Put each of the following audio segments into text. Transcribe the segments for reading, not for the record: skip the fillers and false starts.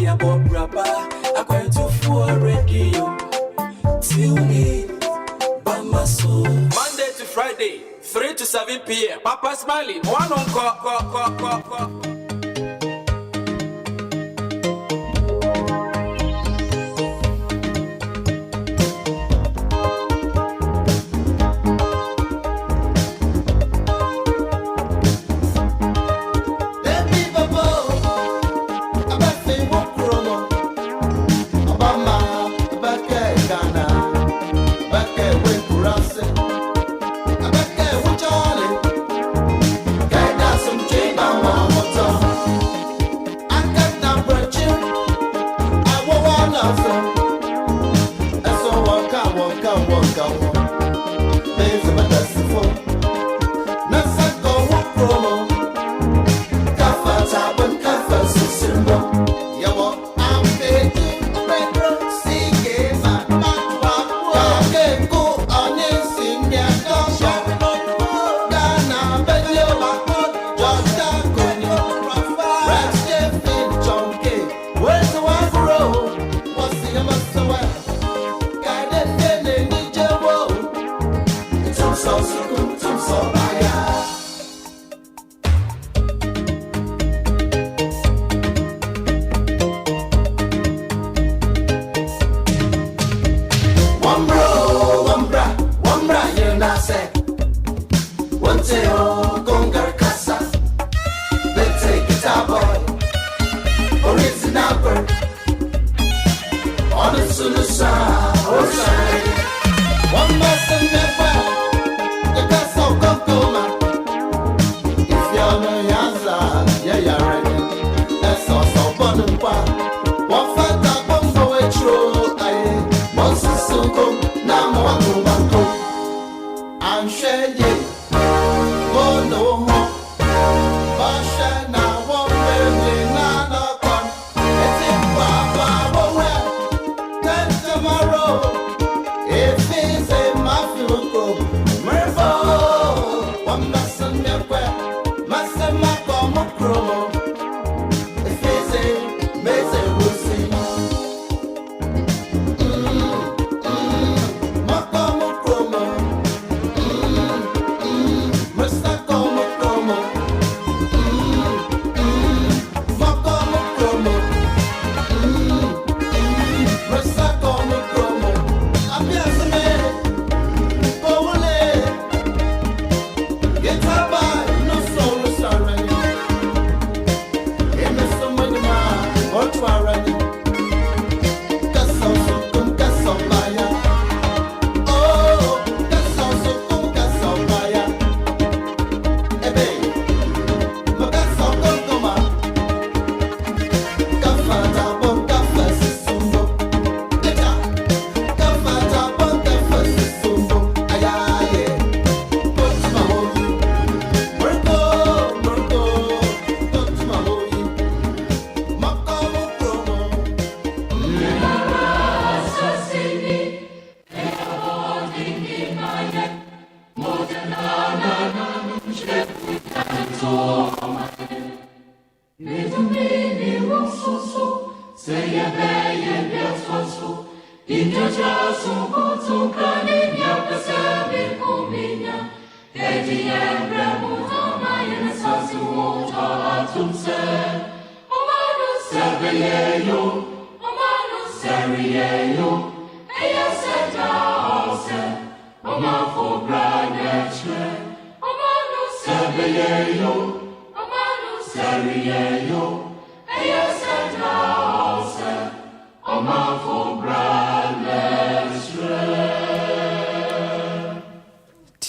a Bob Rapper, I'm going to for radio. Till me, Bamaso. Monday to Friday, 3 to 7 p.m. Papa Smiley, one on call.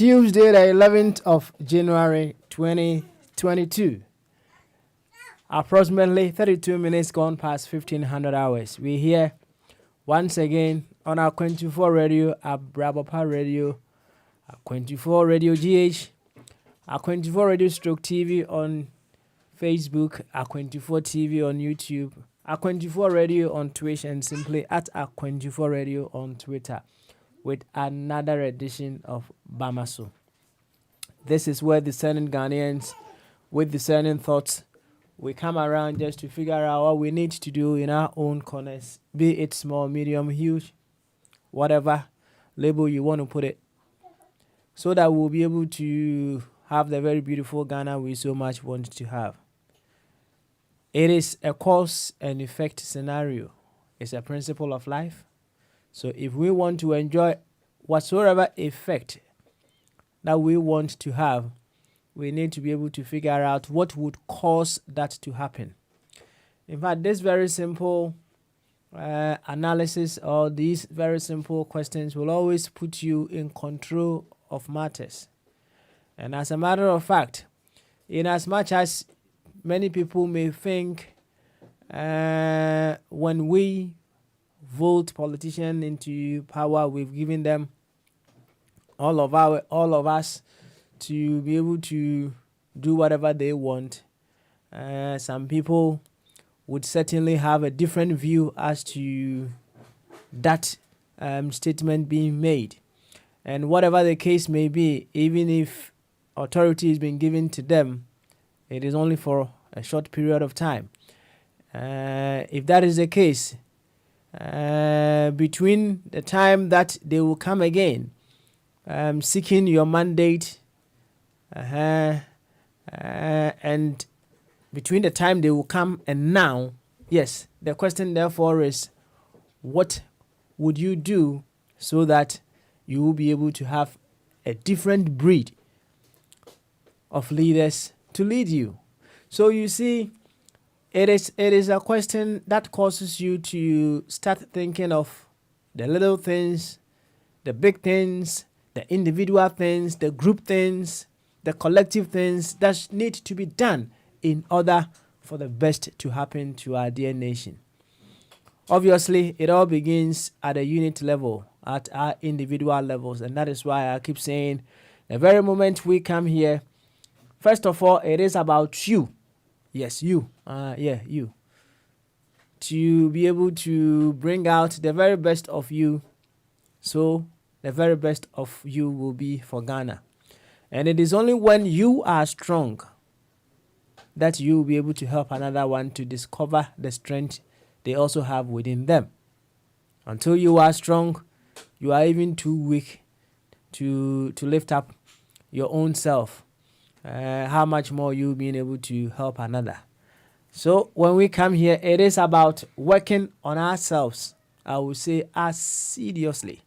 Tuesday, the 11th of January 2022. Approximately 32 minutes gone past 1500 hours. We're here once again on our 24 radio, our Brabapa radio, our 24 radio GH, our 24 radio stroke TV on Facebook, our 24 TV on YouTube, our 24 radio on Twitch, and simply at our 24 radio on Twitter, with another edition of Bamaso. This is where discerning Ghanaians with discerning thoughts we come around just to figure out what we need to do in our own corners, be it small, medium, huge, whatever label you want to put it, so that we'll be able to have the very beautiful Ghana we so much want to have. It is a cause and effect scenario. It's a principle of life. So if we want to enjoy whatsoever effect that we want to have, we need to be able to figure out what would cause that to happen. In fact, this very simple analysis or these very simple questions will always put you in control of matters. And as a matter of fact, in as much as many people may think when we vote politicians into power, we've given them all of us to be able to do whatever they want. Some people would certainly have a different view as to that statement being made. And whatever the case may be, even if authority is being given to them, it is only for a short period of time. If that is the case, between the time that they will come again, seeking your mandate, and between the time they will come and now, yes, the question therefore is, what would you do so that you will be able to have a different breed of leaders to lead you? So you see, it is a question that causes you to start thinking of the little things, the big things, the individual things, the group things, the collective things that need to be done in order for the best to happen to our dear nation. Obviously, it all begins at a unit level, at our individual levels, and that is why I keep saying the very moment we come here, first of all, it is about you. Yes, you. You. To be able to bring out the very best of you, so the very best of you will be for Ghana. And it is only when you are strong that you will be able to help another one to discover the strength they also have within them. Until you are strong, you are even too weak to lift up your own self. How much more you being able to help another. So when we come here, it is about working on ourselves, I will say assiduously,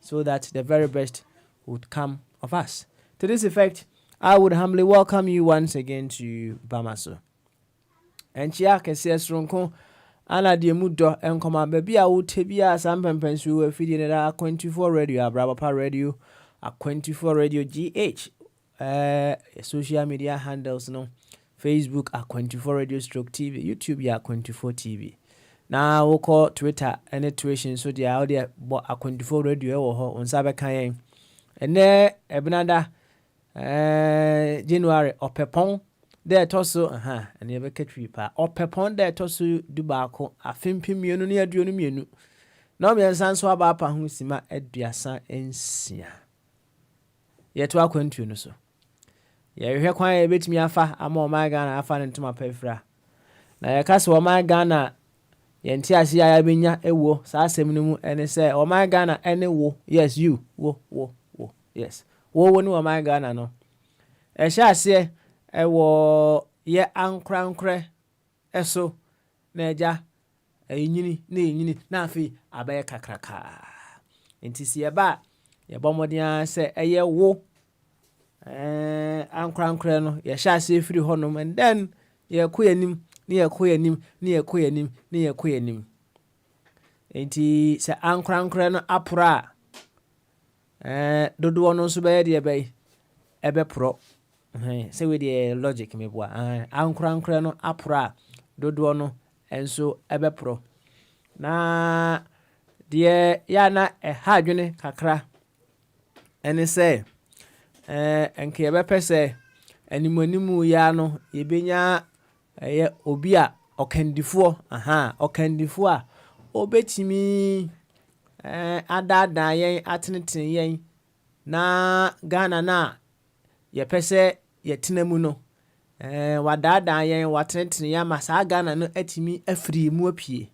so that the very best would come of us. To this effect, I would humbly welcome you once again to Bamaso. And chia kese sronko ana de mudo enkoma baby a wo tebia sampempensu we fidi na 24 radio Abrabapa radio, 24 radio GH, social media handles no, Facebook 24 radio stroke TV, YouTube ya 24 TV. Na we call Twitter and tuition so dia audio 24 radio wo ho onsa be kan ene ebnada January opepon de toso and ebe ketwi pa opepon de toso dubaako afempim mienu ne aduonu mienu na me nsan so aba pa ho sima aduasa ensia yeto akwantu no so ye hwe kwan e betimi afa ama o man Ghana afa ne ntoma pafra na ye kase o man Ghana ye nti ase ya benya ewo sa asem no mu ene se o man Ghana ene wo, yes you wo yes wo ni o man Ghana no e sha ase e wo ye ankrankre eso na eja enyini na afi abaye kakraka enti si ye ba ye bomodian se eye wo ankrankre no ye sha ase firi honom and then ye koyanim ni ye koyanim enti se ankrankre no apra dodo no so be de be ebe pro say we the logic me boa ankrankra no apra dodo no enso ebe pro na de ya na ha dwene kakra ene say enke ebe pese animanimu ya no ye benya obi a okandifo okandifo a obetimi adada yen ateneten yen na Ghana na ye pese ye tenamu no wadaadaa yɛn watentene yɛn ama saa Ghana no atumi afiri mu apie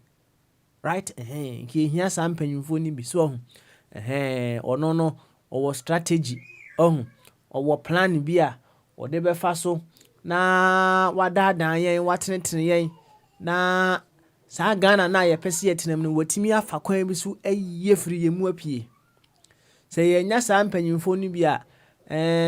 right nke hia saa mpanyimfo ni bi so ɔno no ɔwɔ strategy ɔwɔ plan bi a ɔde bɛfa so na wadaadaa yɛn watentene yɛn na saa Ghana na yɛpɛ sɛ yɛtenam no watumi afa kwan bi so ayie firi yɛn mu apie sɛ yɛnya saa mpanyimfo ni bi a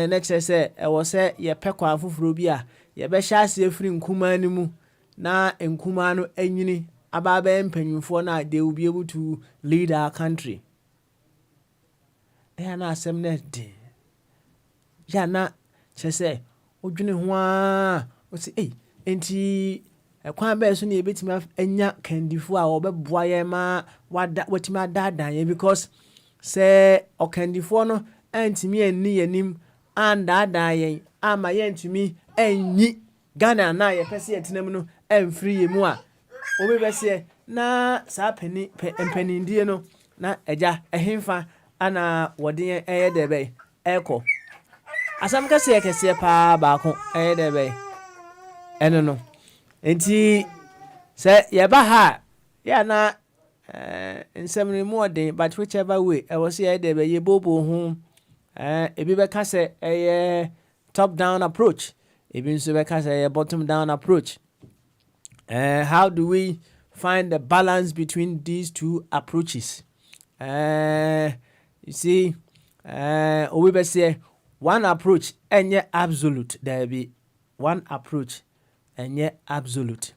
na kyerɛ sɛ ɛwɔ sɛ yɛpɛ kwan foforo bi a yɛbɛhyɛ ase afiri nkumaa no mu na nkumaa no anyini aba bɛyɛ mpanyimfoɔ na they will be able to lead our country. Ɛyɛ na asɛm na de ya na kyerɛ sɛ odwene ho a ɔsi enti ɛkwan bɛɛ so na yɛbɛtumi anya kandifo a wɔbɛboa yɛn ma watumi adaadaa yɛn because sɛ ɔkandifoɔ no antumi anni yɛnim andaadaa yɛn ama yɛntumi anyi Ghana na yɛpɛ sɛ yɛtenam no amfiri yɛn mu a obɛbɛsɛ na saa mpanindie no na agya ɛhemfa ana wɔde yɛn ɛyɛ dɛ bɛyɛ ɛkɔ asɛm kɛseɛ paa baako ɛyɛ dɛ bɛyɛ ɛno no enti sɛ yɛba ha yɛ na nsɛm no mu ɔden but whichever way ɛwɔ sɛ yɛyɛ dɛ bɛyɛ bobo ho ebi bɛka sɛ ɛyɛ top down approach ebi nso bɛka sɛ ɛyɛ bottom down approach. How do we find the balance between these two approaches? You see, we be say one approach and absolute. There be one approach and absolute.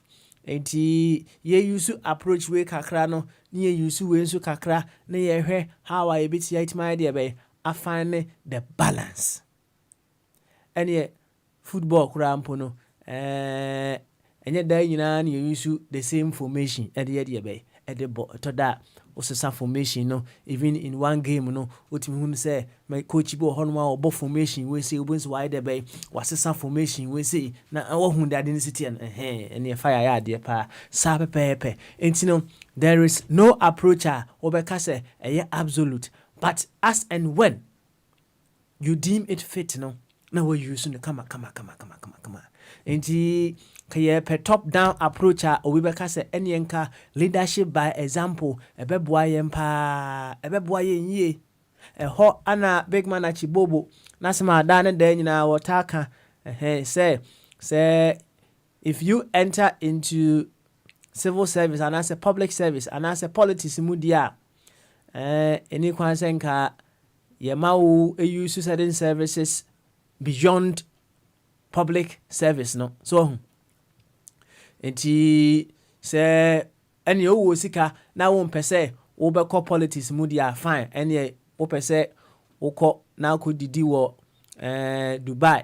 Enti ye use approach we kakra no, ni ye use we so kakra na ye hwe how I bit yet my idea be I find the balance. And ye football kura mpo no enye da nyina na use the same formation e de be e de bo to da osesa formation no even in one game no otimi hu say my coach bi ho no ma obo formation we say obunso why de be wasesa formation we say na hu da de city ene fire ya de pa sa pepe enti no there is no approach a obeka say eye absolute but as and when you deem it fit no na we use no kama enti kaya per top down approach a obeka say enyenka leadership by example ebeboa yempa ebeboa yenye ho ana big man achibobo na sema da ne da nyina wotaka say if you enter into civil service and as a public service and as a politics mu dia any kwan senka yemawo use certain services beyond public service no so enti se ene owo sika na wo mpese wo be ko politics mu dia fine ene wo pese wo ko na ko didi wo Dubai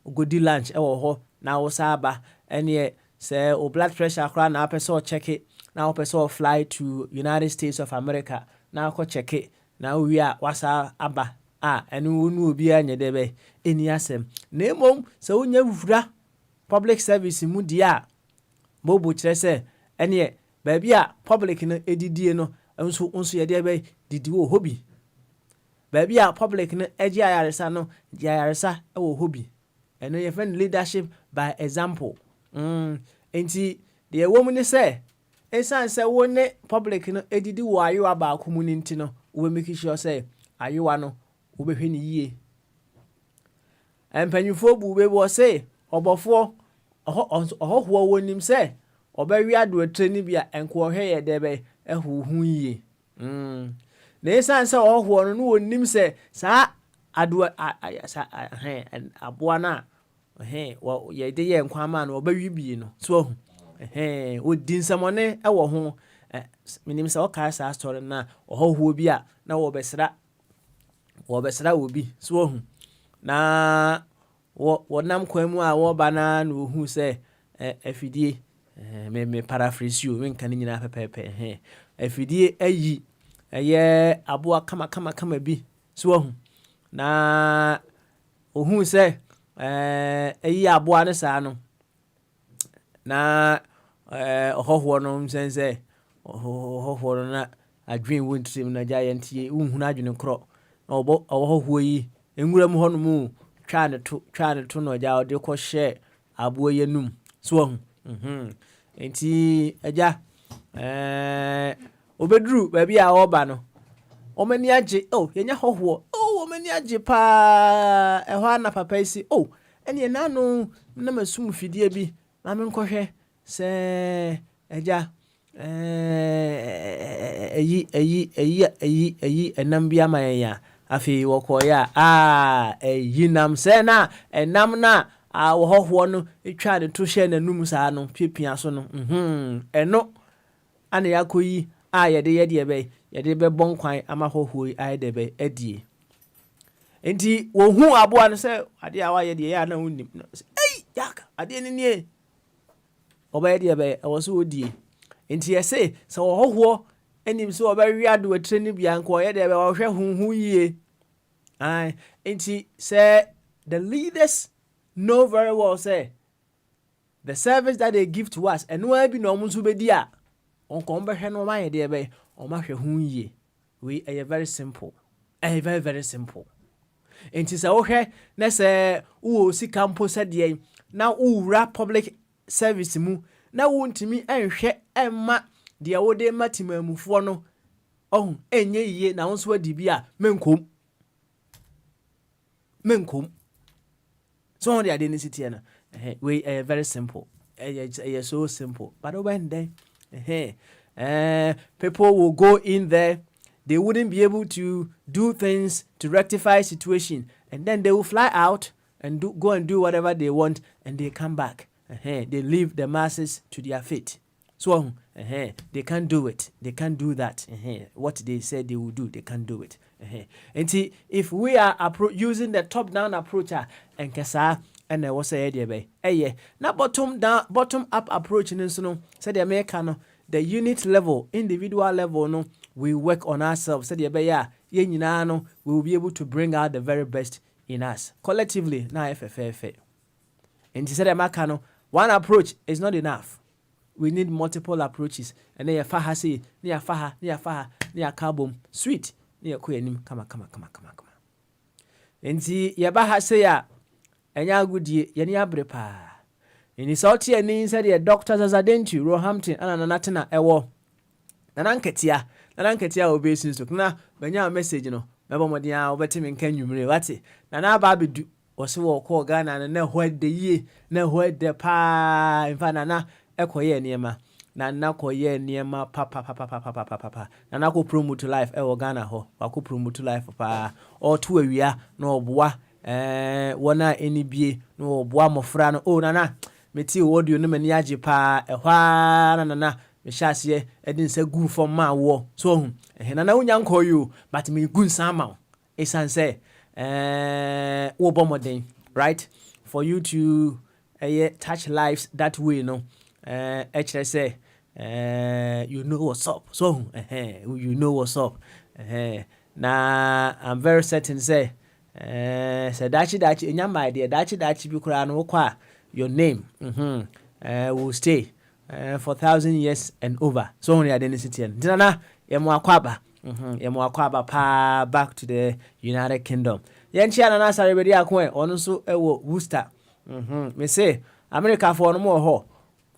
go di lunch e wo ho na wo saba ene se o blood pressure akra na pese o check it na wo pese o fly to United States of America na ko check it na wi a wasa aba ene wonu obi anya de be eni asem na emom se wonya wufura public service mu dia bobo kyerɛ sɛ ɛne baabi a public no edidie no nso yɛ de bɛ didi wɔ hobby baabi a public no agye ayaresa no gye ayaresa wɔ hobby ɛno yɛ friend leadership by example enti deɛ wɔ mu ne sɛ ensan sɛ wo ne public no edidi wɔ ayewa baako mu ne nti no wo make sure sɛ ayewa no wo behwɛ ne yie empanyufo bu be wo sɛ ɔbɔfo ɔhɔhoɔ wɔnim sɛ ɔbɛwi ado atrani bi a enko ɔhwɛ yɛ dɛ bɛ ɛhohu yie na esan sɛ ɔhɔhoɔ no wɔnim sɛ saa ado aboa na yɛ de yɛ nkwa ma no ɔbɛwi bi no so odi nsɛmɔne ɛwɔ ho minim sɛ ɔka saa story na ɔhɔhoɔ bi a na wɔbɛsra obi so na wonam kwan mu a woba na ohu sɛ afidie me paraphrase you menka ne nyina pepepe afidie ayi ɛyɛ aboa kama bi so na ohu sɛ ayi aboa ne saa no na ɔhɔhoɔ no msense ɔhɔhoɔ no na adwen wontrim na gya yentie unhunu adwene krɔ na ɔhɔhoɔ yi enwura mu hɔ no mu twa ne to no ja ode kɔ hye aboa yenum so enti agya obedru ba bia oba no omani age yenya hoho omani age pa ehwa na papa isi ene nanu na masum fidie bi ma me nkohwe se agya eyi enam bia ma ya afi wokoya eyi nam se na enam na wohoho no etwa de to hye nanum saa no piapia so no eno ane yakoyi yede be bonkwan ama hohoi ayede be adie enti wo hu aboa no se ade a wa yede ya na unim yak ade ni nie oba yede be wo so odie enti yese se wo hoho enim se oba wiado atre ni bia nko yede be wo hwe hunhu yie enti say the leaders know very well say the service that they give to us and no be no munso be dia onko mbehwe no ma yede be o ma hwe hu yie we are very simple very very simple enti se wo hwe na se wo sika mpo se de na wo public service mu na wo ntimi enhwe emma de wo de matimamufo no enye yie na wonso adi bi a menkom so on the identity na we are very simple so simple but when then people will go in there, they wouldn't be able to do things to rectify situation, and then they will fly out and go and do whatever they want, and they come back. They leave the masses to their fate. So they can't do it. They can't do that. What they said they will do, they can't do it. And see, if we are using the top-down approach, and kasa and I was say now bottom up approach in so said the American the unit level, individual level no, we work on ourselves. Said no, we will be able to bring out the very best in us. Collectively, na FFF. And he said American one approach is not enough. We need multiple approaches. And then faha say, near carbon, sweet, near queenim, come. And see yabaha say and ya good ye brepa. In his out here means that the doctors as a dentu, Roehampton, and Natana ewo. Nananketia obeisins to na banya message no. Mebomodia obetim can you wati. Nana baby do was so call Ghana and no where the ye, no where the pa in fanana ekoye niema. Nana koye niema papa. Nana ko promote to life ewo Ghana ho. Wako promote to life pa or to a wia no boa wana eni bie no boa mofra no nana meti audio no mani age pa ehwa na me hyase edin se gu for ma wo so nana unya nko you but me gu nsama esan say wo bomoden right for you to touch lives that way no actually say you know what's up so you know what's up na I'm very certain say dachi enyama idea dachi bi kura no kwa your name will stay for 1,000 years and over so on the identity and nana yemo akwaba pa back to the United Kingdom yenchi na sare bedi akon ono so ewo Worcester me say America for no more ho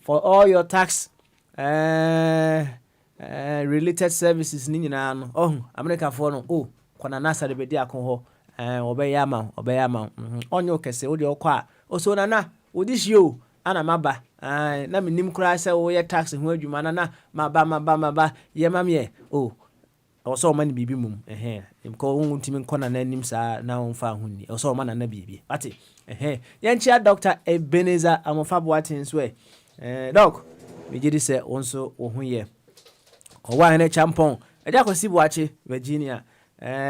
for all your tax related services ni nyina no America for no kwana na sare bedi akon ho obeyama onyo kese odi okwa oso nana odi hio ana maba na menim kura se wo ye tax ho adwuma na maba ye mamye oso ma ne bibi mum imko wuntimi nkona na anim saa na wonfa ho ni oso ma na bibi ati yenchia Dr. Ebenezer Amofabo Atinswe doc mejidi se wonso wo ho ye owa ne champon eja kwasi buache Virginia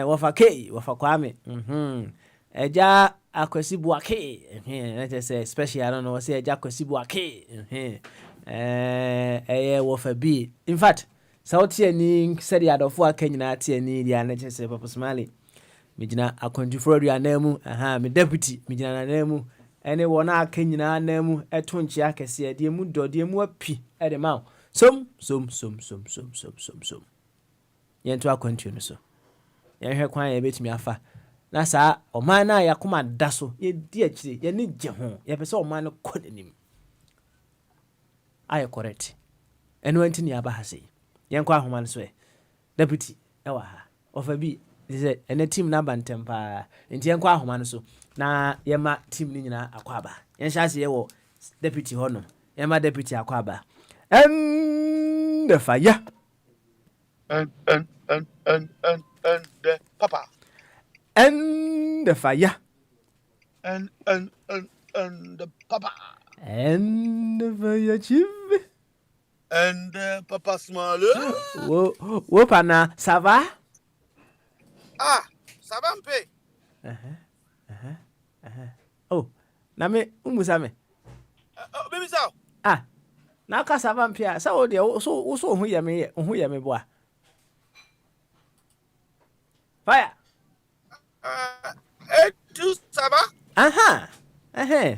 wafa kwame eja akwasi buake let's say special I don't know say eja akwasi buake wafa bi in fact sauti ani said adofo akanyina ati ani dia na chese papa smale mejina akondufo adu anamu me deputy mejina na anamu ene wona akanyina anamu eto nchi akese de mu dode mu api ede ma som yento akwantu no so yehwe kwan ye betimi afa na saa ɔman na yakoma da so ye di akire ye ni gye ho ye pese ɔman no kɔ nanim aye correct eno anti ni aba ha sei yen kwa ahoma no so deputy ewa ha ofa bi say ene team na bantempa enti yen kwa ahoma no so na ye ma team ni nyina akwa aba yen sha se ye wo deputy hono ye ma deputy akwa aba the fire and the papa and the fire and the papa and the fire chief and the papa small. Wo pana ça va? Ça va un peu. Oh, na me umusa me. Baby sao? Na ka ça va un peu. Ça o de so hu ya me boa. Fire. Et tout ça va?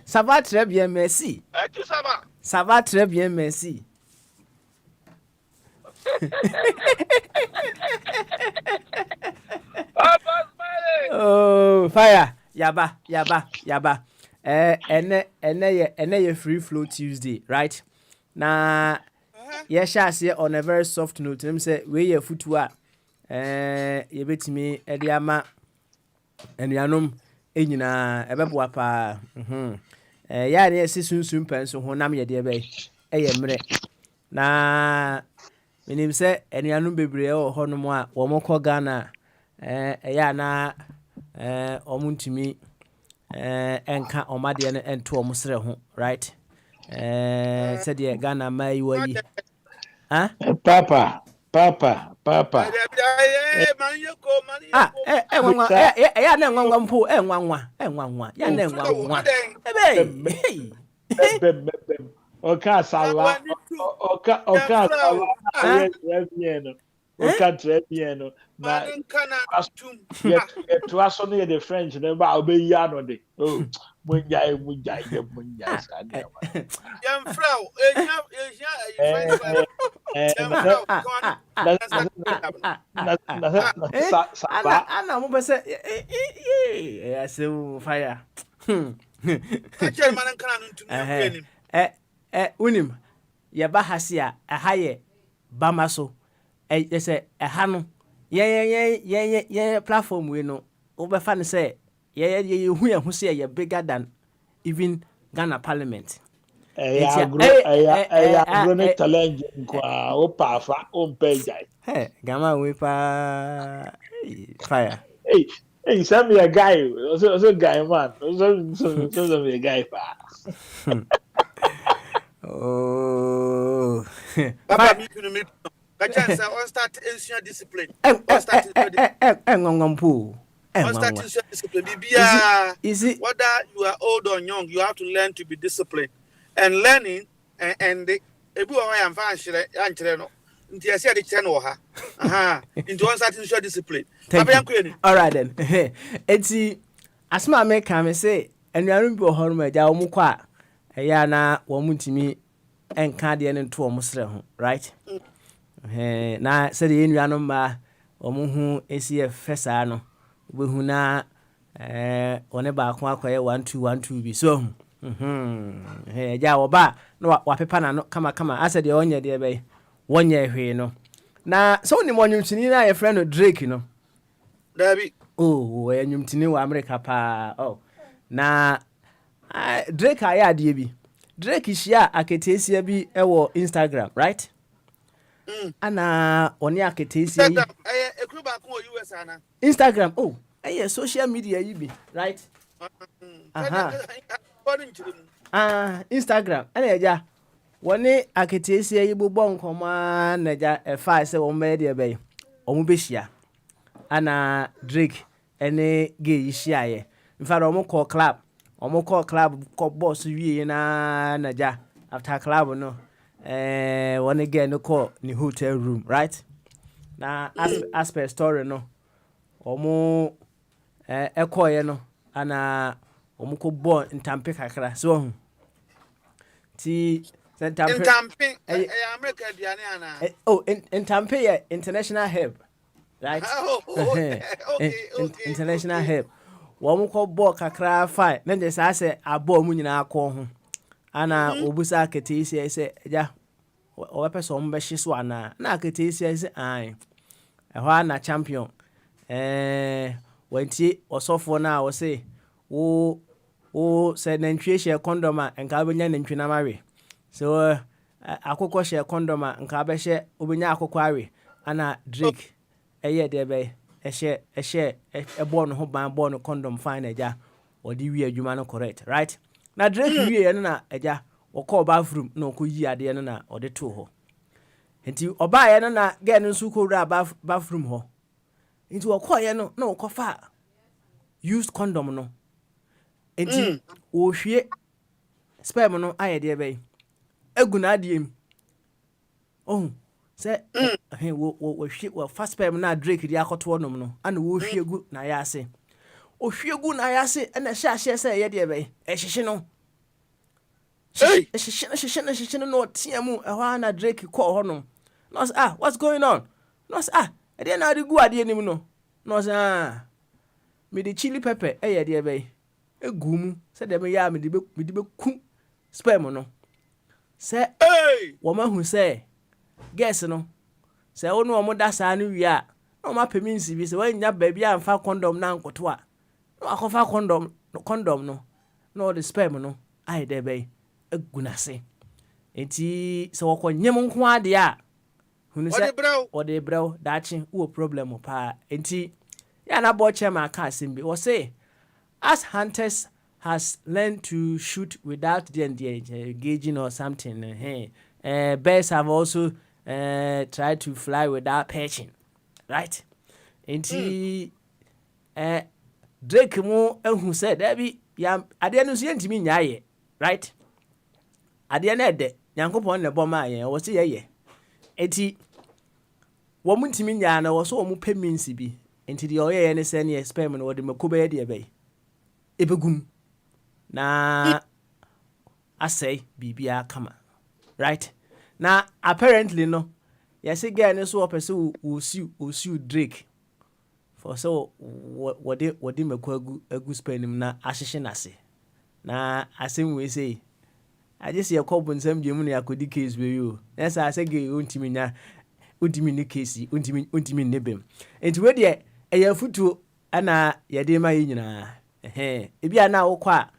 Ça va très bien, merci. Et tout ça va? Ça va très bien, merci. Oh, fire. Yaba. Ene free flow Tuesday, right? Na shall say on a very soft note. Him say we ye futua. Ye betimi edi ama enuanom enyina ebeboa pa. Ya ne ese sunsun penso honam ye de be mre. Na menim say enuanom bebre e ho no mo a wo mokọ Ghana ya na omuntimi enka omade no ento omsre ho, right? Said the Ghana mai wayi. Papa. Ya na nwanwa mpo nwanwa. Ya na nwanwa. Oka sawa. Oka sawa. Oka trebieno. Na to aso no the French na ba obeyi ano de. Oh, munjai sada. Yam frau, Ana mo pese ya se fire. Unim ya bahasi a haye bamaso say no ye platform we no obefa ne say ye hu ya hu say ye bigger than even Ghana Parliament. Agro challenge kwa opafa ompejai. Gama we pa fire. Hey, send me a guy. Also guy man. Also me a guy pa. Oh. Papa me kunu me. Kacha say on start institutional discipline. On start institutional discipline. Bibia. Whether you are old or young, you have to learn to be disciplined. And learning and ebu wa ya mfa anchire no. Nti ase ade kire no ha. Into on start institutional discipline. All right then. Enti asma me kan me say enuanu bi ohoro ma ja omu kwa eya na wo muntimi enka de ne nto omsre ho, right? Na se de enuanu ma omu hu esi efesa no obehu na one ba ko akoye 1212 bi so ja wo ba no wa pepa na no kama ase de onye de be wonye hwe no na so ni mo nyumtini na ye friend no Drake no Dabi. Oh, nyumtini wa America pa. Oh. Na Drake aya de bi. Drake share aketesia bi ewo Instagram, right? Ana oni aketesia yi. Ekruba ko US ana. Instagram. Oh, social media yi bi, right? Instagram. Ana eja. Woni aketesia yi bobọ nkoma na eja efa se wo me de be. Omu be share. Ana Drake ene gay shiaye mfara omo call club ko boss wie na ja after club no one again no call ni hotel room, right? Na as per story no omo ekoye no ana omo ko bo ntampe kakra so ti ntampe America diane ana ntampe international help, right? Okay. International help. wɔn kɔ bɔ kakra fine na nde saa sɛ abɔ mu nyinaa akɔ ho ana obusa keteisi sɛ ja wɔpɛ sɛ wɔn bɛhye so ana na keteisi sɛ an ɛhɔ na champion wanti ɔsɔfo na wɔse wo sɛ nantwie hyɛ condom a nka bɛnya nantwie na mawe so akokɔ hyɛ condom a nka bɛhyɛ obɛnya akokɔ awe ana Drake ɛyɛ de bɛ ɛhyɛ ɛbɔ no ho ban bɔ no condom fine ɛgya ɔde wi adwuma no correct right na Drake wie no na ɛgya wɔkɔ bathroom na ɔkɔ yi adeɛ no na ɔde to hɔ nti ɔbaayɛ no na girl no nso kɔ wura bathroom hɔ nti wɔkɔɔyɛ no na wɔkɔfa used condom no nti wɔhwie sperm no ayɛ deɛ bɛyi egu na adeɛ mu oh sɛ wo fast sperm na Drake de akɔto nom no ana wɔhwie gu na yɛ ase ohwie gu na yɛ ase ɛna hyɛ sɛ ɛyɛ deɛ bɛyi ɛhyehye no ɛhyehye no no tia mu ɛhɔ na Drake kɔ hɔ no no what's going on no ɛdeɛ na ade gu adeɛ nim no no me de chili pepper ɛyɛ deɛ bɛyi egu mu sɛ deɛ me ya me de bɛku sperm no sɛ wɔn ahu sɛ guess no sɛ wo no wɔn da saa no wie a na wɔn apɛmi nsi bi sɛ wɔanya baabi a mfa condom na nkoto a na wakɔfa condom no na ɔde sperm no ayɛ deɛ bɛyi egu n'ase enti sɛ wɔkɔ nyem nko adeɛ a hunu sɛ ɔde brɛw daakye wo problem pa enti ya na bɔ chairman ka asɛm bi wɔ say as hunters has learned to shoot without the engaging or something. Birds have also tried to fly without perching, right? And Drake mo who said, "Debbie, I didn't see anything in yaye, right? I didn't de Yankopon the bomber, was ye. Eti woman to me yana was so mu peminsi be into the oye and send ye sperm or the Makube de bay. Ebegum. Na I say bibia kama right now apparently no yes again so person will sue Drake for so what they make a spend him na ashishin nase na asem we say I just see a couple some jemu na akodi case we you yes I say ge untimi ni case untimi nebem enti we de eya futuo ana ye de ma yi nyina ebi ana wo kwa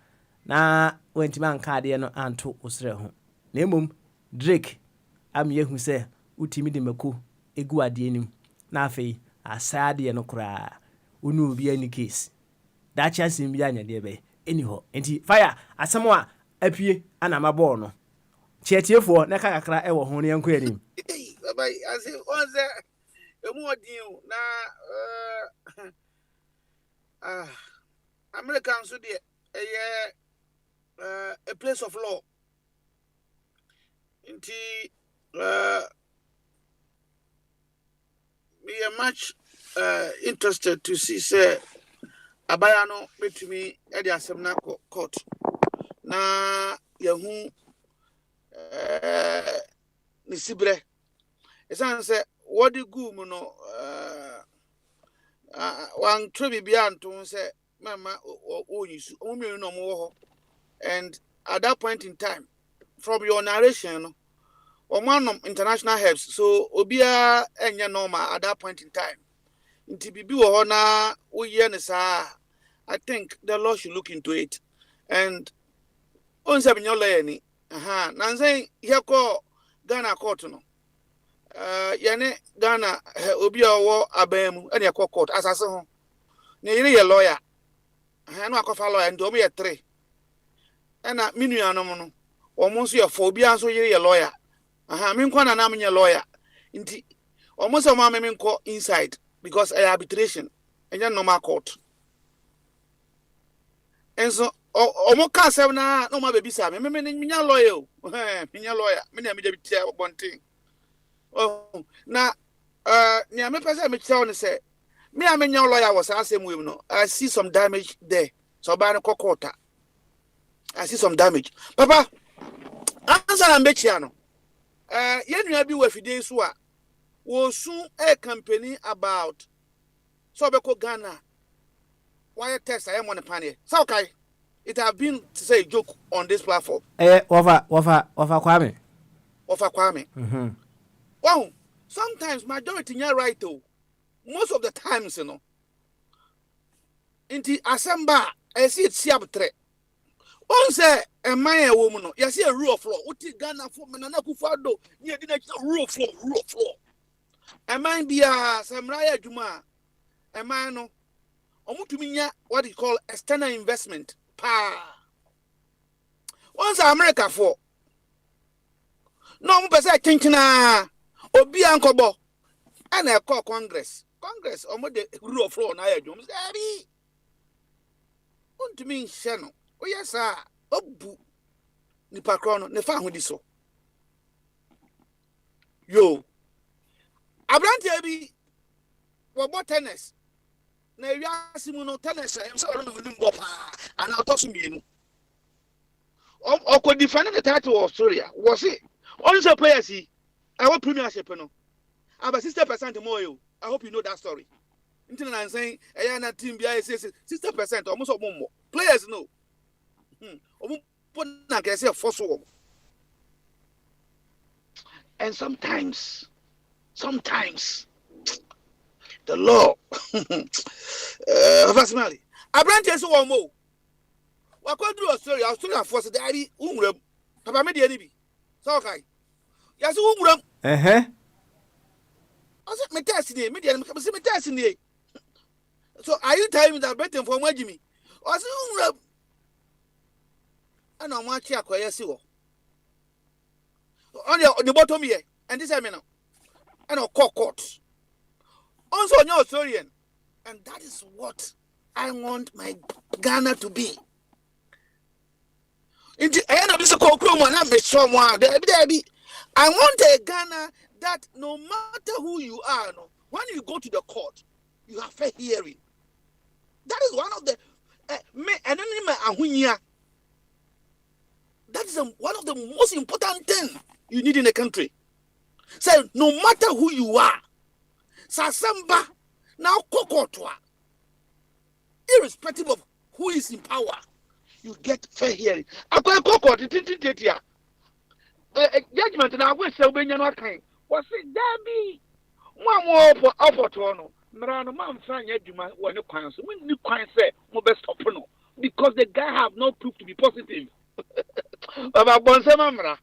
na wentima nka ade no anto osre ho na emom Drake am yehu se utimi de mako egu ade nim na afei asade no kura unu obi ani case da chance bi anya de be eni ho enti fire asem a apie ana mabɔ no chietiefo na kakra e wo ho ne yanko anim baba ase onze emu odin na American so de a place of law. Inti me are much interested to see say abayano betumi e de asem na court na yahu ni sibre esan say what the gu mu no wan trebi bia anto say mama oyisu omu no mo ho. And at that point in time, from your narration, Omanum international helps, so Obia enya normal at that point in time. In TBB Ohona, I think the law should look into it. And on Sabinolani, Nanzay, Yako, Ghana court, no. Yane, Ghana, Obia war Abemu, and Yako court, as I saw. Nearly a lawyer. I know I follow and do me a three. And a minuano no almost your phobia so you're a lawyer. Mean kwana na me lawyer. Inti almost a mamma mean call inside because I arbitration and your normal court. And so almost can't say na no my baby sam. Me lawyer. Me lawyer. Me na me be tell one thing. Oh na near me person me tell say me a me lawyer was asking we no. I see some damage there. So by the court. I see some damage. Papa, answer and bechiano. You be with days who will soon a company about Sobeko Ghana. why test I am on a panic. So okay. It have been to say a joke on this platform. Wafa Kwame. Wafa Kwame. Wow. Sometimes majority are right though. Most of the times, you know. Inti asamba, I see it siabre. Once a man a woman, you see a rule of law. Uti Ghana for Mananaku Fado, you didn't rule of law. A man be a Samraya Juma, a man no. Omutuminya what you call external investment. Once America for no more say kinkina obi ankobo and I call Congress omo the rule of law na ya jom say untumi nhye no o yesa obu nipa kro no ne fa hodi so yo abrantia bi wo tennis na wiase mu no tennis am say no nim bo pa ana otoso mienu o defend the title of Australia was it only say players I want premiership no about 60% more you I hope you know that story until I'm saying na team bi say 60% almost more players no put na can say force and sometimes the law personally abrantes one more wakwadru Australia force the ari umuram papa me de ni bi so okay yes umuram I said me test ni me de me test ni so are you telling me that betting for Majimi I said umuram and on watch akoye si wo on the bottom here and this I mean and on court also on Australian and that is what I want my Ghana to be. I want a Ghana that no matter who you are, no, when you go to the court, you have fair hearing. That is one of the that is one of the most important things you need in a country. So no matter who you are, Sasamba now kokotwa, irrespective of who is in power, you get fair hearing. Akwa kokot tititia. Judgment na we say obenya no kan. Was it Dabi? One more opportunity. Mrano man fan adwuma woni kwan so. We ni kwan say mo be stop no because the guy have no proof to be positive. Baba Bonsema mra.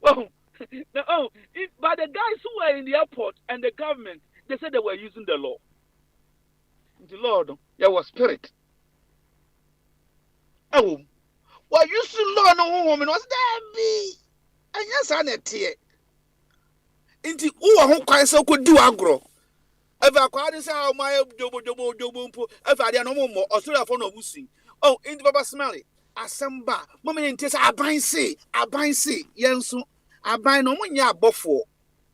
Well, no, but the guys who were in the airport and the government, they said they were using the law. The Lord, there was spirit. Oh, well, you see, law no woman was there be, and yes, I net here. Into who quite so could do agro. If I quite say, oh, my double, if I did no more, Australia for no wussing. Oh, in the Baba Smelly, Asamba, Mommy in Tessa, I bind say, Yensu. I buy no one ya buffo.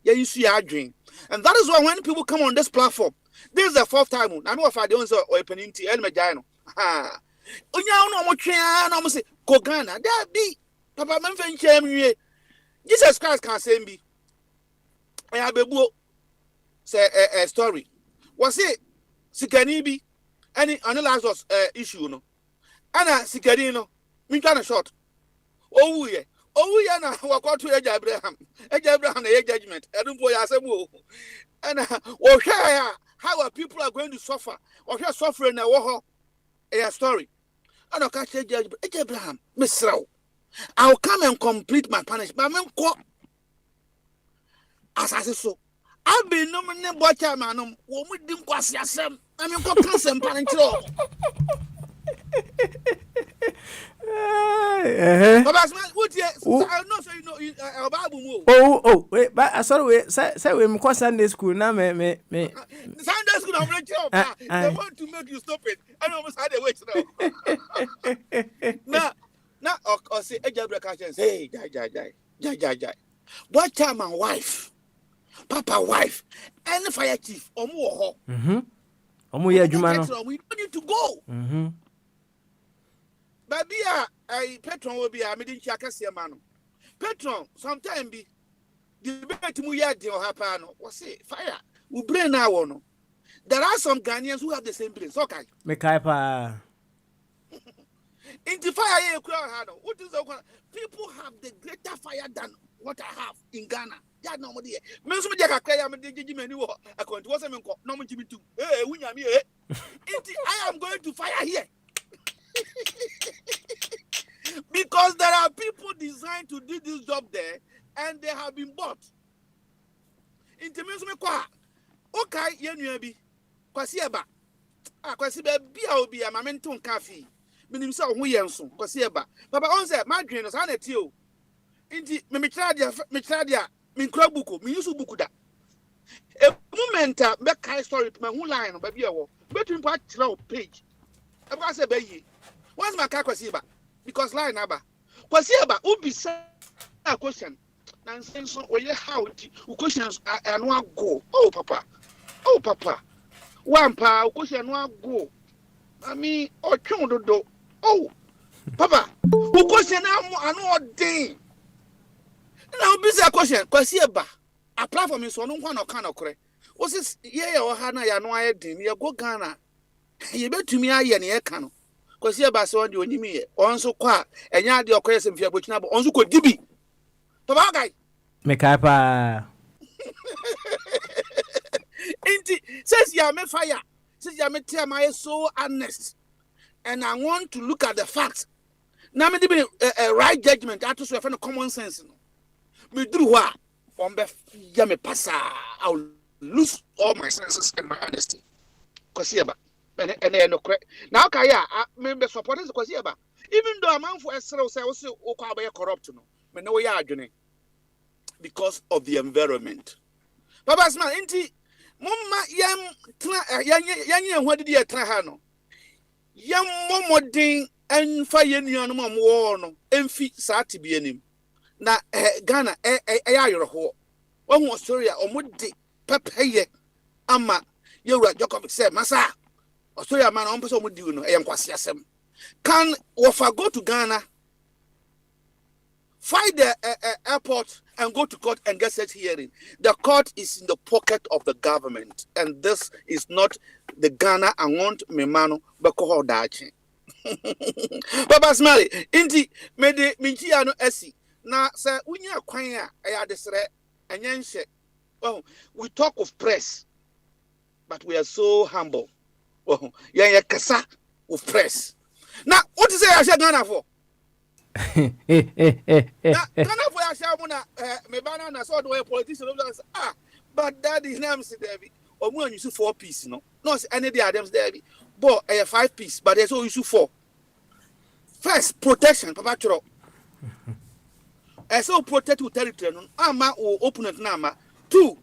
Yeah, you see our dream. And that is why when people come on this platform, this is the fourth time. I know if I don't say opening to El Medjano. Ha. Unya no more train, no more say, Kogana, there be Papa Memphis. Jesus Christ can't say me. I have a book, say a story. Was it Sikanibi? Any analysis issue, no? Anna Sikanino, me kind of short. Oh, yeah. Oh, yeah, now what to Abraham? Abraham, a judgment. I don't boy as a woo. And how are people are going to suffer? Or you're suffering a story. I don't catch a judgment. Abraham, Miss Row. I'll come and complete my punishment. As I say so. I've been nominated by Chairman. Woman didn't quasi assem. I mean, what can some panel? Wait, but I saw we say we call Sunday school now. Me Sunday school. I'm ready. They want to make you stop it. I almost had a wait now. Now, or say, hey, die. What time my wife, Papa wife, and the fire chief, or more. We don't need to go. Baby, Petron will be a meeting Chakasia man. Petron, sometime be the debate Muyadi or Hapano. Was it fire? We bring our no. There are some Ghanaians who have the same brains. Okay. Mekaipa. In the fire, what is the people have the greater fire than what I have in Ghana. Yeah, no more there. Men so make cry am dey give me any wo. I can't was me no mo give me too. Hey, wunya me eh. I am going to fire here. Because there are people designed to do this job there and they have been bought. Inti men so me kwa. Okay, ye nua bi. Kwasi eba. Ah, kwasi be bia obi am amento nka fi. Minim say ho ye nso. Kwasi eba. Papa on say madwen no sa na tie o. Inti me try dia Minkra buku, mi use buku da. A moment be kai story to my whole line no baby ewo. Between part page. I go say be yi. Once my car kwasi ba because line aba. Kwasi aba ubi say a question. Nonsense so we how questions anu go. Oh papa. Oh papa. One pa question anu go. I mean otwon dodo. Oh papa. Question anu odin. Now, busy a question, Kwasieba. A platform is one no kind of correct. Was this ye or Hana ya no I dim, you go Ghana. You bet to me I ye cano. Kwasieba so on you me, on so qua, and ya the occasion for which number on so could dibi. Papa guy. Mekaipa. Inti says ya me fire. Says ya me tell my so honest. And I want to look at the facts. Now me be a right judgment after so a common sense. Me do what? On be ya me passa. I'll lose all my senses and my honesty. Kwasieba. And no correct. Now kaya me be supporters Kwasieba. Even though a man for Esra say also okwa corrupt no. Me no ya adwene. Because of the environment. Papa Smart inti mumma yan what did you tra ha no. Yam momodin en fa yenuanu mamwo no emfi saa tibienim. Na Ghana ayayoro ho Australia omudi pepeye ama yewura Djokovic say masa Australia man on person omudi no enkwase asem can wofa go to Ghana find the airport and go to court and get such hearing. The court is in the pocket of the government and this is not the Ghana I want memano beko dachi. Baba Smiley inti mede minchi ano esi na say unya kwan a eya desre enyenhye. Oh, we talk of press but we are so humble. Oh, ya kasa of press. Now what is say I Ghana for? Ghana for ya sha muna me bana na so do politician but that is name say David omu anyusu 4 piece no say any the Adams David but 5 piece but there's also 4. First, protection, Papa Choro. So protect your territory. Ama or opponent nama. 2,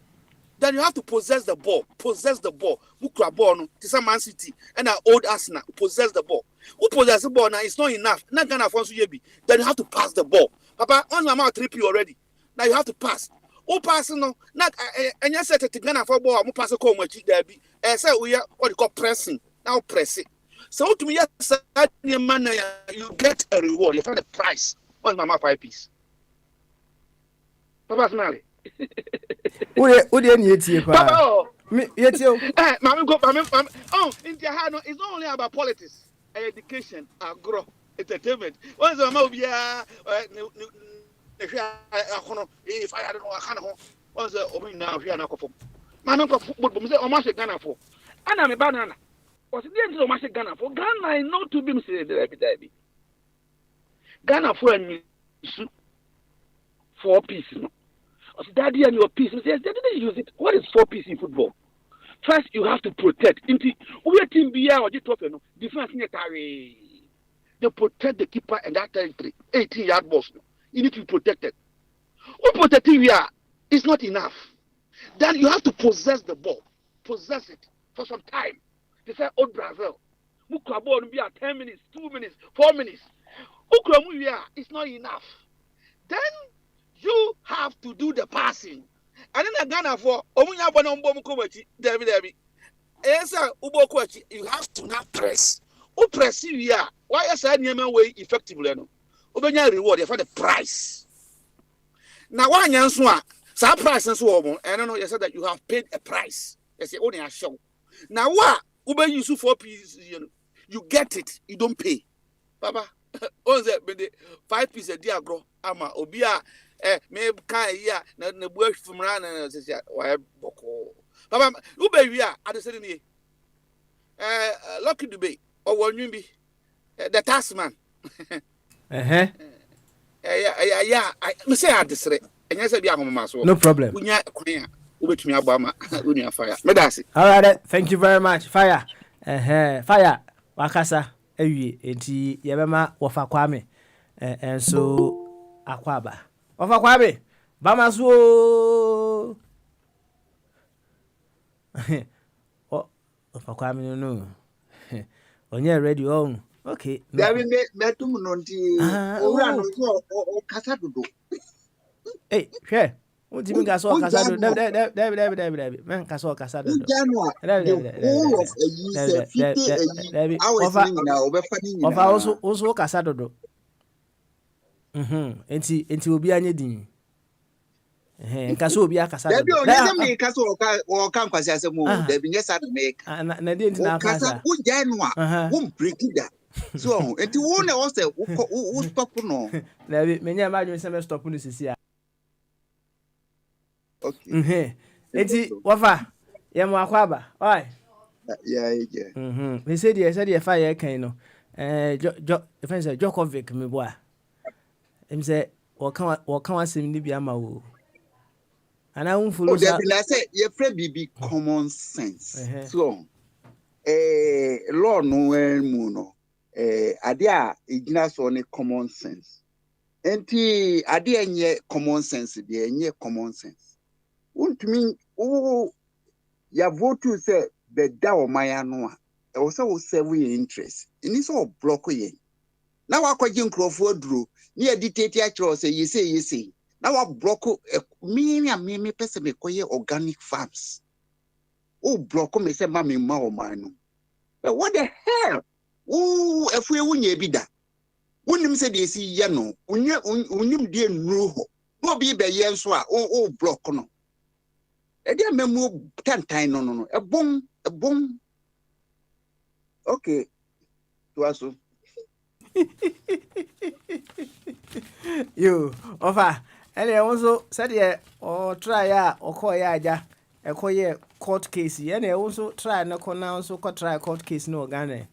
then you have to possess the ball. Possess the ball. Mukra ball no. Tisa Man City and our old Arsenal possess the ball. Who possess the ball now? It's not enough. Not gonna force you be. Then you have to pass the ball. Papa, on amount 3P already. Now you have to pass. Who pass no? Not and you said to Ghana for ball. Who pass a call much there be. Say we are what you call pressing. Now press it. So to me, you get a reward. You find a price. What's my 5 piece? Papa Smiley. Who didn't yet you? Papa, yet you. Mami. Oh, in Jahano, it's not only about politics, education, agro, entertainment. What's the mobile? If I don't know, I can't. What's the open now? Here, now, for Manu, but say, how much Ghana for? And I'm a banana. What's the end of my Ghana for? Ghana, I know to be Mr. Ghana for a 4 pieces. Daddy and your piece. Yes, they didn't use it. What is 4 piece in football? First, you have to protect. We are team BR or defense. They protect the keeper and that territory. 18-yard box. You need to be protected. Who protecting we are? It's not enough. Then you have to possess the ball. Possess it for some time. They say, old Brazil. Mukrabo will be at 10 minutes, 2 minutes, 4 minutes. It's not enough. Then you have to do the passing. And then Ghana for Omunya Bonombo David. You have to now press. Who press you here? Why is that Yemen way effectively? Obenya reward for the price. Now one answer, some price and so on. I don't know, you said that you have paid a price. You say only a show. Now what? Ube use 4 pieces, you get it, you don't pay. Papa, on the 5 pieces a dear grow. Ama obia me kan ya na bush from ran and say why boko. Papa, ube we are at the same lucky to be or one you be the taskman. Yeah, I say I disre. And yes, I be a home master. no problem. We are queer. Which me Obama, we are fire. Medasi. All right, thank you very much. Fire. Fire. Wakasa. Ewi enti yebema wofa kwame. And so akwaba. Wofa kwame. Bama so. Oh, wofa kwame no. Onye ready on. Okay. Dabi me tum no nti owura no o kasa dodo. Hey, share. What do you mean kaso kasa dodo? Dabi. Men kaso kasa dodo. January. The whole of a year 50 a year. Hours na obefa ni na. Ofa also kasa dodo. Enti obi anye din. Kaso obi akasa dodo. Dabi o nyɛ me kaso o kan kwasi asɛm o. Dabi nyɛ sa me. Na dey enti na kasa. O January. Wo break that. So enti wo na wo say wo stop no. Dabi me nya ma dwen se me stop no sisi a. Okay. Enti wafa ye mo akwaba. Oi. Yeah. He said ye fire kan no. If I say Djokovic me boa. Him say wo kan asem ni bia ma wo. And I won't follow that. I say you pray be common sense. So law no mu no ade a igina so ne common sense. Enti ade enye common sense de enye common sense. Untumi ya vote say the da o maya no a e wo say wo serve your interest. Ini so block ye. Na wa kwaje nkrofo aduro ni editate a kiro say yesi. Na wa block me person me koye organic farms. Oh block me say mama ma o man no. But what the hell? Oh efu e wunya bi da. Wonim say de si ye no. Unyim de nru ho. No bi be ye nso a oh block no. E dey memu tantan no. E bon. Okay. Tuaso. You ofa ene wonso said ye or try ya or call ya aja e call ye court case ene wonso try na ko na wonso ko try court case no Ghana.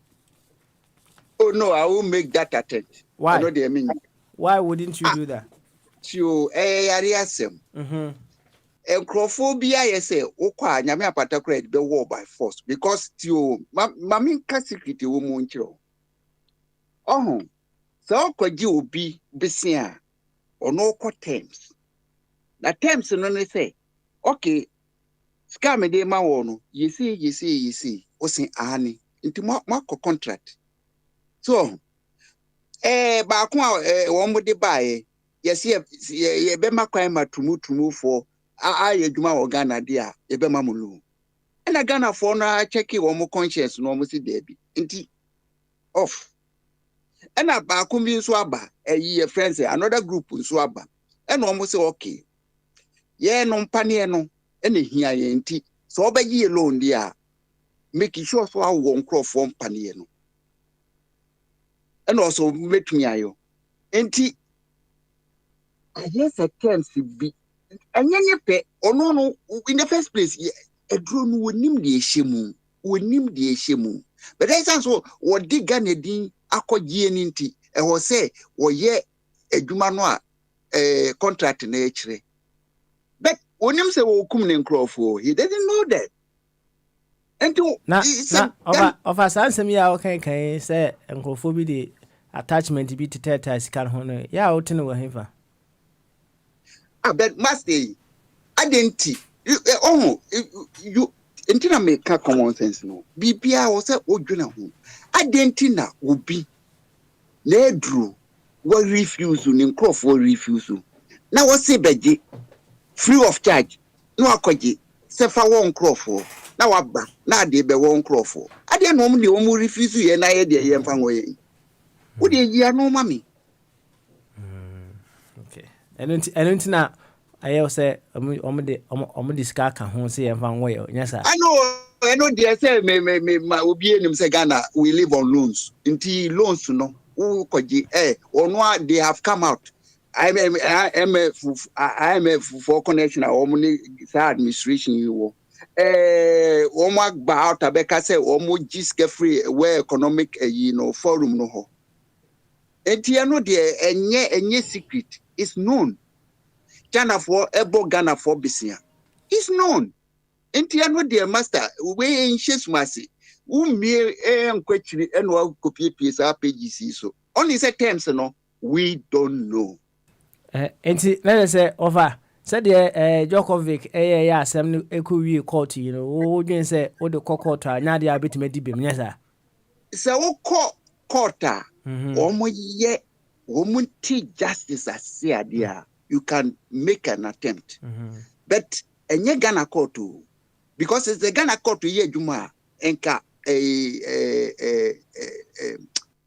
Oh no, I will make that attempt. Why? I know they mean. Why wouldn't you do that? To yariasem. Encrophobia yes say okwa nyame apata credit be war by force because to mami ka secret wo mu nchiro. So kwaji obi besia ono ko terms. Na terms no ne say okay scam de ma wo no yesi osin ani nti mo contract. So ba ko wo mo de bae yes ye be makwan matumu for aye djuma wo Ghana dia ye be mamulu. And a Ghana for na check wo mo conscience no mo si debi. Nti off. And a ba ko bi nso aba ye friends another group nso aba. And wo mo say okay. Ye no mpane no ene hia ye nti so obayi alone dia make sure so awo nkrofo mpane no. And also make me ayo. Nti I guess a terms be and yenye no in the first place a drone wonim de ehemu but that sounds so what dig Ghana din akogye ni nti e ho say wo ye adwuma no a contract na ekire but wonim say wo kum ne nkrofo he didn't know that until na of us ansem ya o kan say nkrofo bi de attachment bi tete sika ho no ya o tene wo hefa. But master, identity. You intina make common sense no. Bibia was a odwina ho. Identity na obi. Na edru we refuse ni nkrof we refuse. Na wo se beje free of charge. No akwaje se fa wo nkrof. Na waba na de be wo nkrof. Ade no de wo refuse ye na ye de ye mfa wo ye. Wo de yi anu mami. Okay. And I say, I'm the ska can home say and fan way. Yes, sir. I know know they say me my obi enim say Ghana we live on loans. Inti loans no. Who koji or no they have come out. IMF for connection or money administration you omo gba out abeka say omo giske free where economic forum no ho. Enti no there enye secret is known. Ghana for ebo Ghana for bisia. It's known. Enti no there master we in Shesmasi. Me enkwachiri eno copy piece PGC so. Only say terms no we don't know. Enti let us say over said Djokovic ya asem no ekowie court wo dwen say wo de court a nya de abetime di bem nya sa. So wo court a omo ti justice asia there you can make an attempt. But enye Ghana court because it's the Ghana court ye adwuma enka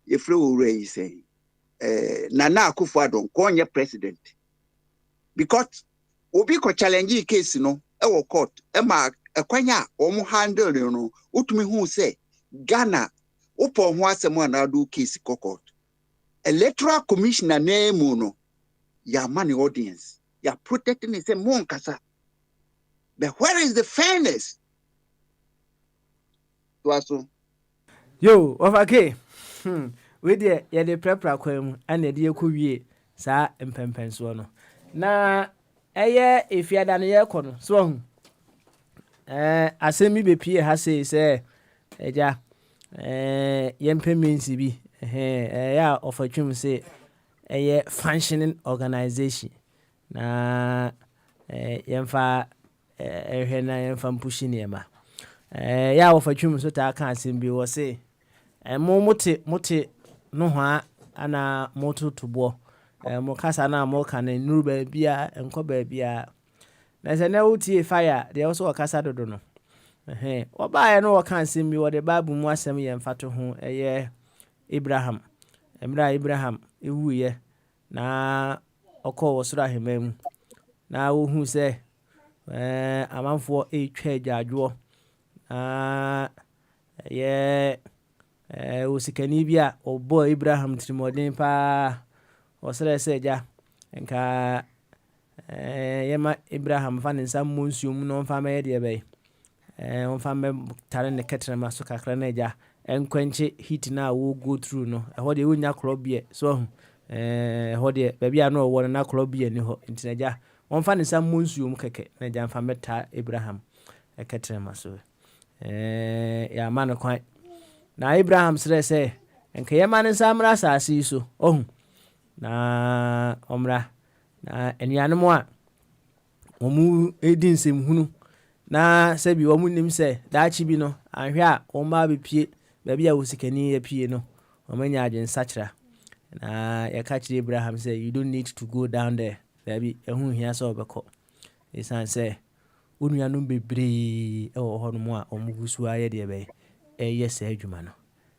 Yefrewo Ray say Nana Akufo-Addo konye president because obi ko challenge case no e wo court e ma ekwanya omo handle no utumi hu say Ghana upo ho asem na do case court electoral commissioner name no ya money audience ya protecting say mon kasa but where is the fairness to aso yo okay we dey ya dey prepare kwam ana dey ekowie saa empempenso no na eye efiada no ye kɔ no so hu asemi be pie ha say eja yempemensi bi ya ofatwum say eye functioning organization na yemfa ehwe na yemfa mpushi niema ya ofatwum so ta kan asem bi wo say mote no ho ana moto tubo mo kasa na mo kan nuru ba bia enko ba bia na se na wutie fire de also kasa dodo no oba ye no kan asem bi wo de babu mu asem ye mfato ho Abraham ewu ye na okọ wosoro ahemam na wo hu se amanfo etwa adwo usikani bia obo Abraham trimodin pa osere seja enka yema Abraham fa nsa monsuom no fa ma yede be on fa me tare ne ketre ma so kakra na ja enkwenche hit na wo go through no ho de wonya klobie so ho de bia na wo na klobie ni ho ntinaja on fa nsa monsuom keke na ja fa meta Abraham ketre ma so ya man kwan na Abraham sere se enka yema ne samra asase so na omra na enianom a omu edin sem hunu na sebi omu nim se daachi bi no ahwe a omba be pie ba bia wosikani ya pie no omanya adwen sachra na yakachire Abraham say you don't need to go down there baby ehun hia so obekọ isan say onuanom bebre e wo ho no mu a omugusu aye de be yes adwuma no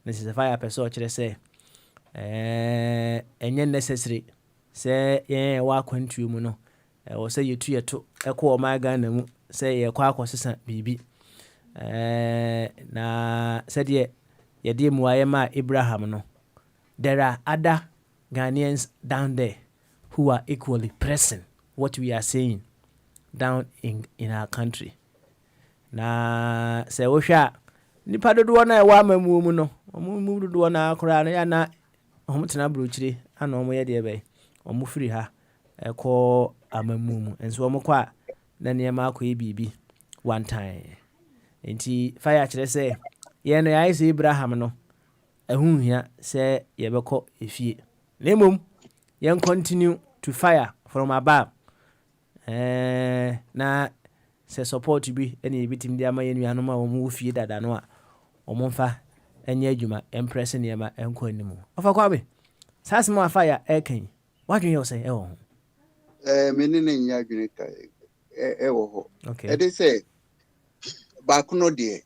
na se fire person o kire say enye necessary say ye wa kwantuo mu no o say yetu yeto ekọ o ma Ghana mu say ye kwa akosesa bibi na said ye de mu aye ma Abraham no there are other Ghanaians down there who are equally pressing what we are saying down in our country na say wo hwa nipa dodo na e wa mamu mu no omu dodo na akora na ya na omutena brochire ana omo ye de be omu firi ha ekọ amamu mu enso omo kwa na niam akọ bibi one time enti fire kire say ye no ya ise Abraham no ehun hia say ye bekọ efie na mom ye continue to fire from above na se support bi ene bitim dia ma ye nuanom a omu fie dada no a omo fa enye adwuma empress ne ma enko animu ofa kwa be sas mo fire eken wadwen you say menene nya adwene ka wo ho okay e dey say back no de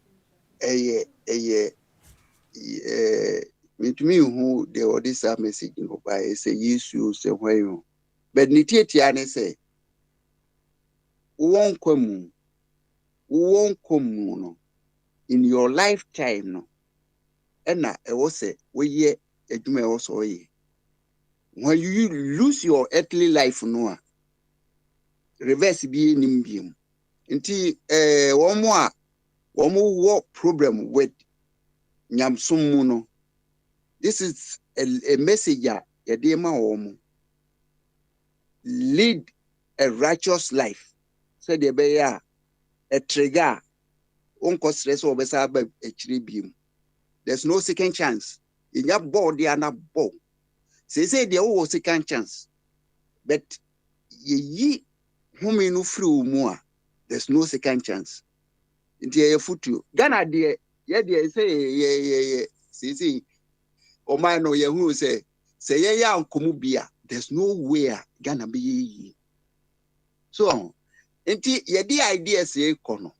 mitumi hu de this message no by say yesu say when but nitiatia ne say won kwamu no in your lifetime no ena e wo se wo ye adwuma e wo so ye when you lose your earthly life no reverse bi nim biem nti wo problem with nyamsom mu no this is a message ya de ma wo lead a righteous life said the be ya a trigger unko stress obesa ba echire biem there's no second chance in your body and a bow say there was second chance but ye home no free mu there's no second chance nti ye futu Ghana de ye say o man no ye hu say ye ya nkomu bia there's no way Ghana be ye so nti ye the idea say kono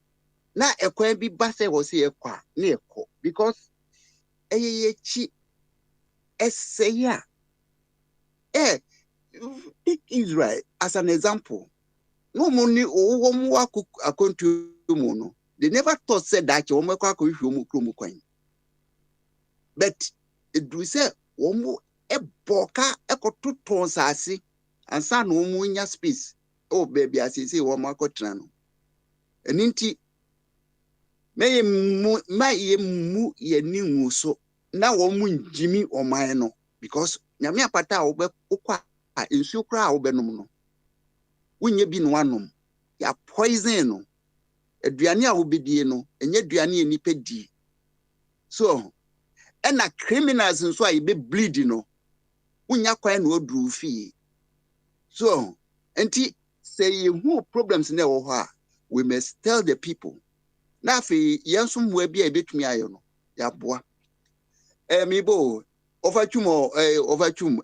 na ekwan bi ba say wo say ekwa na ekọ because ye chi eseya take Israel as an example no money o mu akontu mu no they never thought said that o mu akọ hwe mu krom kwan but it do say o mu eboka ekototon sase ansa na o mu nya space oh baby asese o mu akotra no eninti maye mu ye ninwu so na wo mu njimi o man no because nyame apata wo be ukwa ensu kra wo be nom no wonye bi no anom ya poison no aduane a wo bedie no enye aduane enipa di so ena criminals nso a be bleed no wonya kwan no oduru fi so enti say who problems na wo ho we must tell the people na fi yenso mwa bi a betumi ayo no ya boa mibo overchum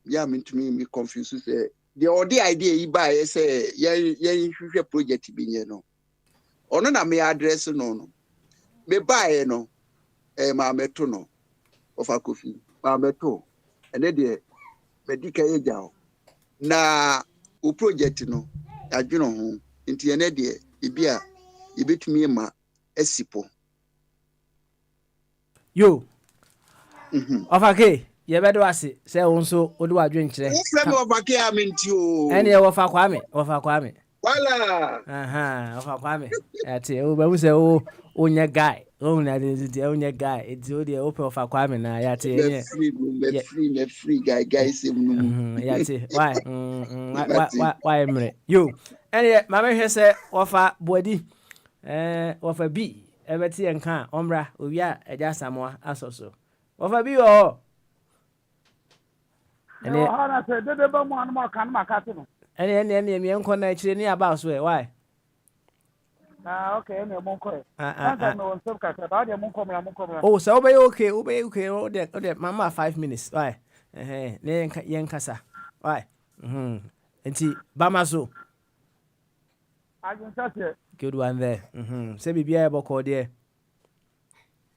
ya mentumi me confuse say the idea yi ba say ye hwehwe project bi nye no ono na me address no me ba no ma meto no Kofi ma meto ene de medika ye jaw na o project no adweno ho nti ene de ibia ibetumi ma asipo yo ofake ye bedo ase se wonso odi wadwen kire frame ofake amenti o ene ye wofa kwame wala ofa kwame ati o ba se o onye guy o na de onye guy eti o de open ofa kwame na ya ti me free guy se mu ya ti why mre yo ene ma me hwe se ofa body ofa bi ebeti enka omra owia eja samoa asoso ofa bi o ene hana se dede ba mu anu ma kan makati no ene mi enko na chire ni aba so why okay ene mo nko anta no won sub kaka ba de mo nko mra oh so be okay o de mama 5 minutes why ne yen kasa why enti bama so ajun tate good one there say bibia e boko there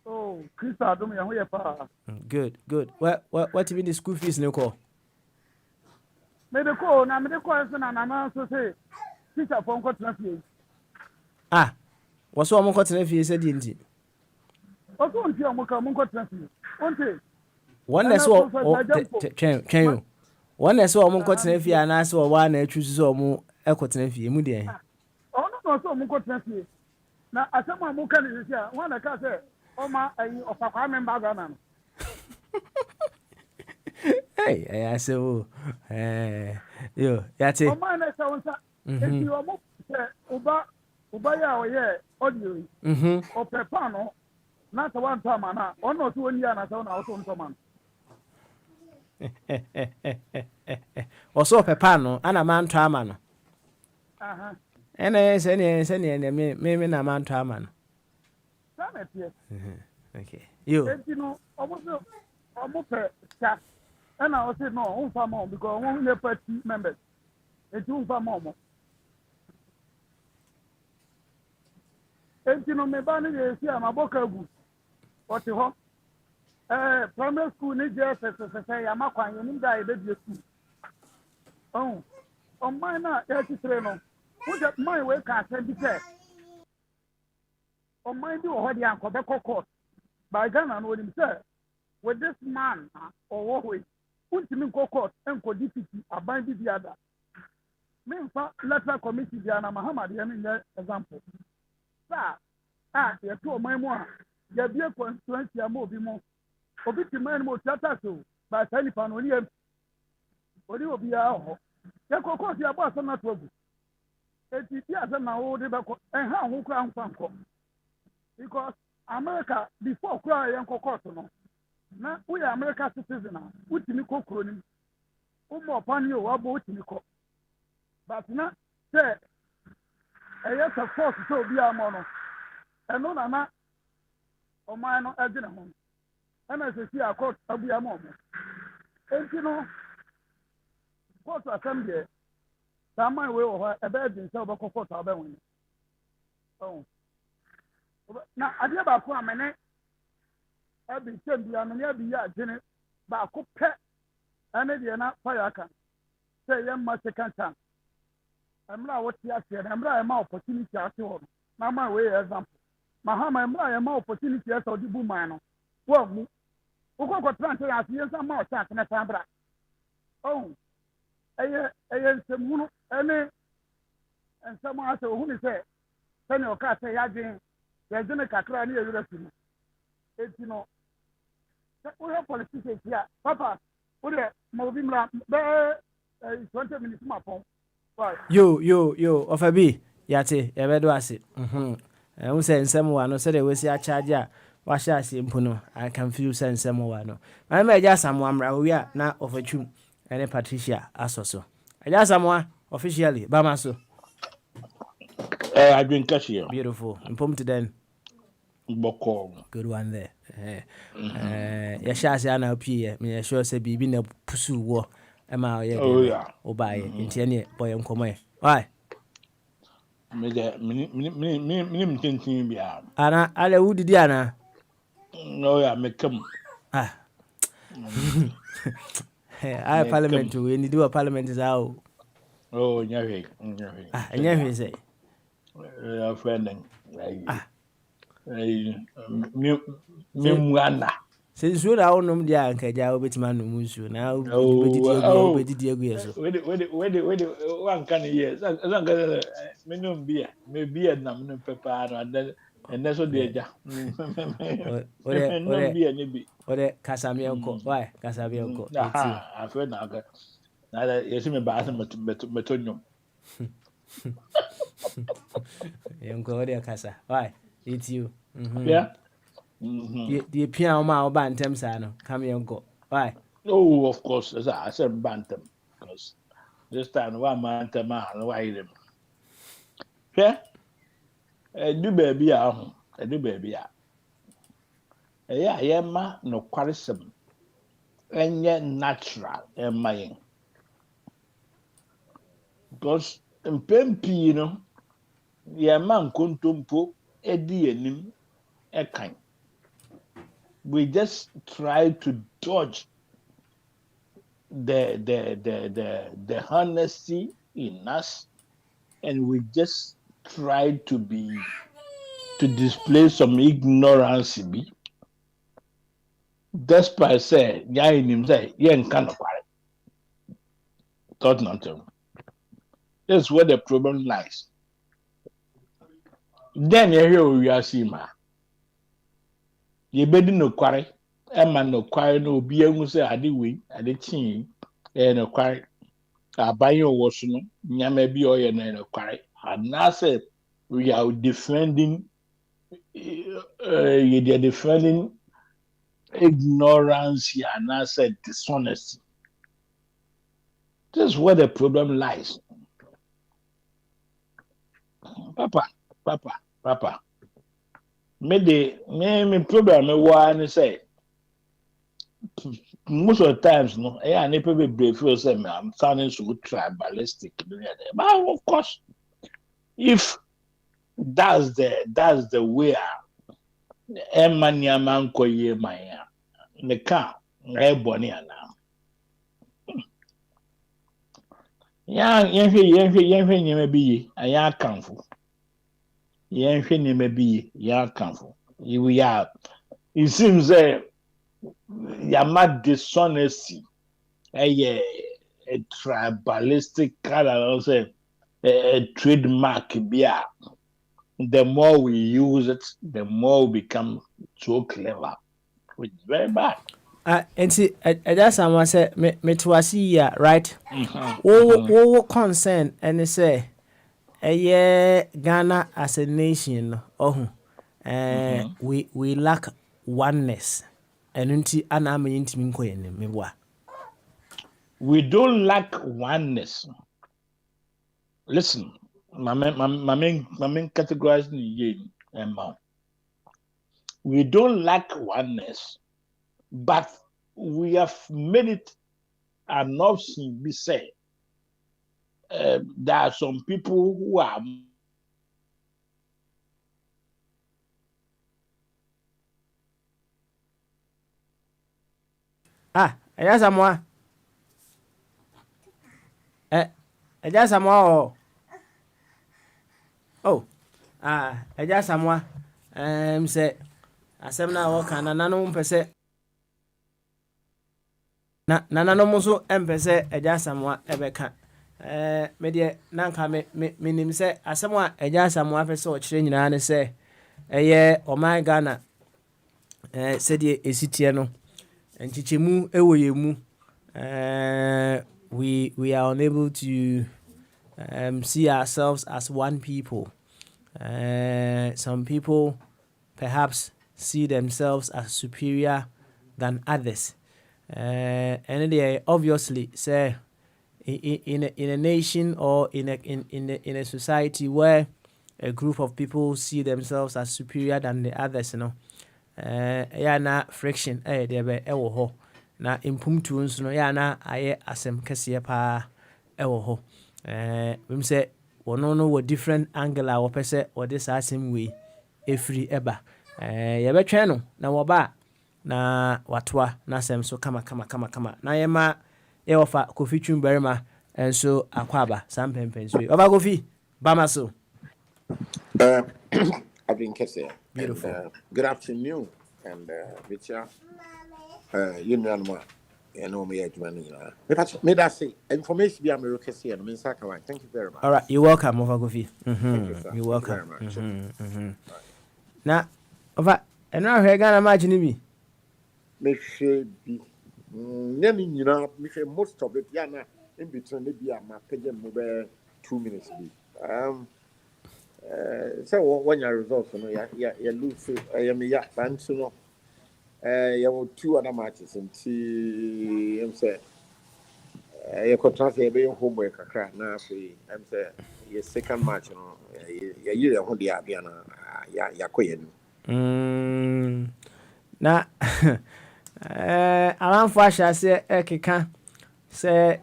oh Krista dum ya ho ye pa good what even the school fees no call medical na so na so say teacher for nko traffic waso omo ko tena fie se di nti waso nti omo ka nko traffic onte wonne so twen wonne so omo ko tena fie ana so wa na atwu so omo ekotena fie mu de ono no so omo ko traffic na asema mo ka ni sia wona ka se oma ayi ofakwa member ga na no hey I say yo yati o man na say onsa eti o mo uba ya o ye audio o prepare no na ta wan to ma na o no so oni ya na so na o so nto man o so prepare no ana man to ama no ene se ne me na man to ama no sana tie okay yo eti no o mo pe cha and I said no, on because one year party members. It's on and you know, me banner is here, my book. What you hope? Primary school needs just say, I'm not going to die. Oh, on mine, 33. Put up my way, can't send it. on mind you already and Quebec court. By Ghana, and with himself, with this man or what way, ultimate court and co defeat a binding the other. Mean letter committee, Diana Muhammad, example. Sir, you told my more. You be a constituency, a more be more. Obi ti man mo tata so ba tani pa no ni will be out. Ya kokko ti abo asem na to agu. Eti ti asem na wo de be ko en ha ho kra nfanko. Because America before kra yen kokko no. Na we America citizen na utimi kokro ni. Umo pani o abo utimi ko. But na say yes of course so be amo no. Eno na o man no agina ho. And as I see a court, I'll be a moment. And you know, court assembly, some my way over a bed in South Court, I'll be winning. Oh, now I never come a minute. I'll be sent to an every year, Jenny, but I could pet any day not fire can say, young much second time. I'm not what you said, I'm not my opportunity at all. Now, my way example. Mahama, I'm not my opportunity as a debu man. Well, Uko ko transfer as yes am out tak na sabra. Oh. Semunu ene en sama ase ohuni se sene o ka se ya gin kakra ni ewura sinu. Eti no. We have politicians here. Papa, we mo bi mra be 20 minutes ma pon. Yo, Ofabi, yate, ebedo ase. Un se nsem wa no se de we si a charge a wa sha ase mpuno. I can feel se nsem wa no. Ma me ja samwa mra wi a na ofachum ene Patricia asoso. Aja samwa officially ba maso. I drink cashier. Beautiful. Impom to den. Boko. Good one there. Ya sha ase ana opie me sure say bibi na pusu wo. Ema ye. Oh yeah. Obaye ntie ne boy nkomo e. Why? Me tintin bia. Ana ale wudidi ana. No ya me come. I parliament we need do a parliament is out. Oh, nyawe. Nyawe say. Friend. Me muana. Since we are on dia anka ja obetima no musu na obedidi egu yeso. We one can yes. As me no bia. Me bia na me pepper no and that's what they ja. No bia ni bi. Ode kasamienko. Why? Kasamienko. I feel na ga. Na yes me ba san metonyom. Yenko ode kasa. Why? It's you. Yeah. The piano ma oba ntem sa no. Come yenko. Why? Oh, of course. As I said bantam because this time one man ntem and why them. Yeah. Do baby a do baby a. Yema no kwarisem. Enye natural emayin. Because mpempi you know yema nkontompo edi enim ekan. We just try to dodge the honesty in us, and we just try to display some ignorance. Despite say, him say, yen can't acquire. Thought not to. That's where the problem lies. Then you hear we are seeing ma. Ye bedi no kware ema no kware no obi enu se ade we ade chin no kware abaye wo so no nyama bi oye no kware and now say we are defending you are defending ignorance and now say dishonesty. This is where the problem lies. Papa. Me problem me wa say most of the times no people be brave feel say I'm sounding so tribalistic. But of course if that's the way man ko ye man ne ka e boni ana yen hwe nyema bi aya kanfo yɛnhwɛ nneɛma bi yɛakamfo. It seems yama dishonesty a tribalistic kind of say a trademark be the more we use it, the more we become so clever, which is very bad. And see, I just want to say, me to see ya, right? What concern and say, Ghana as a nation, we lack oneness. And unti anam yintimi nko yene mewa. We don't lack oneness. Listen, my main categorizing the we don't lack oneness, but we have made it an option. We say there are some people who are Eja Samoa. Eja Samoa. Oh. Eja Samoa. Say asem na wo kan na nanom pese. Na nanom so empese Eja Samoa ebeka. Me de nanka me nim se asem a Eja Samoa pese o kire nyina ne se eye Oman Ghana se de esitie no. Nchichemu ewo yemu. We are unable to see ourselves as one people. Some people perhaps see themselves as superior than others. And they obviously say in a nation or in a society where a group of people see themselves as superior than the others, na friction there be ewo ho na impumtu nso no na aye asem kese pa ewo ho we say wono no wo different angle a wo pese wo this asem we efiri eba ye betwe no na wo ba na watoa na asem so kama na ye ma ye ofa Kofi Twumbarima enso akwaba sampempen so oba Kofi bama so I've been kissing. Beautiful. Good afternoon, and Richard, you know me, May I say information be American here, and thank you very much. All right, you're welcome, Over Kofi. Thank you, sir. You're welcome. Thank you very much. Now, Over, and now we're gonna imagine me. Me should be. Most of it, Yana, in between the beer, my pigeon mobile 2 minutes. So when your results, you lose. I am a fan, so you have 2 other matches, and I'm saying, you could translate your homework. Now, I'm saying, your second match, you know, the Abiana, Yakoyan. Na amanfo ahyase ekeka se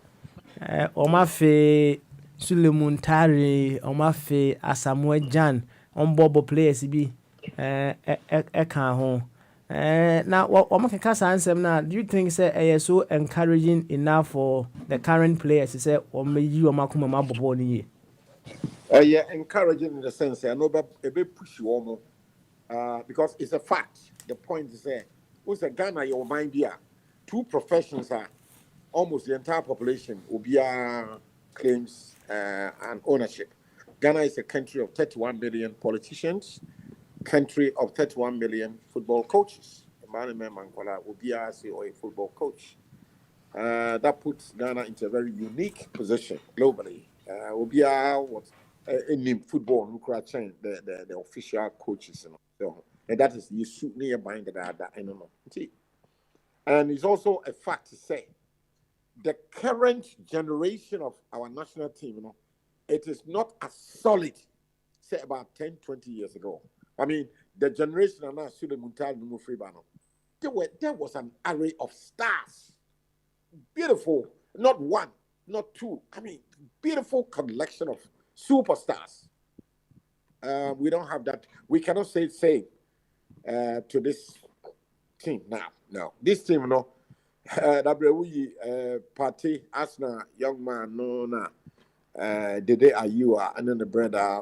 omafe Suleiman Tare omafe Asamoah Gyan onbobo players bi eka ho na omakeka sansem na do you think say so encouraging enough for the current players say omayi omakoma mabobo ni Yeah, encouraging in the sense I know a bit push you because it's a fact. The point is there. Who's a Ghana your mind here? 2 professions are almost the entire population will be claims and ownership. Ghana is a country of 31 million politicians, country of 31 million football coaches. Emmanuel Mankola will be a football coach. That puts Ghana into a very unique position globally. Will be in football, the official coaches, so, and that is you shoot nearby that I don't know. See, and it's also a fact to say the current generation of our national team, it is not as solid, say about 10, 20 years ago. I mean, the generation of now, there was an array of stars, beautiful, not 1, not 2. I mean, beautiful collection of superstars. We don't have that. We cannot say the same to this team now. No, this team, party, Asna, young man, no, Dede Ayua, and then the brother.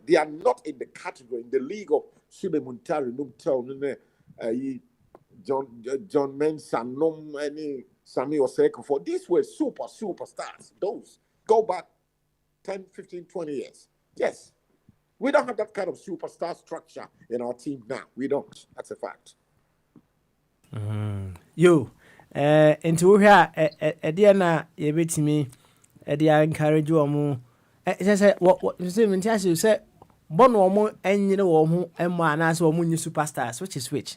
They are not in the category, in the league of Suleiman Tari, Numtown, John Mensah, any Sami Oseko for. These were superstars. Those go back 10, 15, 20 years. Yes. We don't have that kind of superstar structure in our team now. We don't. That's a fact. Yo, into here, Diana, you bet me, Edia encourage you. Say, what you say, Mintias, you say, Bon woman, and you know, who and one as woman, you superstars, which is which?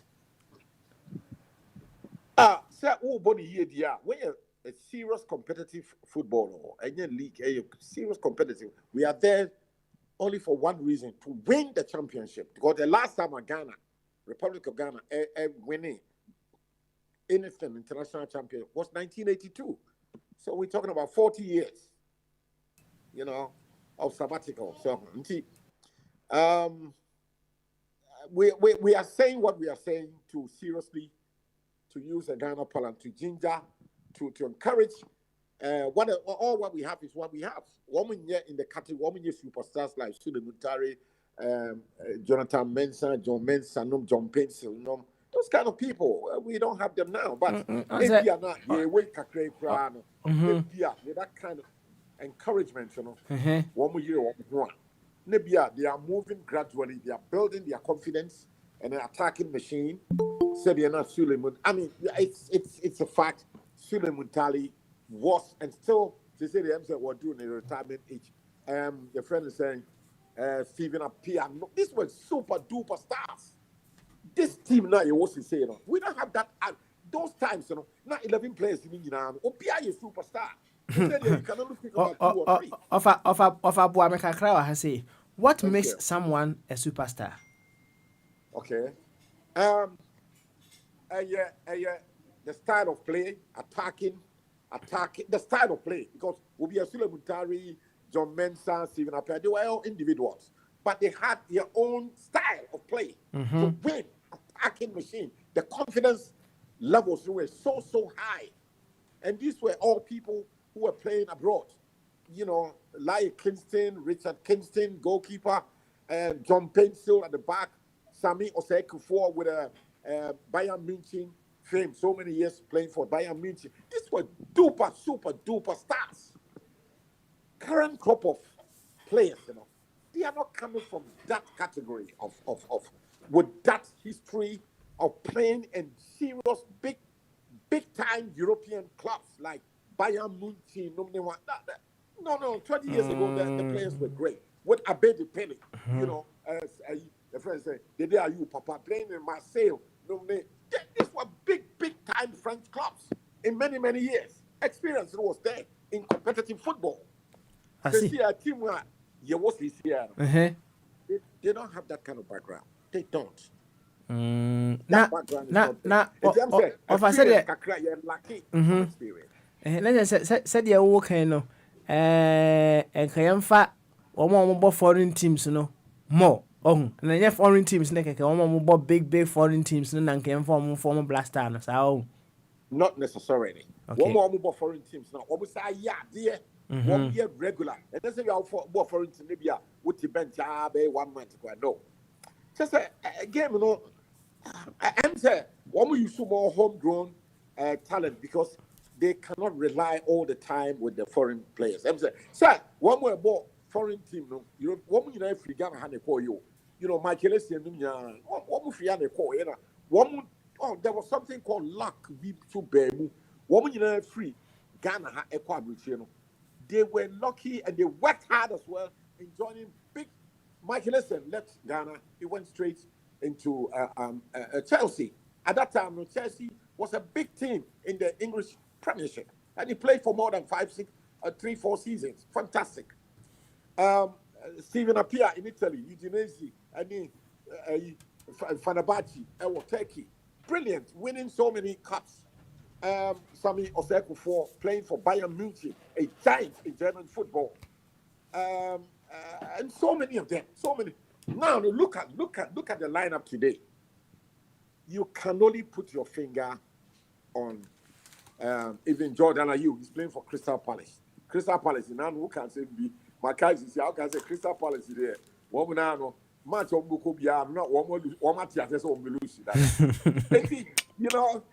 Sir, oh, body here, dear. We're a serious competitive footballer, any league, a serious competitive. We are there only for one reason, to win the championship. Because the last time Ghana, Republic of Ghana, winning anything international champion was 1982. So we're talking about 40 years, of sabbatical. So, we are saying what we are saying to seriously, to use the Ghana parliament, to ginger, to encourage. All what we have is what we have. Women in the category, women superstars like Suleiman Tari, Jonathan Mensah, John Mensah, John Pencil, those kind of people. We don't have them now. But if you are not, with that kind of encouragement, they are moving gradually. They are building their confidence and an attacking machine. Said they are not Suleiman. I mean, it's a fact. Suleiman Tali was and still, they say the MC were doing a retirement age. The friend is saying, Stephen Appiah. These were super duper stars. This team now, you was saying, we don't have that. Those times, not 11 players in India. Appiah is superstar. You can only pick about 2 or 3. Of Abuameka Krawa has say, what makes someone a superstar? Okay. The style of play, attacking, the style of play, because Ubia Suleiman Tari, John Mensah, Stephen Appiah, they were all individuals, but they had their own style of play to win, attacking machine. The confidence levels were so high, and these were all people who were playing abroad. Like Kingston, Richard Kingston, goalkeeper, and John Pencil at the back, Sami Osei-Kuffour with a Bayern Munich fame, so many years playing for Bayern Munich. These were super duper stars. Current crop of players, they are not coming from that category of with that history of playing in serious big time European clubs like Bayern Munich. No, 20 years ago the players were great. With Abedi Pele, the friends say, Dede Ayew Papa playing in Marseille. These were big time French clubs in many years. Experience was there in competitive football. I see. A team where you was this year. They don't have that kind of background. They don't. If I said you're lucky experience. Said the okay no. And Kayamfa or foreign teams, more. And then foreign teams like big foreign teams and can form Blasters. Not necessarily. Okay. One more foreign teams now. What was I? Yeah. 1 year regular. And that's you for foreign team maybe with the bench 1 month ago. No. Just a game, I'm saying one we use more homegrown talent because they cannot rely all the time with the foreign players. I'm saying, sir, one more foreign team, one free Ghana had a call you. Michael Essien, one free and a call, there was something called luck. We to Bemu. One free Ghana had a quadruple. They were lucky and they worked hard as well in joining big. Michael Essien left Ghana. He went straight into Chelsea. At that time, Chelsea was a big team in the English Premiership, and he played for more than 3-4 seasons. Fantastic. Stephen Appiah in Italy, Udinese, and Fenerbahce, Turkey. Brilliant, winning so many cups. Sami Osei-Kuffour playing for Bayern Munich, a giant in German football. And so many of them, so many. Now look at the lineup today. You can only put your finger on Even Jordan Ayew is playing for Crystal Palace. Crystal Palace, now who can say be my guys is how can say Crystal Palace there. Woman now match on Bukobia, not one match as on Belusi. You know,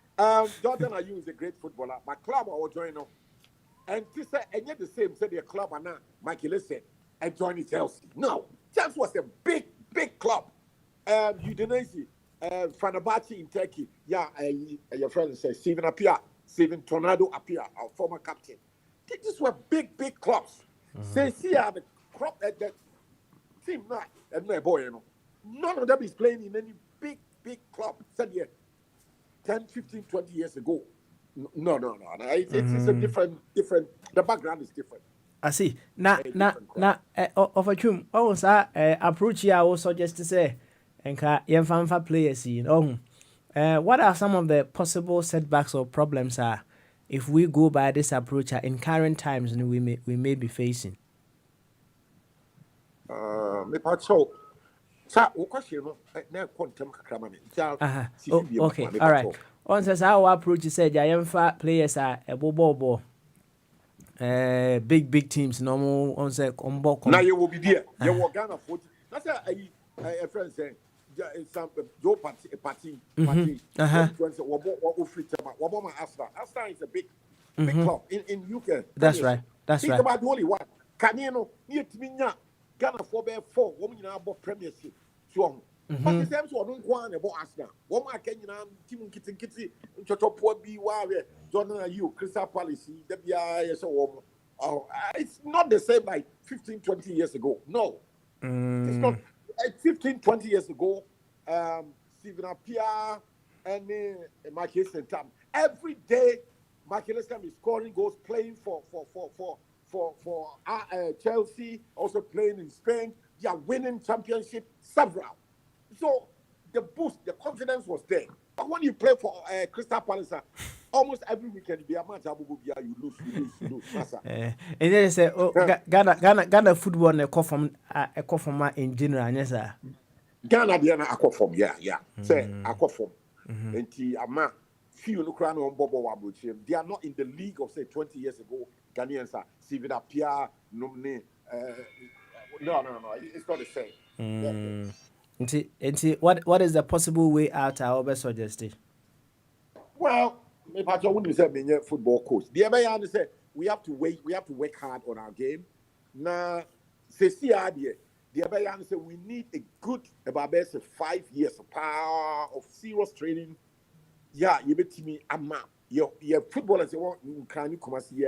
Jordan Ayew is a great footballer. My club I was joining, and this and yet the same said their club and now Michael said and joining Chelsea. No, Chelsea was a big club. Udinese, Fenerbahce in Turkey. Yeah, your friend says Steven Appiah, Steven Tornado Appiah, our former captain. These were big clubs. Say, see how the club that team not and my boy, you know. None of them is playing in any big club. Said yeah, 10, 15, 20 years ago. No. It's a different. The background is different. I see. Na of a chum. Oh, sir, approach here. I will suggest to say, and yemfanfa players. What are some of the possible setbacks or problems if we go by this approach in current times we may be facing? Okay, all right. On says our approach said Yamfa players are a bobo. Big teams normal on say combo. Now you will be there. You will Ghana 40. That's a friend saying some Joe party. Arsenal is a big club in UK. That's right. Think about the only one. Can you know Ghana 4 women in our premiership. So but the same one don't go on about Arsenal. Woman can team kitty poor be Jordan Ayew, Crystal Palace, so it's not the same like 15, 20 years ago. No. It's not 15, 20 years ago. Steven Appiah and Michael Essien. Every day Michael Essien is scoring goals, playing for Chelsea, also playing in Spain. They are winning championship several. So the boost, the confidence was there. But when you play for Crystal Palace, almost every weekend you lose. And then say, Ghana football a call from in general, yes, sir. Ghana they are aquaform, yeah. Say aquaform. And ama few look around on Bobo Wabuchi. They are not in the league of say 20 years ago. Ghanaians are Steven Appiah, no, it's not the same. What is the possible way out? I always suggested. Well, maybe I wouldn't say me football coach. The other say we have to work hard on our game. Now, the other say we need a good about 5 years of power of serious training. Yeah, you bet me a map. Your footballers can you come see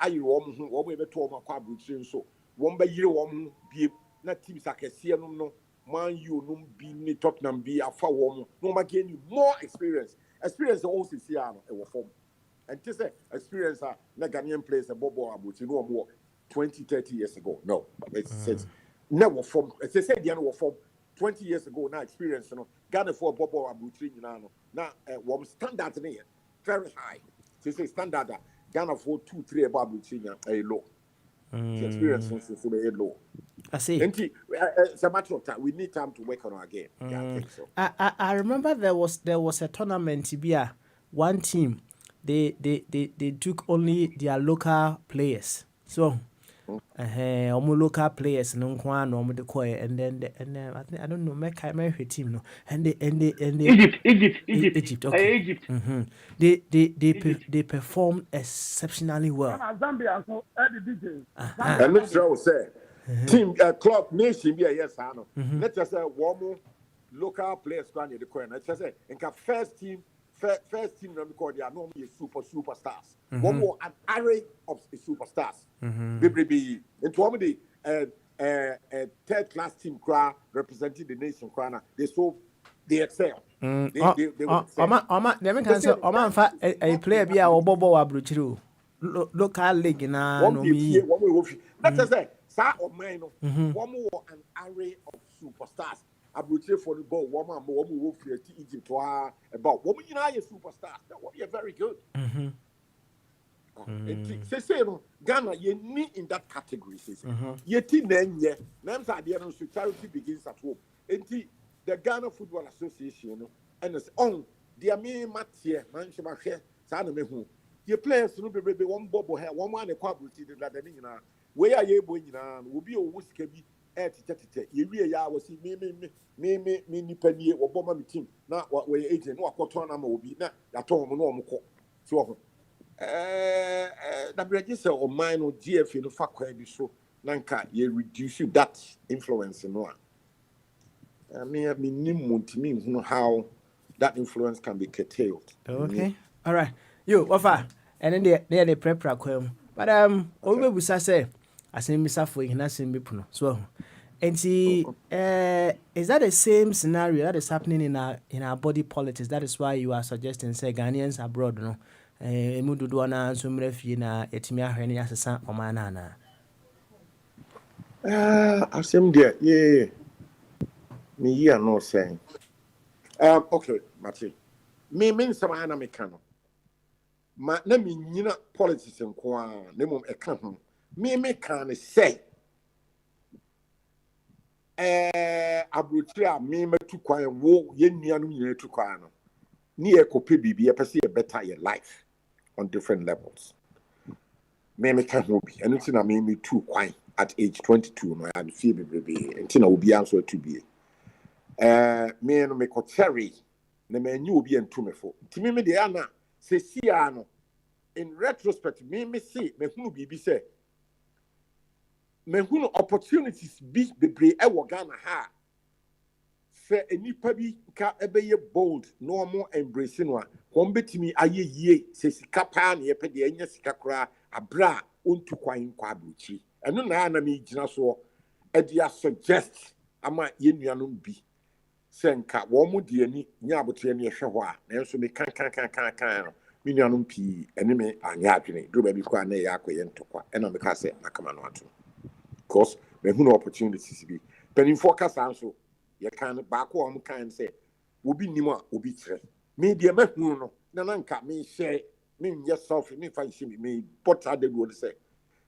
I one way to my quadrant so one by year one be not teams like a no. Man, you no be Tottenham be a far warm. No, man, gain you more experience. Experience also see a form. And just say experience Ghanaian players a Bobo Abuchi no more 20, 30 years ago. No, it's never form. As I said, the end form 20 years ago. Now experience, Ghana for Bobo Abuchi, now one standard very high. So say standard Ghana for 2-3 about Abuchi a low. The experience is very low. I see. It's a matter of time. We need time to work on our game. Yeah, I think so. I remember there was a tournament. One team, they took only their local players. So, local players no one no the choir and then I don't know my team no and they Egypt okay Egypt. They performed exceptionally well. Zambia so the DJ. And let's say team club nation be yes I know. Let's just say one local players going the choir. Let's just say in first team no because they are normally superstars. One more an array of superstars. Baby, into one the third class team crowd representing the nation crowd. They excel. They can say a player be our Bobo Abruchiru local league na no me. Let's just say or mine one more an array of superstars. Abruche for the ball, one more will fear Egypt about woman United superstars. That would be very good. Say Ghana, you need in that category. You think then, names are there, so charity begins at home. And the Ghana Football Association and it's on the main match here, man, Your players no be one bubble hair, one man a quabuti the Ladanina. Where are you going on? Will be a whiskey at it. You really are was me penny or bomber team. Not what way agent, what cotton will be not at home no more. So, the register or mine or GF in the fact so Nanka, you reduce that influence in one. I mean, how that influence can be curtailed. Okay. All right. You, Wafa, and then they prep quam. But over we say, I say Miss Afo, you can send me puno. So, and see, is that the same scenario that is happening in our body politics? That is why you are suggesting say Ghanaians abroad, no? Mududuana, Sumrefina, Etimia, Henny, Assassin, or Manana. I seem there, yeah. Me here no saying. Okay, Martin. Me mean some anamekano. Ma na me nyina politics nko a na mum eka ho. Me can say. Abrochi a me metu kwan wo ye nuanu nyina tu kwan no. Ni ekope bibi e pese e better your life on different levels. Me can ho bi. Eno ti na me tu kwan at age 22 no I feel baby. Enti na obi anso to be. Me no me ko cherry na me nyu obi entumefo timi me de ana se sia no in retrospect me see me hunu bibi say me hunu opportunities bi bebre e wo Ghana ha se enipa bi ka ebeye bold no mo embrace no a kon betimi aye yie se sika pa na ye pe de anya sika kora abra ontu kwan kwa abrochi eno na me gina so e dia suggest ama ye nuanom bi senka womu de ani nya abote ani ehwe ho a na enso me kan me nuanom pi ene me anya adwene do ba bi kwa na ya akoye ntokwa ena me ka se akama no ato because me hu no opportunities bi penifo kasa anso ye kan ba ko om kan se obi nim a obi kire me de me hu no na nanka me share me nye self me fa isi me porta de go se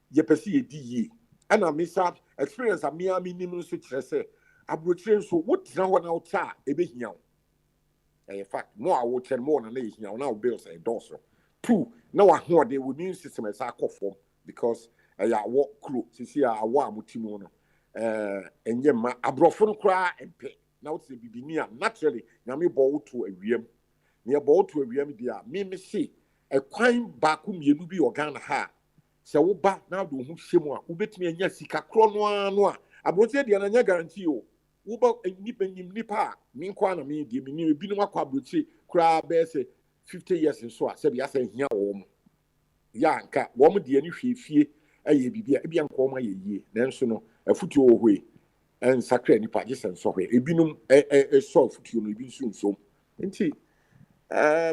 ye pesi ye di yi ena me sa experience a me nim no so kire se abrochire so what na ho na uta ebehia wo in fact more I would tell more than ehia now bills a doso two na wa ho de we immune system is akofom because ya wo kro sisi a wa amutimo no enye ma abrofo no kra empe na wote bibini a naturally na me bo to awiem na bo to awiem dia me see ekwan ba ku mienu bi organ ha se wo ba na do hu hyemu a wobetumi anya sika kro no a abrochire dia na nya guarantee o Uba nipa minkwa na me di me bi no akwa abrochi kura be say 50 years so a se bia say hia wo ya nka wo mo de ani hwefie aye bibia e bia nko ma ye yie nanso no afutuo wo hwe en sakra nipa je sen so hwe ebinum so afutuo no ebi nso nti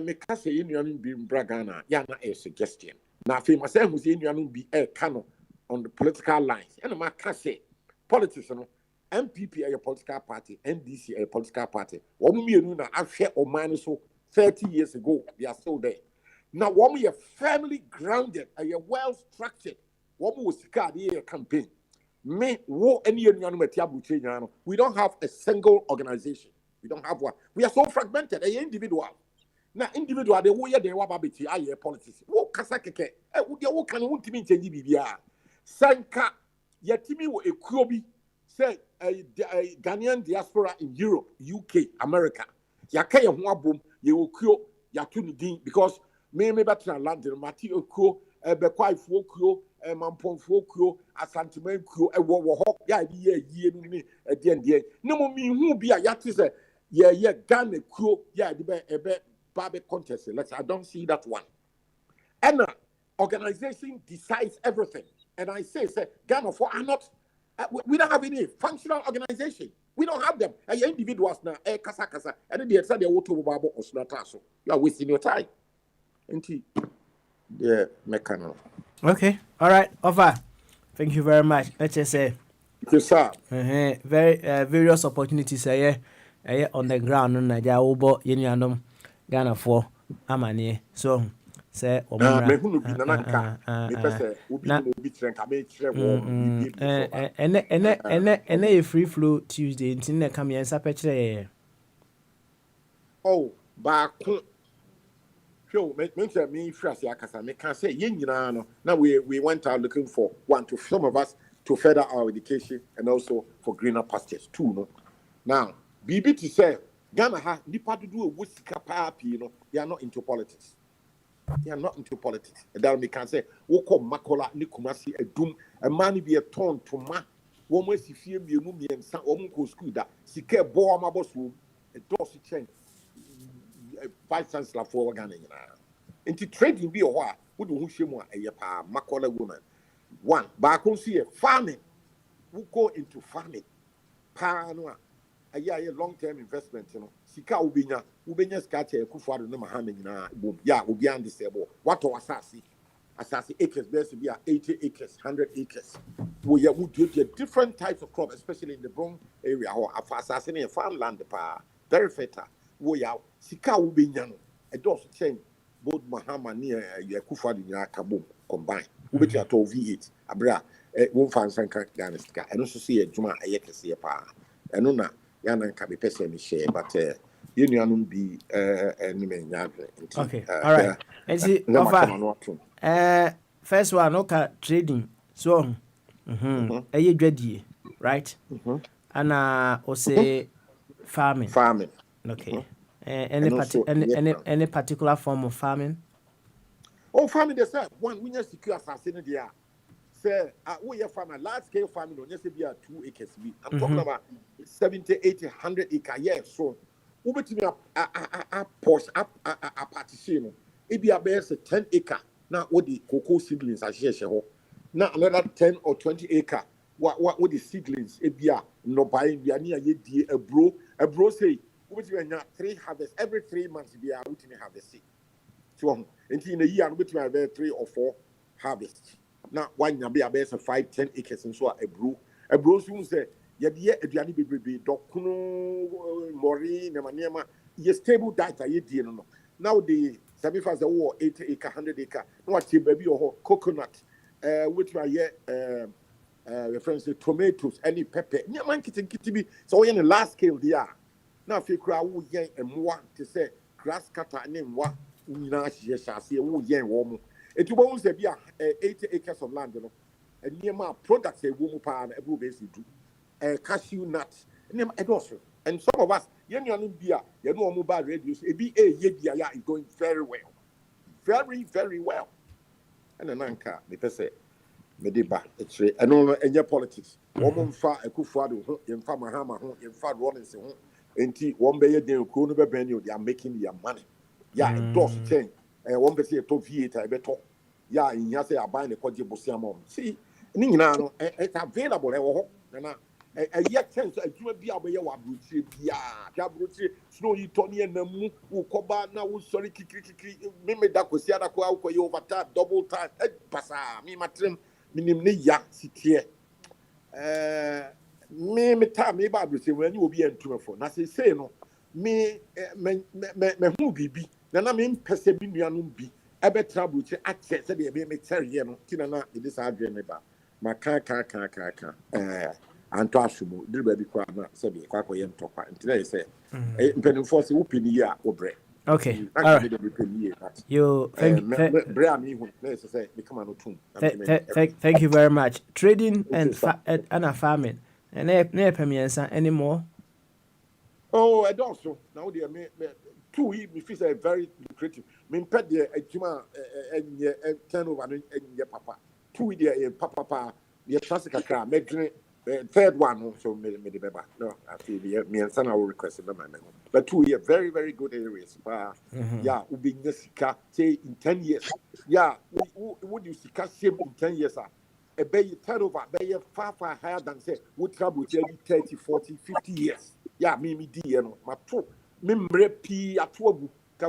me ka say yenuanu bi Bragana ya na a suggestion na fe ma say hu say yenuanu bi ka no on the political lines and ma ka say politics no MPP a political party, NDC a political party. One million na affair or minus so 30 years ago, they are still there. Now, one we are firmly grounded, a well structured. One was a campaign. Me, wo any we don't have a single organization. We don't have one. We are so fragmented, a individual. Now, individual, the way they were babiti, I politics. Wo kasakeke, wo can ultimate change bibia. Sanka, yatimi wo a krobi. Say a Ghanaian diaspora in Europe, UK, America. Yaka ya ho abom ye okuo ya to ni din because me betra land mati okuo bekwaifo okuo mamponfo okuo asanteman okuo wo ho ya di ye no ni de no mo mi hu bi a ya te say ye Ghana okuo ya di be babe contest. I don't see that one. And organization decides everything. And I say Ghana for are not. We don't have any functional organization. We don't have them. Individuals now, kasa. And they said they want to babo osnataso. You are wasting your time. Ain't the mechanical. Okay. All right. Over. Thank you very much. Let's just say. Yes, sir. Very various opportunities on the ground. No, Naja Ubo Yenyandom Ghana for Amani. So. Say and a free flow Tuesday in come here and oh back Sure, mention me Frasi Akasa, me can say yin. Now we went out looking for one to some of us to further our education and also for greener pastures too. No, now BB say Ghana ha nipa to do a wusika papi. They are not into politics. They are not into politics. And that we can say, Woko Makola Nikumasi a doom, a man be a ton to ma. One way si fear be a mummy and some woman go school that she care boa my boss room, a dorsey change. 5 cents la for Ghana. Into trading be a while, would who she want a yapa Makola woman. One, back on see a farming. Who go into farming. Panua. A year long-term investment, Sika Ubenya Skache, Kufuado, no Mahamin, ya, Ubian disable. What or Assassi acres, best to be 80 acres, 100 acres. We would do different types of crop, especially in the Bronx area, or assassin and farmland, very fertile. We are Sika Ubenya, a dose change, both Mahama near Kufuado in Kabum combined. Which are told V8, Abra, won't find some kind of and also see a Juma, a Yakasi, and Nuna. Yana can be person share, but union be okay, all right. And see, first one, okay, trading. So, a year dready, right? And say farming. Farming. Okay. Any particular form of farming? Oh, farming, they say one we just secure assassin there. Say, we are farming, large scale farming, on yes, be 2 acres. I'm talking about 70, 80, 100 acres. Yeah, so, over to me a portion, a partition. It be a base 10 acre. Now, what the cocoa seedlings are share. Now, another 10 or 20 acre. What the seedlings? It be a no buying, be a near a bro say, over to me 3 harvests every 3 months. Be a routine harvest. So, in a year, which may have 3 or 4 harvests. Now, one be a base of 5, 10 acres and so a bro soon say, Yadia, a Diani baby, Dokuno, Mori, Namaniama, ye stable diet, ye dear no. Now the 75 war 80 acre, 100 acre, what your baby or coconut, which are yet reference to tomatoes, any pepper, Yaman kitty, so in the last scale, they are. Now, if you cry, woo yang and one to say, grass cutter name what, yes, I see a woo yang warm. It won't be 80 acres of land, and near my products a woman pan a blue basically do. Cashew nuts, and also. And some of us, young beer, you know, mobile radios, a BA yedia is going very well. Very, very well. And an anchor, the person, Mediba, and all in your politics. Woman far a Kufado, in Famahama, in Far Rollinson, and T. One bay a day, Kunuba Benio, they are making their money. Yeah, it does change. And one person told theater, I better. Yeah, in Yase are buying a Kojibusiamon. See, Nina, it's available. A yet chance I do be away wa bruti bia bruti snow you Tony and Namu who coba now sorry kiki meme da kosia da kwa uko over time double time pasa me matrim minim ne ya sitie me ta me ba bruti when you be entuma for na say no me hu bibi na me pese bi nuanum bi ebe trabuti ache se de me tere no tinana it is adre me ba maka Anto asumu diri baby kwa na sebi kwa ko yem tokwa ntire say mpenu force wo peni ya obre okay all right you thank you very much trading and farming and na pemiensa anymore oh I don't so now they me two me feel say very lucrative me pet the adjuma enye turnover enye papa two the papa the classic akra me third one, so maybe better. No, I feel me and son I will request my man. But 2 years, very, very good areas. Yeah, we be say in 10 years. Yeah, would you see same in 10 years? A bay turnover, bay far higher than say, would trouble 30, 40, 50 years. Yeah, me, you know, my two. Membre P at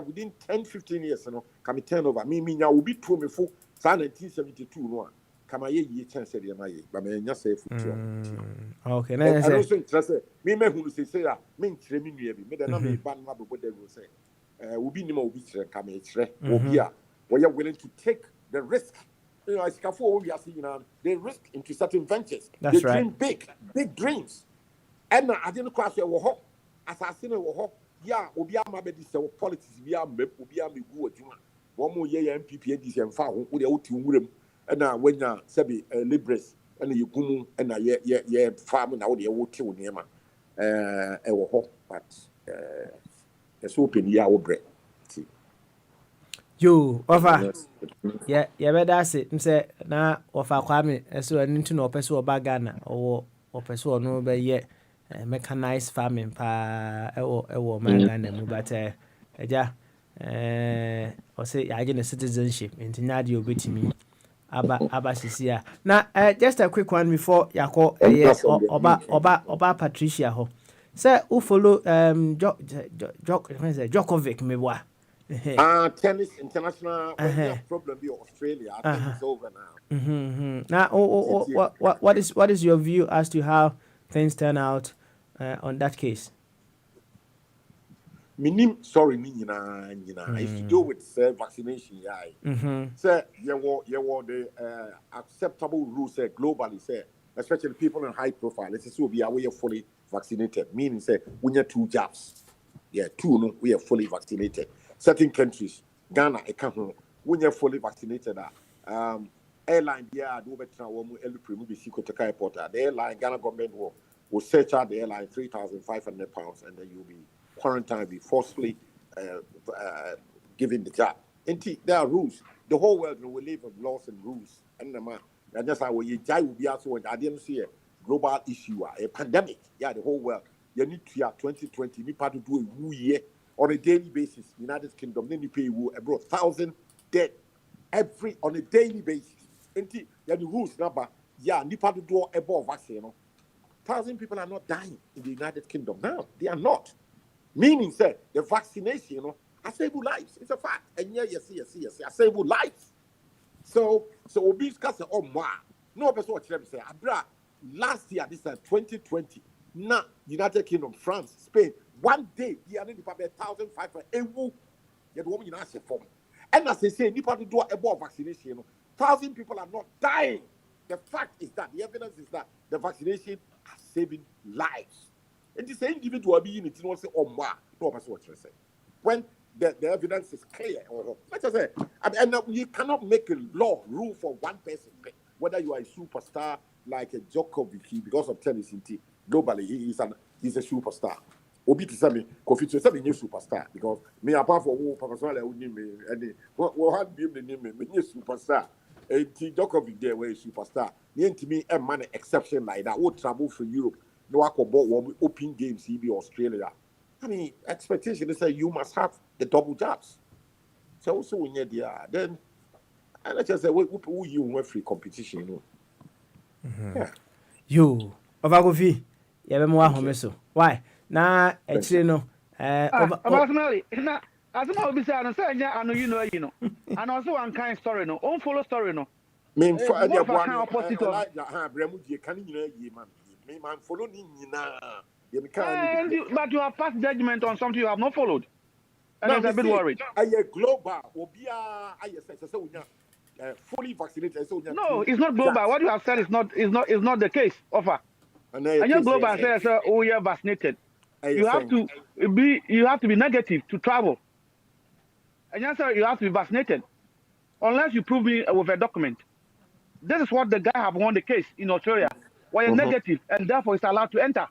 within 10, 15 years, you know, come turnover. Me, now will be 2 me full 1972. No. Kama ye chance de na ye ba me nya say futu okay na say I also interest me hu say me nkyere me nua bi me da na me ba no abobo de go say obi ni ma obi kyere kama e kyere obi a we are willing to take the risk, you know, as kafo we are seeing now they risk into certain ventures. That's they right. Dream big dreams and I didn't cross your wo ho assassin wo ho ya obi ama be di say politics bi am obi am gu adwuma one more year MPP and found with the old room, and now when you sabi libres and you come and ye farm now the old two near man. But it's open ya bread. Yo, offer. Yeah, that's it. Say na offer kwame so into no person oba Ghana or person no be ye mechanized farming pa ewo man Ghana mu but eja or say ya get citizenship into na de obetimi aba sisia. Na just a quick one before yako oba Patricia ho. Say who follow Djokovic me wa. Tennis international problem in Australia. I think it's over now. Now, what is your view as to how things turn out on that case? Sorry, if you do with vaccination, sir, you want the acceptable rules globally, sir, especially people in high profile. Let's say we are fully vaccinated, meaning say we need 2 jabs. Yeah, 2 no, we are fully vaccinated. Certain countries, Ghana, when you're fully vaccinated, airline, do better the airline, Ghana government will search out the airline £3,500, and then you'll be quarantined, be forcefully given the job. And there are rules. The whole world will live with laws and rules. And that's how you will be also. I didn't see a global issue, a pandemic. Yeah, the whole world. You need to have 2020, you need to do a year. On a daily basis, United Kingdom, then you pay abroad 1,000 dead on a daily basis. And the rules number, nipa to do above vaccine. 1,000 people are not dying in the United Kingdom now. They are not. Meaning, sir, the vaccination, I save lives. It's a fact. And yes, I save lives. So obese case no person what them say. Abra last year, this time 2020, now United Kingdom, France, Spain. One day, you are need to pay 1,500. You woman in answer form. And as they say, you need to do above vaccination. 1,000 people are not dying. The fact is that the evidence is that the vaccination is saving lives. And the same individual being it will say, no person what you say. When the evidence is clear, let's just say, and you cannot make a rule for one person, whether you are a superstar like a Djokovic because of tennis in T. Globally, he's a superstar. Obi to say me, Kofi to say me superstar because me apart from who Papa Swale would name me, and what had been the name me superstar. And Djokovic there were a superstar. You to me a man exception like that. What travel for Europe? No, I could bought open games. He be Australia. I mean, expectation is that you must have the double jobs. So also when you're there, then and I just say, who you want free competition? You know? Yeah. You, Ovagofi, you have more home so. Why? Na actually no. Personally, na as I be saying, I know you know. And also one kind story no. On follow story no. Me for the one opposite of Bremuji can you man. Me man follow ni na. But you have passed judgment on something you have not followed. And I'm a bit worried. Are you global? Obia, fully vaccinated. No, it's not global. What you have said is not the case. Offer. And your global says, oh, you're vaccinated. You have to be negative to travel. And yes, sir, you have to be vaccinated. Unless you prove me with a document. This is what the guy have won the case in Australia. Where you're negative and therefore is allowed to enter.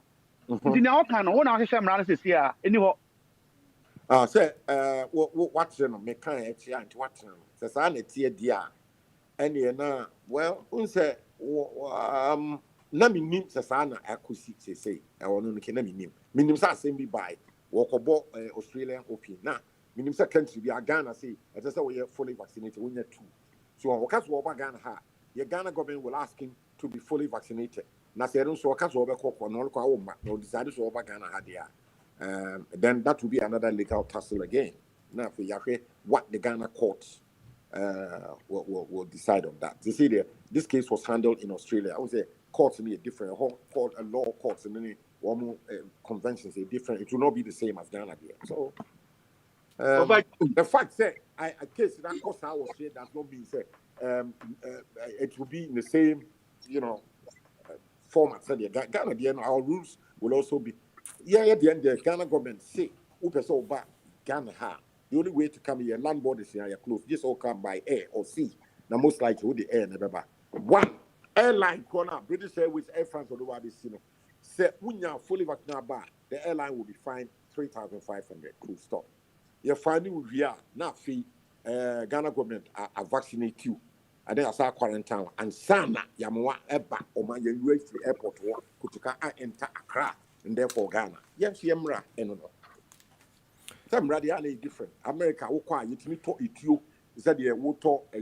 Sir, what's your mechanic and what's the sanity, dear? And you know, well, say, Nami means a sana acoustic say, I want to make name. Minimum same be by walk about Australian opium. Now, minimum country be a Ghana say, as I say, we are fully vaccinated when you're 2. So, our cats over Ghana, your Ghana government will ask him to be fully vaccinated. Now, say, I don't so cats over Coco, no decided to over Ghana had there. Then that will be another legal tussle again. Now, for Yahweh, what the Ghana courts will decide on that. You see, this case was handled in Australia. I would say courts in a different court, a law courts and then one conventions are different. It will not be the same as Ghana here. So, the fact that a case that courts are Australia does not mean it will be in the same, format. So Ghana, our rules will also be. Yeah, at the end, the Ghana government say, "Upeso ba Ghana ha." The only way to come here, land borders here are closed. This all come by air or sea. Now most likely with the air never. One airline corner, British Airways, Air France, or the one say when you fully vaccinated, the airline will be fined 3,500. Cruise stop. You're finding we are now fee Ghana government are vaccinate you. And then I saw quarantine and Sana Yamawa Eba or my UAE airport Kutuka enter Accra and therefore Ghana. Yes, Yamra and no. Some radially different. America will call you to me to it you. Is that the water a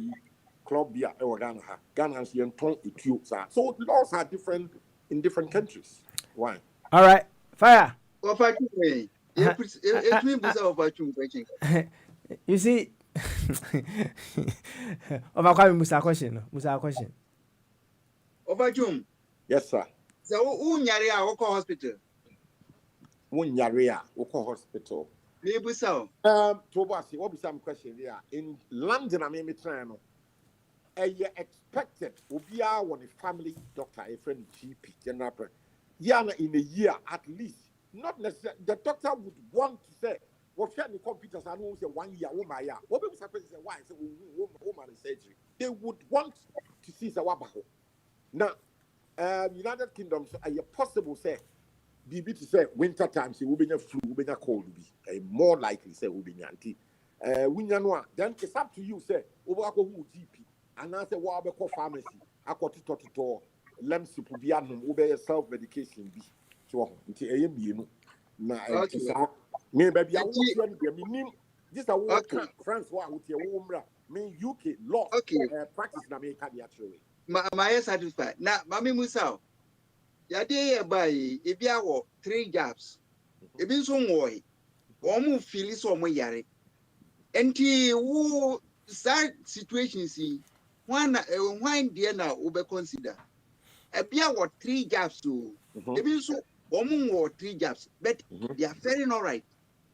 club beer or Ghana? Ghana and Sian Ton it you. So laws are different in different countries. Why? All right, fire. You see, Musa question. Yes, sir. So, Unyaria, Oko Hospital. Unyaria, Oko Hospital. Maybe so. Tobasi, what be some question there? In London, I mean, you expected Ubia one a family doctor, a friend GP, general. Yana in a year at least. Not necessarily. The doctor would want to say, "What well, the computers? I know say 1 year, my year. What people say why? Say woman surgery. They would want to see the wabaho. Now, United Kingdom, so are possible say, BB to say winter time, say will be a flu, will be a cold, be more likely say will be anti. Then it's up to you. Say over who GP, and I say what about pharmacy? I got to lemon soup be an self medication be. So, na me baby I want this a work France wa with your umra me UK law practice na me ka dia true my satisfied na mami musa ya dey by e bia wo 3 jobs e bi so nwoy o mu feel so mo yare enti wo sad situations when there na we be consider e bia wo 3 jobs so e bi so or 3 jobs, but they are faring all right.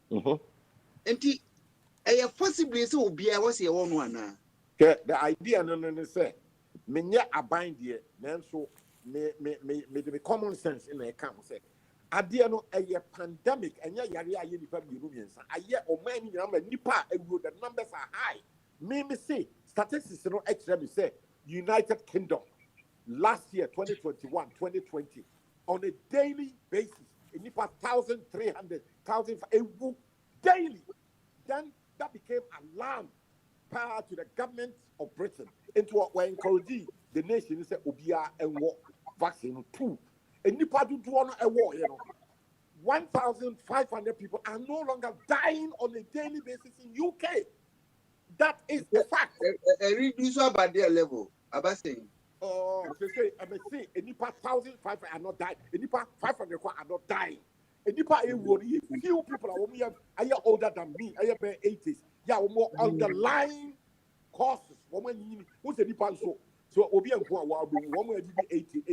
And I possibly so be I was your own one. The idea no say me a bind here, man. So me common sense in the account say. Idea no a pandemic and ya ni family rooms. I hear o man number nipa the numbers are high. Me say statistics no extra me say United Kingdom last year 2021 2020. On a daily basis, in 1,300, 1,000 daily. Then that became alarm prior to the government of Britain into what we're encouraging the nation to say Obia and war vaccine too. And Nipa do want a war, 1,500 people are no longer dying on a daily basis in UK. That is the fact. A reduce about their level. About saying. Oh, they say, I may say, any part 1,500 are not dying. Any part 500 are not dying. Any part few people are older than me. I am 80s. Yeah, more underlying causes. Who's the Nipan so Obi and Kwa will be 80,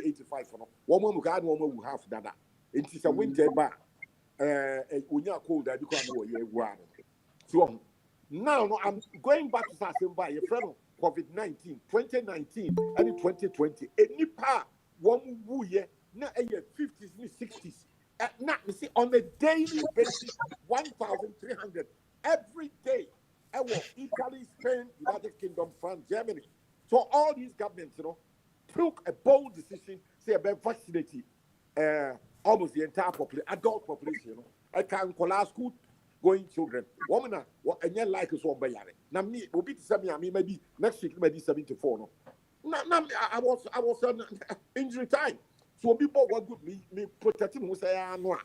85. One more God, one more will have that. It is a winter bar. When you are cold, I become more. So now I'm going back to Sasemba, a friend. COVID-19, 2019, and 2020. Any part, one woo year, not a year 50s, 60s. Not you see on a daily basis, 1,300 every day. I was Italy, Spain, United Kingdom, France, Germany. So all these governments, took a bold decision, say about vaccinating almost the entire adult population. I can call school. Going children, woman, and yet like us one by yare. Now, me, will be 70, maybe next week, maybe 74. No, I was on injury time. So people were good, me protecting who say, no,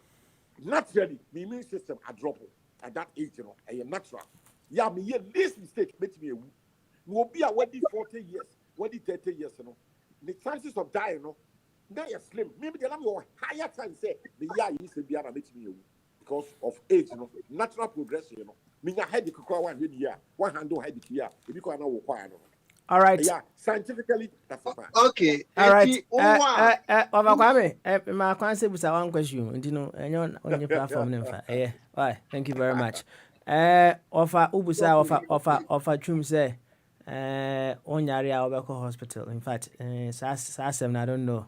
naturally, my immune system are dropping at that age, I am natural. Yeah, me, least mistake, make me will be a 40 years, 30 years, the chances of dying, now you're slim. Maybe the higher chance, say, the year you used to be able to make me because of age, natural progression, Me head the 1 handle head here. If you can require. All right. Yeah, scientifically, that's a fact. Okay. All right. My concept was one question. You know, on your platform. Yeah. Why? Thank you very much. Offer Ubusa offer Chum say on Yaria Obeko Hospital. In fact, Sassem, I don't know.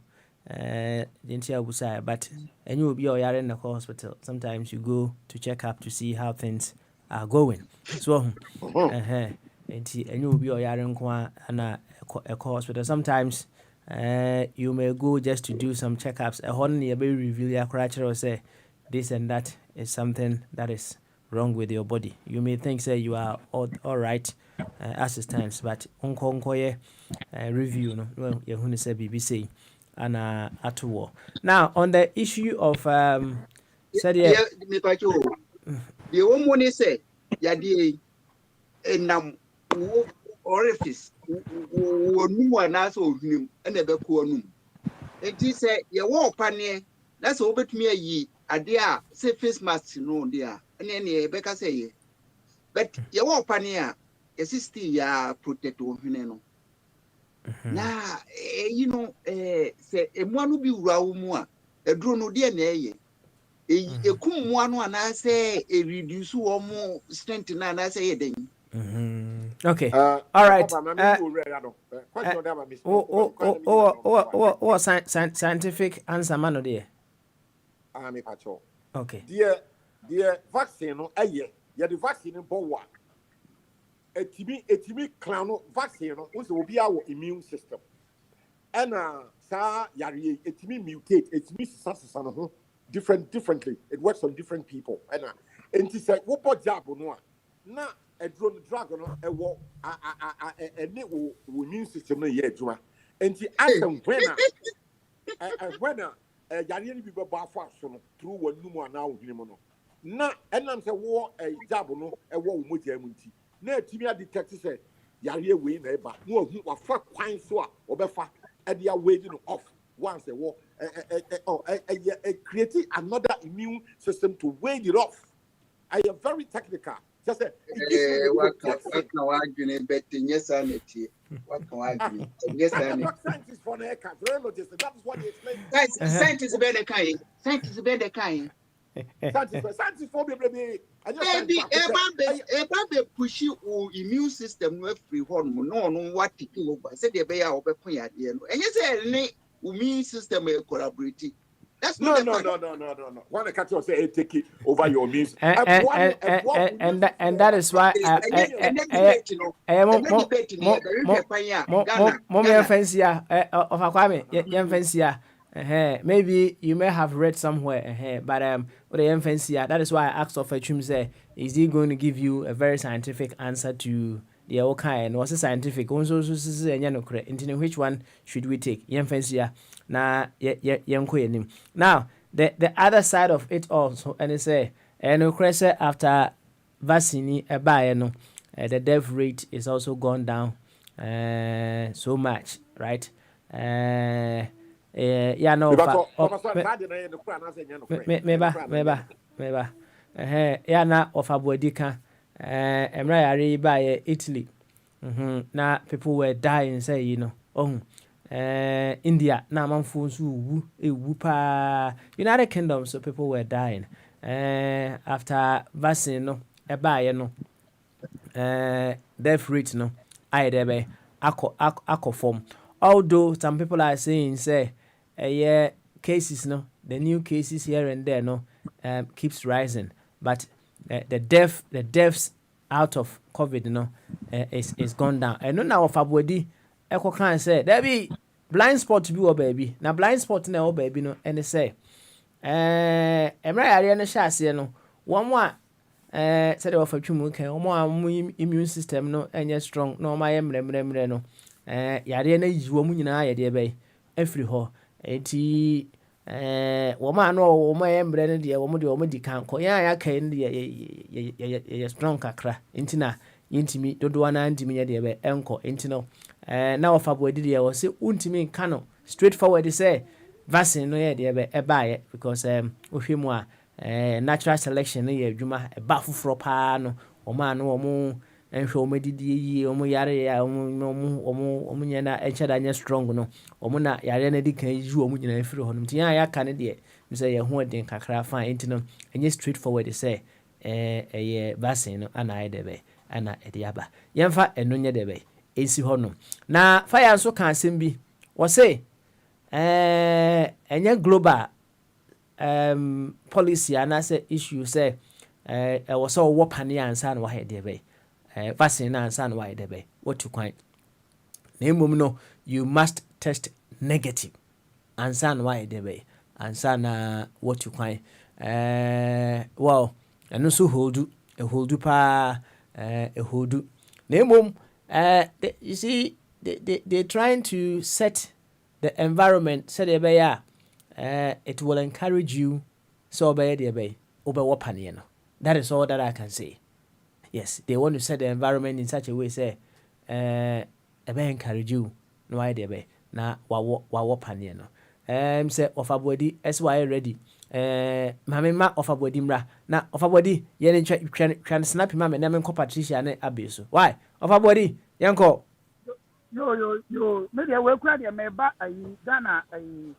Didn't hear Ubusa, but and you will be in the hospital. Sometimes you go to check up to see how things are going. So, and you will be or yarin and a hospital. Sometimes you may go just to do some checkups. A whole near be review your character or say this and that is something that is wrong with your body. You may think say you are all right as it stands, but unko review no well you who say BBC and at war. Now on the issue of said yeah me pa cho the woman say ya di enam orifice wonum anaso ohunum na be ko onum enti say ye wo pane na so obetumi ayi ade a say face mask no dia ene ne be ka say ye but ye wo pane a ye still ya protect ohune no na you know say emuanu bi wura wo mu a eduro no dia na eye ekum muanu ana say e reduce wo mu strength na ana say ye den. Okay. All right. Scientific answer, man, dear. Okay. Dear vaccine, no, the vaccine in Bowa. A clown vaccine, also will be our immune system. And yari, a mutate, differently. It works on different people. And he said, what job no? Na a drone dragon a war a immune system no ye juma. And he asked them when a yari people bar fast through one numo now limono. Na and I'm say war a job no a war muti. Na timia detective say yari way neighbor. No who are far quine so or befa and they are waiting off once a war creating another immune system to wade it off. I am very technical. Just say what can I do betting? Yes, sanity. What can I do? Yes, scientists for the that is what they explain. Scientists about the kind. Scientists about the kind. Scientists for baby. Eba be push your immune system no free hormone. No, what to do? Say the be our point at the end. And you say immune system collaborate. That's no. One catch you say take it over your means. And that is why maybe you may have read somewhere, but that is why I asked of a chum say, is he going to give you a very scientific answer to the okay and was a scientific also which one should we take? Now the other side of it also, and they say after vaccine the death rate is also gone down so much, right? Of Abodika Emra Yari by Italy. Now people were dying, say, India, Namanfu, Whoopa, United Kingdom, so people were dying. After vaccine, death rate, I debe, ako form. Although some people are saying, say, cases, the new cases here and there, keeps rising, but the deaths out of COVID, is gone down. And now of Abodi, Eko can say there be blind spot to be or baby. Now blind spot now baby and they say, Emra Ariana Shasi one more said of a chumuke, more immune system and strong no my emblem no Yariana is woman in I dear bay every ho woman or my emblem dear woman di can't call ya can the strong kakra intina intimi don't want antimi dear uncle intino. Now if I did I was say untimi cano straightforward say vaccine no yeah buy because with him natural selection no juma a bafu fro pa no o man no mo enhwe o medidi yi o mo yare ya o mo nyana enchada nya strong no o mo na yare na di kan yi o mo nyina firi honum tia ya ka ne de say ye ho den kakra fine intino enye straightforward say vaccine no ana edebe ana ediaba yemfa eno nya debe esi honum na fire so kan asem bi wo say enye global policy ana say issue say was all wapani and san why debe vaccine and san why debe what to quite name no you must test negative and san why debe and san what you quite well and also hold pa hold name you see they're trying to set the environment so it will encourage you so obey wapani. That is all that I can say. Yes, they want to set the environment in such a way say encourage you no idea be na wa panie no say of abodi SY ready mame ma of abodi mra na of abodi ye ne twan snap mame na me ko Patricia ne abeso why of abodi yenko yo me dey we kura dey me ba ayi Ghana ayi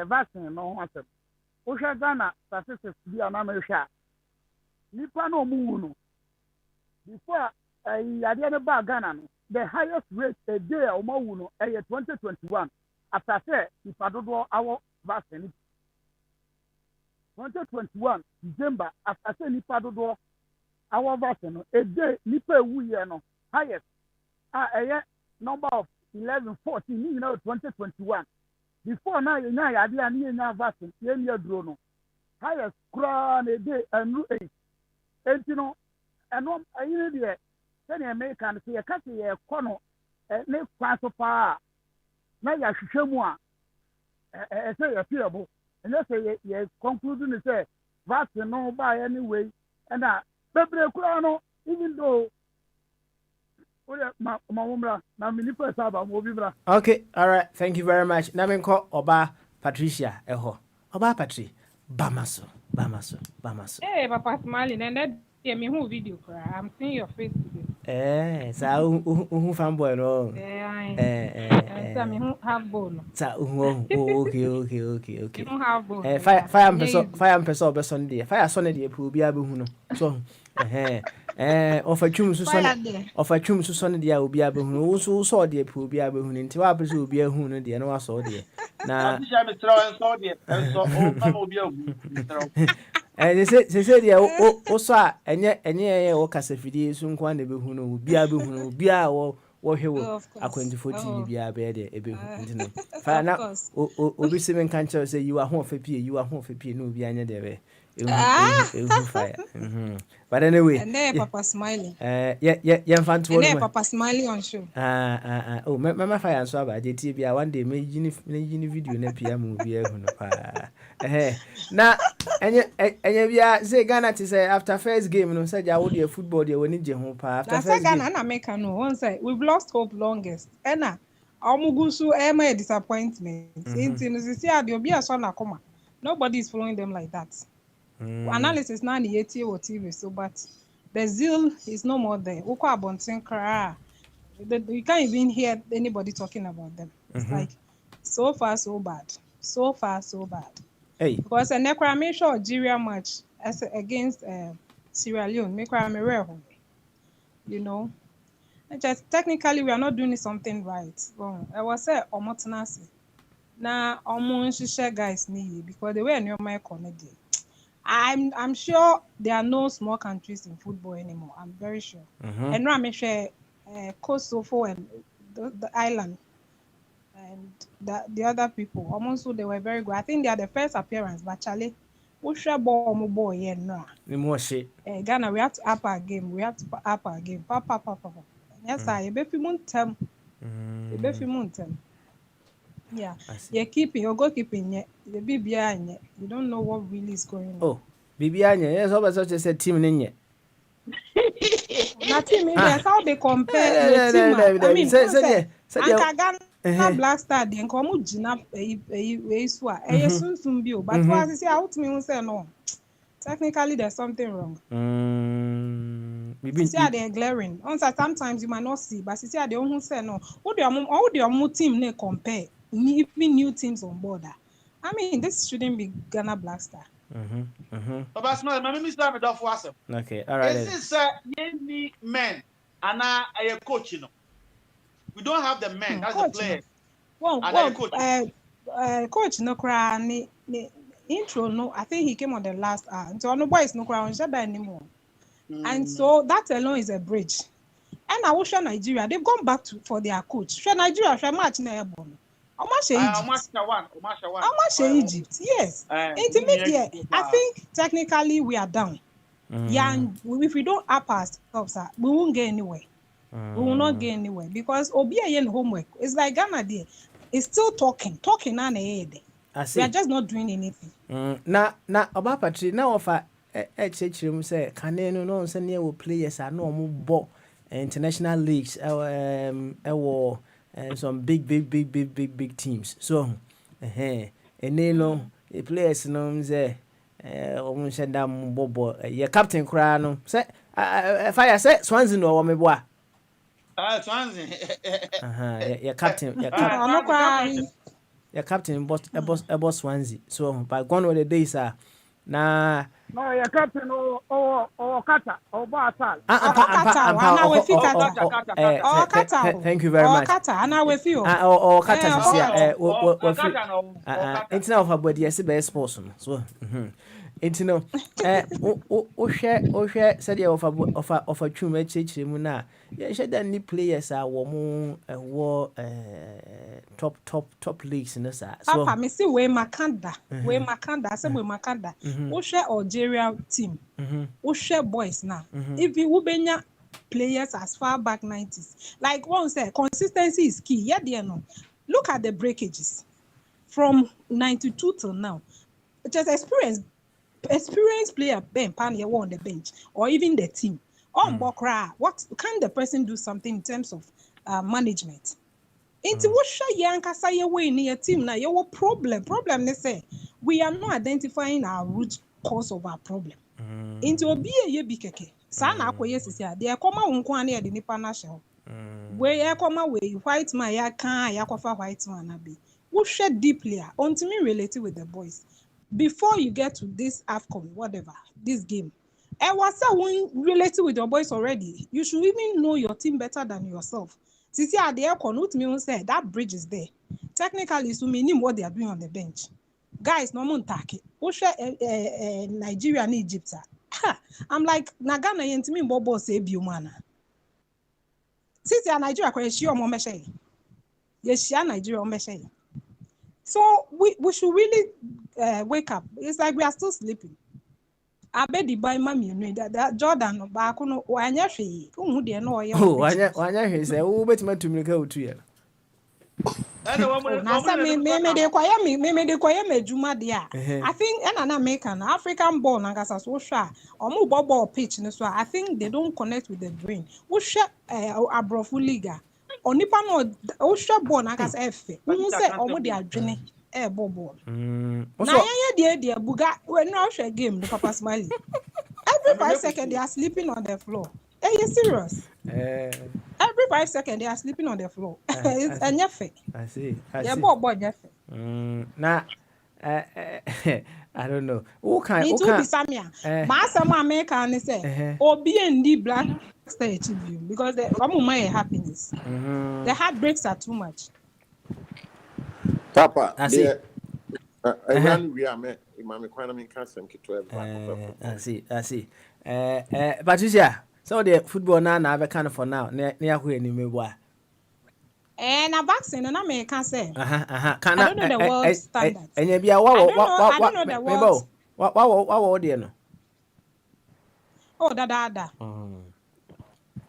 vaccine no asem o hwa Ghana statistics bi ana me hwa nipa no mu no before ade ne ba Ghana no the highest rate a day o ma wu no 2021 after say nipa dodo our vaccine 2021 December after say nipa dodo our vaccine a day nipa wu ye no highest number of 11 14 you know 2021 before now you know ade ani nya vaccine ye ne aduro no highest crown a day and 8 and you know and no ayi dey say American say ya kase ye kono ne kwaso pa na ya hwehwɛ mu a say ya fiable and say ye conclude ni say vaccine no ba anyway and bebre kura no even though okay, all right, thank you very much. Namenko Oba Patricia Eho. Oba Patri Bamaso. Hey, Papa smiling and that me who video cry. I'm seeing your face today. So who fanboy no? So me who have bone. So okay. Me have bone. Fire person be Sunday. Fire Sunday dey pu bia be hu no. So of a chum so son dia obi abehunu so so de pu obi abehunu nti wa pese obi ahunu de na wa so de na se dia o so a enye wo kasafidi so nko na behunu obi abehunu obi a wo hwewo akwandifo TV bia be de ebehunu nti no fa na obi se men kan che say you are hon fa pie no obi anya de be fire. But anyway, and there Papa smiling. Yeah, fan to and Papa smiling on show. Oh, mama fire so about the TV. One day, me video na PM movie. Now, and you say Ghana to say after first game, no say I would be football. They will need you home. After first Ghana, I make no one say we've lost hope longest. Ena, Omugusu, my disappointment. Since see, I be a son akoma. Nobody is following them like that. Analysis now the TV, so but the zeal is no more there. You can't even hear anybody talking about them. It's like so far so bad. Hey. Because a Necramation Algeria match against Sierra Leone, you know, just technically we are not doing something right. Well, I was say omotenasi. Now almost guys need because they were near my comedy. I'm sure there are no small countries in football anymore. I'm very sure. And now I'm sure Kosovo and the island and the other people almost they were very good. I think they are the first appearance, but Charlie, we should boy yeah no. Ghana, we have to up our game. Papa. Yes, I be montem. Yeah, you're keeping your goalkeeping, the BBI, you don't know what really is going on. Oh, BBI, yes, always such as a team in yet. Nothing, that's how they compare. I mean, Black Star, then come Gina, a soon be, but what I say out to me, say no. Technically, there's something wrong. See how they're glaring. Sometimes you might not see, but see how they don't say no. All the team they compare. Even new teams on board. I mean, this shouldn't be Ghana Black Star. But small, my Mr. Medoff. Okay, all right. This is any men and a coach, you know. We don't have the men, that's the players. Well, coach no cry. intro, no, I think he came on the last hour. And so no boys no crown anymore. And so that alone is a bridge. And I wish Nigeria, they've gone back for their coach. Show Nigeria, show match na ebon. Egypt. Yes. Intermediate. I think technically we are down. Yeah, and if we don't up ourselves, we won't get anywhere. We will not get anywhere because Obiayen homework. It's like Ghana there. It's still talking on the head. We are just not doing anything. Na Oba Patri na offer HHM say Kaneno no say near players are no more international leagues and some big teams. So the players no say almost said that bobo your captain cry no say fire say Swansea no me boa. Swansea. Your captain. Your captain boss Swansea. So by gone with the days are na. No, your captain or Kata or Basal. Thank you very much. Or Kata. It's now for body as best sports. So. It's no. Share said you of a true match. Muna. Yeah, said that new players are war top leagues in the side. So, Papa, me see where Makanda, some way Makanda. We share Algeria team. We share boys now. If you would be players as far back 90s, like one said, consistency is key. Yeah, dear no. Look at the breakages from 92 till now. Just experienced player Ben Pan here on the bench or even the team. On Bokra, what can the person do something in terms of management? Into what shall Yanka say away near team now? Your problem they say we are not identifying our root cause of our problem. Into a be a yebikeke. Sana yes is here. They are come out at the Nipa National. Where you come away, white man, ya can yakofa white man be. We share deeply unto me related with the boys. Before you get to this AFCON, whatever, this game, and was when related with your boys already, you should even know your team better than yourself. Sisi at the aircon, me say that bridge is there. Technically, so meaning what they are doing on the bench. Guys, no one take it. Nigeria and Egypt. I'm like, Nagana yent me bobo say biumana. Sisi Nigeria she or momeshe. Yes, she Nigeria momeshe. So we should really wake up. It's like we are still sleeping. I bet the buy mommy that Jordan back on wanya she. Wanya he say who bet me to me go to you. I think and American African born and as so sure or ball pitch so I think they don't connect with the brain. We share Abrofu Liga. Onipa no o sure born akas efe who say omo de adwene e ball na ya de buga we no share game the Papa Smiley every 5 seconds they are sleeping on the floor. Are you serious? Every 5 seconds they are sleeping on the floor. It's a nyefe. I see. Yeah, boy nyefe. Nah I don't know. Who can be Samia. Master American say obi and black stage because the happiness. The heartbreaks are too much. Papa, I see. We are met. I see. Patricia, so the football now have kind of for now. Near who any me boy. And a vaccine and American say. I don't know the world standards. And you be a what do you know? Oh, da.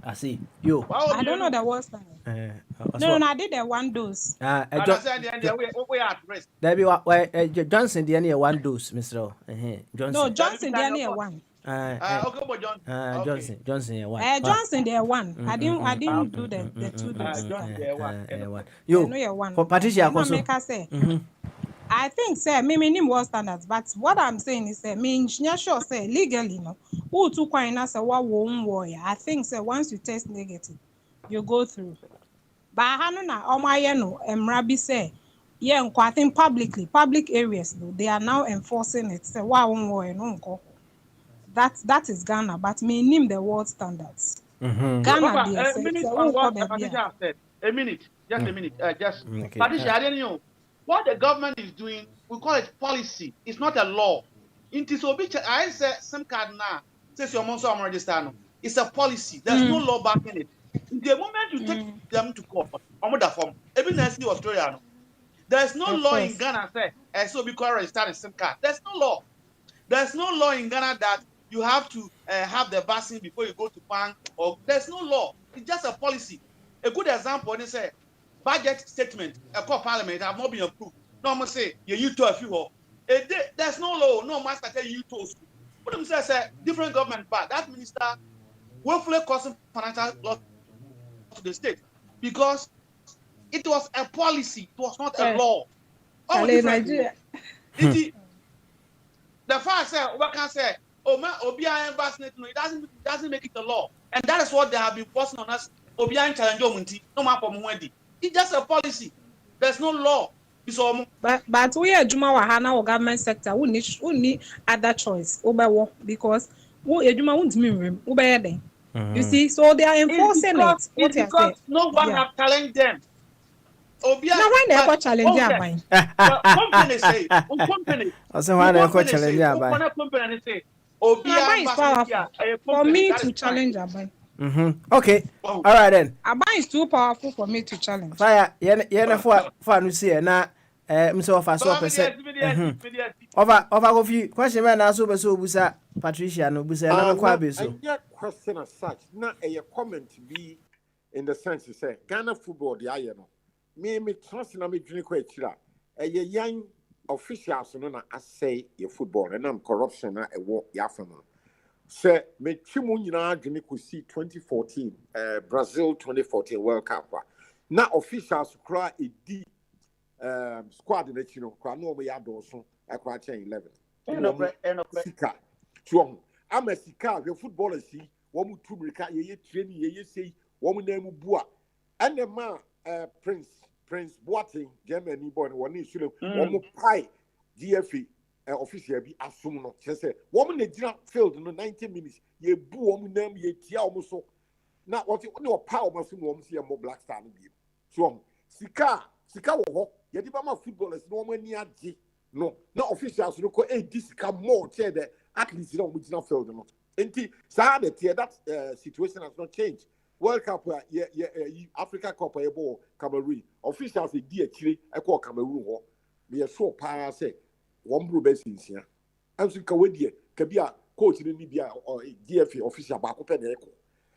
I see. You. I don't know the world standard. No, I did a 1 dose. There be Johnson the only 1 dose, Mr. Johnson. No, Johnson the only 1. Johnson 1. Johnson there 1. I didn't do the 2 doses. You. Patricia say. I think say me world standards, but what I'm saying is say me sure say legally no. Who to quite say what won't warrior. I think say once you test negative, you go through. But Hanuna Omayeno Mrabi say, yeah, I think public areas though, they are now enforcing it. Say why won't warrior no. That is Ghana, but me name the world standards. Ghana a minute. Just a minute. Patricia, I didn't know. what the government is doing, we call it policy. It's not a law. It is I say SIM card now. Says your monster register. It's a policy. There's no law backing it. The moment you take them to court, form. Even in Australia, there's no law in Ghana say so because register a SIM card. There's no law. There's no law in Ghana that you have to have the vaccine before you go to bank. Or there's no law. It's just a policy. A good example is say budget statement. A court parliament have not been approved. No, I'm say you to a few. There's no law. No master tell you to. What I'm saying, different government, but that minister willfully causing financial loss to the state because it was a policy. It was not a law. Nigeria. The fact say, we can say, Obian vaccinated, it doesn't make it a law, and that is what they have been forcing on us. Obian challenge no matter for it's just a policy. There's no law. But we are Juma Wahana or government sector. We need other choice over because we Juma won't mean we You see, so they are enforcing it. Because no one have challenged them. Now why they ever challenge them? Company say, company. Also why they ever challenge them? Company say, Obian is powerful for me to challenge Abai. Okay. All right then. Abai is too powerful for me to challenge. Fire. Yeah. For no see na. Mr. Offer so percent. Over of you. Question man aso be so busa Patricia no busa na kwa be so. Question as such. Na a comment be in the sense you say Ghana football the aye no. Me trust na me dwene kwa akira. Eye yan officials no na asay your football and am corruption na ewo ya fama. Say me twimu nyina dwene ko see 2014 Brazil 2014 World Cup. Na officials kra edi squad in the chino, Crano Yadoso, a quarter 11. Sika. So I'm a Sika, your footballer see, one to Brika, ye training, ye say, woman name Bua, and the man, Prince Boating, Germany born, one issue, one pie, DFE, official be assumed. She said, woman, they did not fail in 90 minutes, ye boo woman name, ye tia almost so. Now, what you know, power must be more black star in you. So, Sika wo yedibama footballers no mani age no officials no ko this can more tell the athletes no we not failed no enti sa that situation has not changed. World Cup Africa Cup ball Cameroon officials di akire e ko Cameroon ho me so pa say one bro be sinsia anso ka wedie ka bia coach ni bia DFA official ba ko pe na e ko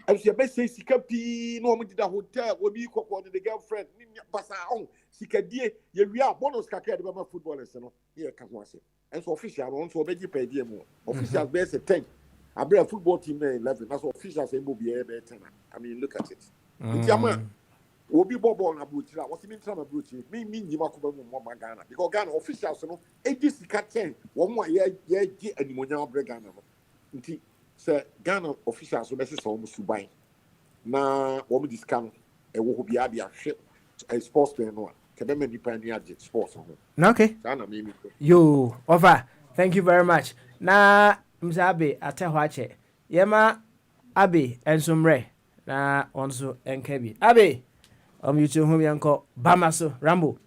and she be say sika pi no mo did a hotel obi kokko the girlfriend ni basa on sika die ye wia bonus kakra de be ma footballers no here ka ho ase and so official no so obeji pa die mo officials be say 10 abra football team 11 that's officials say mo be 10. I mean look at it ntiama obi ball na bruchira what mean tram bruchira me nyima ko be mo Ghana because Ghana officials no edi sika 10 wo mo ye gi animonyam abra Ghana no nti say Ghana officials will be so musubai na woman discount e wo bi abia hwe sports player no kebe me nipa ni age sports no okay yo over thank you very much na mzabe atehwa ache yema abe ensomre na onso enkabi abe you hu yanko bamaso rambo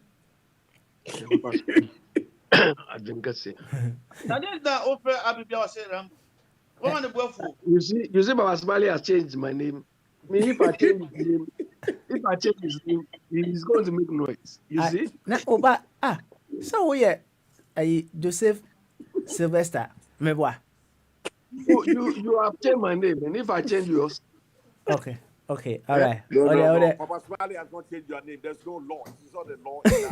Adengase that is the offer abe bia say rambo. You see, Baba Smiley has changed my name. I mean, if I change his name, he's going to make noise. You see? So Joseph Sylvester, me boy. You have changed my name, and if I change yours, okay, all right. No. Papa Smiley has not changed your name. There's no law. It's not the law. He's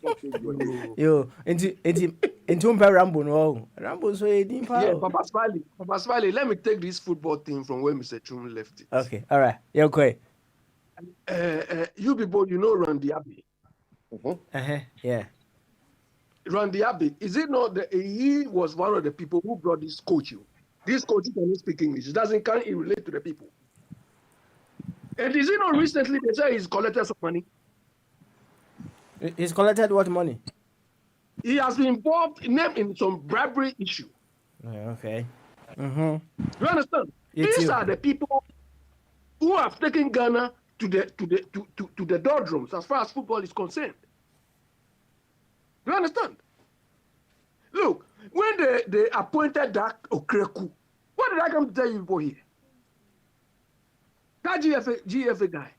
not changed your name. Yo, into Rambo no. Rambo so yeah, Papa Smiley, let me take this football thing from where Mr. Chum left it. Okay, all right. You're okay. You people, you know Randy Abbey. Yeah. Randy Abbey, is it not that he was one of the people who brought this coach? This coach cannot speak English. Can't relate to the people. And is it not recently they say he's collected some money? He's collected what money? He has been involved in some bribery issue. Okay. You understand? These are the people who have taken Ghana to the doldrums as far as football is concerned. Do you understand? Look, when they appointed that Okreku, what did I come to tell you about here? That GFA guy,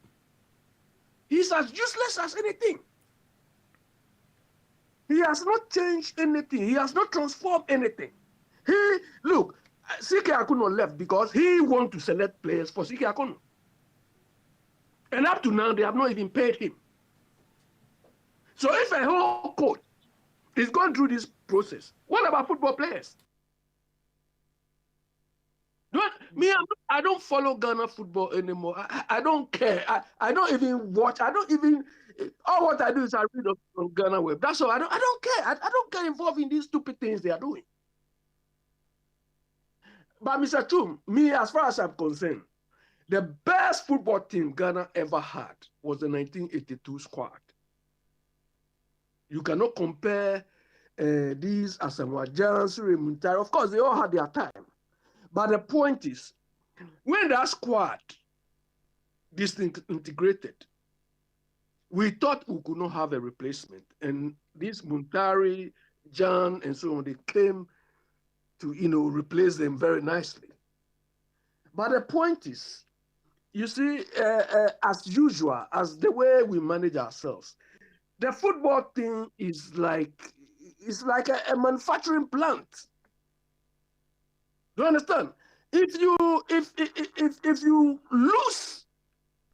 he's as useless as anything. He has not changed anything. He has not transformed anything. Look, CK Akuno left because he wanted to select players for CK Akuno. And up to now, they have not even paid him. So if a whole coach is going through this process, what about football players? I don't follow Ghana football anymore. I don't care. I don't even watch. All what I do is I read on Ghana web. That's all. I don't care. I don't get involved in these stupid things they are doing. But Mr. Chum, me, as far as I'm concerned, the best football team Ghana ever had was the 1982 squad. You cannot compare these Asamoah Gyan, Suri Muntari. Of course, they all had their time. But the point is, when that squad disintegrated, we thought we could not have a replacement. And this Muntari, Gyan, and so on, they came to, replace them very nicely. But the point is, you see, as usual, as the way we manage ourselves, the football thing is like a manufacturing plant. Do you understand? If you lose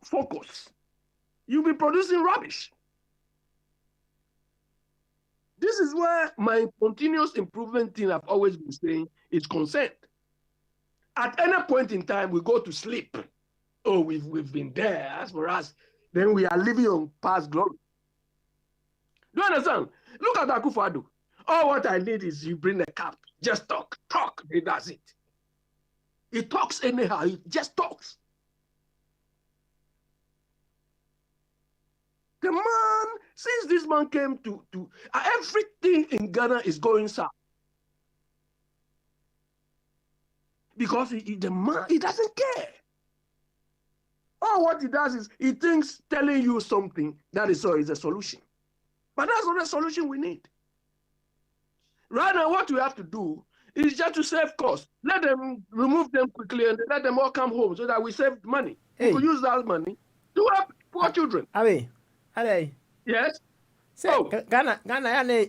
focus, you'll be producing rubbish. This is where my continuous improvement thing I've always been saying is concerned. At any point in time, we go to sleep. Oh, we've been there. As for us, then we are living on past glory. Do you understand? Look at Akufo-Addo. All what I need is you bring a cap. Just talk. That's it. He talks anyhow. He just talks. The man, since this man came to everything in Ghana is going south. Because the man, he doesn't care. All what he does is he thinks telling you something that is a solution. But that's not a solution we need. Right now, what we have to do is just to save costs. Let them remove them quickly and let them all come home so that we save money. Hey. We could use that money to help poor children. Are yes? Ghana,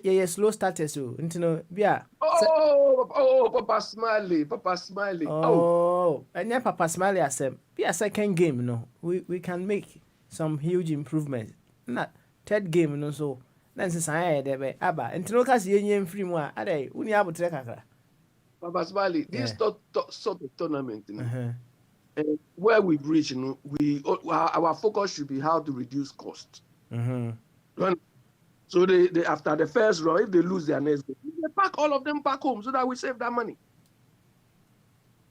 yeah, slow starters, yeah. Papa Smiley. And yeah, Papa Smiley, I said, be a second game, we can make some huge improvements. Not third game, so. Then since I had Abba, and Tinokas Yen free more, we need to take a Papa Smiley, this sort of tournament, where we've reached, our focus should be how to reduce costs. So they after the first round, if they lose their next game, they pack all of them back home so that we save that money.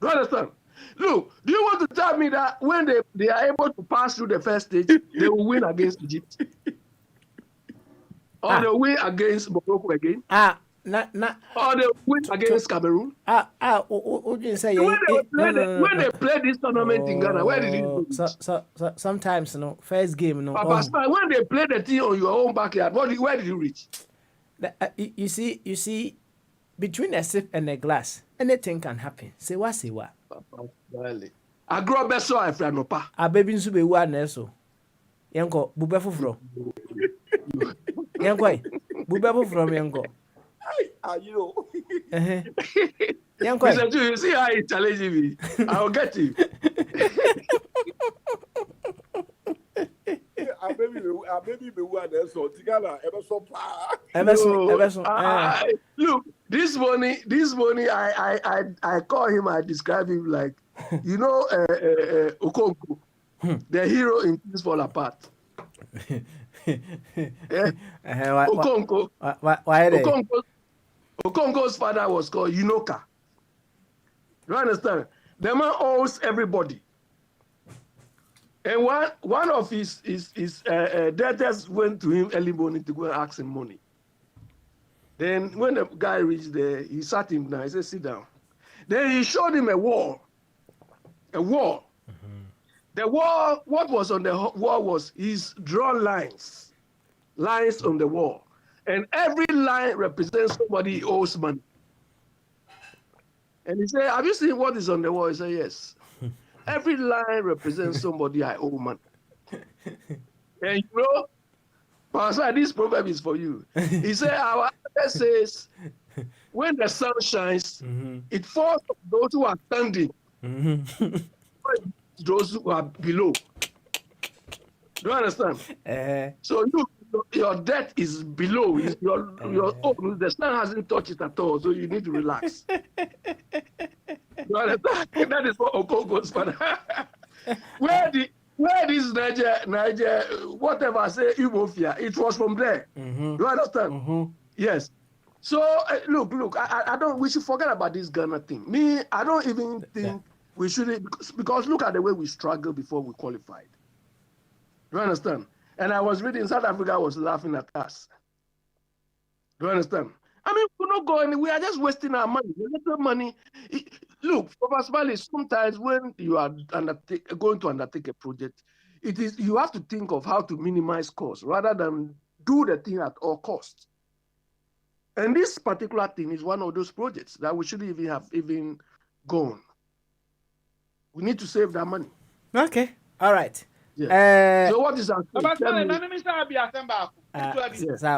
Do you understand? Look, do you want to tell me that when they are able to pass through the first stage, they will win against Egypt? Or they win against Morocco again? Or they win against Cameroon? When they play this tournament in Ghana, where did it go? Sometimes, first game, Papa, when they play the team on your own backyard, where did you reach? You see, between a sip and a glass, anything can happen. Say what? Papa, I grow up so I feel no pa. A baby in Sube one so. Yanko, Bubefufro. Yanko, Bubefufro, Yanko. Yanko, you see how he's challenging me. I'll get you. Look, this morning, I call him. I describe him like, Okonko, the hero in Things Fall Apart. Okonko. Okonko's father was called Yunoka. You understand? The man owes everybody. And one of his debtors went to him early morning to go and ask him money. Then when the guy reached there, he sat him down. He said, sit down. Then he showed him a wall. A wall. Mm-hmm. The wall, what was on the wall was his drawn lines on the wall. And every line represents somebody he owes money. And he said, have you seen what is on the wall? He said, yes. Every line represents somebody I owe money. And you know, Pastor, this proverb is for you. He said, our father says, when the sun shines, it falls on those who are standing, those who are below. Do you understand? So your debt is below. Your own. The sun hasn't touched it at all, so you need to relax. You understand? That is what Okoko's father. Where this Niger, whatever I say, Ubofia, it was from there. You understand? Yes. So look, I don't. We should forget about this Ghana thing. Me, I don't even think we should, because look at the way we struggled before we qualified. Do you understand? And I was reading, South Africa was laughing at us. Do you understand? I mean, we're not going, we are just wasting our money. The little money. Look, for Pasmali, sometimes when you are going to undertake a project, you have to think of how to minimize costs rather than do the thing at all costs. And this particular thing is one of those projects that we shouldn't even have gone. We need to save that money. Okay, all right. Yeah. So what is that?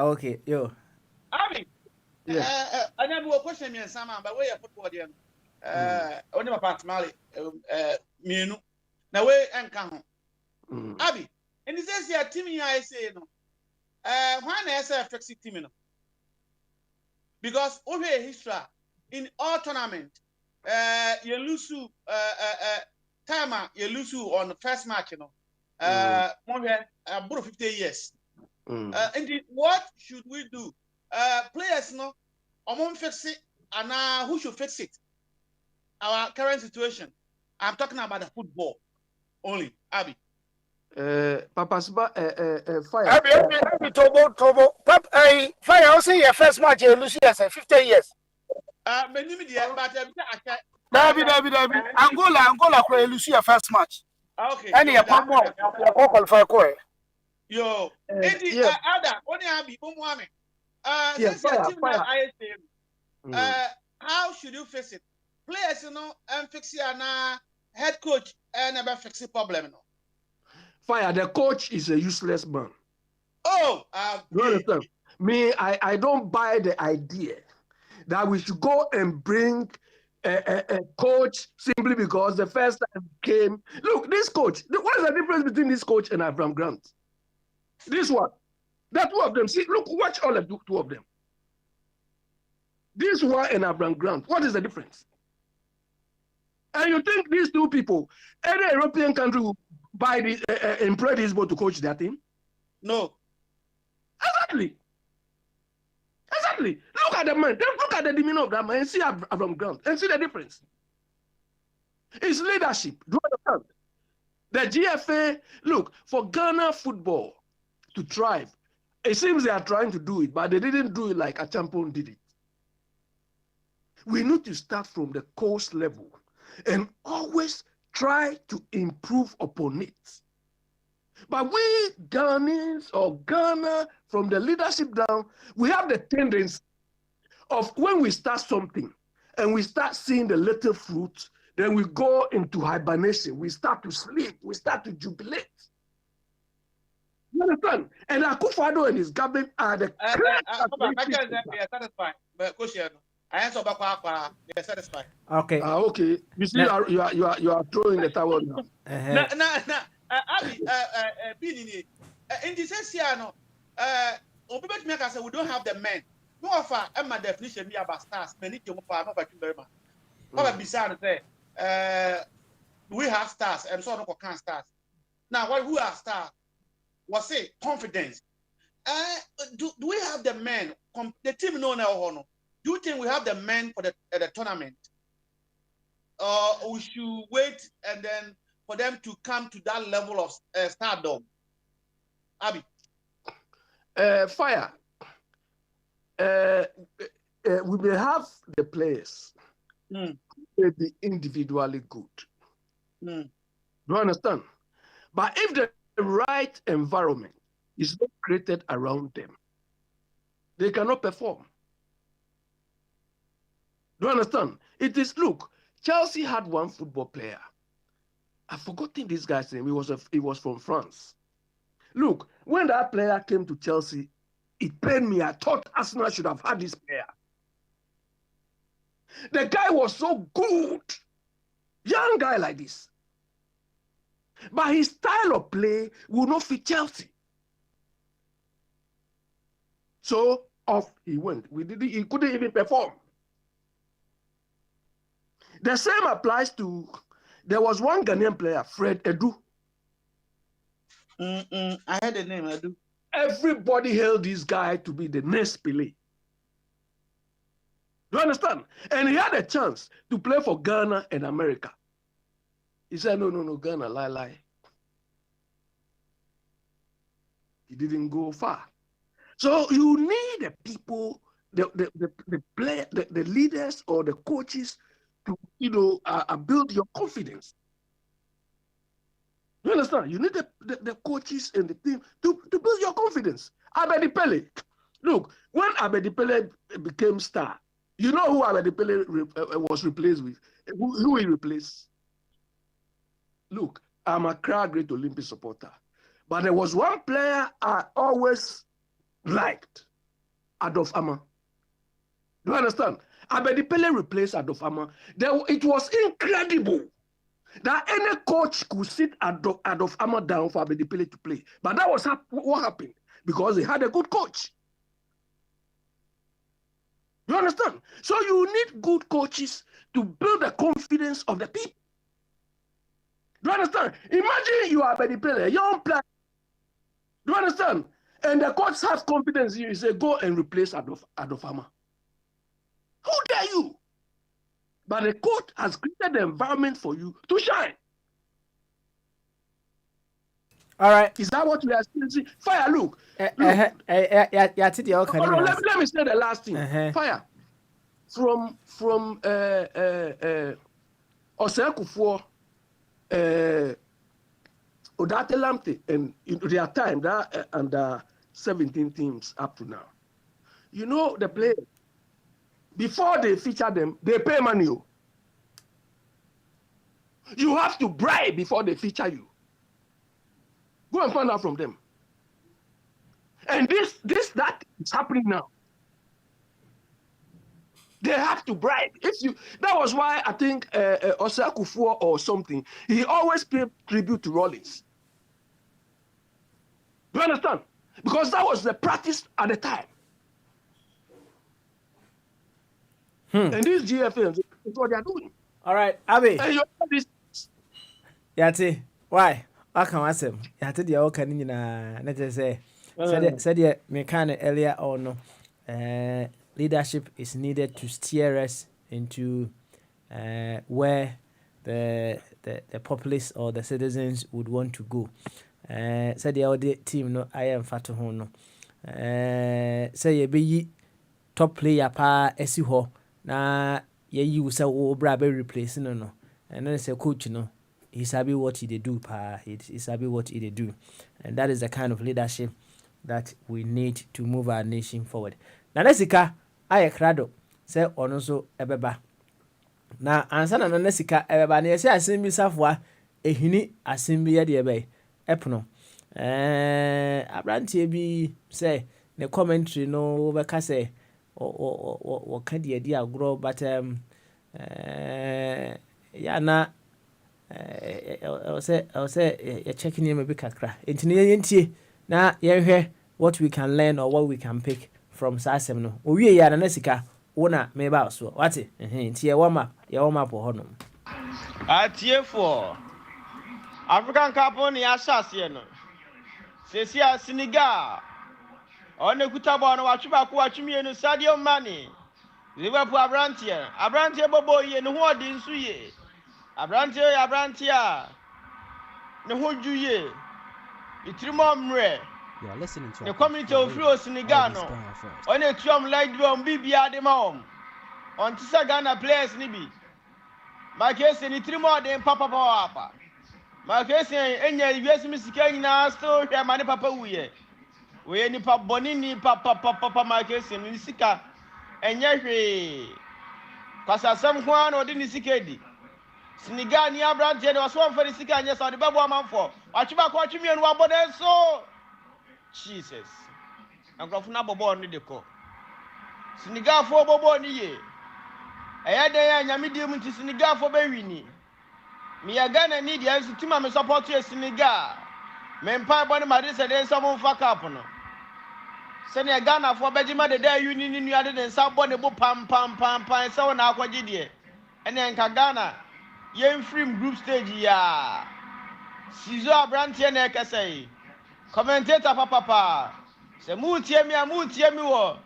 Okay, yo. Abi. Yeah. I never will question me and Sama, but where you put what you only my part Mali, me now way and come. Abi, and this is your team I say no. Why not say flexi team no? Because over history in all tournament, you lose timer, you lose on the first match, you know. About 50 years. And what should we do? Players, no, fix it, and who should fix it? Our current situation. I'm talking about the football only. Abi. Fire. Abi, Tobo. Fire, I'll say your first match, you lose 50 years. David. Angola, you lose your first match. Okay. And you qualify. Yo, Ada, only Abi, since your team I say, how should you fix it? Players, you know, and fix it, and head coach and never fix the problem, you know. Fire, the coach is a useless man. Oh, you understand? Me, I don't buy the idea that we should go and bring a coach simply because the first time came. Look, this coach, what is the difference between this coach and Abraham Grant? This one. That two of them. See, look, watch all of the two of them. This one and Abraham Grant. What is the difference? And you think these two people, any European country will buy this, employ this boy to coach their team? No. Exactly. Look at the man. Then look at the demeanor of that man and see Abraham Grant and see the difference. It's leadership. Do you understand? The GFA, look, for Ghana football to thrive, it seems they are trying to do it, but they didn't do it like a champion did it. We need to start from the coast level and always try to improve upon it. But we Ghanaians or Ghana, from the leadership down, we have the tendency of when we start something and we start seeing the little fruit, then we go into hibernation. We start to sleep. We start to jubilate. You understand? And Akufo-Addo and his government are the satisfied. But I answer back. They're satisfied. Okay. Okay. You see, you are throwing the towel now. Abi, in this area, we don't have the men. No offer. My definition about stars. Many people are not very much. What beside say, we have stars, and so on can stars. Now, what who are stars? Was say confidence. Do we have the men? The team no now. Do you think we have the men for the tournament? Or we should wait and then for them to come to that level of stardom? Abi. Fire. We may have the players. May be individually good. Do you understand? But if the right environment is not created around them, They cannot perform. Do you understand? It is, look, Chelsea had one football player. I've forgotten this guy's name. He was from France. Look, when that player came to Chelsea, it pained me. I thought Arsenal should have had this player. The guy was so good. Young guy like this. But his style of play would not fit Chelsea. So off he went. He couldn't even perform. The same applies to, there was one Ghanaian player, Fred Edu. I had the name, Edu. Everybody held this guy to be the next Pelé. Do you understand? And he had a chance to play for Ghana and America. He said, no, Ghana, lie. He didn't go far. So you need the people, the leaders or the coaches to, build your confidence. You understand? You need the coaches and the team to build your confidence. Abedi Pele. Look, when Abedi Pele became star, you know who Abedi Pele was replaced with? Who he replaced? Look, I'm a Great Olympic supporter. But there was one player I always liked, Adolf Amma. Do you understand? Abedi Pele replaced Adolf Amma. It was incredible that any coach could sit Adolf Amma down for Abedi Pele to play. But that was what happened because they had a good coach. You understand? So you need good coaches to build the confidence of the people. Do you understand? Imagine you are Abedi Pele, a young player. Do you understand? And the coach has confidence in you. He say, go and replace Adolf Amma. Who dare you? But the coach has created the environment for you to shine. All right. Is that what we are seeing? Fire, look. Let me say the last thing. Fire. From Osei Kufuor, Odate Lamptey, and in their time, that under 17 teams up to now. You know the players, before they feature them, they pay money. You have to bribe before they feature you. Go and find out from them. And that is happening now. They have to bribe. That was why I think Osei Kufuor or something, he always paid tribute to Rollins. Do you understand? Because that was the practice at the time. And these GFMs, is what they are doing. All right, Abi. And you know this. Yati, why? I can ask him. Yati, the old can let's say, said me kind of earlier or no. Leadership is needed to steer us into where the populace or the citizens would want to go. Said the other team no, I am fat home no. Say ye be top player pa esi ho na ye you say o bra be replace no. And then say coach no, he sabi what he dey do pa. He sabi what he dey do, and that is the kind of leadership that we need to move our nation forward. Na nesika aye krado say ono so ebeba. Na ansa na nesika ebeba na yesi asembi safoa ehini asembi ye de ebe epono. Abrantie bi say the commentary no be ka say o ka de adi agro but ya na I say you checking him a bit kakra. Enti na ye hwe what we can learn or what we can pick from Sasem no. Owie ya na nesika wona me ba so. Wate? Enti ye warm up ho no. Atie for African Cup on ya shase no. Sesia Senegal. On ekuta ball no watweba ko watwemie no Sadio Mane. Liverpool Abrantie bobo ye no ho odi nsu ye. Abrantie a ne ho djuye. Itrimo mre. You are listening to the community of Senegal no. On etuam like drum bibia de ma on tisa Ghana players ni bi. Ma kese ni trimo de papa. Ma kese enya wiase misika nyina still hwe ma ne papa wuye. we nipa boni ni papa marketing ni sika enye hwe kwasasem ho an odi ni sika di Senegal ni abrante de waso amfa ni sika anya sa de bebo amanfo atweba ko atwemienu abode so Jesus ankrofo na bobo ni de ko Senegal fo bobo ni ye eya de ya nyame di mu nti Senegal fo be wini mi ya Ghana ni dia nso tima me support ye Senegal me mpa bo ni made se de nso mo fa cup no se ne Ghana fo be jima de da uni ni nuade de nsa bo ne bo pam se wona akwaje de ene nka Ghana yen film group stage ya Sizo Abrantie na ekesai commentator papa se mu tie mi wo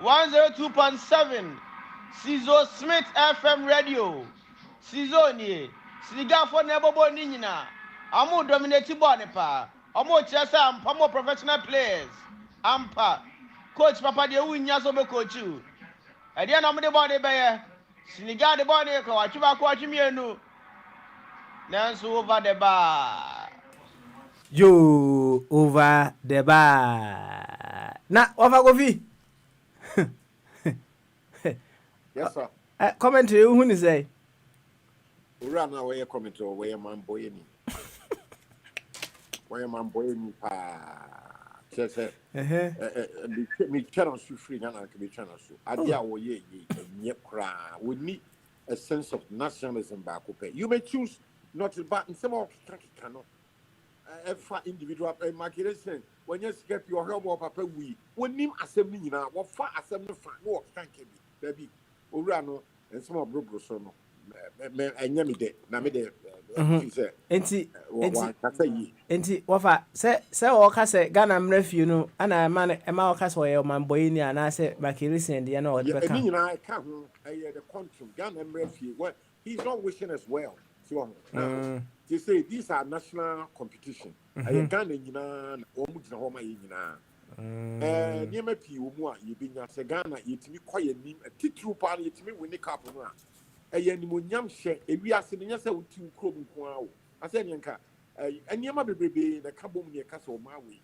102.7 Sizo Smith FM radio Sizo ni Senegal for na bobo ni nyina amu dominate ball ne pa amu chesa ampa mo professional players ampa coach papa de wunya so be coach you e de na mo de ball de be ye Senegal de ball ne ko atwa ko atwemienu Nanso over the bar. Yo, over the bar. Na, over Govi. Yes, sir. Commentary, who is say? Run away a comment or where man boy ni. Where man boy ni pa. Says me channel so free na can be channel so. Adia wo ye kra. We need a sense of nationalism back up. You may choose not to but in some of cannot every individual marketing when you get your help or papa we him assembly now what far assembly no thank you baby urano and some of bro so no me anya me de na me de enti wafa se o ka se Ghana mrefu no ana man e ma o ka se o ye man boy ni ana se marketing de na o de ka me na ka ho the country Ghana mrefu well he's not wishing us well. They say these are national competition. I Ghana nyina omu gina homa nyina. Niema pi omu a yebinya se Ghana yetimi kwaye nim titru pa na yetimi win cup no a. Nimonyam hye ewiase ne nyase oti ukrom nko a wo. Ase ne nka niema bebrebe na kabom ne ka se o ma we.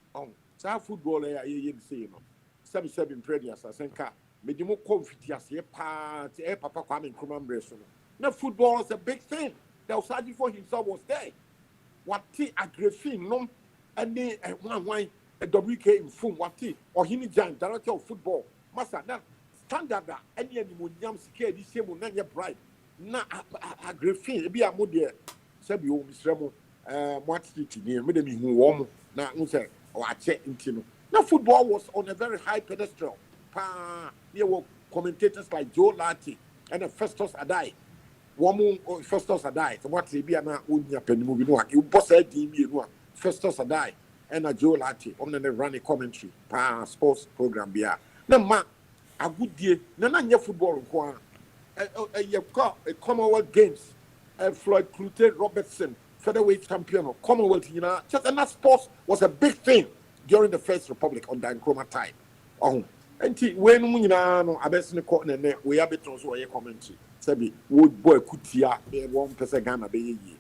Sa football ya ye bi say no. 77 previous asenka medimo confiti ase pa papa kwa me nkroma mbre so no. Na football is a big thing. The Osaji for himself was there. What tea agrafin no and then one a WK in Fum what tea or Hini Jan director of football. Massa now standard that any munyam scared this same nanya bright. Na agrafin be a mode Sabio Misremo what city near me who warm now say or I check into. Now football was on a very high pedestal. There were commentators like Joe Lati and Festus Adai. Woman Festus Adai, what they be na unya penimu bi no a you boss edi mi no a Festus Adai and a Joe Lati on the running commentary sports program bia na ma agudie na nya football nko a Commonwealth Games Floyd Cloutier Robertson featherweight champion of Commonwealth just and that sports was a big thing during the First Republic on the Nkrumah time enti when mu nyina no abesene ko na we abeton so ye commentary Sabi wood boy kutia one person Ghana be ye.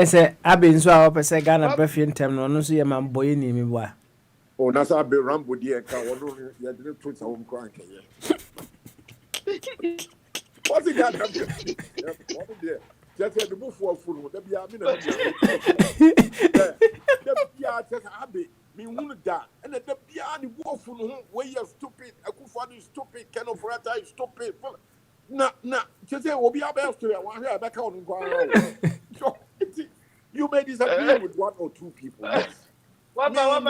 Say Abi nso a person Ghana brefi ntem no no so ye man boy ni mi boa. Oh na sa be Rambo die ka wono ye de to sa hom kran ke ye. What is that? What is just the move for full da bia me na da bia just Abi me hunu da and da bia ni wo fu no we you stupid Akufo is stupid Ken Ofori-Atta is stupid na just say obi abel story one here back on so you may disagree with one or two people. Yes. What that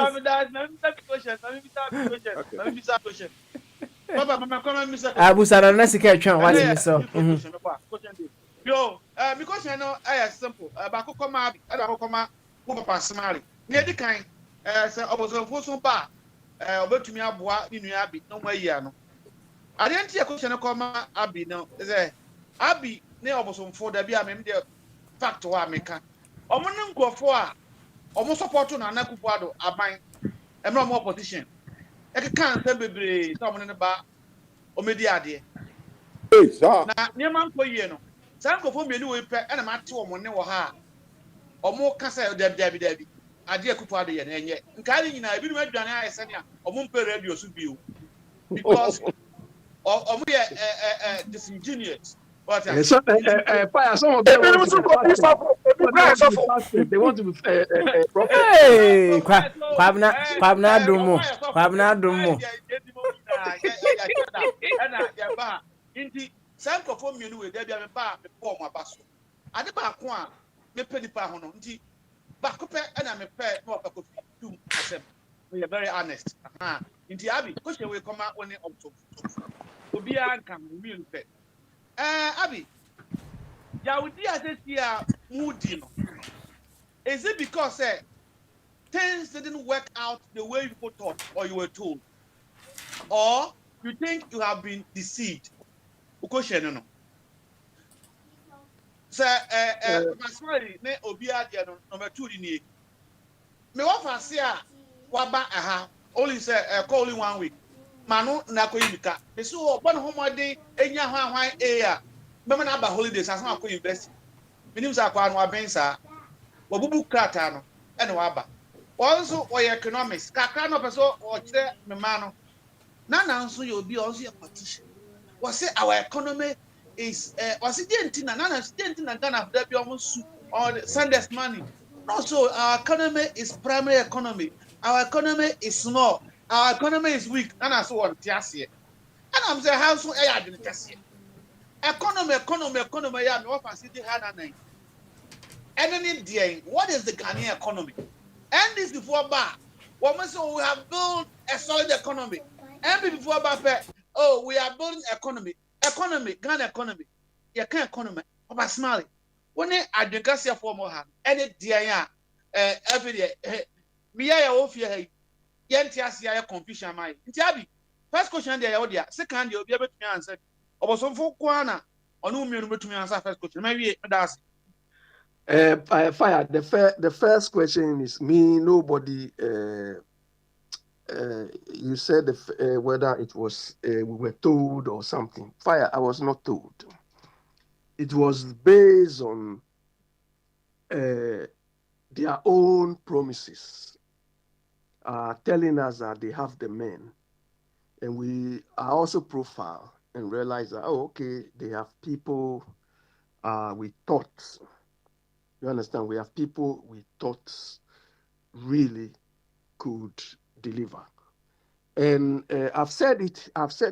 question. Mama come Mr. Abu Sara na sika twa what me so. Yo, because you know I simple. Ba ko come abi, ada ko come ko papa smile. Ne di kan say obosonfo so ba obetumi aboa ni nua abi no wa yi ano. I didn't hear question come Abi now. Say Abi ne obosomfo da bia mem de fact wa meka. Omo ne nkofo a omo support na Anakufuado aban. E me omo opposition. E kan se bebre so omo ne ba omedi ade. Na ne man ko yie no. Sa nkofo mienu we pe e na mate omo ne wo ha. Omo ka say dabi. ade akufa de ye na enye nka ni nyina ebi no adwane aye senia omumpe radio so bio because omu ye disingenuous what I some of them want to they want to be hey kwabna dumo na ya ba inti sanko fo mienu we da bia me ba me po mo abaso ade ba ko a me penipa ho no nti ba ko pe na me pe no pa ko tum asem we are very honest nti abi ko she we come on up to obi an kam mi npe abi ya udi asesia mudi no is it because things didn't work out the way people thought or you were told, or you think you have been deceived? Ukoshe no. So maswali ne obi ade no number 2 ni. Me wa fancy a waba aha only say call only 1 week. Manu na koyimika. Me so obo no homode enya hwan a me na ba holidays asan akọ university. Minim sa akọ anu abensa. Wabubu krata no ene waba. Also or economics kakra no person or kire me ma no na nso you be also a politician was say our economy is was it dentina na dentina Ghana da bi almost or Sanders money no so our economy is primary economy our economy is small our economy is weak na so on tiase and I'm say how so e adin tiase economy ya me what fancy dey hard na enemy there what is the Ghanaian economy? And this before bar, woman so we have built a solid economy. And before bar, oh, we are building economy, Ghana economy. You can't economy. About smiley. When I drink a for more hand, and it dear every day. Me, I off here. Yantia confusion my. Tiabi. First question there, audio. Second, you'll be able to answer. Or some folk corner or no me to answer first question. Maybe that's. Fire. The first question is me. Nobody. You said whether it was we were told or something. Fire. I was not told. It was based on their own promises, telling us that they have the men, and we are also profiled and realize that okay, they have people we thought. You understand? We have people we thought really could deliver. And I've said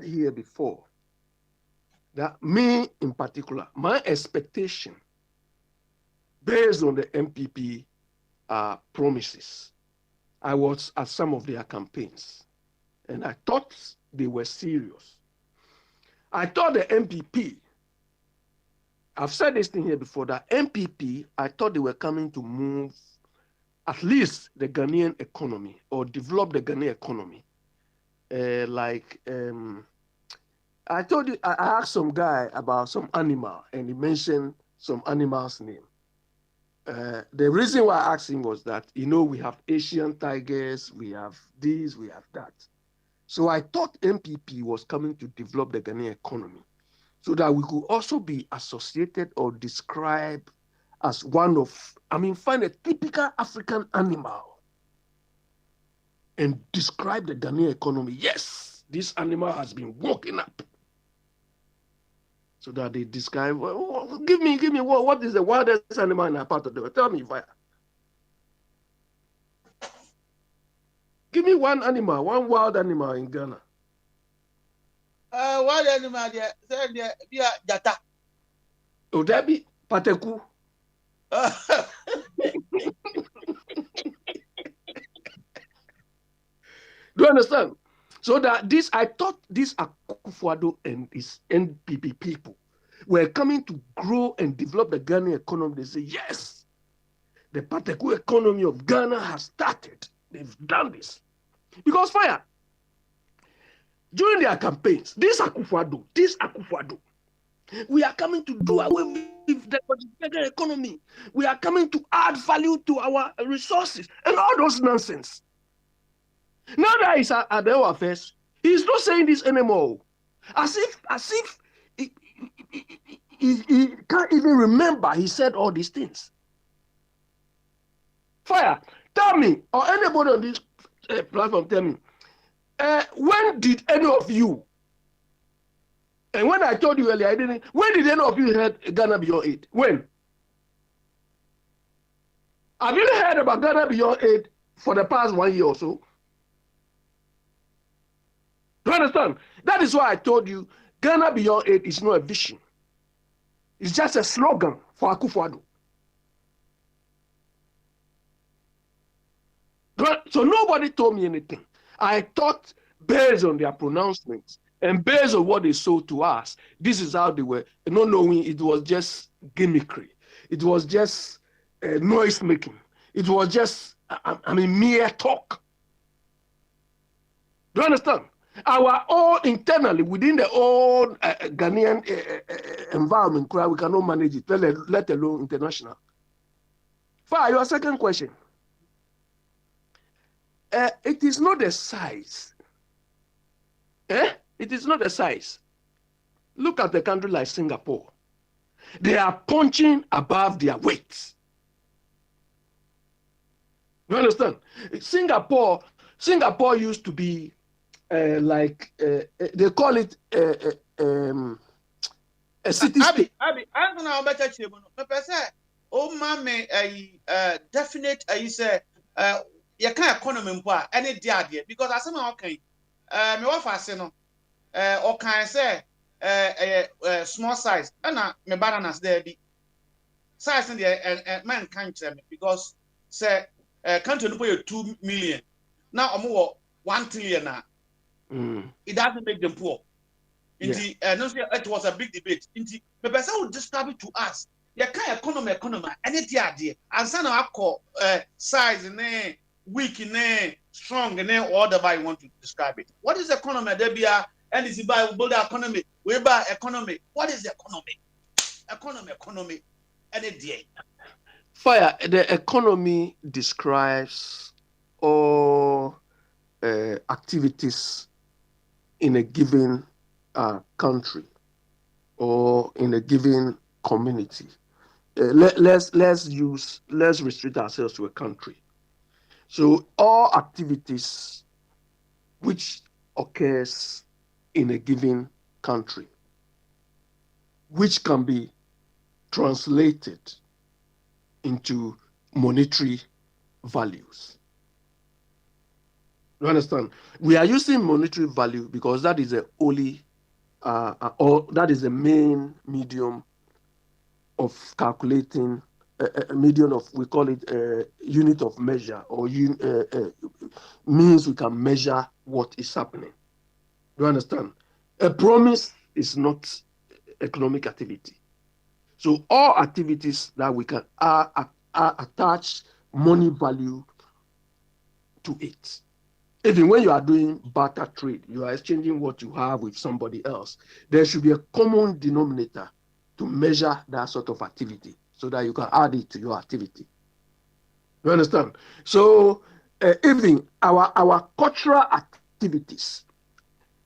here before that me in particular, my expectation based on the MPP promises, I was at some of their campaigns and I thought they were serious. I thought the MPP, I've said this thing here before, that MPP, I thought they were coming to move at least the Ghanaian economy or develop the Ghanaian economy. I told you, I asked some guy about some animal and he mentioned some animal's name. The reason why I asked him was that, we have Asian tigers, we have this, we have that. So I thought MPP was coming to develop the Ghanaian economy, so that we could also be associated or described as one of, find a typical African animal and describe the Ghanaian economy. Yes, this animal has been woken up. So that they describe, give me what is the wildest animal in a part of the world? Tell me, Fire. Give me one wild animal in Ghana. Wild animal there, there, jata. Oh, that be pateku. Do you understand? So that I thought these Akufo-Addo and his NPP people were coming to grow and develop the Ghanaian economy. They say, yes, the Pateku economy of Ghana has started. They've done this. Because Fire, during their campaigns, this Akufo-Addo, we are coming to do away with the Ghanaian economy. We are coming to add value to our resources and all those nonsense. Now that he's at the affairs, he's not saying this anymore. As if he can't even remember he said all these things. Fire, Tell me, or anybody on this platform, tell me, when did any of you, and when I told you earlier, when did any of you heard Ghana Beyond Aid? When? Have you heard about Ghana Beyond Aid for the past 1 year or so? Do you understand? That is why I told you Ghana Beyond Aid is not a vision. It's just a slogan for Akufo-Addo. So nobody told me anything. I thought based on their pronouncements and based on what they sold to us, this is how they were, not knowing it was just gimmickry. It was just noise making. It was just, mere talk. Do you understand? Our own internally, within the own Ghanaian environment, we cannot manage it, let alone international. For your second question, it is not the size. It is not the size. Look at a country like Singapore. They are punching above their weight. You understand? Singapore used to be they call it a city state. I'm gonna better you. Definite. You say you can't economy any day because I say okay. Me what fast no. Or can I say small size? And me bananas there be size in the man can't tell me because say country no pay 2 million. Now I'm 1 trillion now. It doesn't make them poor. It was a big debate. The person will describe it to us. You can't economy, any idea. And some of call size and weak and strong and whatever you want to describe it. What is economy? There be and is by build economy. We buy economy. What is economy? Economy. Any day. Fire. The economy describes all activities in a given country or in a given community. Let's restrict ourselves to a country. So all activities which occurs in a given country, which can be translated into monetary values. You understand? We are using monetary value because that is the only, or that is the main medium of calculating, a medium of, we call it a unit of measure, or means we can measure what is happening. You understand? A promise is not economic activity. So all activities that we can attach money value to it. Even when you are doing barter trade, you are exchanging what you have with somebody else, there should be a common denominator to measure that sort of activity so that you can add it to your activity. You understand? So even our cultural activities,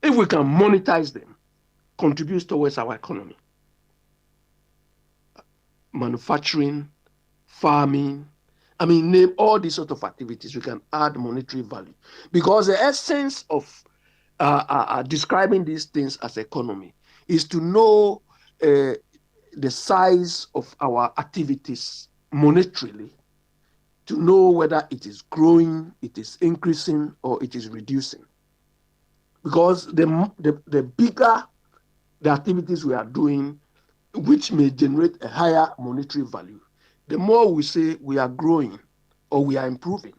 if we can monetize them, contributes towards our economy. Manufacturing, farming, name all these sort of activities, we can add monetary value. Because the essence of describing these things as economy is to know the size of our activities monetarily, to know whether it is growing, it is increasing, or it is reducing. Because the bigger the activities we are doing, which may generate a higher monetary value, the more we say we are growing or we are improving.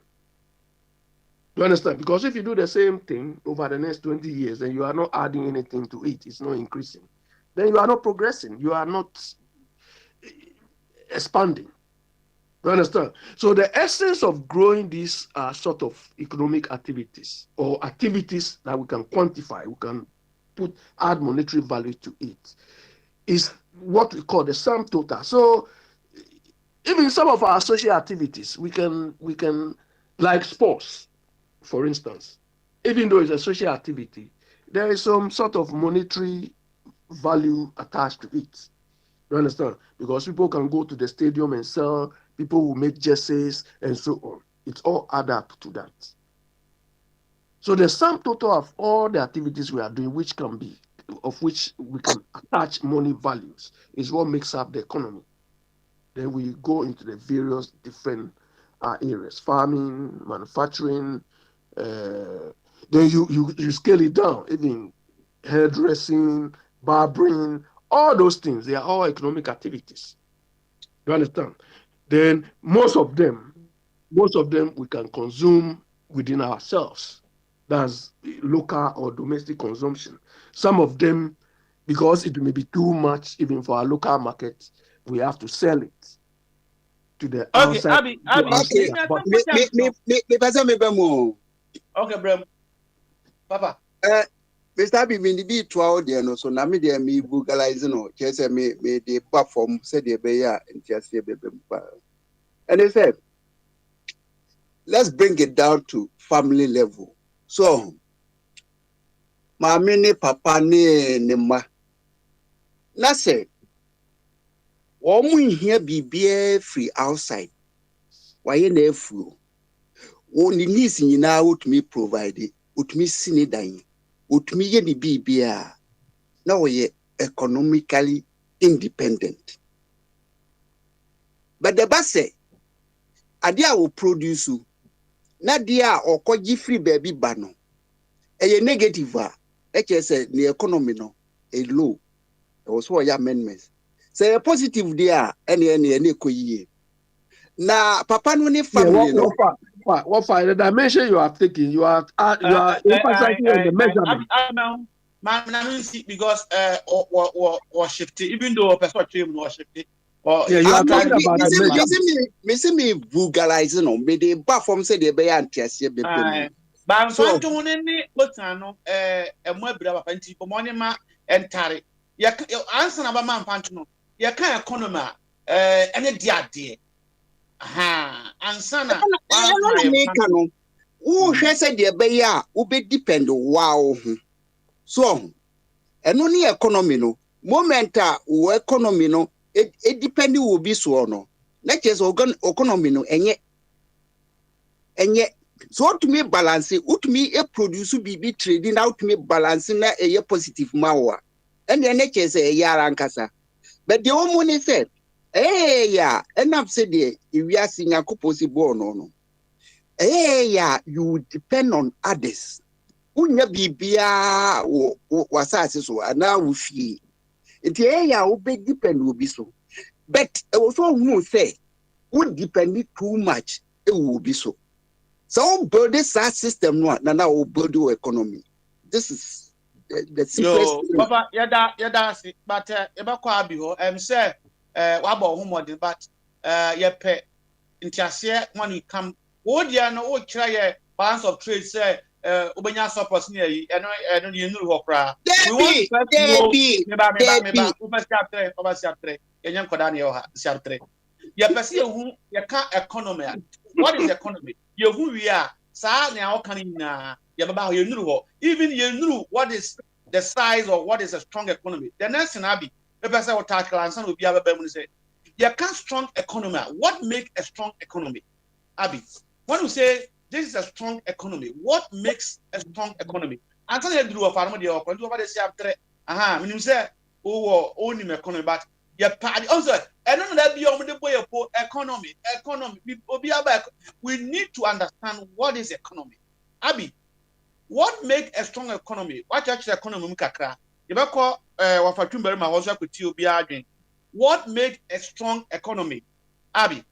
Do you understand? Because if you do the same thing over the next 20 years and you are not adding anything to it, it's not increasing, then you are not progressing, you are not expanding. Do you understand? So the essence of growing these sort of economic activities or activities that we can quantify, we can add monetary value to it, is what we call the sum total. So even some of our social activities, we can like sports, for instance, even though it's a social activity, there is some sort of monetary value attached to it. You understand? Because people can go to the stadium and sell, people will make jerseys and so on. It's all add up to that. So the sum total of all the activities we are doing, of which we can attach money values, is what makes up the economy. Then we go into the various different areas: farming, manufacturing. Then you scale it down, even hairdressing, barbering, all those things. They are all economic activities. You understand? Then most of them we can consume within ourselves. That's local or domestic consumption. Some of them, because it may be too much even for our local market, we have to sell it to the outside. Okay, Bram. Papa. Mr. Abi, me be 12 there, no, so na me there me Googlize no, just me the platform said the beya and just say baby. And they said, let's bring it down to family level. So, mami ni papa ni ma. Na say, woman here be free outside. Why na free? Only needs in na out me provide it, out me sini dying. Utmi ye ni bibia na we economically independent. But the base adia will produce na dia okoji free baby bano. Eye negative say the economy no a low. There was what amendments. Say a positive dia any koyi. Na papa no ni family no. What for the dimension you are taking? You are emphasizing on the measurement. Because or shifted, even though perspective was shifted. Yeah, you are talking about the measurement. Me vulgarizing on me the platform say the be antiasie be. But so to any botano e mo abira papa nti pomone ma entare. Ya answer na ba man panto ya kan economy ene diade. Aha, ansana. Who said the beya will be depend wow. So, and only economy no momenta or economy no it depend will be so no. Let us economy no and yet so to me balance it, to me a produce be trading out to me balancing a positive mawa. And the nature say a yarankasa. But the old money said, hey, yeah, enough said if we are seeing a possible no. Hey, yeah, you depend on others. Unya bibia wasasi so ana wufi. Enti yeah, we depend will be so. But also who say would depend too much, it will be so. So build this system no na we build your economy. This is the simplest. Papa, yada see, but ebakwa abi ho say wabo homodin but yepe ntiase when you come wodia no wo kira ye balance of trade say obenya support ni yi eno ye nuru ho kra we want to be over chapter yenyan koda na ye ha chapter ye pese ye hu ye ka economy. What is economy? Ye hu wi a sa na o kan na ye baba ye nuru ho even ye nuru what is the size of what is a strong economy. The next thing abi e pese o tackle ansan obi ababa mu say ye can strong economy. What make a strong economy? Abi, when we say this is a strong economy, what makes a strong economy? Until you do a farmer, the open over the chapter. Aha, when you say, oh, only economy, but your party also, and none of that be on the way of economy. We need to understand what is economy. Abi, what make a strong economy? What actually economy kakra? You better call Wafatumber Mahosa Kutiu Biagin. What make a strong economy? Abi.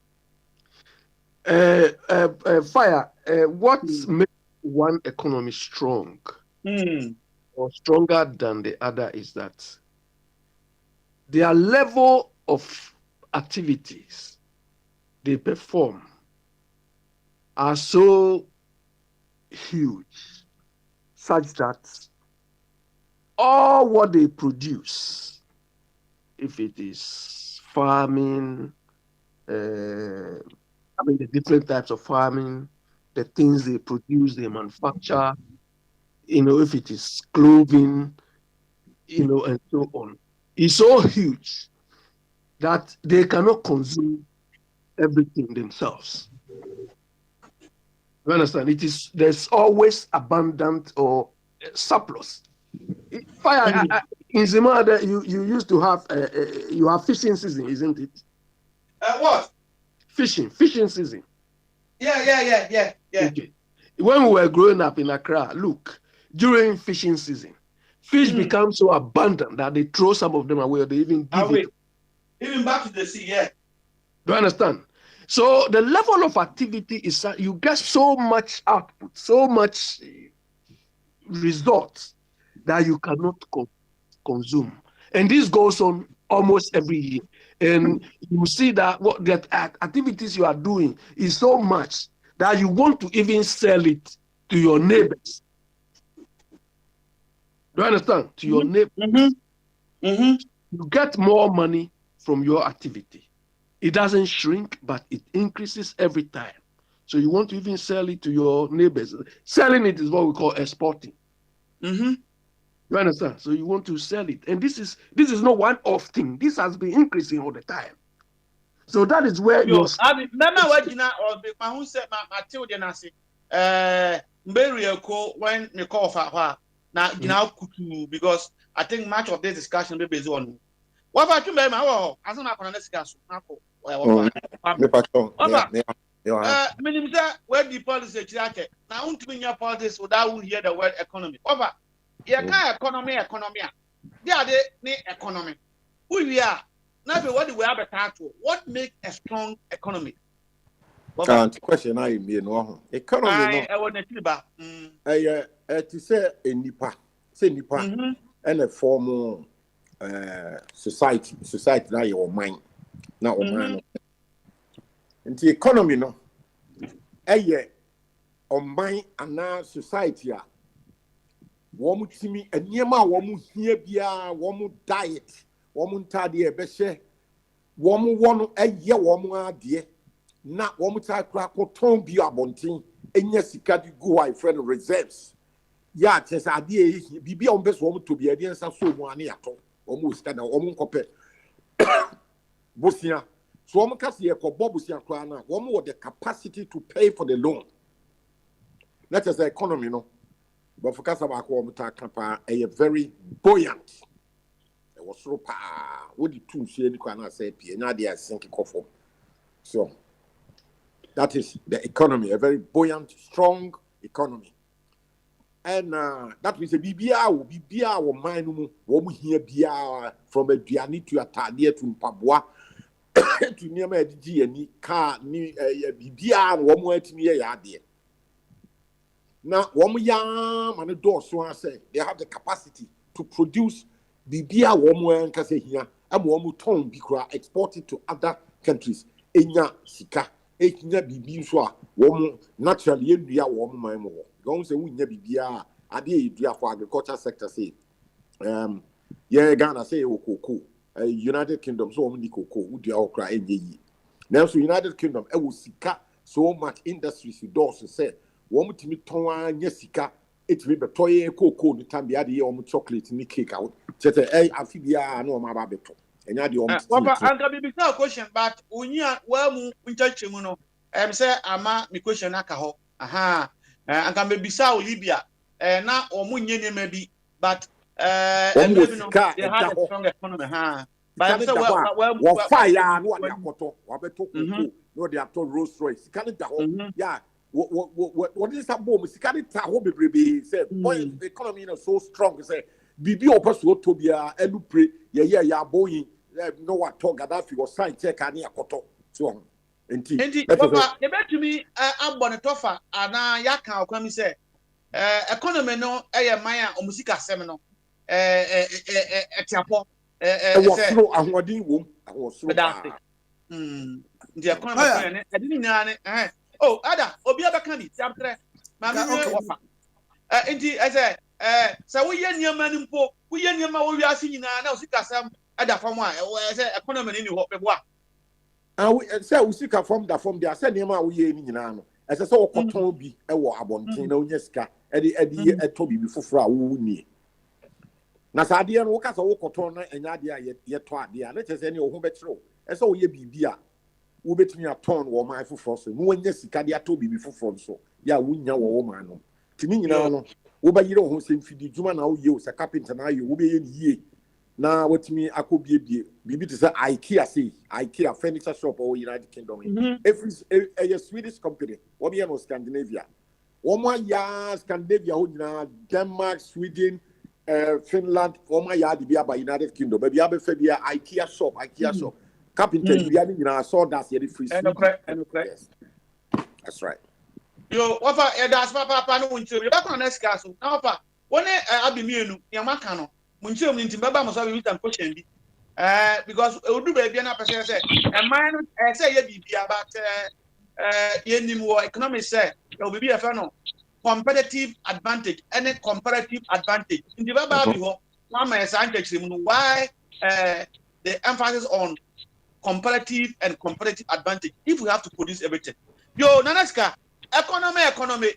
Fire. What makes one economy strong or stronger than the other is that their level of activities they perform are so huge, such that all what they produce, if it is farming, the different types of farming, the things they produce, they manufacture, if it is clothing, and so on, is so huge that they cannot consume everything themselves. You understand? There's always abundant or surplus. Fire in Zimada, you used to have you have fishing season, isn't it? What? Fishing season. Yeah. Okay. When we were growing up in Accra, look, during fishing season, fish become so abundant that they throw some of them away or they even give it. Even back to the sea, yeah. Do you understand? So the level of activity is that you get so much output, so much results that you cannot consume. And this goes on almost every year. And you see that what the activities you are doing is so much that you want to even sell it to your neighbors. Do you understand? To your neighbors. You get more money from your activity. It doesn't shrink, but it increases every time. So you want to even sell it to your neighbors. Selling it is what we call exporting. You understand? So you want to sell it. And this is not one-off thing. This has been increasing all the time. So that is where remember what Gina or the man who said Matilda Nasi Mberiako when me call for her now Gina Kutu because I think much of this discussion will be based on what about you, ma'am? Oh, as I'm not going to discuss. Minister, where the policy jacket now, don't mean your politics without hear the word economy. Over. Yeah, economy. Yeah, they economy. Who we are now? What we have a title. What makes a strong economy? Question I mean, no economy. I want to back. To say a nipa, and a formal society now your mind now mind. And the economy no, on mind and now society Womu timi enyema womu hie bia womu diet womu ntade ebehye womu wono eye womu ade na womu ta kra koton bi abonten enya sika di go my friend reserves ya chesa ade bibia ombeso womu to bia de nsa so mu ane yato womu sika na womu nkope bosia so womu kase ye ko bobusia kra na womu with the capacity to pay for the loan. That is the economy no. But for Kasaba, a very buoyant. It was so what the two say, you cannot say, now they are sinking off. So that is the economy, a very buoyant, strong economy. And that means a BBR will be beer or mine, what we hear beer from a Diani to a Tadia to Pabua to near my G and car, near a BBR, one more to me a yard. Now, one young man, so I say they have the capacity to produce the beer one and can say here, and one ton be exported to other countries. Enya sika, enya bibi so one naturally beer one my more. Don't say we never be a idea for agriculture sector say. Yeah, Ghana say cocoa, United Kingdom so many cocoa, would you all cry in now, so United Kingdom, I will sika so much industries you don't say. Woman to me, Tonga, Jessica, it will be toy cocoa, the time the idea of chocolate in the cake out. Just a amphibia, no, my babeto. And I do. I'm going to be a question, but when you are well, we touch him, say, Ama, me question, Nakaho. Aha, and can be Bissau, Libya, now or Munyan maybe, but they have a strong economy. But fire, no, they are told Rolls Royce. Yeah. What is that bomb? Sikari taho bebrebe say boy the economy is so strong say bibi opeso to bia elupre ya boy no what talk Gaddafi was sign check ani akoto so enti papa e betumi ambone tofa ana yaka okwami say economy no eye man a omusika sem no etiapo wosro ahodi wom wosro the economy e didn't know oh, Ada, Obia Bakani, chapter, Mamma. Indeed, I said, so we yen your man in Po, we yen your man, we are seeing now, Sikasam, Ada from one, I said, economy in what? And we say, we seek from the from their sending my way in Nano, as I saw Kotobi, a war abontino, Yeska, Eddie, Toby before Frau Wooni. Nasadia, Wokas, or Cotona, and Nadia yet to Adia, let us any of whom betrow, as all ye be beer. wo betumi atɔn wɔ man foforɔ so no wanya sika de atɔ bibi foforɔ so ya wonya wɔ man no tini nyina no wo ba yire wo ho sɛ mfidi dwuma na wo yie wo sɛ carpenter na ayo wo be yɛ yie na watumi akɔbiebie bibi te sɛ IKEA furniture shop or United Kingdom every a Swedish company what be no Scandinavia Oma ya Scandinavia ho nyina Denmark Sweden Finland Oma ya de bia by United Kingdom baby abefa bia IKEA shop carpenter bia ni nyina saw that here free that's right yo wafa that's papa no wonti we back on next class now papa one abi mienu ya maka no munchi om nti baba mo so be witam question bi because odu ba bia na person say e man no say ye bibia but ye nim wo economics say o bibia fa no competitive advantage any comparative advantage nti baba bi ho mama e say anchire mu why the emphasis on comparative and competitive advantage if we have to produce everything yo nanaska economy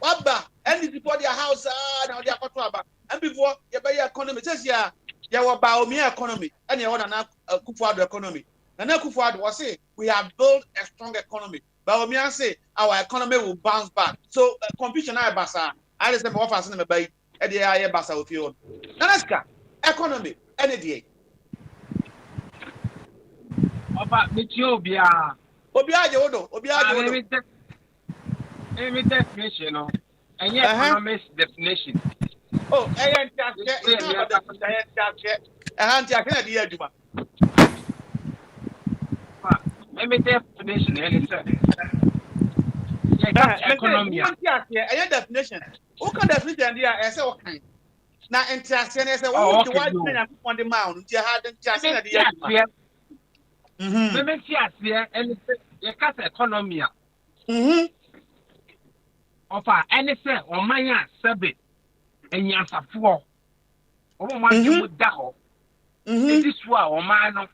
waba and people their house now they are aba and before you buy economy says ya waba o me economy and you want na Kufuor economy na Kufuor was say we have built a strong economy but o me say our economy will bounce back so competition na basa I say for offers na buy e dey aye basa o feel nanaska economy any day Oba mechi obia je wodo Any definition, no? And yet, economics definition. Oh, I ain't definition, economy. Definition. Who can definition here? I say, okay. Now, interesting. I say, what do I mean? On the mount, you had the and you cut economy. Ofa any say o manya sebe enyansafo o mo ma mu da ho this wa o man no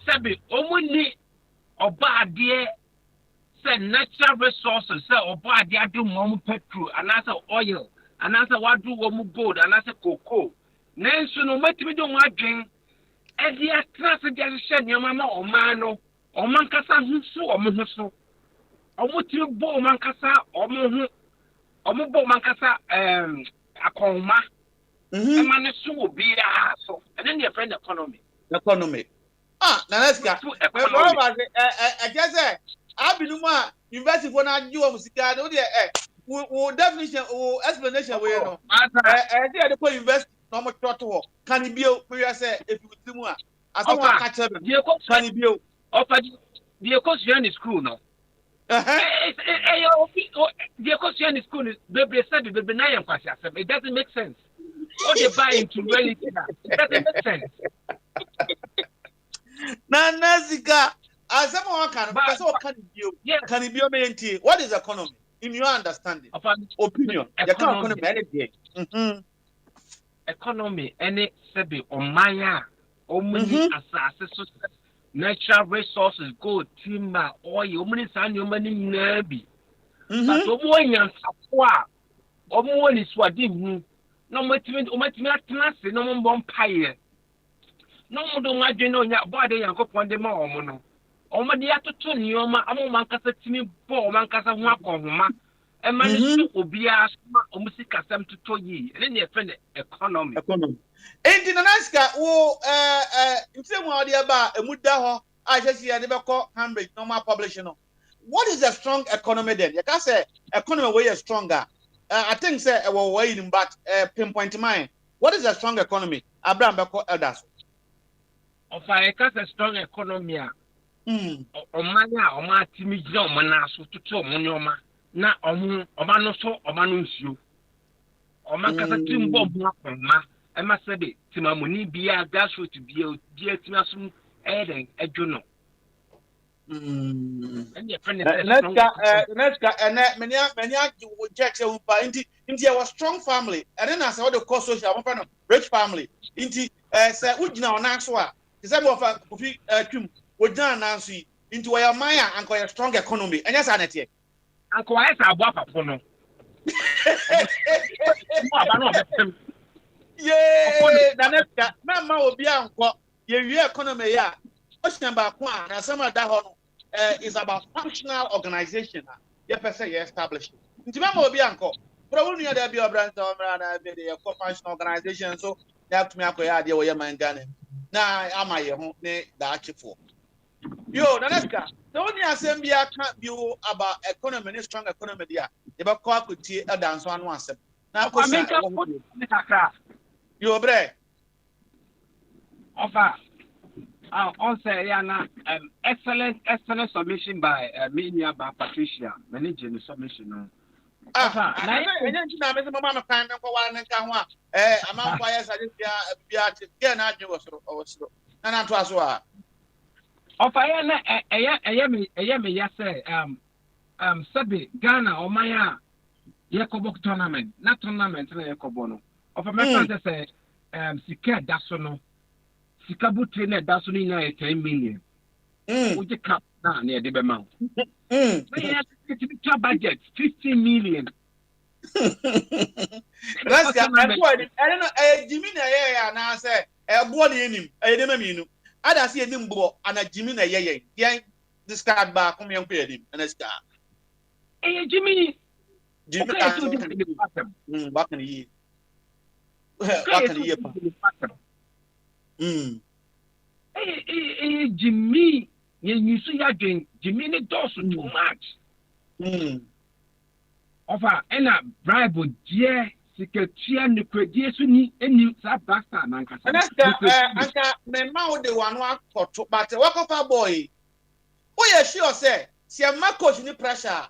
sebe o mu ni oba ade say natural resources say oba ade adu mo petrol anasa oil anasa wadu wo mu gold anasa cocoa nenso no matimi do mo adwen e dia trase dia hye nyama ma o man no o man kasa husu o mo husu o mo ti bo o man kasa o mo hu omubo mankasa akoma emane so obi so and then your friend economy nanaska I just say abinu mu a university for na ji wo musika no de definition explanation we no dey dey for university no mo toto ho kan bio we say if you mu a aso wa ka chebe kan bio ofa the economy school no the question is school is baby said baby na yan kwasi asem it doesn't make sense what they buy into reality it doesn't make sense na nazika asem wa kan because what can bio menti what is economy in your understanding opinion the economy economy any sabi omanya omuni asase so natural resources gold timber oil omuni san yo mani nabi but omo nyansafo a omo ni swadi hu no matimi atnase no mo mpaye no mo do nwadwe no nya bode yankopon de ma omo no omo de atoto nioma amo mankasa timi bo mankasa hu akonhoma e mani su obia omo sikasam toto yi ene ne friend economy Enti nanaska wo ntemu odi aba emuda ho a hwesi ya de beko Cambridge normal publishing no. What is a strong economy then? You can say economy way is stronger. I think say we way in but pinpoint mine. What is a strong economy? Abraham beko elders. Of a strong economy omanya oma timi gina omana so tutu omonoma na oma no so oma no nsuo. Oma kasa timbo mu akoma. Emma said it, Timamuni be a gasro to be a dear Timasum Eden Edjuno. And your friend and many would check into our strong family, and then I saw the cost social rich family. Into would now Naxwa, the same of a would now announce into our Maya and quite a strong economy. And yes, Annette. Uncle, I have a pono. Yeah, Nanaska, Mamma will be uncle. Your economy, yeah. What's number one? And some of that is about functional organization. You per se established. Intimamo be anko. Probably there be a brand of functional organization. So they have to make a idea where you're man gunning. Now am I the archive? Yo, Naneska, the only assembly I can't view about economy, strong economy there. They about could a dance on one step. Now, yo, bre. Offer. Also, excellent submission by Minia by Patricia, managing the submission. I didn't know Mama time for one and come one. Among fires, I didn't be at again. I do also. And I'm to as well. Of I am yes, Sabi, Ghana, or Maya, Yakobok tournament, not tournament, Yakobono. Of America, say, Sika Dasono, Sikabu trainer Dasolina 10 million. With the cap now near the amount. Budget 15 million. Let's get I don't know, Jimmy, and I say, a body in him, I didn't mean. I don't see a nimble and a Jimmy, yeah, this card back, come and pay him, and a star. Hey, Jimmy, back in the year. Back in the year. Hey, Jimmy, you see, I drink Jimmy does too much. Offer and a bribe, dear. Secretary and the credit any bastard and my mouth the one for but walk up a boy. Oh, yeah, sure, say, see a coach in the pressure.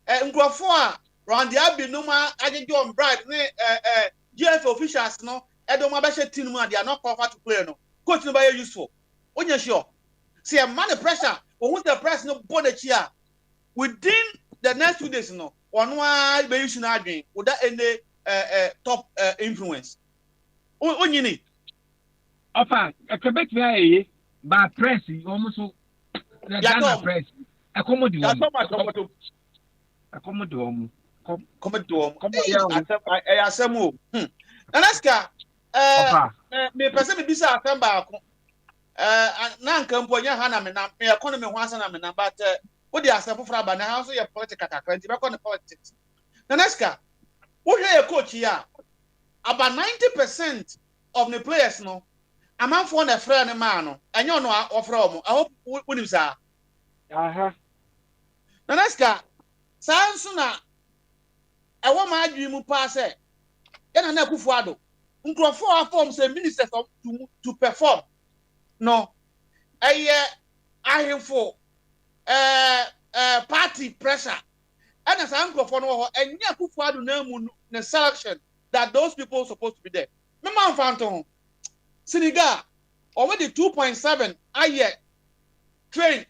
And go for round the Abbey no man, I did you on bribe, GF officials, no, I don't want to team, they are not covered to play, no. Coach no by useful. Oh, yeah, sure. See a man of pressure, or with the press no body cheer. Within the next 2 days, no, one be using arguing without any top influence. What you need? Offer a Quebec way by press, almost the press. A commodity. I said, Alaska, me person be sa afemba ko. Na nka mponya hana me na me economy ho asana me na but what dey asafo fra ba na house your political kakranti be ko politics. Alaska we hear a coach here. About 90% of the players no. A man for a friend and man no. And you know offer them. I hope when you say. Nanaska, Sansuna. I want my dream pass it. And I know Kufuado. Uncle four forms a minister to perform. No. I have for party pressure. And as uncle for no and Kufuado name the selection that those people are supposed to be there. My man found Senegal already 2.7 a year train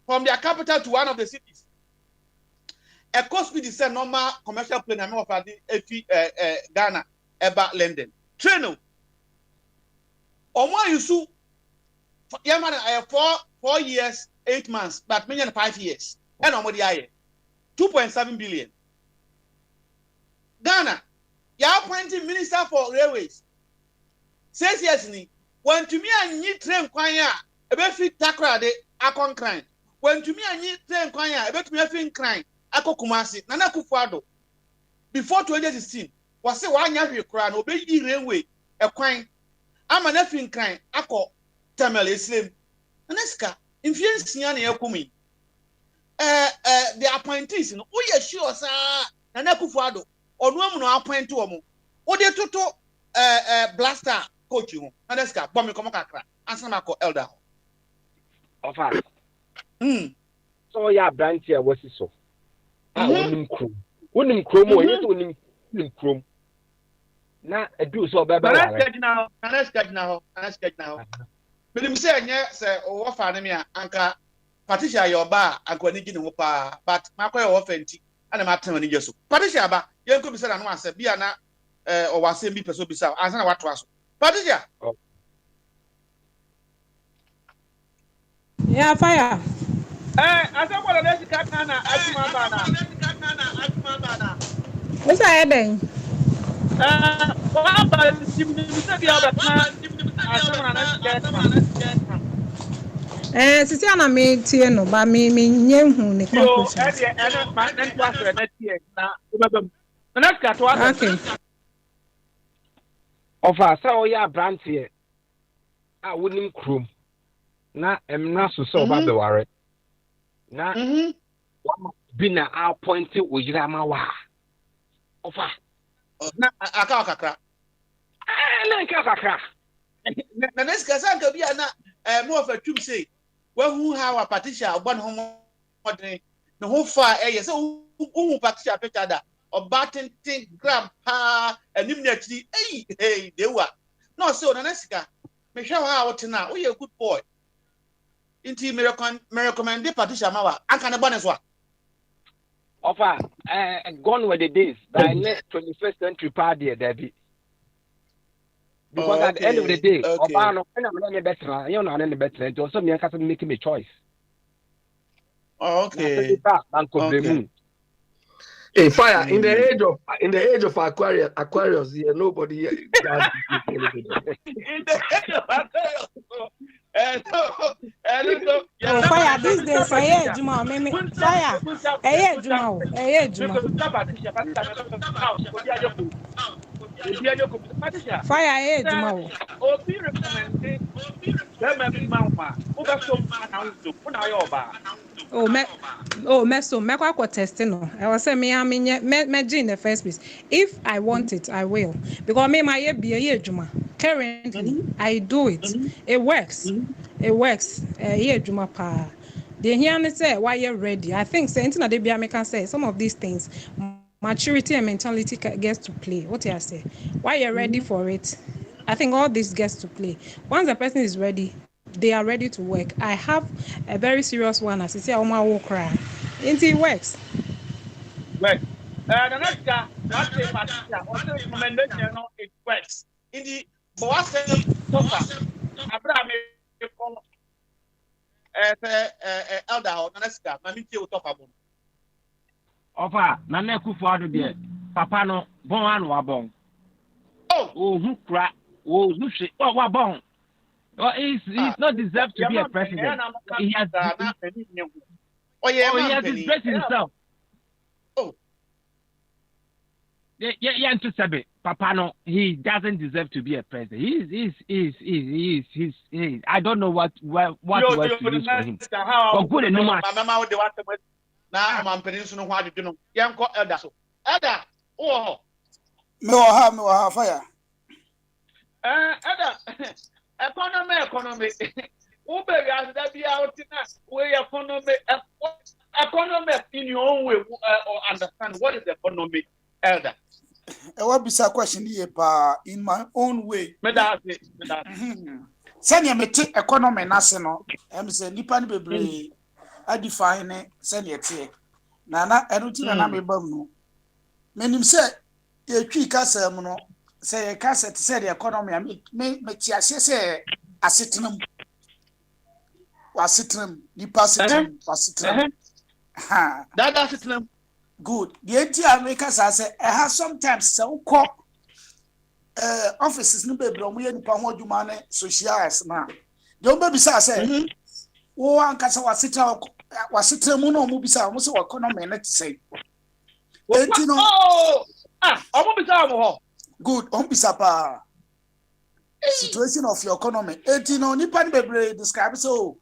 from their capital to one of the cities. A cost speed is a normal commercial plane of Ghana about London. Train. Omo yusu yeah man I have 4 years 8 months but me 5 years. And omo di aye 2.7 billion. Ghana, you are appointing minister for railways. Says yes, ni. When to me and you train kwanya, a bit fit takra de akon crime. When to me and you train kwanya, a bit me fin crime, ako kumasi, nana kufuado. Before 2016, was say 1 year crown, obey the railway, a crime. I'm an effing crime, ako Tamil Islam. Naneska, influence Siani Yakumi. The appointees, no, oh, yeah, sure, sir, nana kufuado. Or no appoint to omo. O de toto blaster coach you. Nadeska bomb come kakra. Answer na ko elder. Offer. So ya branch here was so. Wonim krom o yeso wonim krom. Na edu so beba la. Nadeska now. But him say nya say o offer na me anka Patricia your bar anka ni gini ho pa but makoy o offer nti ana matem ni jeso. Patricia ba yenko bi say na no ase bia na o wase bi peso bi say ansa na wato aso. Patricia. Yeah, fire. Asa kwa na sika kana atuma bana. What's that then? What about Jimmy say bia ba kan asa na sika. Sisi ana me tie no ba me nye hu ne conclusions. Yo, and my next was next year. Now, the next cat was Okay. of us. So, yeah, brand here. I wouldn't crew. Na emna so ba be ware. Na bi na appoint Ojirama wa. Ofa. Na aka kakra. Na kakra. Na next kasa nka bia na mo of a tube say wahu how a Patricia obon ho modern no ho fa say who Patricia picture da obaten grandpa anim na akiri hey dewa no so na nesika me hwe ha what na we a good boy inti me recommend Patricia mawa aka ne bone so Ofa gone were the days by next 21st century party there be. Because at the end of the day, Obano, I'm better. You know, I'm better. It also me making a choice. Okay. Hey, fire in the age of Aquarius, here nobody does anything. In the age of Aquarius. Fire these days, Juma, me fire. Juma. Fire, Juma. Obi recommended them be mama. Me test no. I was say me in the first place. If I want it, I will. Because me my be Juma. Currently, I do it. It works. It works. Juma pa. The here say why you're ready. I think say anything that they be can say some of these things. Maturity and mentality gets to play. What I say? Why you're ready for it? I think all this gets to play. Once the person is ready, they are ready to work. I have a very serious one. As I say, my will cry. It works. Well, the next guy, what they Patricia, also recommendation, it works. In the boss Abraham, elder or next guy, my meeting will talk about. Ofa na na Akufo-Addo de papa no bon anu abon hu kra hu hwe wa bon he's not deserved to be a president. He has disgraced himself. Yeah, to say papa no, he doesn't deserve to be a president. He's I don't know what words to use for him. But good enough. Na amampeni so no ho adwedwe no yenko elder so elder me wo ha fire elder economy who be as that be out na we economy in your own way or understand what is the economy elder what be a question here pa in my own way me that sanya meti economy na se no em say nipa ne bebre I define send it na enuti na mebam no menim say ye twi kasa mu no say kasa te say the economy me ti ase say asetenam wasetenam nipa asetenam wasetenam ha that asetenam good the enti America say ha sometimes say ukọ offices no bebre mo ye nipa ho adwuma ne socials na de o be say say wo ankasa wasitra mu no mu bisa mo se economy na ti say enti no omo bisa mo ho good on bisa pa situation of your economy enti no nipa ne bebre describe so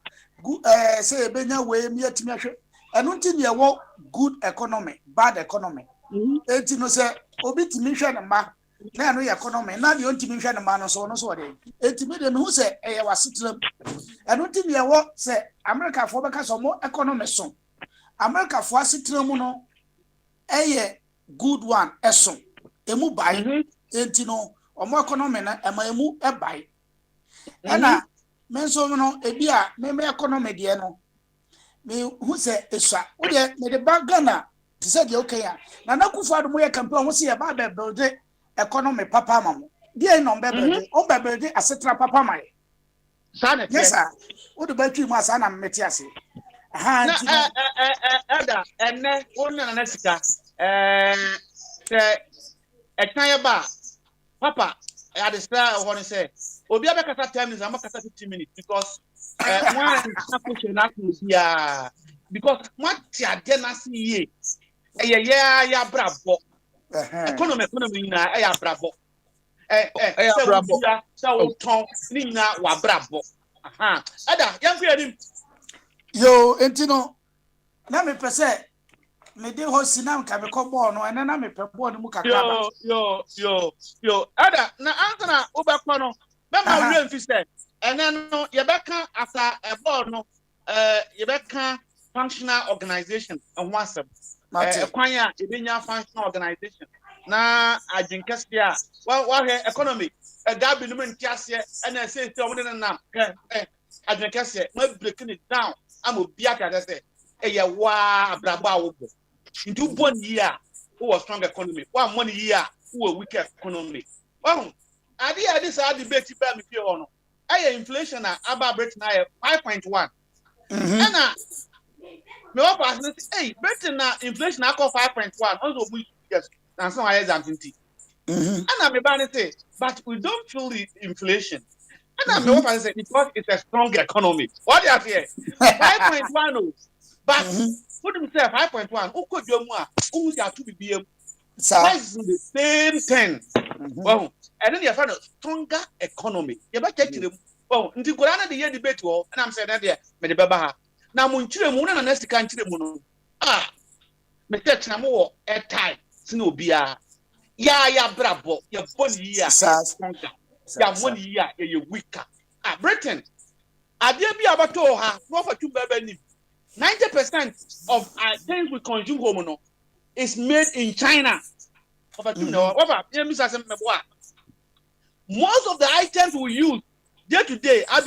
say benya we mi atimi ahwe eno nti ne wo good economy bad economy enti no say obi timi hwe ne ma na no economy na de ontimi hwe ne ma no so de enti me de me hu say wasitra eno nti ne wo say America for beka so mo economy so America for asitra mu no good one eso emu bai enti no omo economy na ema emu bai na men so no ebi a me economy de no me hu se esua wo de me de bagana ti se de okay ya na Akufo-Addo mo ye campaign ho se ye ba be build economy papa mamo de no be build o be build asitra papa mai sana yes sir wo de ba twi mu asana mmeti ase aha nti elder enne wonna na sika se etanya ba papa I understand what he say obi abekata 10 minutes am kata 15 minutes because because what ya denasi ye ya brabo economy na ya brabo so ton ni na wa brabo ada yan fi adim yo entino na me pese me de ho sinam ka me ko ball no ena na me pe ball no mu kakra ba yo ada na answer obekọ no be ma real fi say ena no ye beka after a ball no ye beka functional organization and what's kwan ya ebenya functional organization na ajinkase a wa economic gabi no ntiase na say omo de na ajinkase ma breaking it down am obi aka say eye wa abraba awobo ndu bon yi a who strong economy wa money yi a who weak economy adi sa debate ba me fi ho no inflation na aba Britain na 5.1 na me wa pass say Britain na inflation na 5.1 also we yes na so higher than 20 and me ba say but we don't feel the inflation and me wa pass say because it's a strong economy what you say 5.1 but put himself 5.1 ukodomu a uhusi atu bibiem price the same thing well and then you find a stronger economy you ba check them oh nti kora na the year debate wo and I'm saying that there me the beba ha na mo nkyire mu na next kan nkyire mu no me tech na mo wo airtime sina obia ya brabo ya boni ya stronger ya money ya ye weaker Britain adia bi abato ha no for two baba ni 90% of things we consume home no is made in China. Most of the items we use day to day are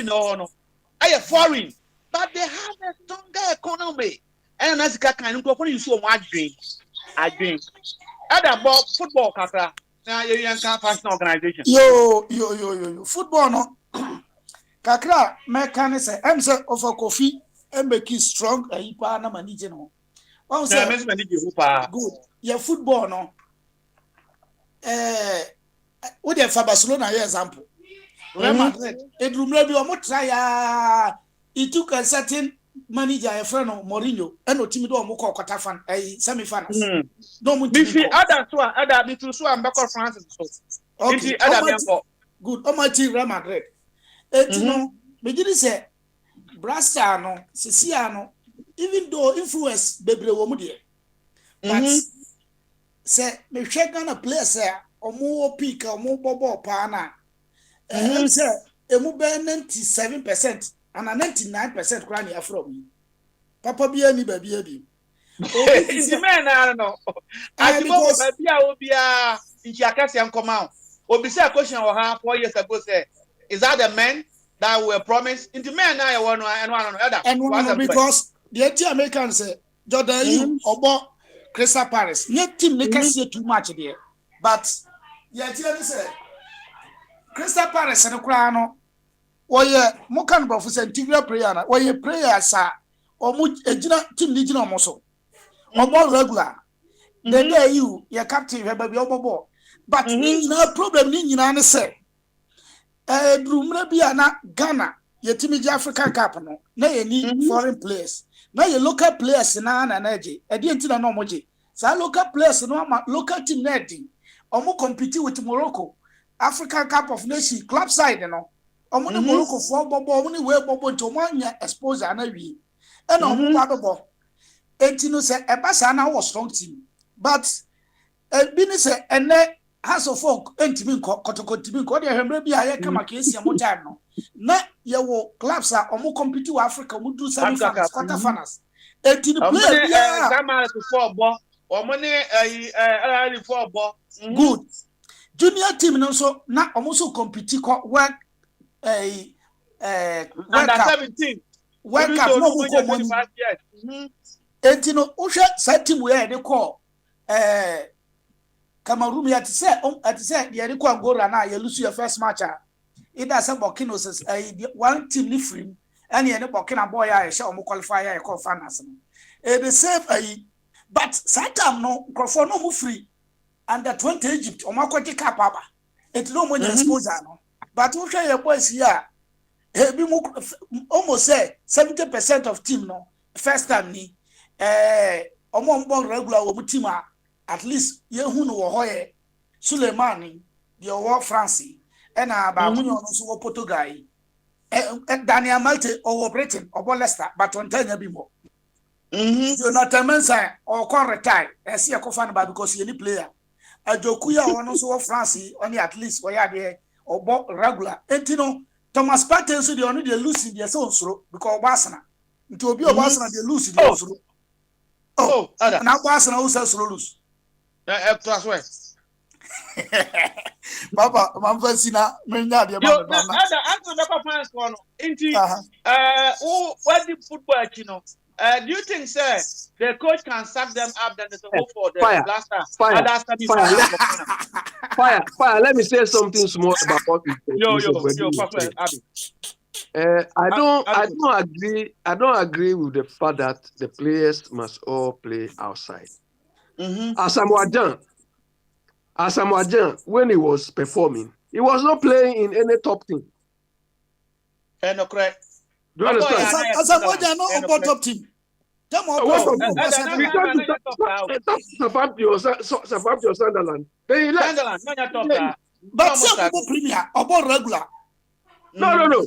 foreign, but they have a stronger economy. And as I can you so much drink. I drink. Other about football kata na you fashion organization. Yo. Football no. Kakra me say I'm say of a coffee and make it strong ipa na manage no. One say good. Your football no. With the Barcelona example. Real Madrid. Edrumle bi omo try it took a certain manager a friend of Mourinho and no team do omo call quarter fan semi-finals. No mu team. Other me too so am back of France so. Okay. Good. Omo team Real Madrid. No me did say Brasa no Sisia no even though influence bebre wo mu de but say me hwe Ghana players omo peak omo bobo pa na say emu be 97% and 99% kra na from papa bia ni ba bia bi the man I don't know because bia obia inchi akase nkoma obi say question o ha 4 years ago say is that the men that were promised in the men now you want and because the Americans say Jordan you obo Crystal Palace your team they can see too much there but yeah say Crystal Palace and kura no oye mo kan bro for integral prayer na oye prayer sa omo ejina team ni jina omo so omo regular then there you your captain we baby obo but ni na problem ni nyina ne say drumra bia na Ghana yetimi ji African Cup no na ye ni foreign players na ye local players na eje e dey ntina no moje sa local players no ama local team na di omo compete with Morocco African Cup of Nations club side no omo ni Morocco for bobo omo ni we bobo nto mo anya exposure na wi e na omo ba bobo entino se e ba sa na wo strong team but bi ni se ene has of folk entimi kotokotimi ko de hemre bi aye kama kesi amotan no na ye wo clubs a omo compete with Africa mu do semi finals quarter finals entini play bia Ghana to 4 bo omo ni 4 bo good junior team no so na omo so compete ko work under 17 world cup no ko money entino uhwe sa team we dey call Cameroon yet said the Erico Angora na you lose your first match. It does a Burkina says one team live free and you know Burkina boy I shall qualify I call finance. The same but Satam no for no move free under 20 Egypt or Makwati Kapapa. It no money exposure no. But we share your boys here. almost say 70% of team no first time ni omo regular wo team at least ye hu no wo hoye Suleiman the wo France na ba mu no so wo Portugal Daniel Malte or Britain or Leicester but on tanya bi mo Jonathan Mensah or con retire see a fan because he any player Ajokuya or so France only at least we are there or regular etino Thomas Partey so they only they lose their own soro because Barcelona to be Barcelona they lose their soro now Barcelona also soro lose Papa Mamfasina menya de yo answer the fans one inti what the football you know do you think sir the coach can sack them up then there's a hope for the blaster fire let me say something small about what you said. I don't agree with the fact that the players must all play outside. Asamoah Gyan, when he was performing, he was not playing in any top team. No correct. Do you understand? Asamoah Gyan not on top team. Southampton, Sunderland. Then he left. But some Premier about regular. No.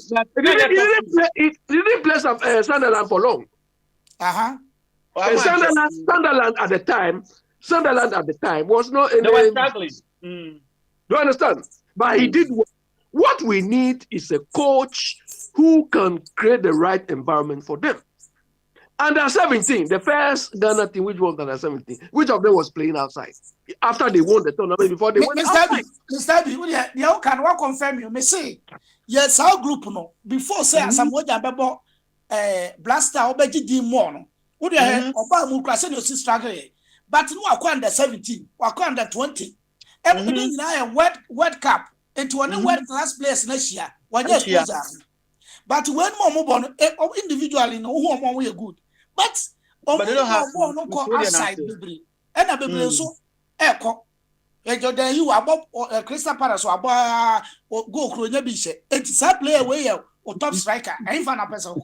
He didn't play Sunderland for long. Sunderland at the time was not in. They were struggling. Do you understand? But he did. What we need is a coach who can create the right environment for them. Under 17, the first Ghana team, which was under 17, which of them was playing outside after they won the tournament before they went outside? Mr. B, you can work confirm you. Me say yes, our group no before say Asamoah Gyan bebo blaster obeji di more no. Would you oba mu kwase no si struggle. But no akwa under 17, akwa under 20. Everybody na World Cup into one world class players next year. But when more individually no who more we good. But they don't have no call outside baby. And a baby so echo. Then you about Crystal Palace or about go Kronya Bishe. It's a player where or top striker. I ain't fan a person.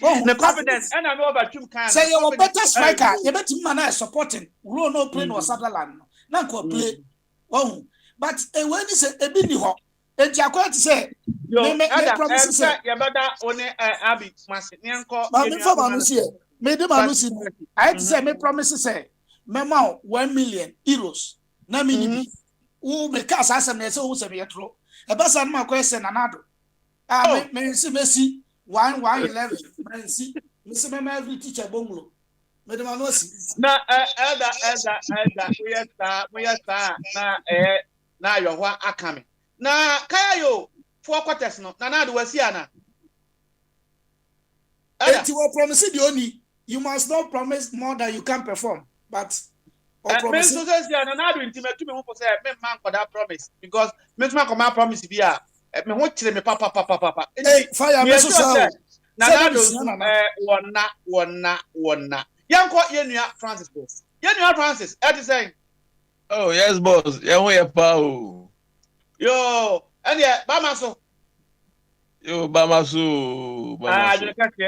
The confidence and I know about you can say you're a better striker. You better man supporting. Roll no play no Sutherland. Now play. Oh, but when you say a bit hot. And you are going to say, you promise to Abi, I had to say, me promise to say, Memo 1 million euros. Na mini who make us as a mess, who say, Metro. A person, my question, another. Messi 111. See, Mr. Memo, every teacher, Bongo. Madame Rossi. Now, we are now you're what are coming. Na kayo 4 quarters no na do wasiana. If you promise the only you must not promise more than you can perform. But promise so say na do intimate me who say me man for that promise because me man come promise be a me ho kire me papa. Hey fire me so say na do wonna. Yanko yenua Francis boss. Yenua Francis e say oh yes boss. Ye ho ye pa o. Yo, and yeah, Bamaso. Yo, Bamaso.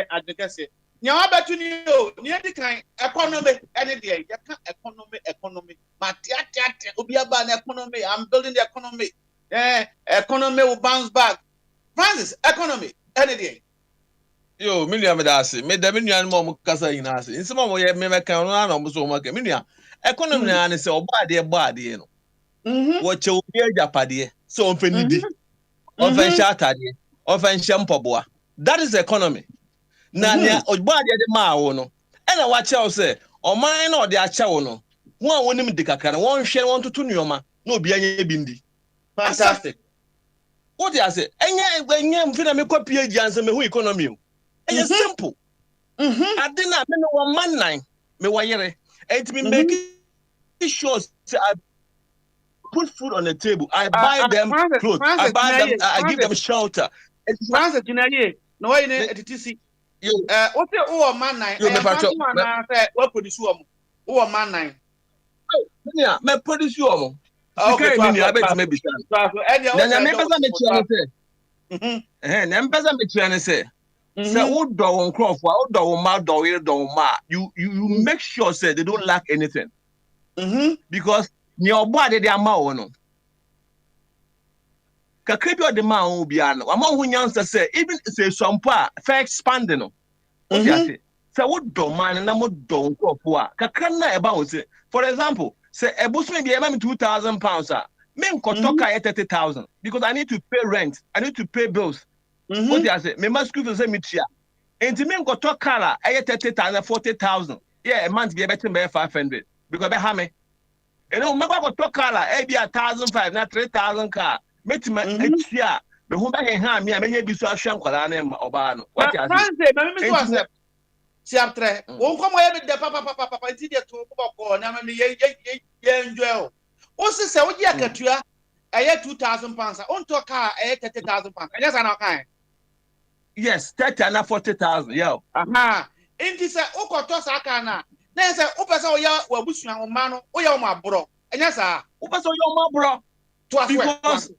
Advocacy. Now, I bet you near the kind economy, any day. Economy. Matia, Ubiaban economy. I'm building the economy. Economy will bounce back. Francis, economy, any day. Yo, Miniam Dasi, made the Minian Mom Casa in us. In some way, me can run almost so much. Minia, economy and it's a body, you know. What you hear, Japadi. So offended, offended, offended. That is economy. Nanya, or body the Maono. And I watch out say, or mine or the Achaono. One wouldn't make the Kakana, one share 1 to 2 Nioma, no be any bindi. Fantastic. What do I say? And yet, when you feel me copy Jansen, who economy? And it's simple. I did not know 1 man 9, me wire, and me make sure I put food on the table. I buy them clothes. I buy them. I give them shelter. Francis, no way at TC. What the oh man 9? What produce you? Oh man 9. Yeah, me produce you. Okay, I bet maybe. And And empesa me try say. Say who do on crop for who do on ma do ma. You make sure say they don't lack anything. Because your body they are ma no. Kakrebi the ma o bia no. Among who answer say even say some pa fair expanding no. What you say? Say what do man na mo do crop for. Kakra na eba o say. For example, say ebusme bi ema me £2,000 me nkotoka 30,000 because I need to pay rent, I need to pay bills. What you say? Me must school say me tia. Enti me nkotoka la 30,000 40,000. Yeah, a month be better be 500 because be ha me. You know, me go to kala e be 1,500 na 3,000 car. Metima etia. Me ho be ha me a me bi so ahwe nkwala na oba no. What you say? France me so accept. Si après, on come here de papa enti de to ko na me ye enjoy. O se se o di akatua eye £2,000. On to car eye £30,000. Yes na kan. Yes, 30 and 40,000. Yo. Enti se o ko to sa kan na. Na se o pese o ya wabusua o ma no, o ya o ma bro. Enya sa. O pese o ya o ma bro. Because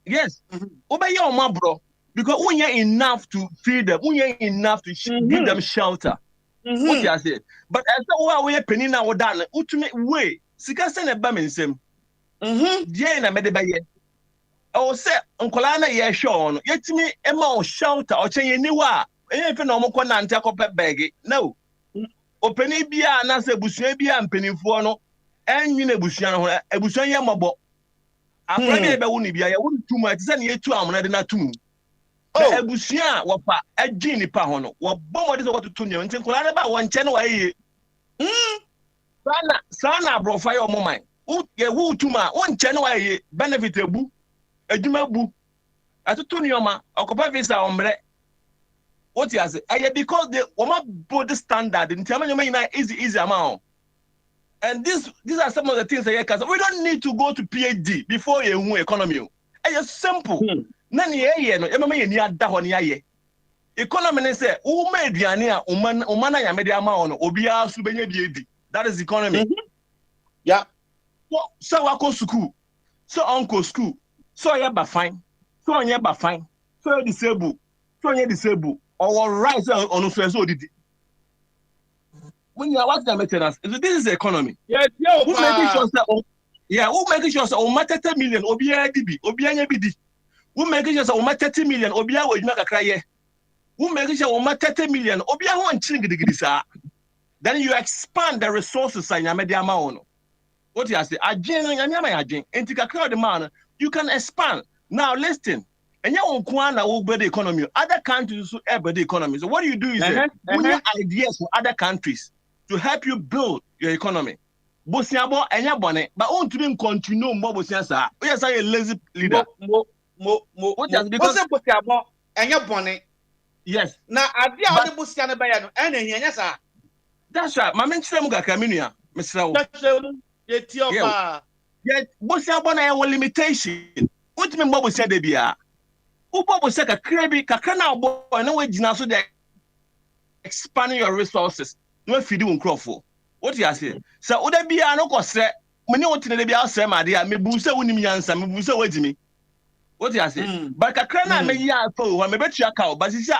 yes. O be ya o ma bro. Because we ain't enough to feed them, we ain't enough to give them shelter. What you say? But as the way we penny now done, ultimate way. Sika send a baminsem. Jane made by ye. Oh, say, Uncle Anna, ye shown, yet me a more shelter or change anywhere. And if no more can take up a bag, no. O penny bia, and I say Bushabia and penny for no, and you know Bushan, a Bushaya mabo. I probably wouldn't be, I wouldn't too much, send you 2 hours, not 2. Oh, Ebusia wapa agini pa hono. Wa bomo de what to nyo. Nti nkola ba wan che no aye. Sana bro fire o moment. Ye wu tuma won che no aye benefit ebu. Adwuma bu. Atoto nyoma okopa visa omre. What you say? Aye because the woma body standard nti amanyoma ina easy amount. And these are some of the things that we don't need to go to PhD before you economy. Aye simple. Nani ye no emama ye ni ada ho ne aye economy ne say wo ma aduane a umana ya mede ama ho no obi asu benya bi edi. That is economy. Yeah. So wako school, so uncle school, so ya ba fine, so onye ba fine, so you disabled, so onye disabled or rise on so odidi. When you are what the maintenance, this is the economy. Yes, who making sure that who making sure o ma 30 million obi adibi obi anya bi di. Who making sure o ma 30 million obi a wajuma kakra ye. Who making sure o ma 30 million obi a ho nchiri gidigidi sa. Then you expand the resources in your media amount. What you say? The man, you can expand. Now listen. And you will build the economy. Other countries will build the economy. So what do? Is you have ideas for other countries to help you build your economy. Bosiabo and your bonnet, but on to continue more Bosiasa. Yes, I a lazy leader. What does because Bosiabo and your bonnet? Yes. Now I the Bosiana Bayano and yes, sir. That's right. My mention Muga Caminia, Mr. Yet, Bosiabo na one limitation. What me Bobo said, Debia? Ubo said a crabby, Kakana boy, no way, so they expanding your resources. No feed you crop. What you say? So, would there be an oco set? When you want to be outside, my dear, me booster winning me answer, me booster with me. What you say? But Kakana may ya for, I may bet your cow, but it's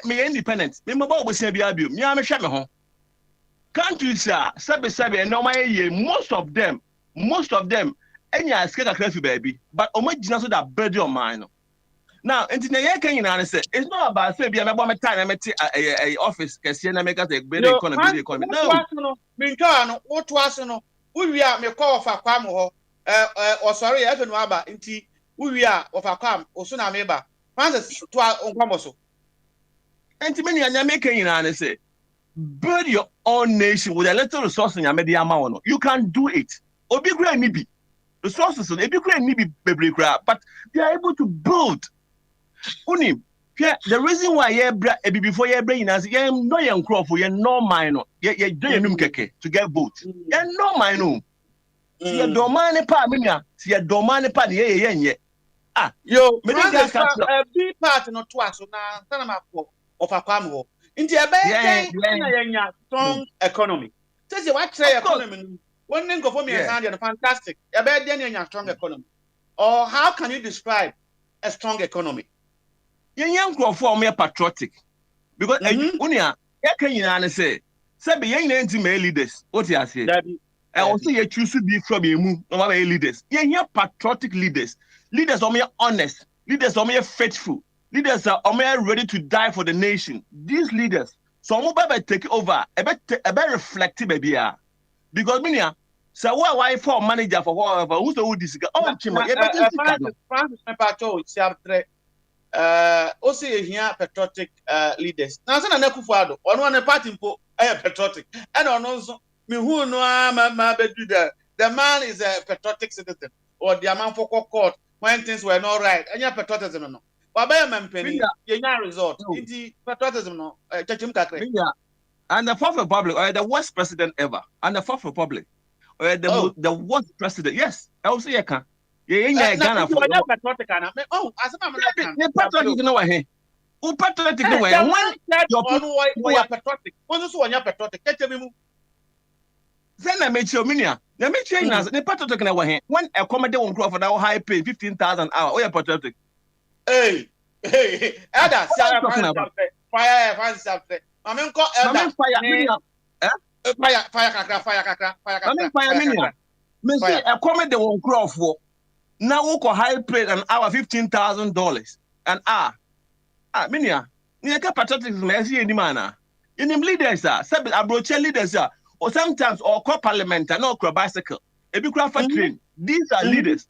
me independent. Me Bobo said, be abu, me, I'm a shaman. Countries are sabi and no most of them any are scared of baby, but omagina so that bird your mind. Now, and in say it's not about say be a time I office can make us a better economy. No, Minto, what was no, we are me call for Kwamo or sorry, I don't know about inti we are of a quam or sooner meba. Francis to our own Kwamoso. And to many are making in say. Build your own nation with a little resource in your media amount. You can do it. Obi great maybe resources on Obi great maybe baby crap, but they are able to build. Only the reason why before you bring us, you no young crop for you no minor. You do keke to get vote. You no minor. You domani pa minya. You domani pa ye. Ah, yo, me just a big part no twice so na tanama of a kwamo. Into a bad strong economy. Says you what say economy. One thing for me and fantastic. A bad strong economy. Or how can you describe a strong economy. Young for me patriotic because unia can say be young leaders. What you say? I also you choose to be from no leaders. Yeah, patriotic leaders. Leaders are honest. Leaders are faithful. Leaders are ready to die for the nation. These leaders, so I'm take over. I bet reflective, baby. Because minia, so why for manager for whatever? Who's the who this guy? Oh, Francis Mepacho, chapter. Also here patriotic leaders. Now, so na Akufo-Addo. On one party po, patriotic. And on also me who know the man is a patriotic citizen or the man for court when things were not right. And your patriotism no. Wabaya Mampeni, your result. It's patriotism no. Chachim Kakre. And the Fourth Republic, or the worst president ever. And the Fourth Republic, or the worst president. Yes, I will say I can. Yeah, Ghana for patriotic. Oh, as I'm patriotic no way. Who patriotic no way? When you're patriotic, when you are patriotic, get me. Then I made sure minia. They made sure the patriotic no way. When a comedy won't grow for that high pay, 15,000 hour. Oh, you're patriotic. Hey, Ada, fire, something. I mean, fire. A comedy won't grow for. Now we can high pay an hour $15,000 an hour. Minia, you can patriotic mercy any manner. In them leaders, some abroad leaders, or sometimes or parliament and no bicycle. A big craft train. These are leaders,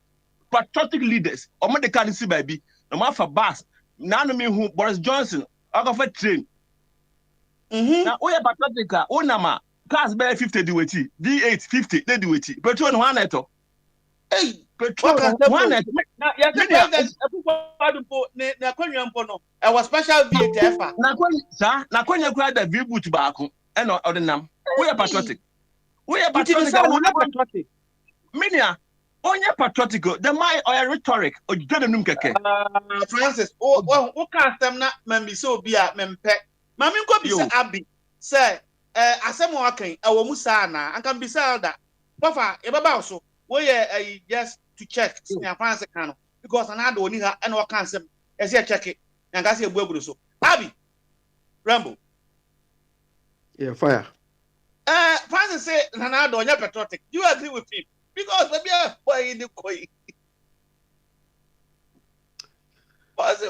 patriotic leaders. Or what they can't see baby. No matter for bus. Now me who Boris Johnson. I go for train. Now we are patriotic. Nama cars bear 50 do it. V8 50 they do it. Petrol one letter. Hey. I was special VTF. Now, when you cried the view to back and or the name, we are patriotic. We are patriotic. Minia, on your patriotic, the my or rhetoric or Jordan Numkeke. Francis, what can't them not be so be at Mempe? Mammy could be Abby, say, as I'm walking, a Musana, and can be said that. Papa, about so, we just. To check in France because another only her and what cancer as you check it and I see a web so. Abby Rambo. Yeah, fire. Francis say Nanado on your patriotic. You agree with him because maybe boy in the koi.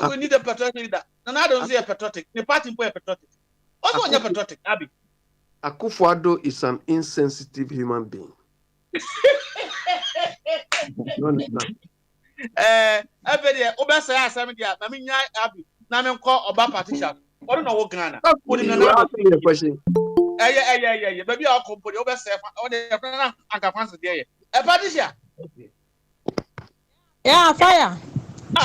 We need a patriotic leader. Nanado say a patriotic. The party boy patriotic. Also on your patriotic, Abby. Akufo-Addo is an insensitive human being. Every Obasa Samidia, Naminya Abby, Naman call Oba Patricia. What do know Ghana? Asking a question. Yeah, baby, I'll come put Obasa or the Anka Francis there. Patricia. Yeah, fire. I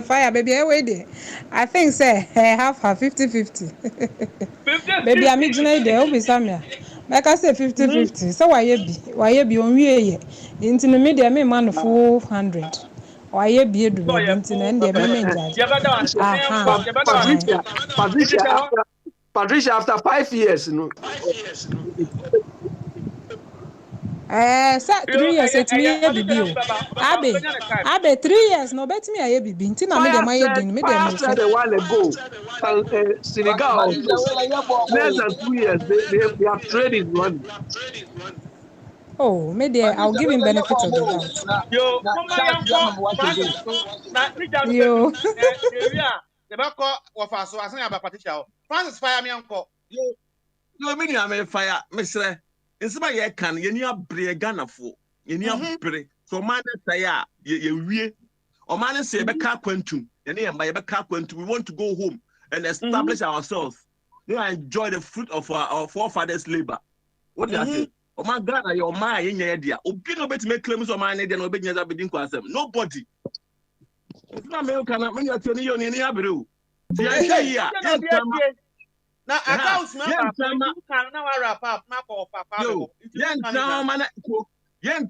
Fire, baby, I wait. I think, say, I have her 50-50. Baby, I'm imagining there will be somewhere. Like I say, 50-50. So why you be on me? Into the media, me man 400. Why you be a do into the Patricia, after 5 years, no. 3 years it me baby. Abe 3 years no bet me aye bibi. Nti na me dem aye din me dem. Said a while ago, Senegal, less than 2 years, they have traded money. Oh, maybe I'll give him benefit of the doubt. Yo. The back of us, so I say about Patricia. Francis fire me uncle. You mean I may fire, Mr. In some way, can you near Ghana for you near Brig? So, man, say, you or man, say, Becca Quentum, and near my Becca Quentum, we want to go home and establish ourselves. You enjoy the fruit of our forefathers' labor. What do you say? Oh, my God, your mind in your idea. Obino bet make claims of my idea and obey your bidding question. Nobody. It's not American. When you're telling you, you need to now, accounts now wrap up.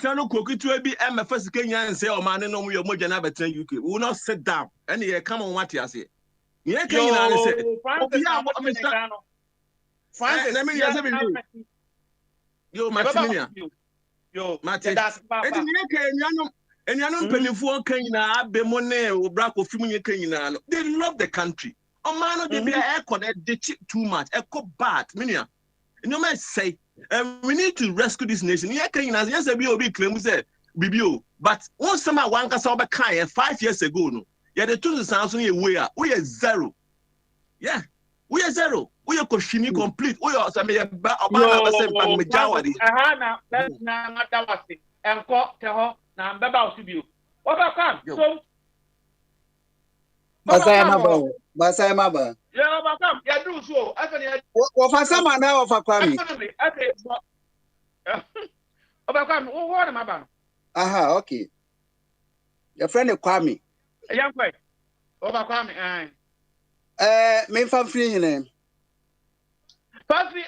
Tell Cookie to be MFS Kenya and say, oh, man, no, we are more than ever 10 UK. We will not sit down. And here, come on, what you say. Yeah, can you say? Francis, let me hear something. Yo, Martinia. Yo, Martin. And you know, Pennyfo Kenya, Bemone, or Braco Fimunia Kenya. They love the country. Oh, man, they be air connect, they cheat too much. Echo bad, Minia. And you might say, we need to rescue this nation. Yeah, Kenya, yes, a BOB claim, we said, BBO. But once some one can solve a kind 5 years ago, no. Yeah, the 2000 we are zero. Yeah, we are zero. We are Koshini complete. We are some so Masaya Maba. Yeah, Bakam, yeah, do so. Of some now of a Kwame. What am I? Aha, okay. Your friend Kwame. A young boy. Over Kwame, me from free name. Firstly,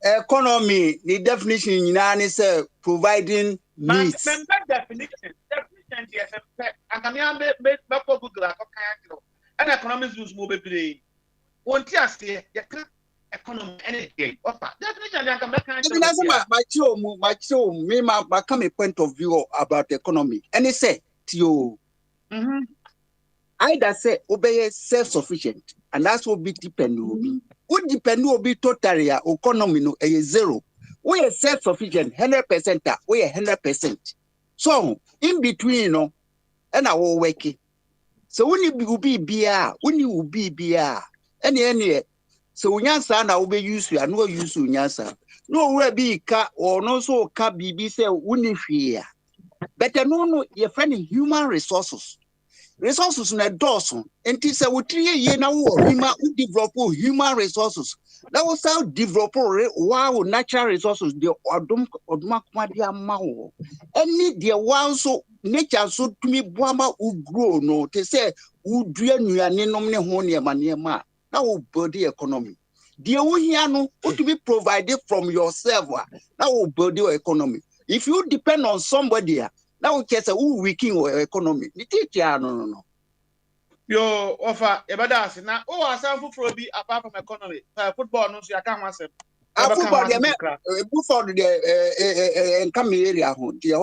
Economy, the definition in United is providing needs. Definition, yes, I can make Google and economics use mobile play. Won't you say economy anything? Definition, I can make my show, me, my come point of view about the economy. And he said to you, either say obey self-sufficient, and that's what be depend will be. Would depend will be totally economy no a zero. We are self-sufficient 100%. We are 100%. So in between, no, and I will wake it. So when you will be beer, any. So when you say now be use you, I know use you nyasa. No will be car or no so car BB say wouldn't fear. Better no your friend human resources. Resources na dozen. And this we 3 years now we develop human resources. That was how develop wow natural resources the oduma kwadia mawo. Any the one so nature so to me boama u grow no te say u dua nuane nom ne ho ne ma na wo build the economy. The here no to be provided from yourself now will build your economy. If you depend on somebody now we can say who weakening our economy. No. Yo offer ebadas na asan fufuro bi apart from economy. Football no so you can't answer. Football for the come area ho there.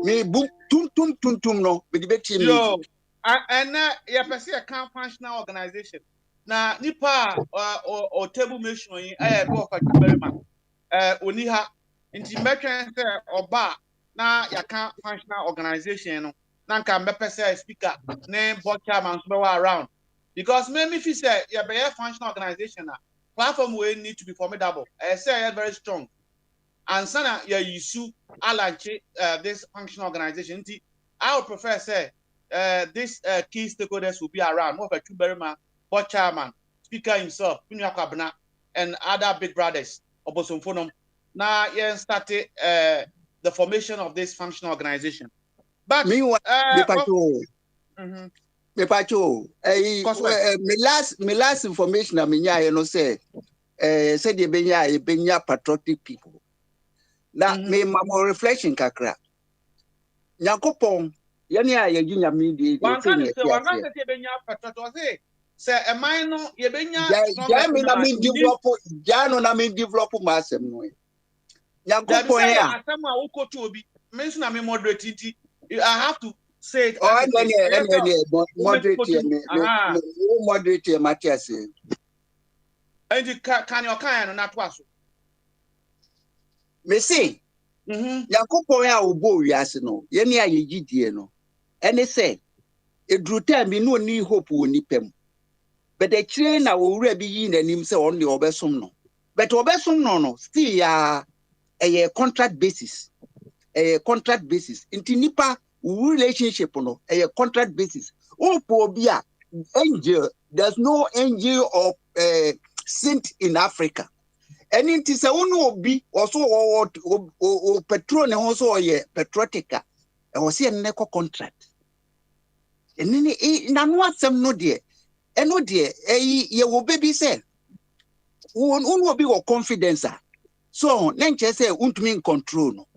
Me boom tum no be the team. Yo and you person a functional organization. Na nipa or table mission yi go for very much. Oni ha nti metwen say oba na ya kan functional organization no nanka mbepe say speaker name board chairman so around because me feel say ya be functional organization na platform we need to be formidable say very strong and sana ya issue alanche this functional organization nti I would prefer say this key stakeholders will be around more of a Chuberima board chairman speaker himself Punyakabna and other big brothers obosomfonom na yen started the formation of this functional organization. But meanwhile, my last information I mean say said you benya patriotic people. Now me more reflection kakra. Yakopon yani ye ginya media. One can say benya patriotic say a minor ye benya na me develop jano na me develop masem no. Yakopon ya asema uko to obi mention na me moderate it. I have to say it. Moderate Matthias. And you can your kind not was. Me say, Yakopo ya ubo wiase no. Yeni ya yigidie no. And say, it drew time me no ni hope woni pem. But the train na wo wura bi yi nanim say on the obesom no. But obesom no still ya a contract basis. A contract basis. Inti nipa relationship no a contract basis. Opobia angel. There's no angel of saint in Africa. And inti se unu obi also o petrol ne also ye petrotica. E was here neko contract. And na no asem no de. Eno de ye wo baby say. Unu obi wo confidence. So nenche say untumi control no.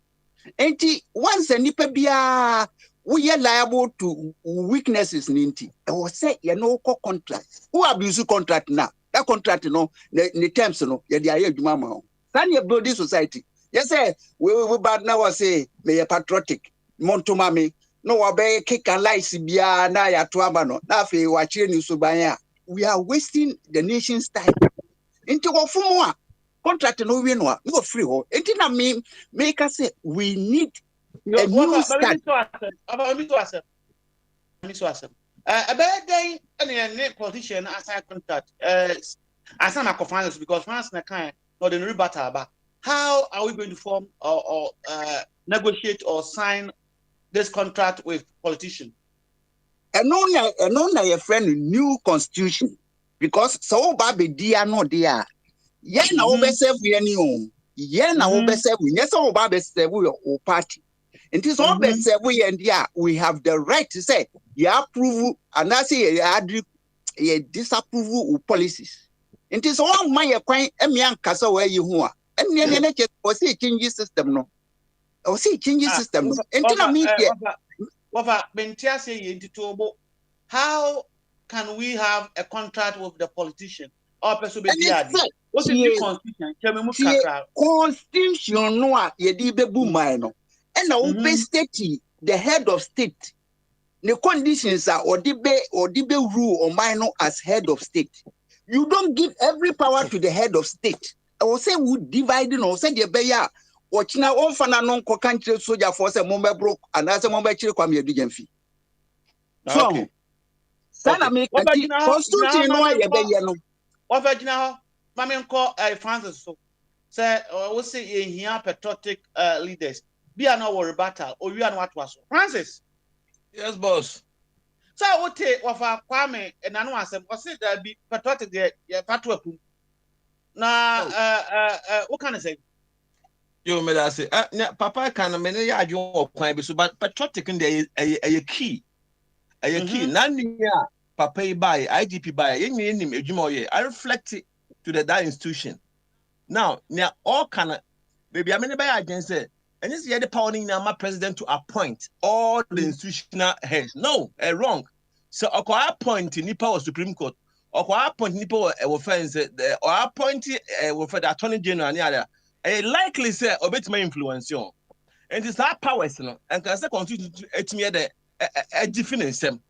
Enti once a nipa bia we are liable to weaknesses ninti. I was say you know contract. Who abuse contract now? That contract no the terms no ya dey aye adwuma ma. Then you build this society. Yes sir, we bad now was say me patriotic. Montoma me no obey kick and lies bia na ya to aba no. Na fe wa chire ni suban ya. We are wasting the nation's time. Into ofumo contract no we no free ho. Enti na me make us say we need a new start. A bad day any politician assign contract assign a finance because finance na kind not the rebuttal about how are we going to form or negotiate or sign this contract with politicians? And no your friend new constitution because so baby dear no dear. Yes, na observe we any on. Yes, na observe we. Yes, so baby serve we your party. And this observe we and yeah, we have the right to say you approve and I say you disapprove of policies. And this all my coin emian kasa where you who are. And then was a changing system no. Or see changing system. And I mean how can we have a contract with the politician? What's the constitution? Constitution no ye di be bu mai no. And now state the head of state. The conditions are or dibe rule or minor as head of state. You don't give every power to the head of state. I will say we dividing or say the beya or China on fana non country soldier force a momba broke and as a momba chile kwame du fee. So sana make constitution no ye beya no. What Virginia Mammy call Francis so say we say here patriotic leaders. Be a no worry battle or you are what was Francis. Yes, boss. So I would take what Kwame and I know I said, was it that be patriotic there? Yeah, patriotic. Now, what can I say? You may I say, Papa can many yard you or Kwame, but patriotic in there a key. A key. None Papa by IDP by any Jumoye. I reflect it to that institution. Now, all can maybe I mean by against it. And this is the power in my president to appoint all the institutional heads. No, wrong. So I appoint Nipa or Supreme Court. Or I appoint Nipa or offense or appoint for the Attorney General and the other. A likely say obey my influence. And it's that powers, and can say constitution to me a different them.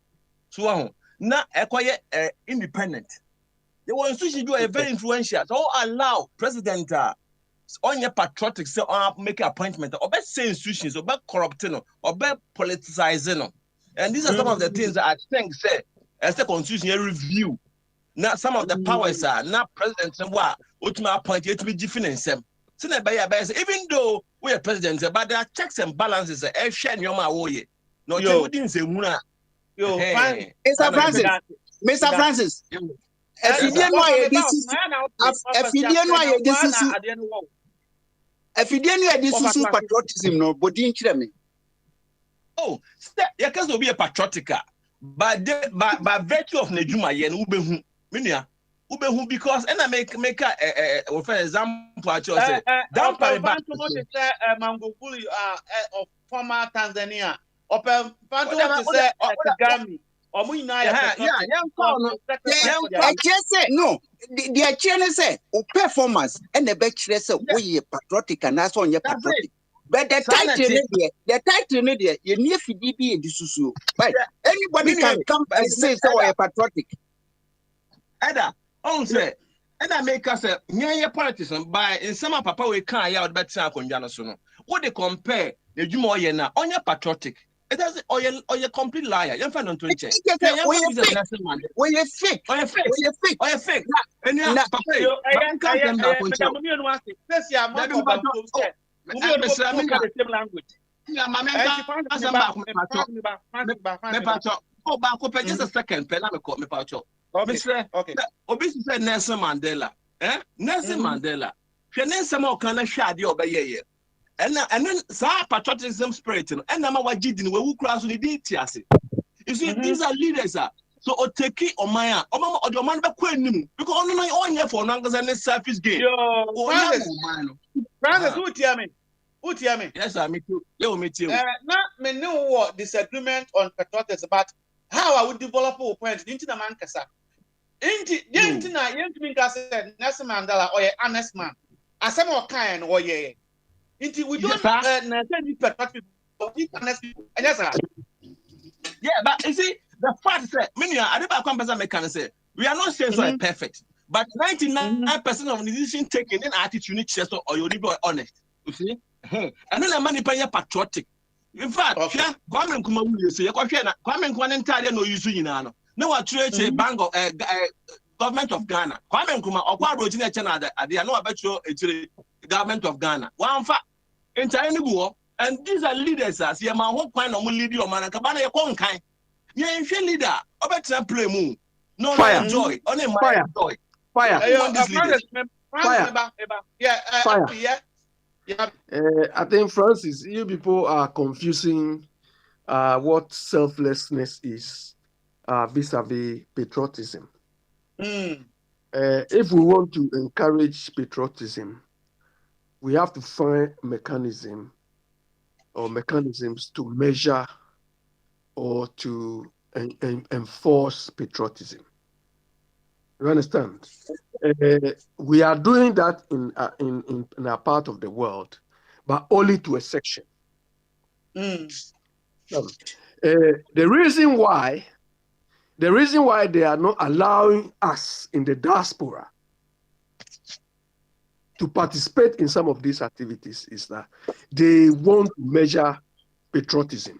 So now acquire independent. The one institution do a very influential. So allow president on your patriotic say make an appointment or best say institutions or bad corrupting or bad politicizing. And these are some of the things that I think say as the constitution review. Now some of the powers are not presidents and what ultimate appointed to be different. So even though we are presidents, but there are checks and balances. No, you wouldn't say Muna. Mr. Francis. If you didn't know this is patriotism, no, but didn't me. Oh, you can be a patriotica, but by virtue of Nejuma yen Ubehu, Minia, Ubehu, because and I make for example, I just say, down by Mangufuli of former Tanzania, open Panto say Kagami. I just say no. The chairman say performance and the bachelor say we patriotic and that's on your patriotic. But the title media, you need to be a disusu. But anybody can come and say so we're patriotic. Ada, say, and I make us a near politician by in some papa we can't out better conjano soon. What they compare the Jumoyena on your patriotic. It doesn't or you're complete liar. You're fine on Twitter. When you're fake. And you're just a second. Obviously said Nelson Mandela. Nelson Mandela. Nelson Mandela shadi obey. And then patriotism spirit and I'm wajidin we cross on the details. You see, these are leaders. So Oteki or Maya, or the man back when because only on here for non surface game. Francis, who tell me? Who hear me? Yes, sir. Me too. Yeah, me too. Now, me know what disagreement on patriotism, but how I would develop a point into the man kasa. Into na yent me kasa Nelson Mandela or honest man. As some more kind or ye. Into we don't patriotic honest people. Yes, sir. Yeah, but you see, the fact is that many I never come mechanic say we are not saying so perfect, but 99% of the decision taken in attitude unique or you be honest. You see? And then a man is patriotic. In fact, Kwame Nkrumah will say, Kwame Nkrumah entirely no use in Ghana. No, I trade a bank of government of Ghana. Kwame Nkrumah or Kwame Rotina Channel, they are no about you, government of Ghana. One fact, entirely war, and these are leaders as your man who kind of lead your man and Cabana your kind. You're a leader, about to play moon. No, fire, joy, only fire, joy. Fire. Fire. I think, Francis, you people are confusing what selflessness is vis-a-vis patriotism. If we want to encourage patriotism, we have to find mechanisms to measure or to enforce patriotism. You understand? We are doing that in our part of the world, but only to a section. The reason why they are not allowing us in the diaspora to participate in some of these activities is that they want to measure patriotism.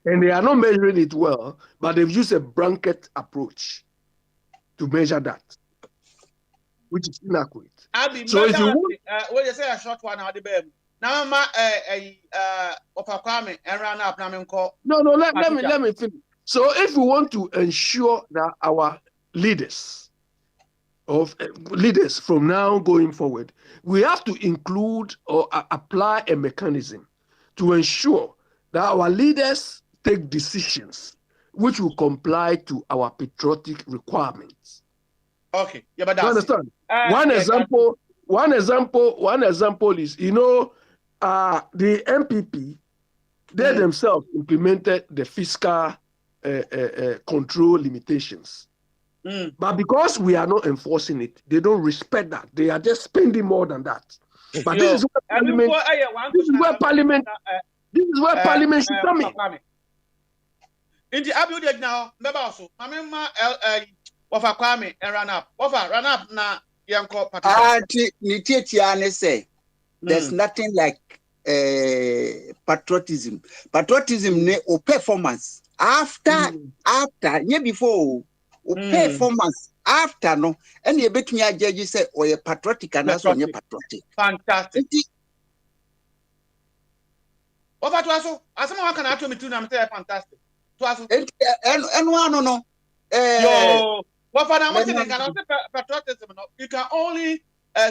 And they are not measuring it well, but they've used a blanket approach to measure that, which is inaccurate. So if you want, what you say a short one, now let me finish. So if we want to ensure that our leaders from now going forward, we have to include or apply a mechanism to ensure that our leaders take decisions which will comply to our patriotic requirements. Okay, yeah, but that's you understand. One example is, the MPP, they themselves implemented the fiscal control limitations. But because we are not enforcing it, they don't respect that. They are just spending more than that. But this is where Parliament should come in. In the Abu now, remember also, Mamma Wafa Kwame and run up na Yanko Nitietiane say there's nothing like patriotism. Patriotism ne o performance after yeah before performance after no and you bet me a judge say or a patriotic and that's on your patriotic. Fantastic. Over to us, as someone can actually me too, I'm saying fantastic. And one no. Well, for you can only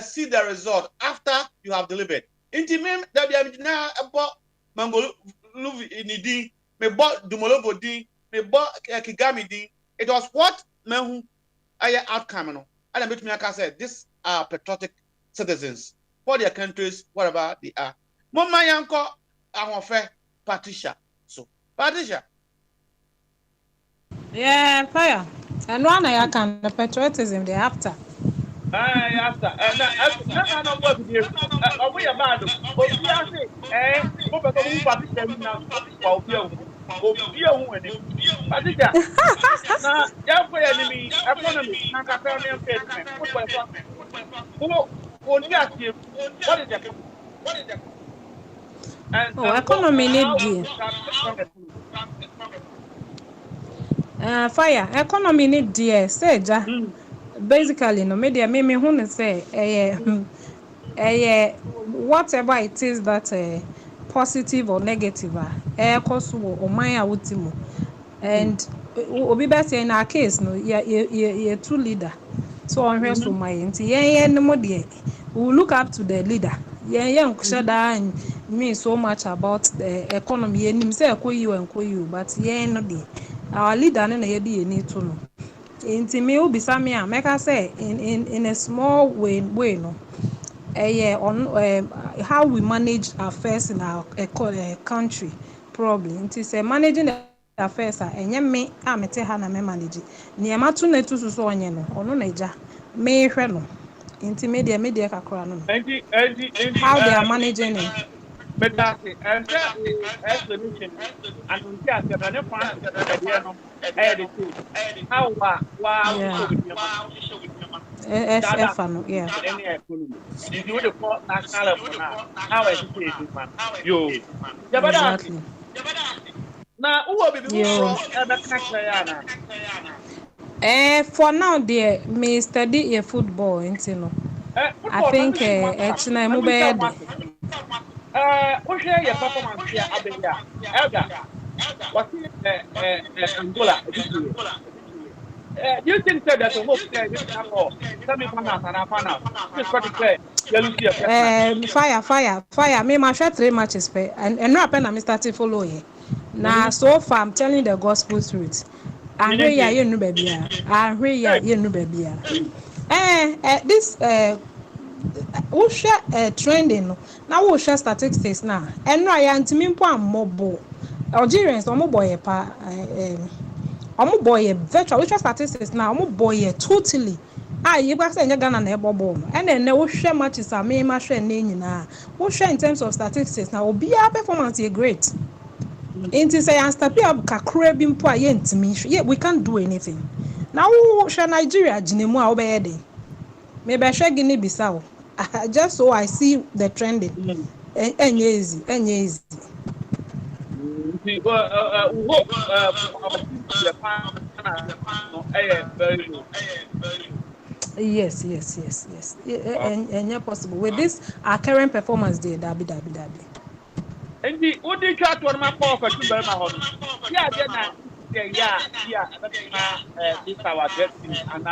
see the result after you have delivered. Intimate that we have now about Mangolu Nidi, me bought Dumolobo D, me bought Kigami D. It was what Mehu Aya outcome. And I bet me I can say these are patriotic citizens for their countries, whatever they are. Mama Yanko, I want fair Patricia. So, Patricia. Yeah, fire. And one I can the patriotism they after. After. I know what to do. We are bad. Economy need fire economy need dear say basically no media me who say whatever it is that positive or negative cause o man awutimu and obi be say in our case no ye two leader so on here so my nti ye no mo de we look up to the leader ye mean so much about the economy ye nim say koyi but ye no de our leader na ye de ni to no nti me obi sa me a make say in a small way no on how we manage affairs in our country problem. It is managing the affairs enye me amete ha na me manage. Niema tu na tu so onye no ono na eja me hwe no. Inti media kakra no. How they are managing it. But that's it. And that explanation. And we are going to find no. How yeah. Any economy. You do the national level now. How educated man. Yo. Exactly. Now, who will be the for now, dear, me study a football, you know. I think it's not my bad. What's your performance here, Abelia? Elga. What's Angola? You think that the hope there is fire. Me, my share 3 matches, and no happen. I'm starting following. Now, so far, I'm telling the gospel truth. I hear you, no baby. I hear you, no baby. This who share trending now. Who share statistics now? And no, I am to me mobile. Algerians, no boy, boy, virtual which statistics now. Boy, totally. You guys say Ghana na ebo and then we share matches. I may ma share name na. We share in terms of statistics now. Be a performance great. Inti say anstapi kakra bi mpo aye ntimi. Yeah, we can't do anything. Now we share Nigeria jinemu a obeyede. Maybe I share Guinea Bissau. Just so I see the trending. Easy. Yes. And yeah, possible with this our current performance there. Dabi. And the what they try to my pocket to buy my home. Yeah, this our destiny and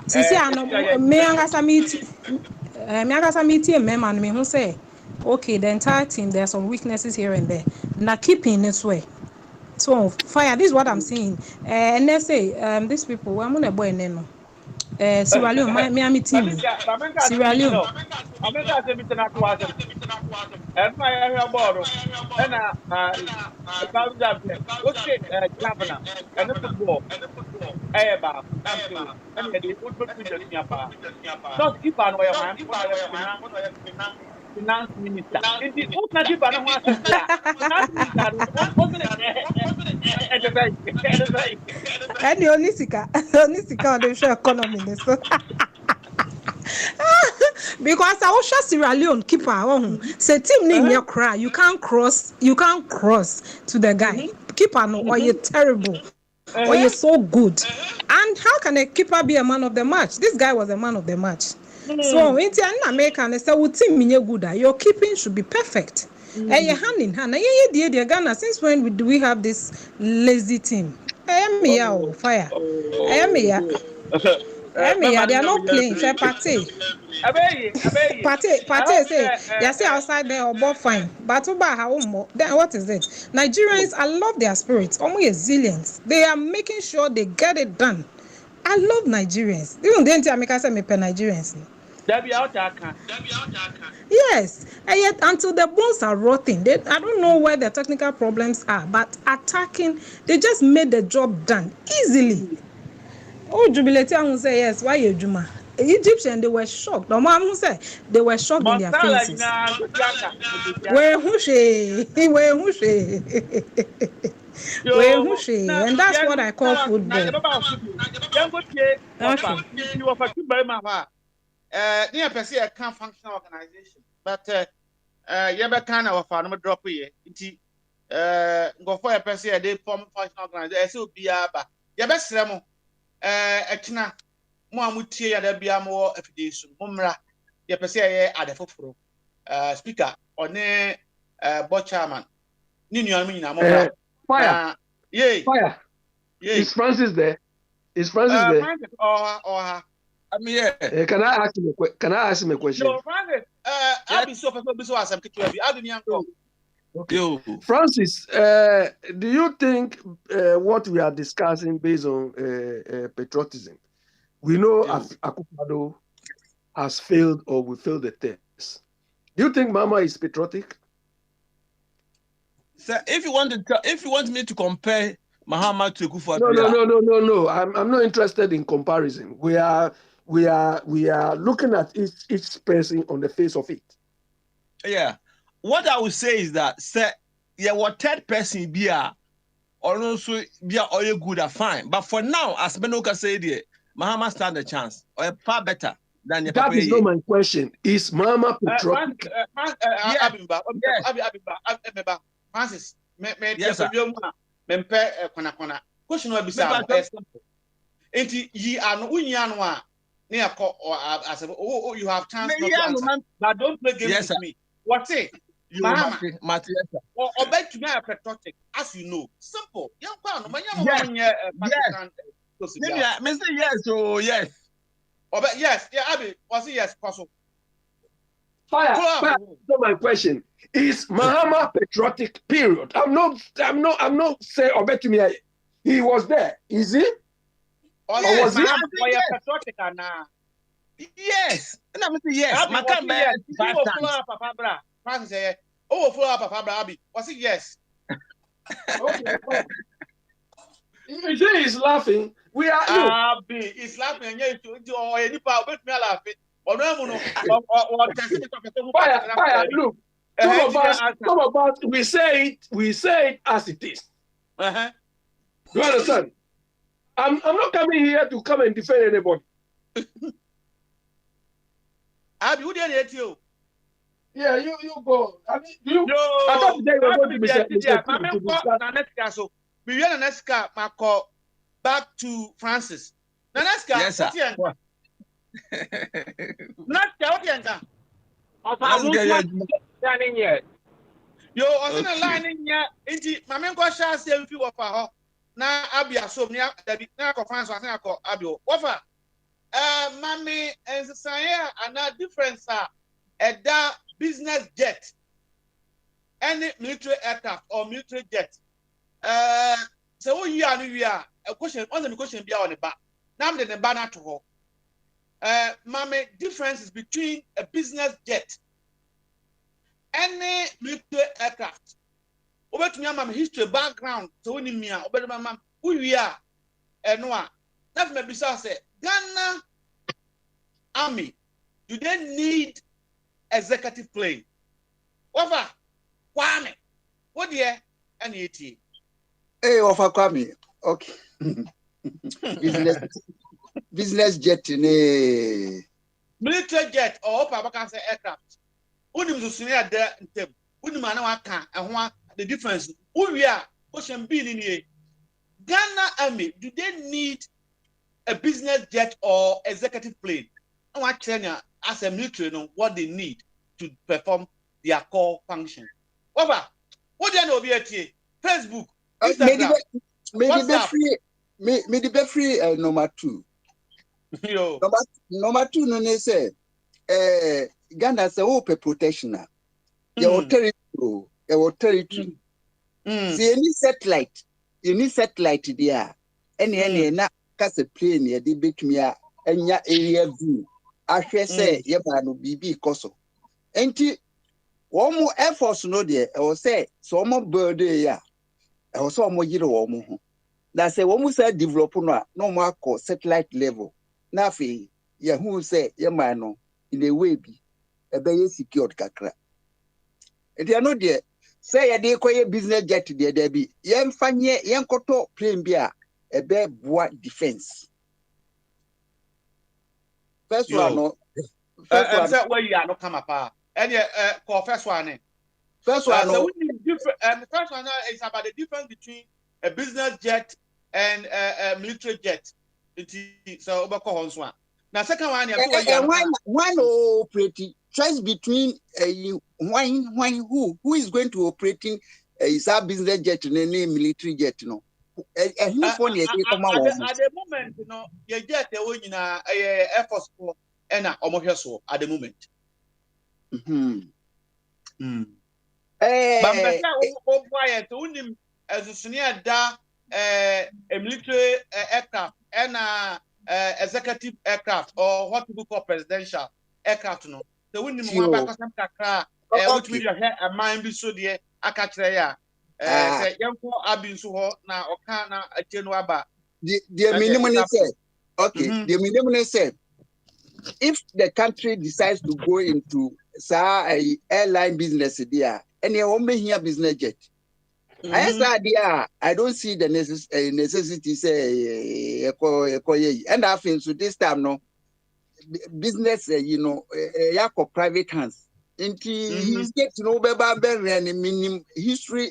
Sisi ano me angasa meet man me who say okay, the entire team there's some weaknesses here and there. Now keeping this way. So fire, this is what I'm seeing. And they say these people I'm gonna boy no. Sierra Leone, Miami team. Sierra Leone. And my area border. And about that, okay, governor and the football. About and the football. Just keep on where I'm finance minister. And the Onisika on the show economy. Because I was just Sierra Leone keeper. Say team name your cry. You can't cross to the guy. Keeper no, or you're terrible. Or you're so good. And how can a keeper be a man of the match? This guy was a man of the match. So in America, they say, team good. Your keeping should be perfect. And you're hand in hand. Yeah, Ghana. Since when do we have this lazy team? Fire. They are not playing. Party say, you see outside there or both fine. But then what is it? Nigerians, I love their spirits. Almost resilience. They are making sure they get it done. I love Nigerians. Even the America say me per Nigerians. Yes, and yet until the bones are rotting, I don't know where the technical problems are, but attacking, they just made the job done easily. Oh, Jubilate, I say yes. Why you Juma? Egyptians, they were shocked. The mom who said they were shocked in their faces. Where and that's what I call football. Near per se a can't functional organization, but kind of a drop here. Go for a per se a day form functional organization. So be a best remo. Ekina Muamuti ya be a more affidation. Mumra, ya per se at the football speaker or ne board chairman. Nino, fire. Fire. Is Francis there? There? Or I mean, can I ask him a question? No, Francis. I'll be so awesome. Okay. Francis, do you think what we are discussing based on patriotism? We know Akufo-Addo has failed or will fail the test. Do you think Mama is patriotic? Sir, if you want me to compare Mahama to Akufo-Addo, no. I'm not interested in comparison. We are looking at each person on the face of it. Yeah. What I would say is that, sir, what third person be or also be all good or fine. But for now, as Benoka said, Mahama stand a chance or far better than your That papa. is not my question. Is Mahama patriotic? Francis, yes, sir. Question will be simple. Enti ye are no unyanwa near as you have chance not to answer. But don't play games with me. What say? Mama, or beg to me a patriotic, as you know. Simple. Young man, yes, oh yes. Or yes, yeah, Abby, was it yes, possible? Fire. So my question is Mahama patriotic, period. I'm not saying Obey to me. He was there. Is he? Or was he patriotic and yes. And I'm saying yes. My come back 5 times. Papa Francis say, "Oh, follow up Papa Abi." Was it yes? Okay. He's laughing. We are Abi, he's laughing and you or any power bet me laughing. Or no, fire. Look, some of us we say it as it is. You understand? I'm not coming here to come and defend anybody. Abi, who did it you? Yeah, you go. I mean, I thought today we were going to be so we will next back to Francis. Next yes, sir. Not the yo, I was in a line in here. Indeed, my main question is if you offer her. Now, Abia, so near the conference, I think I call Abio. Offer. Mammy, and Saya, and that difference are at that business jet, any military aircraft or military jet. So we are a question on the question be on the back. Now, the banner to her. Mammy, differences between a business jet, any military aircraft. Over to me, my history background. So when me, over my mom, who we are, and no one. That's my business. Ghana Army, do they need executive plane? Over, Kwame, what dear, and ET? Hey, over Kwame, okay. business jet in a military jet or Papa say aircraft. Unim to senior there in them. Unim anawaka and what the difference. Who we are, question being in here. Ghana Army, do they need a business jet or executive plane? I want Kenya as a military know what they need to perform their core function. Over. What do you know about Facebook? Instagram. Maybe be free number 2. Yo. Number 2 no ne say Ghana say open protection. Your territory. See any satellite there. Any na kase plane ye de betumi a enya area view. Ahwe say ye ba no bibi koso. Enti wo Air Force no de e wo say so mo bird ya. E wo so mo yire wo mo ho. Na say wo say develop no a no mo akọ satellite level. Na afi ye hu say ye man no in a way bi e be ye secured kakra. Enti ano de say ye de koye business jet de bi ye mfanye ye nkoto plane bi a ebe boa defense. First one no. First where you are no come up. And call first one. First one so we need different. The first one is about the difference between a business jet and a military jet. So about one. Now second one, one operating choice between who is going to operating is our business jet and any military jet, you know. At the moment, you know, you get the Air Force and almost so at the moment. But as a senior a military aircraft and executive aircraft or what people call presidential aircraft no the winning one back custom kakra which we hear a mind be so there akachre ya say yanko abi so ho na oka na achenu aba the minimum say okay the minimum say if the country decides to go into airline business there and you only here business jet I don't see the necessity say and I feel so this time no business private hands into state no minimum history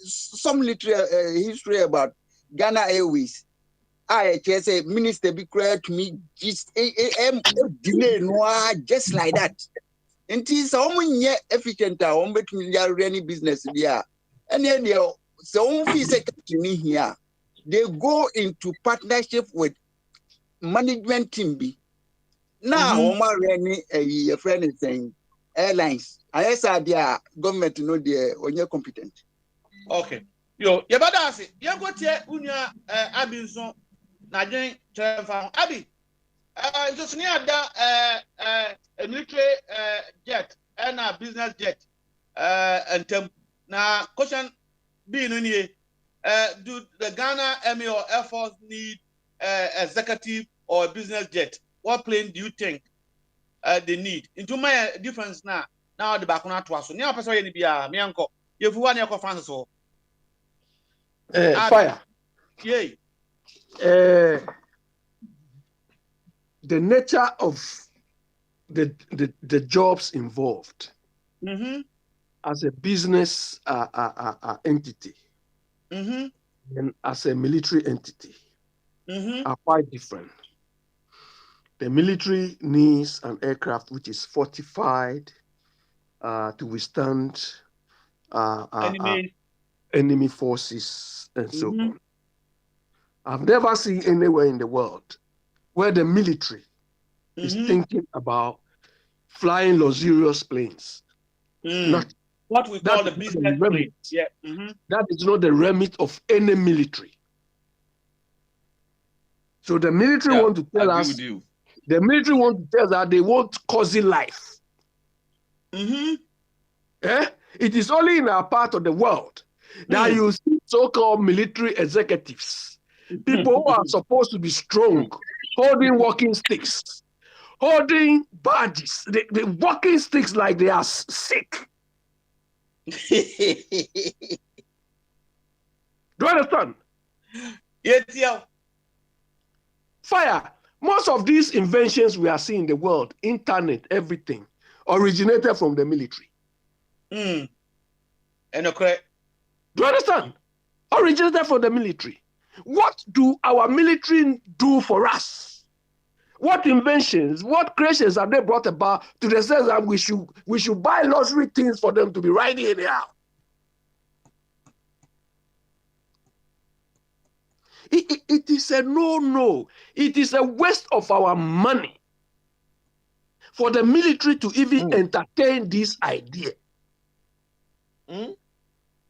some literature history about Ghana Airways. I say minister be clear to me just delay no just like that. And it's almost efficient any business there. And then so here they go into partnership with management team be. Now a friend is saying airlines. I said their government know they're competent. Okay. Yo, you better say you go to unya Abinson Nigerian travel Abi. Just near that a military jet and a business jet. And now question being in here, do the Ghana Army or Air Force need executive or a business jet? What plane do you think they need? Into my difference now the back on to us. So now person any be me uncle. You want your France so fire. Yay. The nature of the jobs involved as a business entity and as a military entity are quite different. The military needs an aircraft which is fortified to withstand enemy forces and so on. I've never seen anywhere in the world where the military is thinking about flying luxurious planes. Not what we call the business plane. Yeah. That is not the remit of any military. So the military want to tell us. The military want to tell us that they want cozy life. It is only in our part of the world that you see so-called military executives, people who are supposed to be strong, holding walking sticks, holding badges, the walking sticks like they are sick. Do you understand? Yes, yeah. Fire. Most of these inventions we are seeing in the world, internet, everything, originated from the military. And okay. Do you understand? Originated from the military. What do our military do for us? What inventions, what creations have they brought about to the sense that we should buy luxury things for them to be riding anyhow? It is a no. It is a waste of our money for the military to even entertain this idea. Do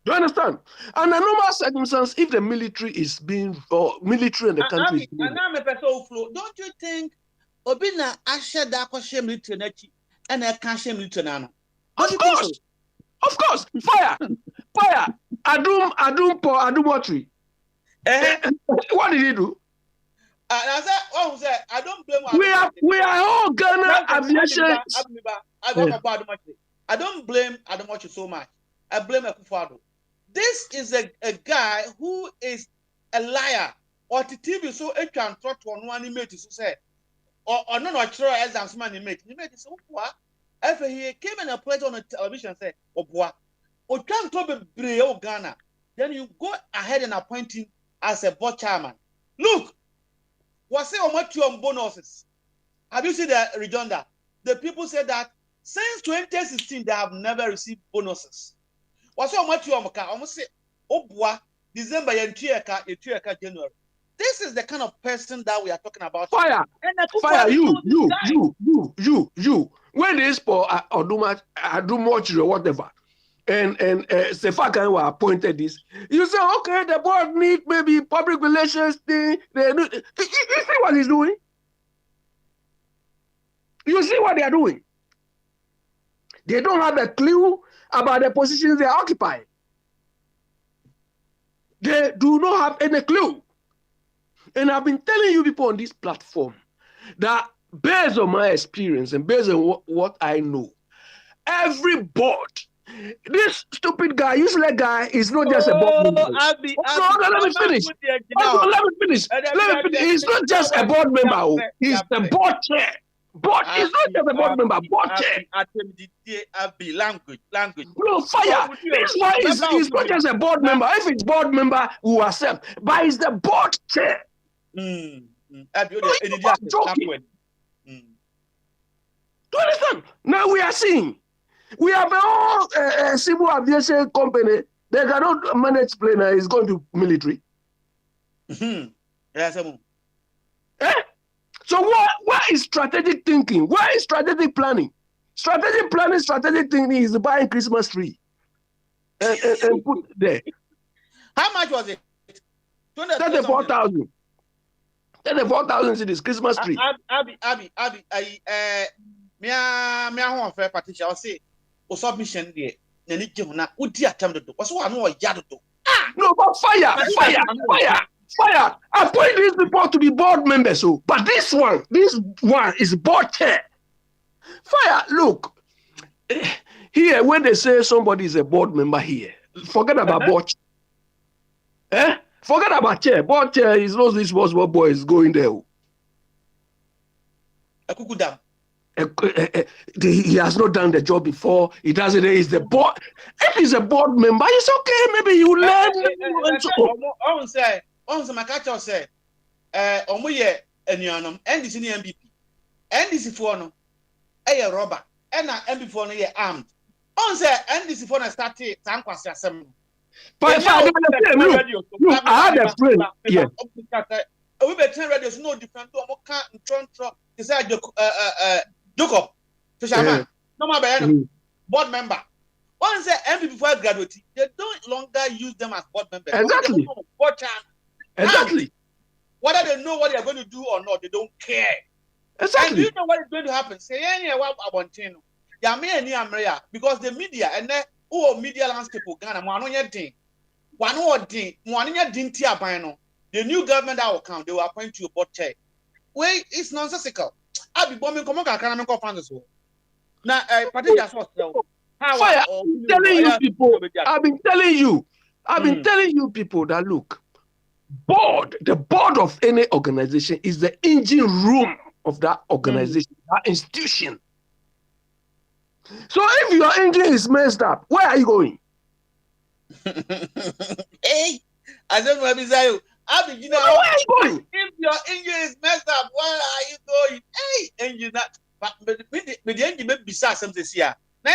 you understand? Under normal circumstances, if the military is being, or military and the country is being, don't you think Obina Asha Dako Shem Litanaki and I can't shame Litanano? Of course, fire. Adum Watri. What did he do? I said, I don't blame. We are all Ghana aviation. I don't blame Adamochi so much. I blame Akufo-Addo. This is a guy who is a liar. Or the TV so it can talk to one animate to say, or no exams man animate. He made this what? After he came and appeared on the television and said, "Oh boy, or can't talk about Ghana." Then you go ahead and appoint him as a board chairman. Look, what's it on bonuses? Have you seen the redunda? The people said that since 2016 they have never received bonuses. What's it on almost say, oh boy, December January. This is the kind of person that we are talking about. Fire, you. When this for Adumochi or whatever, and Sefakan were appointed this, you say, okay, the board need maybe public relations thing. You see what he's doing? You see what they are doing? They don't have a clue about the positions they are occupying. They do not have any clue. And I've been telling you people on this platform that based on my experience and based on what I know, every board, this stupid guy, useless guy, is not just a board member. Let me finish. He's not just a board member. He's the board chair. But he's not just a board member. Board chair. Language. No, fire. This one is not just a board member. If it's board member, we will accept. But he's the board chair. Do you understand? Now we are seeing. We have a whole civil aviation company. They cannot manage plane. It's going to military. Yes, so where is strategic thinking? Where is strategic planning? Strategic planning, strategic thinking is buying Christmas tree and put there. How much was it? 34,000. 34,000 cities, Christmas tree. Abby, me a fair Patricia, I'll say, or submission there. No, but fire. I point these people to be board members, but this one is board chair. Fire, look. Here, when they say somebody is a board member here, forget about board chair. Forget about chair. Board chair is not this what boy is going there. He has not done the job before. He does it. He's the board. If he's a board member, it's okay. Maybe you learn. My catcher say, Omoye Enyanum, NDC MVP. NDC for no, a robber, and MP for no ye armed. On say NDC for no started Sanquas Assembly. But I had a friend. Yeah. We better radio is no different to what can't Tron decide Jacob Fisherman. No matter board member. Once the MP before graduate, they don't longer use them as board members. Exactly. Exactly. Whether they know what they are going to do or not, they don't care. Exactly. And do you know what is going to happen? Say what about Chino? Because the media and then media landscape Ghana, the new government that will come, they will appoint you a board chair. Wait, it's nonsensical. I'll be bombing come on now, I've been telling you people that look, the board of any organization is the engine room of that organization, that institution. So if your engine is messed up, where are you going? Hey, I don't know where are you going? If your engine is messed up, where are you going? Hey, engine that. But the engine may be something here. The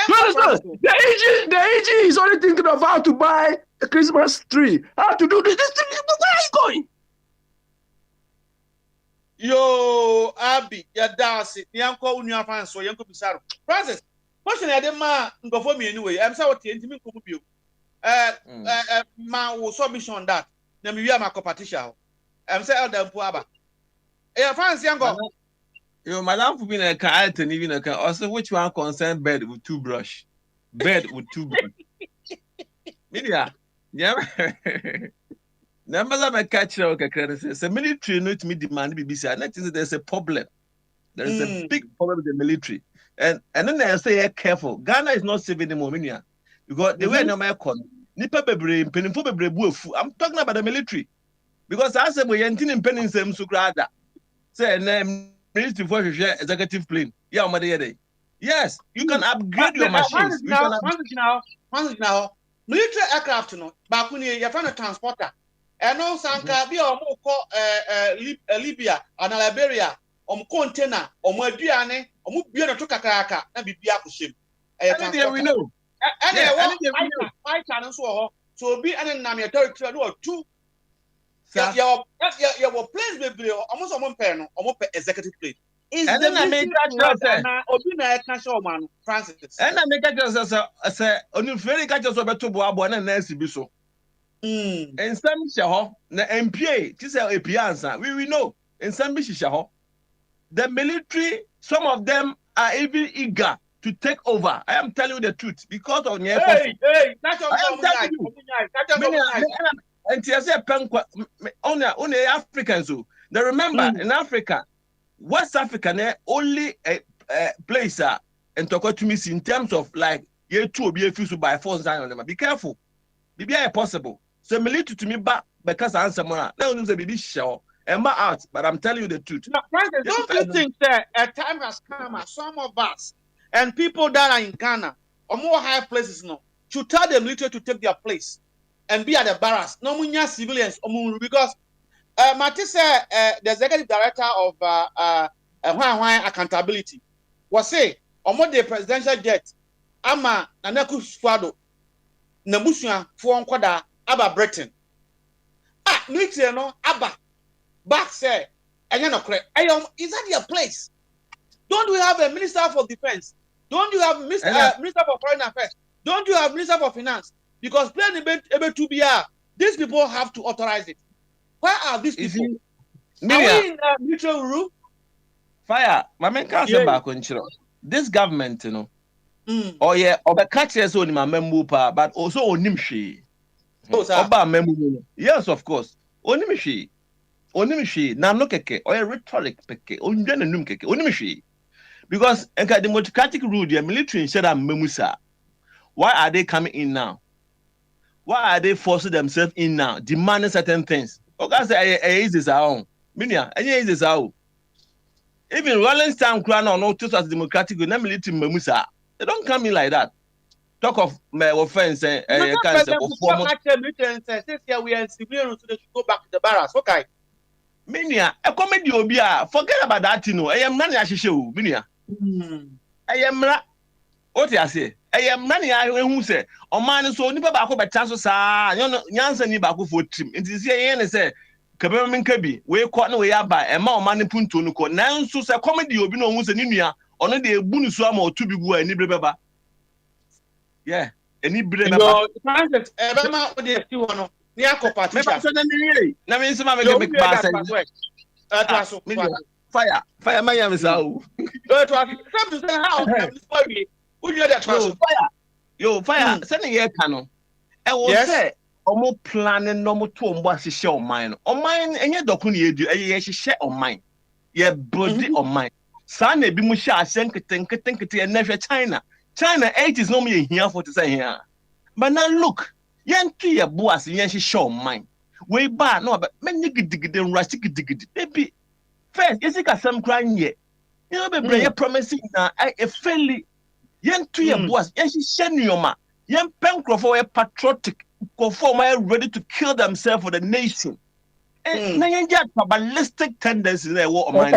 engine is only thinking of how to buy a Christmas tree, how to do this. Where are you going? Yo, Abby, your dancing. The uncle when you are fine, so you could be sorry. Francis, question I didn't go for me anyway. I'm sorry to intimate you. My submission on that. Then we are my competition. I'm saying them poor. Hey, Francis, young go. Yo, madam, for being a cat and even a cat. Also, which one concern bed with toothbrush? Bed with toothbrush. Media, yeah. Numbers of a catcher, okay, says a military not me demand BBC. And that is there's a problem. There is a big problem with the military. And then they say, careful. Ghana is not saving the Mominia because they were no more con. Nipa bebre, penifo bebre buofu. I'm talking about the military because I said we ain't in penning them sukrada. Say military for executive plane. Yeah, yes, you can upgrade your machines. Now, military aircraft, no, back when you find a transporter, and no Sanka be or Libya and Liberia, container, or Modiane, or Mubiana to Kakaka, and be Biakushim. We know. My channel so be an territory or two. Your place may be almost a pen or executive plate. Is the man Francis? And I make a say, only very catches over to Boabon and Nancy Bisso. And some Shaw, the MPA, this is a piazza. We know in some Shaw. The military, some of them are even eager to take over. I am telling you the truth because of your Hey, that's all. And I say, only Africans. Now remember, in Africa, West Africa, only a place and talk to me in terms of like you two be refused by force. Be careful. Be possible. So military to me back because I answer more. Now you say be sure. I'm out, but I'm telling you the truth. Now, Francis, don't you think that a time has come as some of us and people that are in Ghana or more high places now should tell the military to take their place and be at the barracks? No more civilians, because Matisse, the executive director of accountability, was say, the presidential jet, Ama Naneku Squado, Nabusia, Fuanquada, Abba Britain. Military, no, Abba. Back say, and you're not correct. Is that your place? Don't we have a minister for defense? Don't you have minister for foreign affairs? Don't you have minister for finance? Because planning able to be these people have to authorize it. Where are these people? Are we in mutual rule? Fire, my man can't say back on this government, you know. Oh yeah, or the catchers on my member, but also on Nimshi. Yes, of course. Onimishi. Onimishi, na no keke, or rhetoric peke, onjana num keke, onimishi. Because the democratic rule, the military said memusa. Why are they coming in now? Why are they forcing themselves in now, demanding certain things? Okay, say is our own. Minia, is our own. Even Rolling Stone crown or no as democratic, no military memusa. They don't come in like that. Talk of my offense and cancer of former. We are in civilian, so they should go back to the barracks. Okay. Minia, a comedy obia. Forget about that, you know. I am none as show, Minia. I am not. What I say? I am none who say, oh man, so nipa back over chances are Yansa ni back for trim. It is here, say, Kaberman Kabi, we caught no way by a more money punto no. Now, so a comedy obino who's an India, only the Bunuswam or to be good and Nibba. Yeah, any bread. Francis, Ebema, what do you want? Fire, my name is out. Yo, fire, sending a canon. I will say, more planning, no more to share on mine. On mine, and your document, you share on mine. Your body on mine. Son, be musha, think and never China. China 8 is no me here for to say here. But now look. Yan to your boss, yan she show mine. Way back, no, but many dig rustic dig. Baby, first, you see, some crying yet. You know, baby, you're promising now, a fairly yan to your boss, yan she send you, ma. Yan Pencroft for a patriotic, conform, ready to kill themselves for the nation. And now you get ballistic tendencies in their war of mine.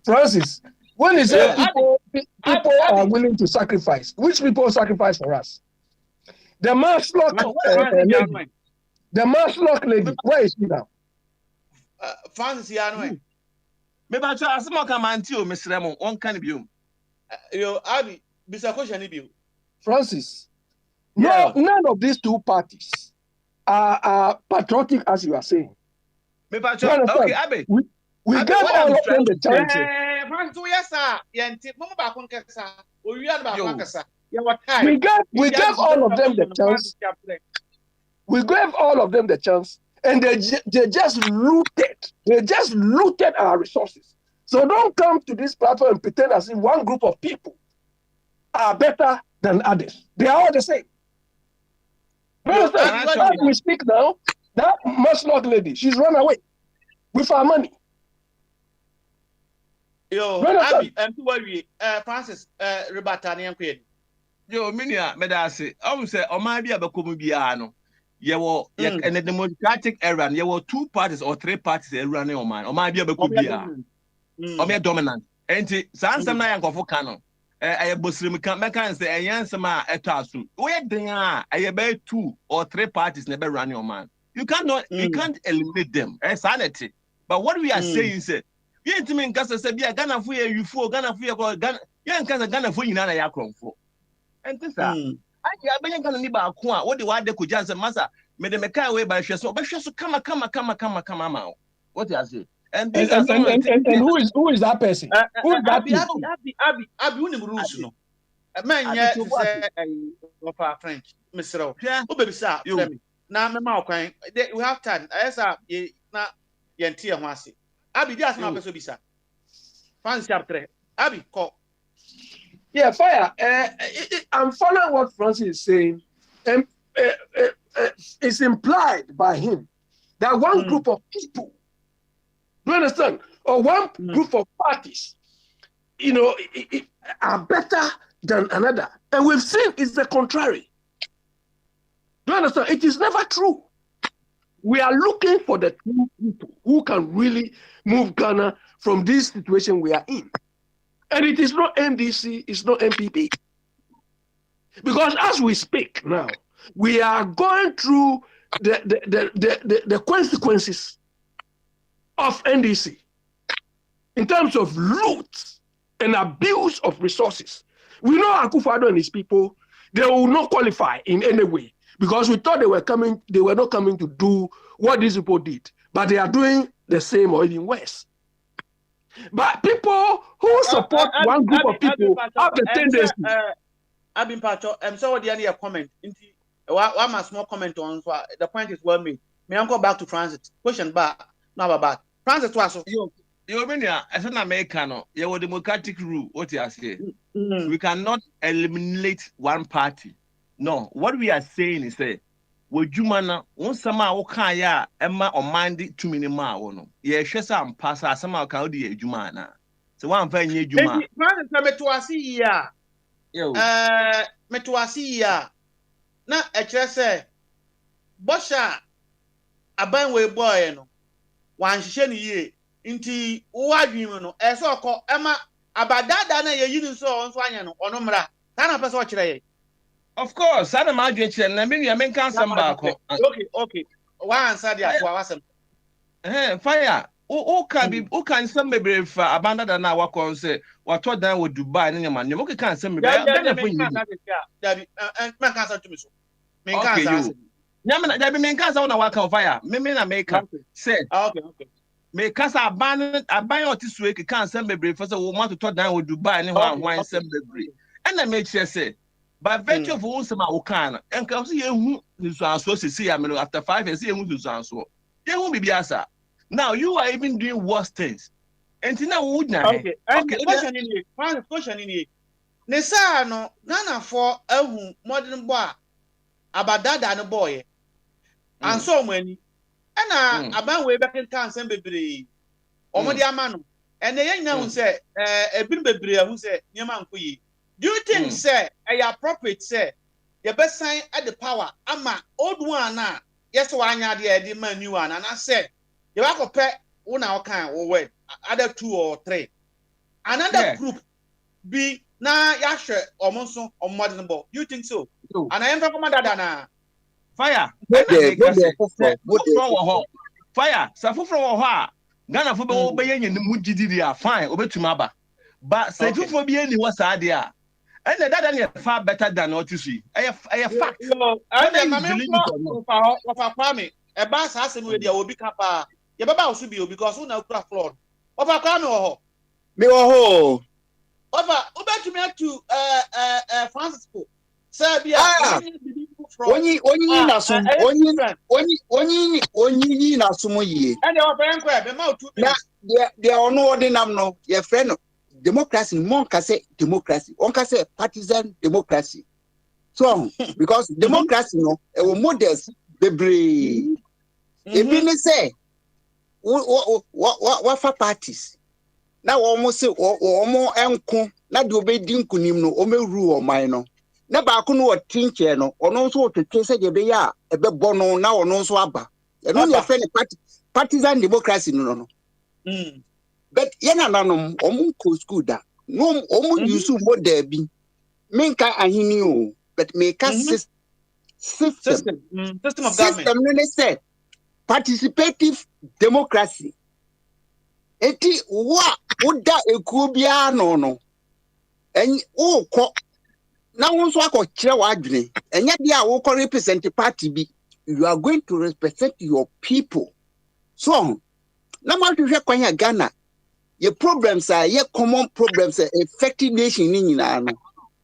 Francis, when is it people are willing to sacrifice? Which people sacrifice for us? The Maslock lady, where is she now? Francis, yeah, maybe I try some come until Mr. Ramon, one kind of you. Yo, Abby, Mr. Question, Francis, no, none of these two parties are patriotic, as you are saying. Maybe I try, okay, Abby. We gave all of them the chance. Francis, yes, sir. We gave all of them the chance. We gave all of them the chance, and they just looted. They just looted our resources. So don't come to this platform and pretend as if one group of people are better than others. They are all the same. As we speak now, that Maslock lady, she's run away with our money. Yo, Abby, Francis, Rebatanian Queen. Yo, Minia, Medasi, I would say, or might be a Bakubiano. You were in the democratic era, there were 2 parties or 3 parties running on mine, or might be a Bakubia, or mere dominant. And Sansa Nayan for canon. I Muslim can say, I answer my etasum. Where they are, I about 2 or 3 parties never running on man. You can't eliminate them. Sanity. But what we are saying is, you ain't mean Gassa said, yeah, Ghana for you for Ghana for your Ghana, young Ghana for you, Nana Yakron for. And this, I been going to need about what the wide they could just a massa, made them a car away by Shesso, but Shesso, come out. What do I say? And these are some of the things. And who is that person? Who is that people? Abi, who name rules no? Man, yeah, say a French, Mr. Who baby sir? Now, Mamma, we have time. I say, na yentia wasi. Abi, that's not person bisa. Fancy chapter. Abi, call. Yeah, fire. I'm following what Francis is saying. It's implied by him that one group of people, do you understand, or one group of parties, are better than another. And we've seen it's the contrary. Do you understand? It is never true. We are looking for the two people who can really move Ghana from this situation we are in. And it is not MDC, it's not MPP. Because as we speak now, we are going through the consequences of NDC in terms of loot and abuse of resources. We know Akufo-Addo and his people, they will not qualify in any way because we thought they were not coming to do what these people did, but they are doing the same or even worse. But people who support one group of people have the tendency. Abim Pacho, I'm sorry, the comment. One small comment on the point is well made. May I go back to Francis? Question back, now about Francis was you mean as an American, you have a democratic rule. What you are saying, we cannot eliminate one party. No, what we are saying is that Wojumana, one summer, Okaya, Emma, or Mandy, 2 minutes more. No, yeah, Shessa, Passa, somehow, Kaudi, Jumana. So one very Juma. Francis, Metuasi, Metuasi, na say Bosha Abanwe boy no wan hihye ne ye nti wo adwin no e so ko ema abadada na ye yini so onso anya no ono mra ta na pese o kire ye of course ana ma adwin kire na me men kan sam ba ko okay wa answer dia to awasem fire o kan sam bebre fa abadada na wakon say wato dan wo Dubai ne nyama nyamo kan sam bebre na fo nyi dabi man kan sam to me so men kan sam nyama dabi men kan sam na waka fire me na make say okay me kasa aban otisue ke kan sam bebre fa say wo ma to dan wo Dubai ne ho anwan sam bebre and na make sure say by virtue of wo sam a wo kan en ka so ye hu nisu anso sisi ya me after 5 years ye hu nisu anso ye hu bibiasa. Now you are even doing worse things. And now we would not. Okay. Question in here. Question in here. Nesa no Ghana for modern boy about that and boy. And so many. And about way back in town, some baby. Omodi amano. And the young now say a bin baby who said Yaman Kui. Do you think say a appropriate say the best sign at the power? Ama old one now. Yes, one year the man new one, and I said. You have to pay one hour kind or wait, other 2 or 3. Another group be na yashe or monson or modern ball. You think so? And I am from Madadana. Fire. Fire. Safu from Oha. Ghana for obeying in the Mujidia. Fine, obey to Maba. But say you for being what's idea. And that is far better than what you see. I have fact. A bass has a media will be capa. Your baba should be because who now craft floor. Over Crano. Me ho. Over to me to Francisco. Serbia. Only na some only na some ye. And your friend grab them out. They are no ordinary no. Your friend democracy, one can say democracy, one can say partisan democracy. So because democracy no models bebre. Even say what for parties now almost say or more enko na do be dinkunim no o me rule or mine na ba ko no tinche no ono so to say de be ya e be bono na ono so aba e no your friend partisan democracy no but yana nanom omu ko school da no omu use model bi menka ahini o but make system of government no say participative democracy. Eti wa uda ekubia no. En o ko na won so akokire wa adwene. Enya dia wo ko represent party bi. You are going to represent your people. So na ma hwehwe kwanya Ghana ye problems are ye common problems affecting nation ni nyina no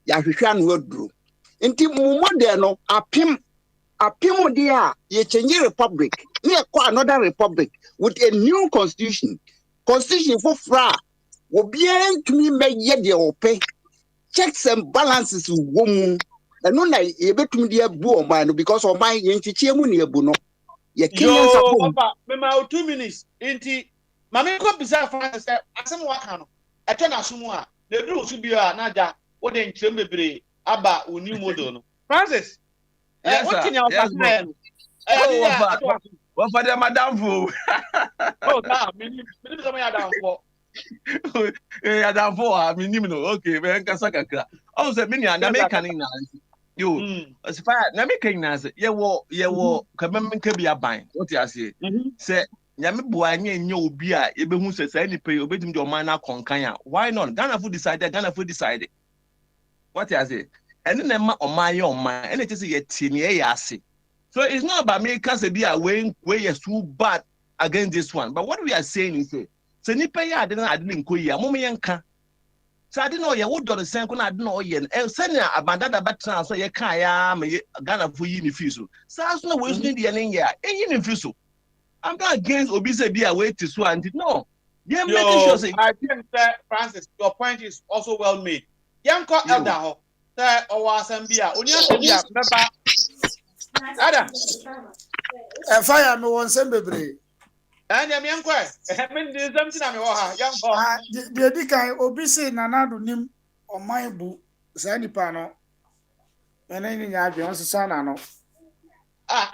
ya hwehwe anu aduro nti mo model no apim dia ye change republic ne another republic with a new constitution for fra wo bien tumi meye de ope checks and balances wo mu eno na ye betumi de abu o man because o man ye ntichie mu ne abu no ye Kenyan support papa me ma 2 minutes inti mama ko bisa fa say asem waka no eto na sumu a na duru su bi a na ja wo de nkyem bebre aba oni model no Francis what can you no what for the madam fo oh na me so me madam fo madam fo a me nim no okay me nkasa kakra o say me ni na me kan na yo aspire na me kan na say ye wo kabem nka bi aban what you say say nyame boa anya nya obi a ebehu say say ni pay obedim de oman na konkan a why not Ghana food decide what you say and then ma oman and it is ye tini e ase. So it's not about me cause be a way is too bad against this one, but what we are saying is say nipa ya adin ko ya mo me yanka so I didn't know you would do the same ko na adin o ye e senior abanda da betra so ye kan ya me Ghana for yi ni fiso so as no we need the yen ya e yi ni fiso. I'm not against obi say be a way to so and no yeah making sure say I think that Francis your point is also well made yanko elder ho say o wa asem bia oni asem bia meba ada fire me won sem bebre anya me yanko me ndi something na me wo ha yanko de di kan obi say nanado nim oman bu say nipa no ene ni nya adwe on so na no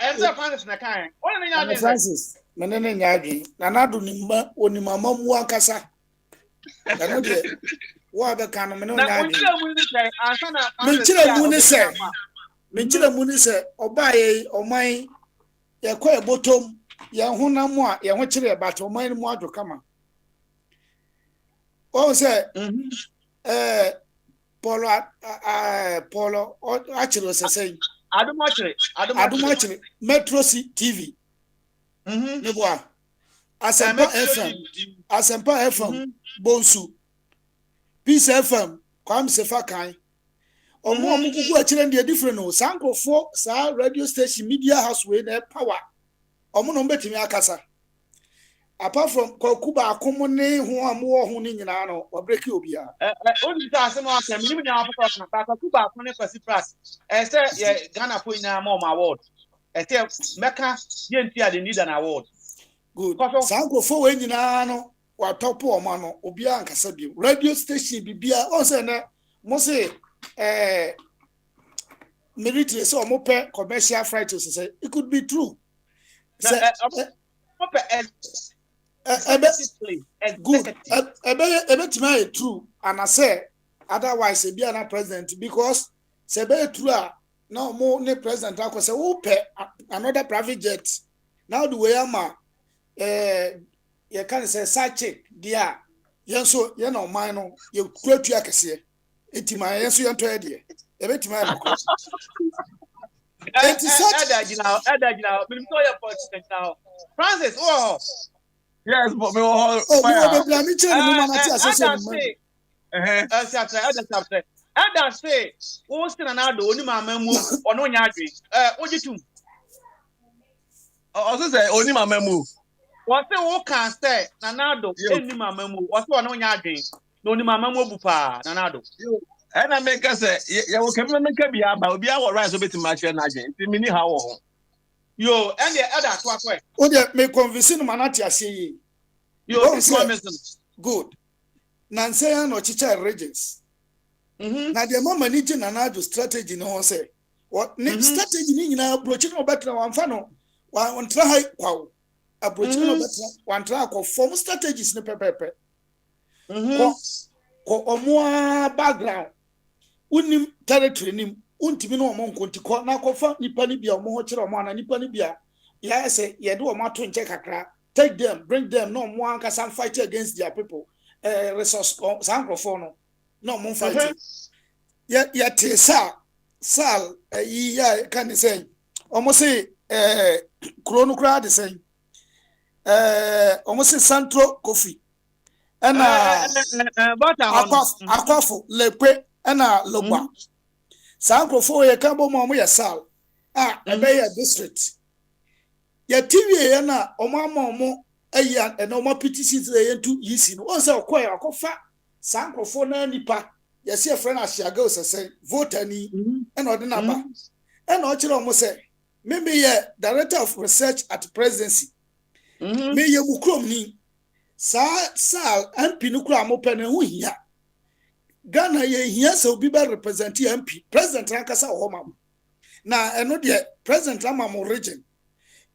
enza Francis na kan wona ni nya adwe Francis mene ne nya adwe nanado nim onimama mu akasa ene de wa be kan mene nya adwe Minchira muni se obaye oman ye kwa ebotom ye honam a ye ho kire ba to oman mu ado kama o se polo achiro se sei adumochire Metro TV ne boa Asempa FM Bonsu Peace FM Kwam Sefa kan omo kuku achire ndi different no sankofo sa radio station media house we na power omo no betimi akasa apart from kokuba akomo ne ho amwo ho ni nyina no wa break obia oni ta asem asem ni nya afọ na kokuba akomo ne kwasi price say ye Ghana po ina ma award say meka ye nti ade need an award good sankofo we nyina no wa top omo no obia ankasa bi radio station bibia o say na mo say military so mope commercial fighters say it could be true say good ebe true and I say otherwise be an president because say be true no more ne president akose wo pe another private jet now the way am you can say side dia yenso ye no man no ye kuatu akese etima yenso ye to ede ebetima e bako Edagina minimum your politics now Francis yes but me Ada say wo sina na do oni mama mu ono nya adwe ojitum also say oni mama mu wo say wo kan say na na do eni mama mu wo say ono nya adwe na oni mama mu obu pa na na do and I make us say ya wo kemi menka bia ba obi a rise obeti ma hwe na adwe nti mini ha wo ho yo and the other to akwa o de me convince no manati ase yo good nanse no chicha regions na de mama ni je na na do strategy no say what strategy ni nyina approach no better one fa no one try kwa approach no better one try kwa form strategies ne pepepe ko omo background unim territory nim untimi no omo nkontiko na kofa nipa ni bia omo ho kire omo ana nipa ni bia ya say ye do omo ato nche kakra take them bring them no omo anka some fight against their people resource sankrofo no omo fight ya te sal ya kan say omo say krono kra de say almost Central Coffee. And Aquafo, Lepe, and Loba. Sanko for a cabo momo sal. A bay district. Ya TV na omamo eya and no more PTC to yisin. Was a quay or cofa. Sanko for nipa. Ya see a friend as she goes and say, vote any and other number. And Ochil almost say, maybe ye director of research at presidency. Me ye bukrom ni. Sal MP nukura mopene hu hiya. Ghana ye hiya se obi be represent MP. President Rankasa Ohoma. Na eno de President Lamamo region.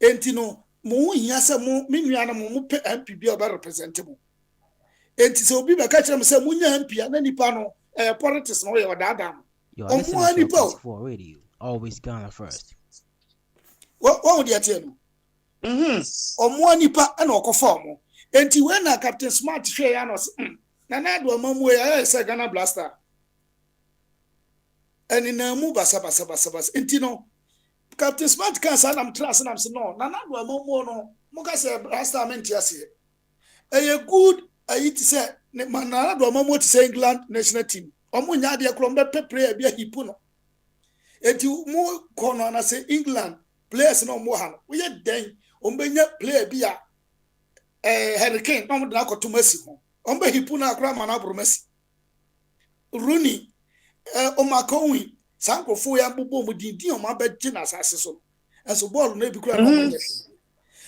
Enti no mo hiya se mo minua mo pe MP bi oba represent mo. Enti se obi be ka kire mo se munya MP na nipa no politics no ye odada mo. Omo nipa for radio. Always Ghana first. What would you tell me? Omo nipa na okofa mo. Enti when na Captain Smart share anos na na do mamu ya say Ghana Blaster. Eni na mu basa. Enti no Captain Smart can say am trust na am say no na na do mamu no mo ka say Blaster menti ase. Eye good ayi ti say na do mamu ti say England national team. Omo nya de kro mbe player bia hipu no. Enti mo kono na say England players no mo ha no. We den ombenya player bia Hurricane, no more than Messi. Ombe hipuna grandma na bromesi. Rooney, Omakowi, Sanko Foya Bubo Mudidi on my bed gin as so. And so ball may be crying.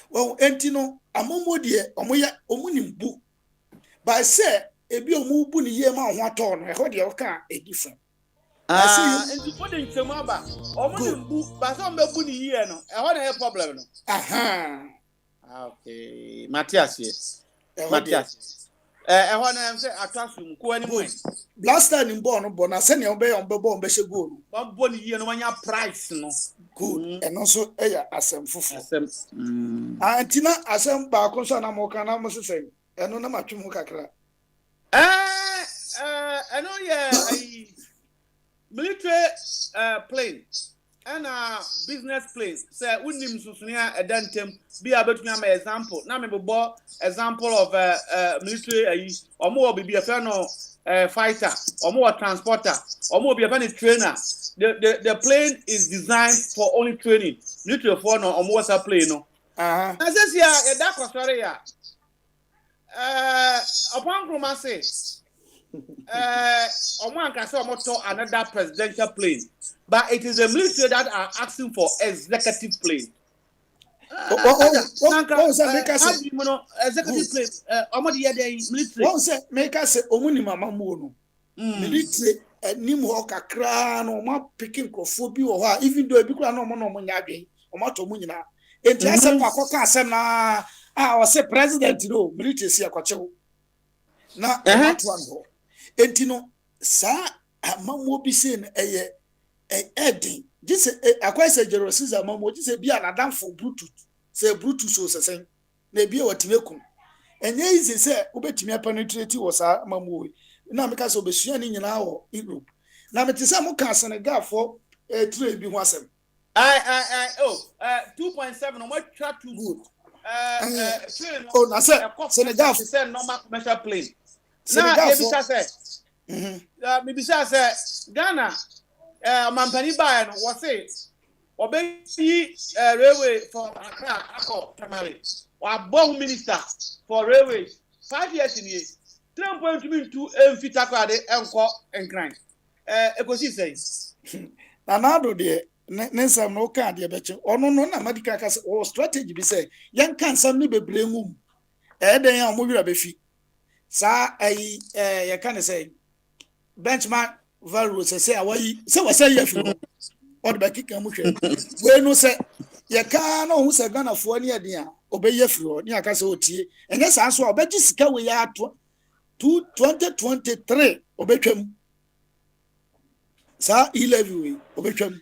Well, Entino, a momo dear, Omoya, Omunim boo. By say, a bio mubuni ye ma one ton, I heard your car a different. And you put in Samaba, Omunim boo, but some buni here no. I want a problem. Aha. Okay, Matthias, yes. Matthias. I want to say a classroom, go anyway. Blaster in Bon, I send your bay on Bobon Beshe Gold. One body, you know, your price, no. Good, and also a some fufu. Antina, as some Barcosa Mokana must say, and no much Mukakra. I know, yeah, military plane. And business place say unim susunia edantem be able to me example na me bo example of military omo be a fan fighter omo transporter omo be a fan trainer. The plane is designed for only training. Military for no omo was a plane no I say ya that story ya upon groma say omo anka say omo to another presidential plane. But it is the military that are asking for executive plane. Executive plane. Military. What say? Make us say, "Omuni mama mono." Military. Nim hoka kra no ma picking crofobia or ha. Even though ebi kra no mo nyage. Oma to mu nyina. Enti ase pa koka ase na o say president no military si akwache. Na to anho. Enti no sa amamu bi say na eye Edding, this a say Jerosis a mammo, this a be an adam for Bluetooth, say Bluetooth so say, maybe what Timekum. And yes, they say, Ubetimia penetrate was a mammo. Now, because of the shining in our Europe. Now, it is a mocas and a gap for a trade be once. 2.7 on what track too good. Oh, I said, Senegal send normal commercial plane. Now, maybe say Ghana. Mampani Bayan was say, obey railway for Accra, Akko, Tamale, or bomb minister for railways 5 years in years. 3.2 feet across and grind. Ecosi says, Nanado de Nensam no card, dear Betcher, or no, medical or strategy be say, young can some be blame. They are moving a beefy. Sir, I can't say benchmark. Value say away so was say you or the kick and we no say you can't who say Ghana for near dear obey your floor near Casoti and yes answer obey sika we are 2023 obey them sir 11 obey them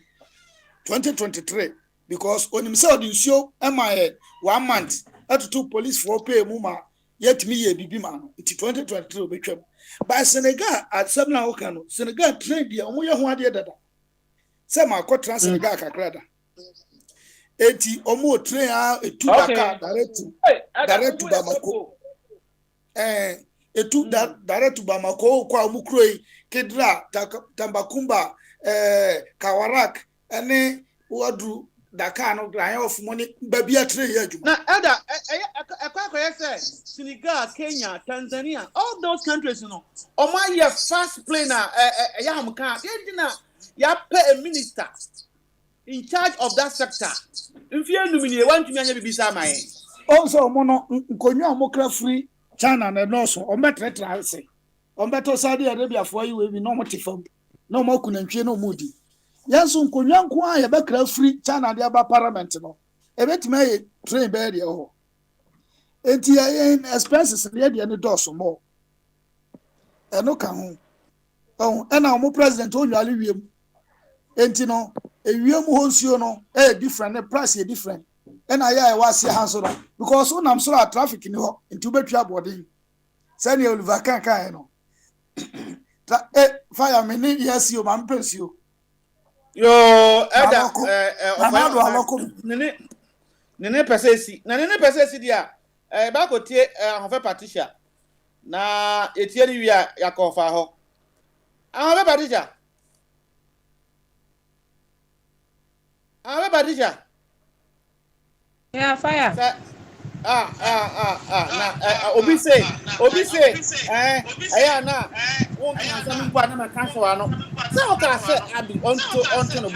2023 because on himself you show MI 1 month at 2 police for pay muma yet me a bibi man until 2023 obey them. By Senegal at 7 Okano, Senegal trade the Omoya Huadia Dada. Some are caught Senegal Kakrada. eti omo train etu Dakar direct to Bamako etu direct to Bamako kwa omo kroi Kidra Tambakumba Kawarak ene wadu Dakar no gran of money baby a train ya juma na Elder akwa say Senegal, Kenya, Tanzania, all those countries, you know, Oma your first plane Yamuka, you pay a minister in charge of that sector. If you nominate one to me, be my also mono nkonyo amokra free China na no so o metre transe o meto Saudi Arabia for you we no motifam no mo kunantwe no mudi yanso nkonyo nko a ye bekra free China de aba parliament no e betime train be de ho enti expenses de de doso mo eno ka ho ena mo president o nwale wiem enti no ewiem ho nsuo no different the price is different and I was here hands on because when I'm so traffic in ho into betwa boarding send you Oliver kan no fire me need yes you man pensio yo Elder nene pesesi na nene pesesi dia ba ko tie hofe Patricia na etie ni wi a yakofa ho hofe Patricia Patricia. Yeah, fire. Obi say, na, won kan some pa na ma kan so ano. So ka say abi onto no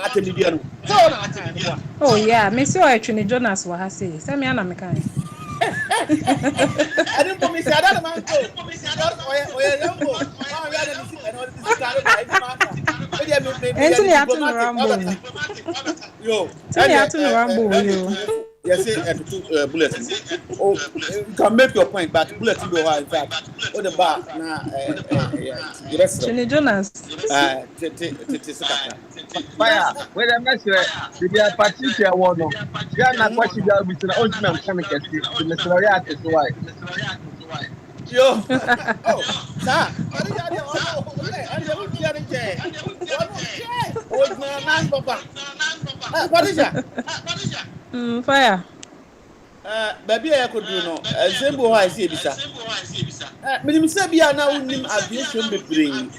atemi no. So na atemi no. Oh yeah, me say o Trini Jonas wa ha say. Say me ana me kan. I didn't promise I don't man go. Oya yango. Ma ya na ni and all this kind Anthony Atun Rambo. Yo. Anthony Atun Rambo yo. Yes, two bullets. Oh, you can make your point, but bullets go in fact. What the bar now? The rest. Trini Jonas. Fire. Where the message? Did you Patricia one? Ghana question that we said. Ultimate mechanic. The Mr. is why. Yo. Oh, sir. What is that? Fire. Baby, I could do no. Zembo, I see bisa. Me say bia na unim aviation be bring.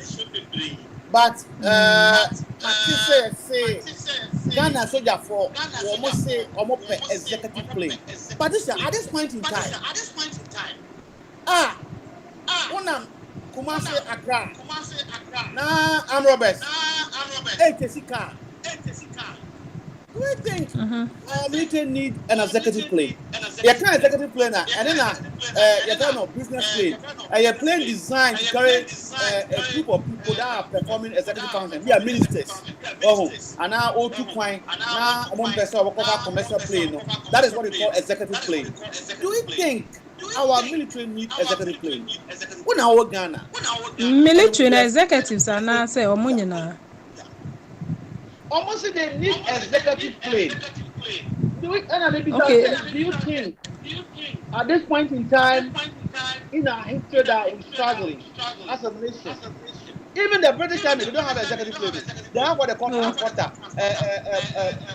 But say Ghana soldier for almost say almost executive plane. But this at this point in time. Unam Kumasi Accra. Na I'm Roberts. Tesika. Do you think military need an executive plane? You can't executive plane and then you don't know business plane. A plane designed to carry a group of people that are performing executive function. We are ministers. Oh, and now O2 coin. Now one person will cover commercial plane. That is what we call executive plane. Do you think our military need executive plane? When our Ghana military and executives are now say omunyina. Almost they need executive plane. Do you think at this point in time in our history that is struggling as a nation? Even the British Army, they don't have executive plane. They have what they call a transporter,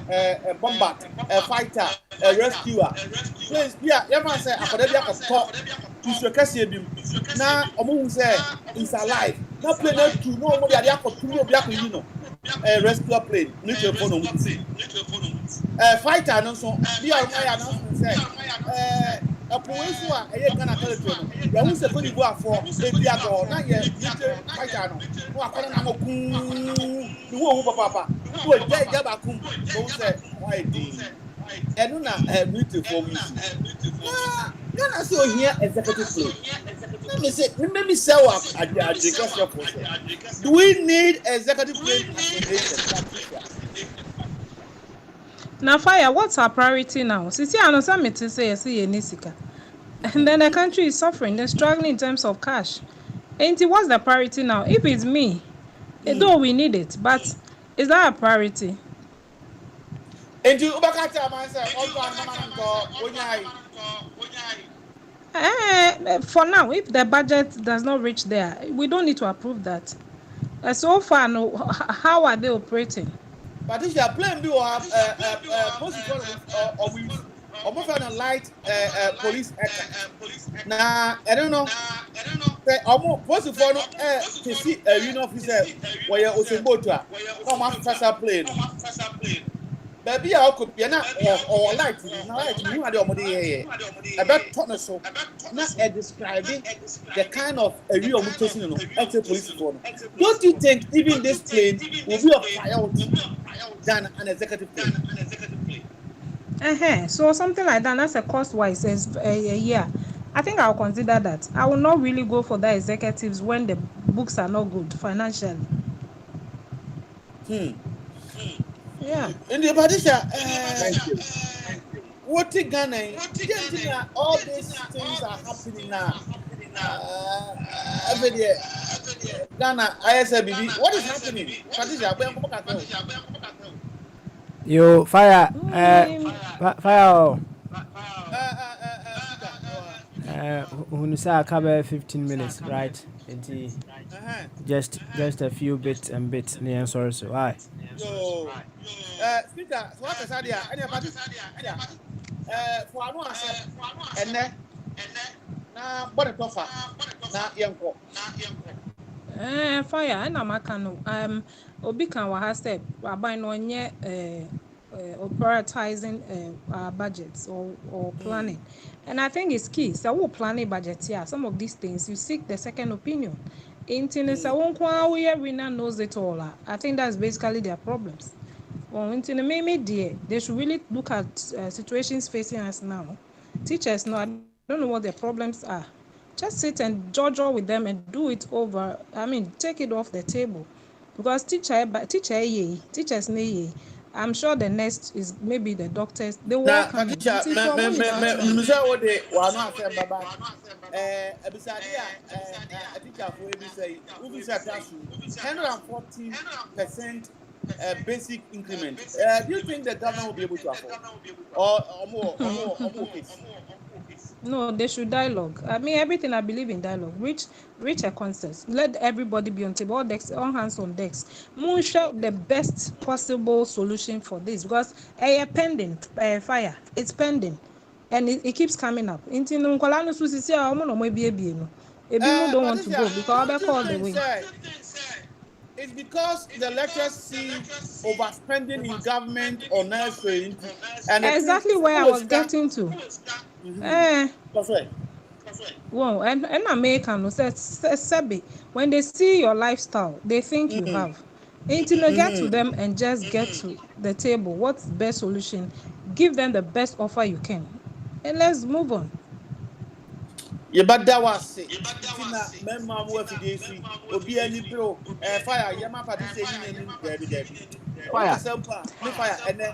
a bomber, a fighter, a rescuer. Please, yeah, everyone say, "Akademia of talk." Now, Omu say, "It's alive." Now, plane not to know what they are for. You know, a rescuer plane, nuclear phone. Fighter, no so. We are my announcement say, a police who are a Ghana territory. You who say going to go for a go na ye fighter no. Who are calling am ku. Who papa. Who dey jabakum. Who say why dey. And na military form. Ghana say here executive plane. Let me say what do we need executive plane? Now, fire, what's our priority now? Since I know some to say, and then the country is suffering, they're struggling in terms of cash. And what's the priority now? If it's me, though we need it, but is that a priority? And you for now, if the budget does not reach there, we don't need to approve that. So far, no, how are they operating? Patricia, plane do have almost on a light police now. I don't know. Almost post for no to see a union officer where you also go to come after plane. Baby, I could be not or light. Now, you had your money. I bet Thomas so not describing the kind of a real mutation in the police force. Don't you think even this plane will be a priority than an executive plane? So something like that, that's a cost-wise a year. I think I'll consider that. I will not really go for the executives when the books are not good financially. Yeah. In the Patricia, what in Ghana? All these things are happening now. Every day, Ghana, ISLBB. What is happening? Patricia, you fire. Fire. When you say I cover 15 minutes, right? Just a few bits and bits. Yeah, sorry, so why? Yo, speaker, so what is that? Any for I know I said, and then now what a tougher. Now yanko. Fire. And I'm a cano. Obi can wa step. I buy no nye prioritizing budgets or planning. And I think it's key. So we planning budget here. Some of these things you seek the second opinion. We winner knows it all. I think that's basically their problems. Well, they should really look at situations facing us now. Teachers know, I don't know what their problems are. Just sit and judge with them and do it over. I mean, take it off the table. Because teachers need. I'm sure the next is maybe the doctors. They will come. Teacher, what they were not saying about Abisadia, a teacher for say, 114% basic increment. Do you think the government will be able to afford or more case? No, they should dialogue. I mean, everything I believe in dialogue. Reach a consensus. Let everybody be on table, all hands on decks. Show the best possible solution for this because pending fire. It's pending, and it keeps coming up. Don't want to go because they call the way. It's because the lecturers see overspending in government or nursery. And exactly where I was getting to. Well, and American said, when they see your lifestyle, they think you have. Until they get to them and just get to the table, what's the best solution? Give them the best offer you can. And let's move on. Yeah, but that was it. Remember what it is. Obi any pro fire. Yama party saying Debbie. Fire. Fire. And then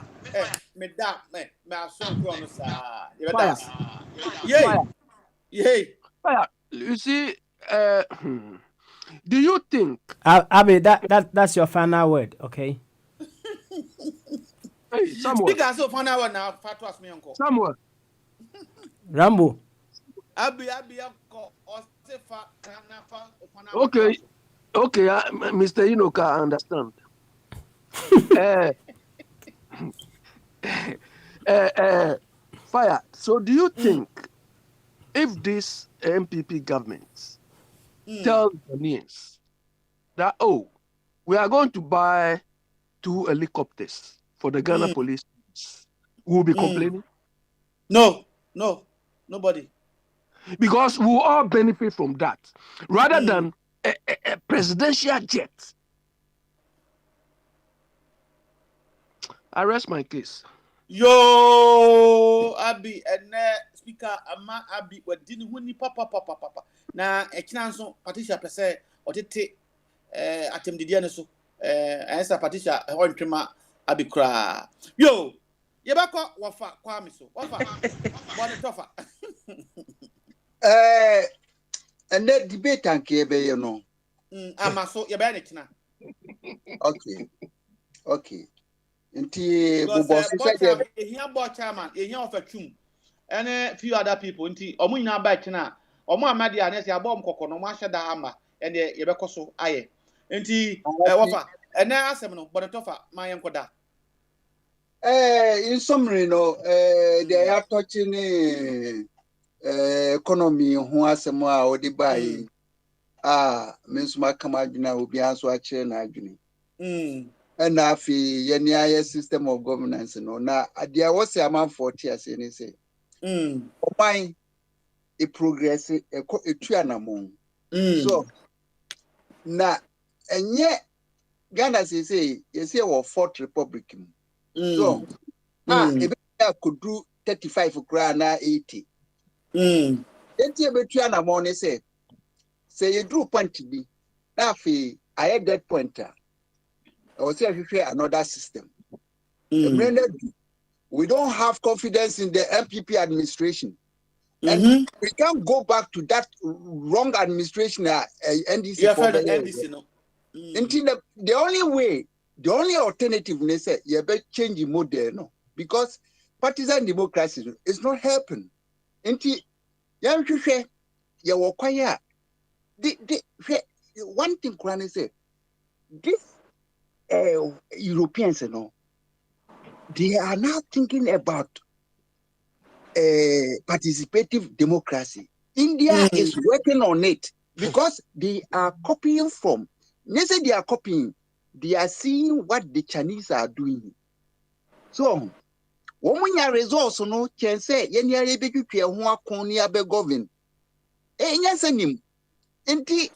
me that me so grown sir. Yeah. Yeah. Fire. You see, do you think Abi, that's your final word, okay? Hey, Samuel. Speak as so final word now. Fatwas me uncle. Samuel. Rambo. Okay, Mr. Inoka, I understand. Fire. So, do you think if this MPP government tells Ghanaians that we are going to buy 2 helicopters for the Ghana police, will be complaining? No, nobody. Because we will all benefit from that, rather than a presidential jet. I rest my case. Yo, Abi, and speaker, Ama Abi, what didn't win papa. Now, a chance on Patricia per se, or take Atem Didiana so, answer Patricia, on Trima Abi cry. Yo, Yabaka, Wafa, Kwamiso, Wafa, what a tougher. And that debate and Kebe, you know. I'm so you're bad now. Okay. Until here bought chairman, here of a tune, and a few other people. Until Omuna back now, Omama and as your bomb cocoa, no masha da hammer, and the Yabacoso aye. Until Wafa, and now I said, no, but a tougher, my uncle da. In summary, no, they are touching economy who has some more the buy. Miss Makamajina will be answer a chain agony. And now, the system of governance, no, now, there was a man 40 years, and he say, mine a progress, a trianamon. So, now, and yet, Ghana say, you see, our fourth republic. So, if I could do 35 grand, 80. 80 between a money say you drew point to be. Now, I had that pointer. I was saying another system. We don't have confidence in the MPP administration. And we can't go back to that wrong administration NDC. The only way, the only alternative is you better change the model, no? Because partisan democracy is not helping. One thing Kwan say, this Europeans, you know, they are now thinking about participative democracy. India is working on it because they are copying from. They say they are copying. They are seeing what the Chinese are doing. So, when you results, no can say, "Yenya rebeku kwe ho akoni abe govern." Nyansa nim. Enti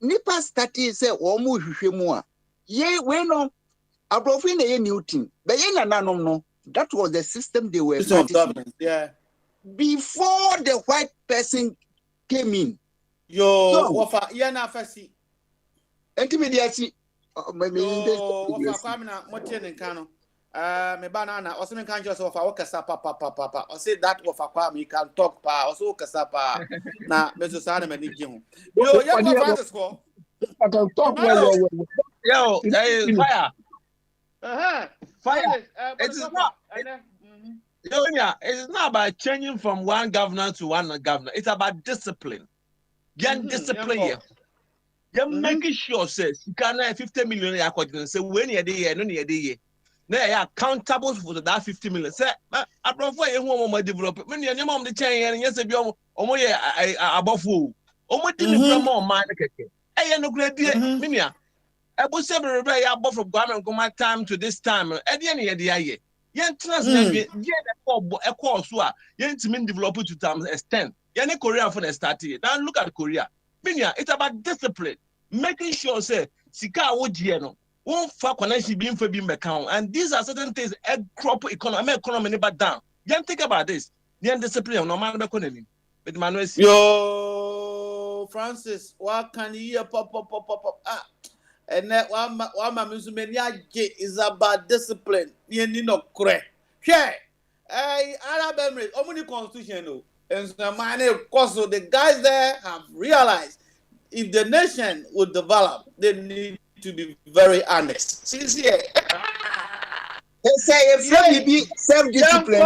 nipa starting say omo hwehwe mu a. Ye we no abrofin na ye new thing. But ye nananom no, that was the system they were practicing. Yeah. Before the white person came in. Yo, wafa ye na afasi. Enti me dia si wafa kwa na motie nka no. Me banana also me can just wafa wakasa papa. I say that wafa kwa me can talk pa also wakasa pa. Na me so sa na me ni ho. Yo, ye kwa Francis ko. I can talk well. Yo, fire. Fire. It's not. It's not about changing from one governor to one governor. It's about discipline. Get discipline here. You're making sure, says you can have 50 million. Say when you're there, no near the now you're accountable for that 50 million. Say, I prefer you home my development. When you're mom the chain and yes, if you're above who, didn't more mind. Hey, no great dear, Minia. I was ever above from government go my time to this time. At the end of the year. Yen translate a course who are yen to mean develop to terms extent. Yen Korea for the start here. Now look at Korea. Minya, it's about discipline. Making sure say Sika Ojieno won't fuck connection being for being account. And these are certain things a crop economy never down. Yen think about this. Yen discipline no man economy. But Manuel Yo Francis, what can you pop? And that one is about discipline. You know, correct. Yeah. Arab Emirates, only constitution. And so the guys there have realized if the nation would develop, they need to be very honest. See, they say if you be self-discipline,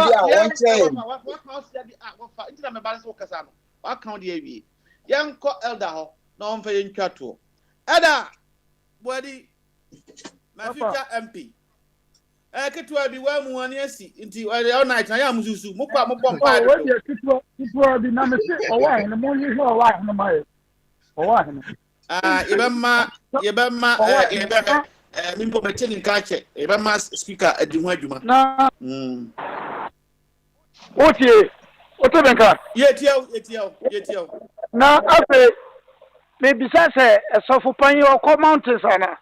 what count the young elder, no one for in Chateau. Ada. Body, my future MP. I could be well more than yes, until all night. I am Zuzu. Mukwa. People be number 6 or why, and the more you know, why, no matter. Or why? Ibama, Mimbo Metin Kache, Ibama speaker at the Wajuma. What ye? What the car? Yet. Now, after. Maybe say a soft pan or come mountains, Anna.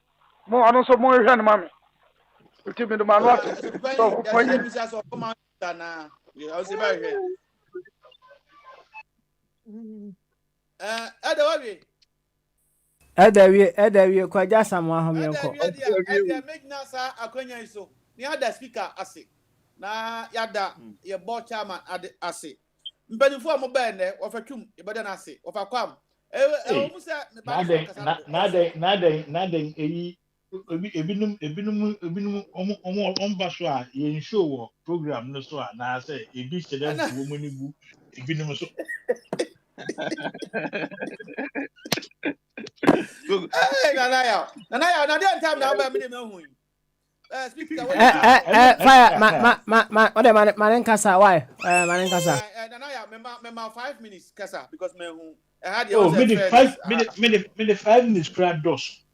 More and also more than mammy. You give me the man what? So, for you, come out, Anna. I'll see by here. Edawie kwaja samwa hom yenko. Make nasa akonya iso. Ni ada speaker ase. Na yada ye board chairman ase. Mpanifo amoba ene ofatwum ibada na ase. Ofakwam. Nada eyi ebinum omba so a ye show wo program no so a na say ebi chede wo mani bu ebinum so Hey, Nana, na dey time na ba me hu. Fire, what the man Kasa? Why? Man Kasa. Member 5 minutes, Kasa, because me who I had oh, minute 5 minutes crowd dos.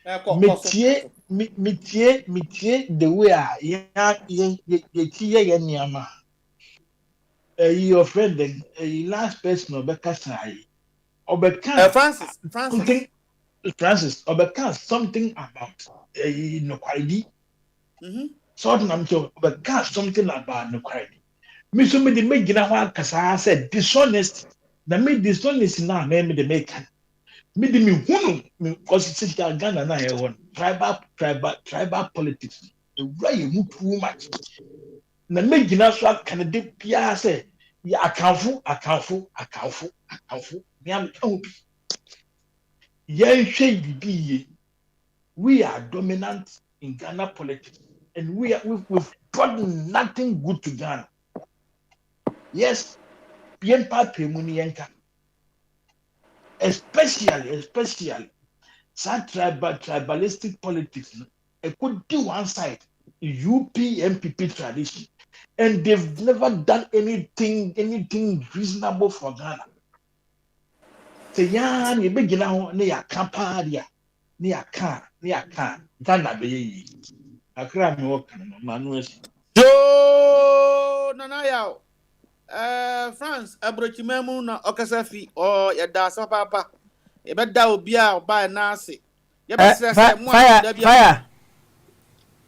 Métier the way ye niama. Your friend the last person Obeka say Obeka Francis Obeka something about no quality. So I'm sure Obeka something about no quality. Me so me the make na wa kasa said dishonest. Na me dishonest na me the make. Me the me hunu me because it's Ghana na here one tribal politics. The way you move too much. Na me gina so kan de bia say ya akanfo me am kan bi. Yen hwe bibi we are dominant in Ghana politics and we've brought nothing good to Ghana. Yes, bien papi munienka. Especially tribalistic politics. It could do one side, UPMPP tradition, and they've never done anything reasonable for Ghana. Say yan you begin now near Campadia, near Ghana be Accra me work Manuel. Joe Nanaya. France abrochimemu na okasafi o ya da so papa e be da obi a ba na ase ye be stress mu da bia fire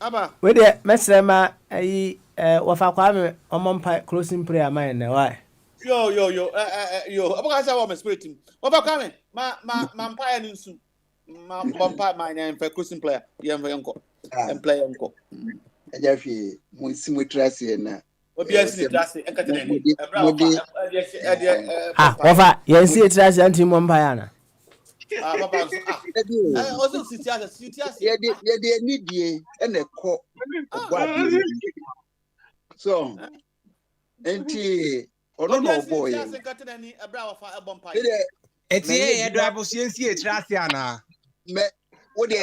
aba we dey mesrema ayi wafa kwa me omompa closing prayer man na why yo abaka sa wa me spirit team wafa kwa me ma mpa ya nsu ma bompa my name for closing player ye mfa yanko and player yanko ajafi mu simutrasi na obiasi trase enkatene wafa yensi trase anti mompa yana papa also sitiasi ye de nidie ene ko ogwade so enti ono no boy etie ye do abosiensi trase ana me wode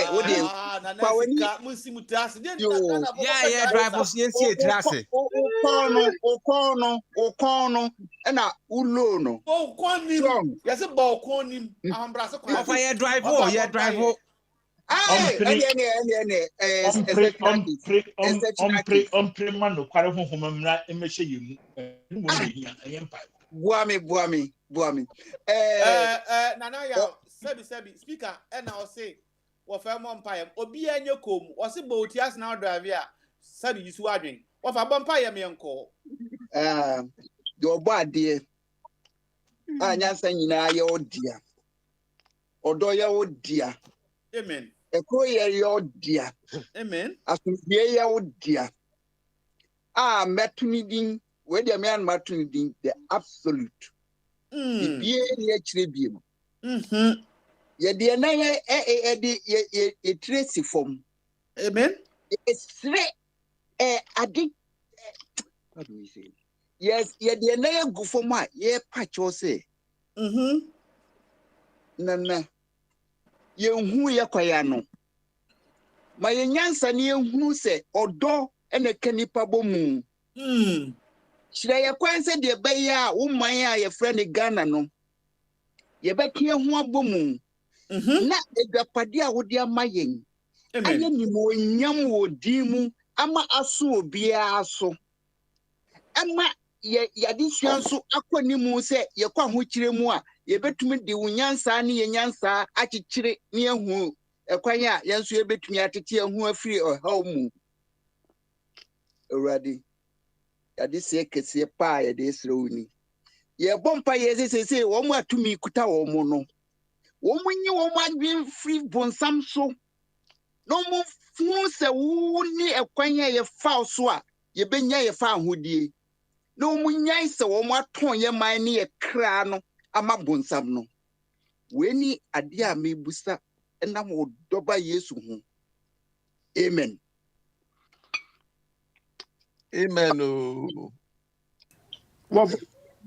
pa wani musimu trase ya do abosiensi trase okono na ulo no okonim yase ba okonim ambrase kwa fa ye drive mano kware honhom mra emehye yemu buami nana ya sebi speaker na o say wo fa mo mpaye obi anye kom o se bo tias na drive a sabi yisu adwen wo fa bo mpaye me enko de obo ade anya san nyina ye odia odo ye odia amen ekro ye odia amen asubie ye odia metunidin we de me an matunidin the absolute bibie ye kire biem ye de na ye trace from amen esre adi what do we say yes ye de na ye gu from a ye patch o say nana ye hu ye kwaya no ma ye nyansa ne ye hu se odo ene kanipa bomu shira ye kwanse de beya wo man a ye frɛ ne Ghana no ye bekie hu abomu na egapade a wodi amayen aye ni mo nyam wo dimu ama aso obia so ama ye yadisua so akoni mu se ye kwa ho kire mu a ye betumi de wunyansa ne ye nyansa akikire ne ehu ekwan a ye nso ye betumi atete ehu afiri ohaw mu already yadise kese pa ye de srewuni ye bompa ye sese wo mu atumi kuta wo mu no wo mu nyi wo mu adwen free bonsam so no mu fu se wu ni ekwan a ye fa so a ye benya ye fa ahodie no mu nyai se wo mu aton ye man ne ye kra no ama bonsam no we ni ade a mebusa na mo doba Yesu hu amen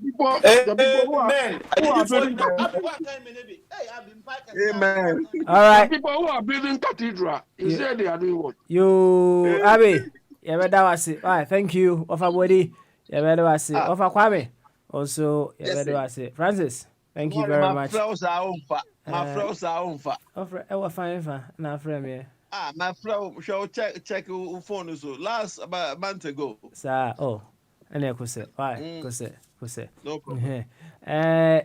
the people who are Amen. All right. The people who are building cathedral, you say they are doing what? You, Abby, you better was it. All right, thank you. Offer Body, you better was it. Offer Kwame, also, you better was it. Francis, thank you very much. My friends are on fire. Offer, I was fine for now, friend. Yeah. My friend, shall check your phone so last about a month ago. Sir, oh, and I could say, why? Could say. No problem.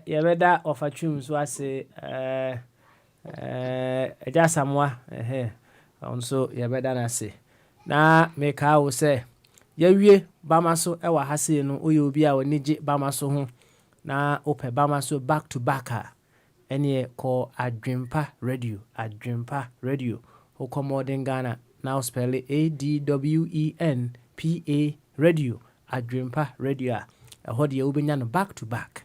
You better offer chum, so I say, just somewhere, also, you better not say. Na make I will say, ye Bamaso, ewa hasi no, uyu be our niji Bamaso home. Na ope Bamaso back to backer. Any call Adwempa Radio, who come modern Ghana, now spell it ADWENPA Radio, Adwempa Radio. A hodi ubenya no back to back.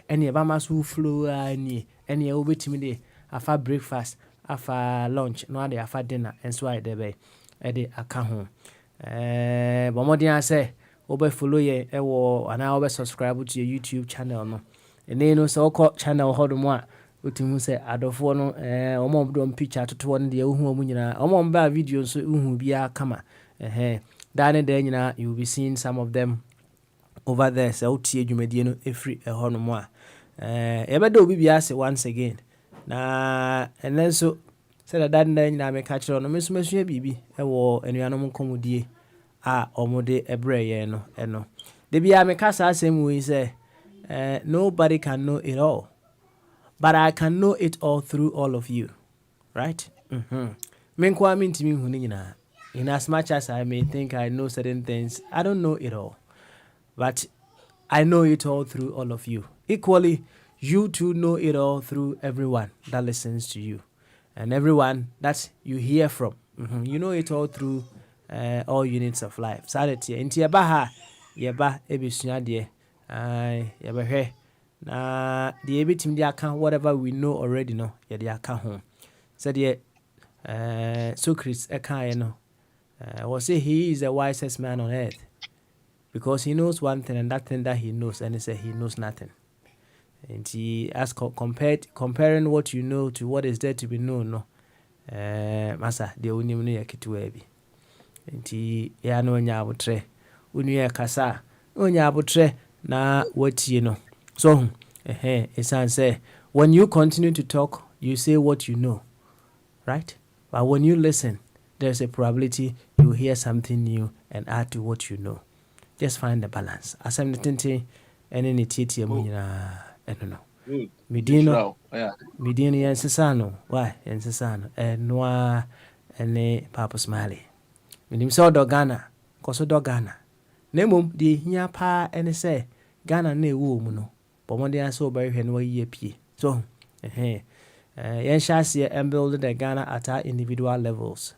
Any Bamaso flow any ubitimi afa breakfast, afa lunch, no ade afa dinner, and so I debe. Ede aka ho bomodin say obe follow ye ewo ana obe subscribe to your YouTube channel no ene no so ko channel hodo a otimu say adofo no omo obdom picture toto no de ehu omu nyina omo mba video so ehu bia kama dane de nyina you will be seeing some of them over there so tie dwumadie no efri hono mo a yebeda obi bia say once again na and then so said that then I make catch on Miss Bibi, a war and animal comedy, omode ebre no, eno. The be I make us same way say, nobody can know it all, but I can know it all through all of you, right? Menkwa mean to me hunina. In as much as I may think I know certain things, I don't know it all, but I know it all through all of you. Equally, you too know it all through everyone that listens to you. And everyone that you hear from, you know it all through all units of life. Sanity. Inti yaba ebisua de. Yaba he. Na the ebitim de aka whatever we know already no. Ye de aka ho. Said ye Socrates eka no. Was say he is the wisest man on earth because he knows one thing and that thing that he knows, and he said he knows nothing. And he as comparing what you know to what is there to be known, no. Masa de unim no yakituwa bi. And he ya no nya abotre. Unu ya kasa. Onya abotre na what you know. So it's say when you continue to talk, you say what you know. Right? But when you listen, there's a probability you hear something new and add to what you know. Just find the balance. As I'm thinking any titi amuna. I don't know. Medino Yansano. Why Yansano? And Noa and Papa Smiley. When him saw Dogana, Coso Dogana. Nemum de Nya Pa and say Ghana ne woman. But one day I saw by hen way ye. So, Yanshasi and build the Ghana at our individual levels.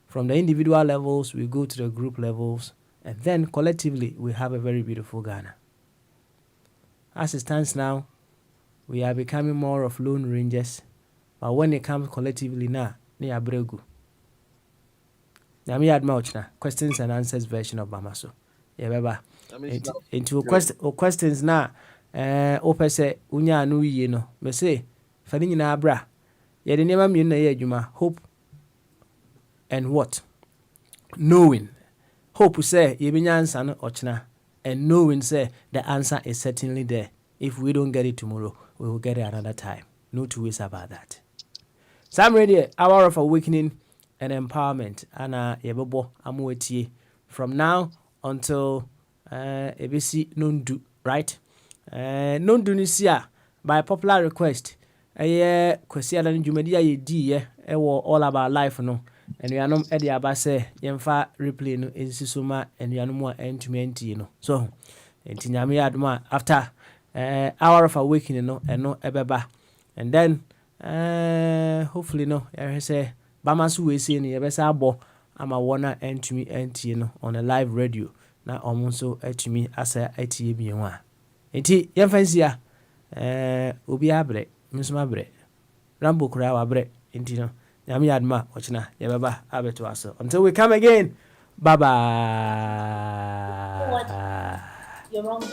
From the individual levels, we go to the group levels, and then collectively, we have a very beautiful Ghana. As it stands now, we are becoming more of lone rangers, but when it comes collectively now, they are bregu. Now me much now questions and answers version of Bamaso. Yeah, baba. Into questions now. Ope say unya anu ye no. Me say fani na abra. Ye de nema mi na ye adwuma hope and what? Knowing. Hope say ye binya answer no ochna, and knowing say the answer is certainly there. If we don't get it tomorrow, we will get it another time. No two ways about that. Sam Radio, hour of awakening and empowerment. Ana yebobo amuetie from now until ABC nondu, right? Nondu nisia by popular request. Kwesi ala njumedi ye di ye ewo all about life no. And we are no edi abase yemfa replay no ensisoma and we are no more entumenti no. So entinyame aduma after hour of awakening no and no ebeba. And then hopefully no I say Bamasu we see ni yebesa abo ama wona entumi enti no on a live radio na omunso etumi asa etie bienwa. Enti yemfansia obi abre misuma bre rambo kura wa bre enti no nyame adma ochina yebeba abeto aso until we come again. Bye bye. You're wrong.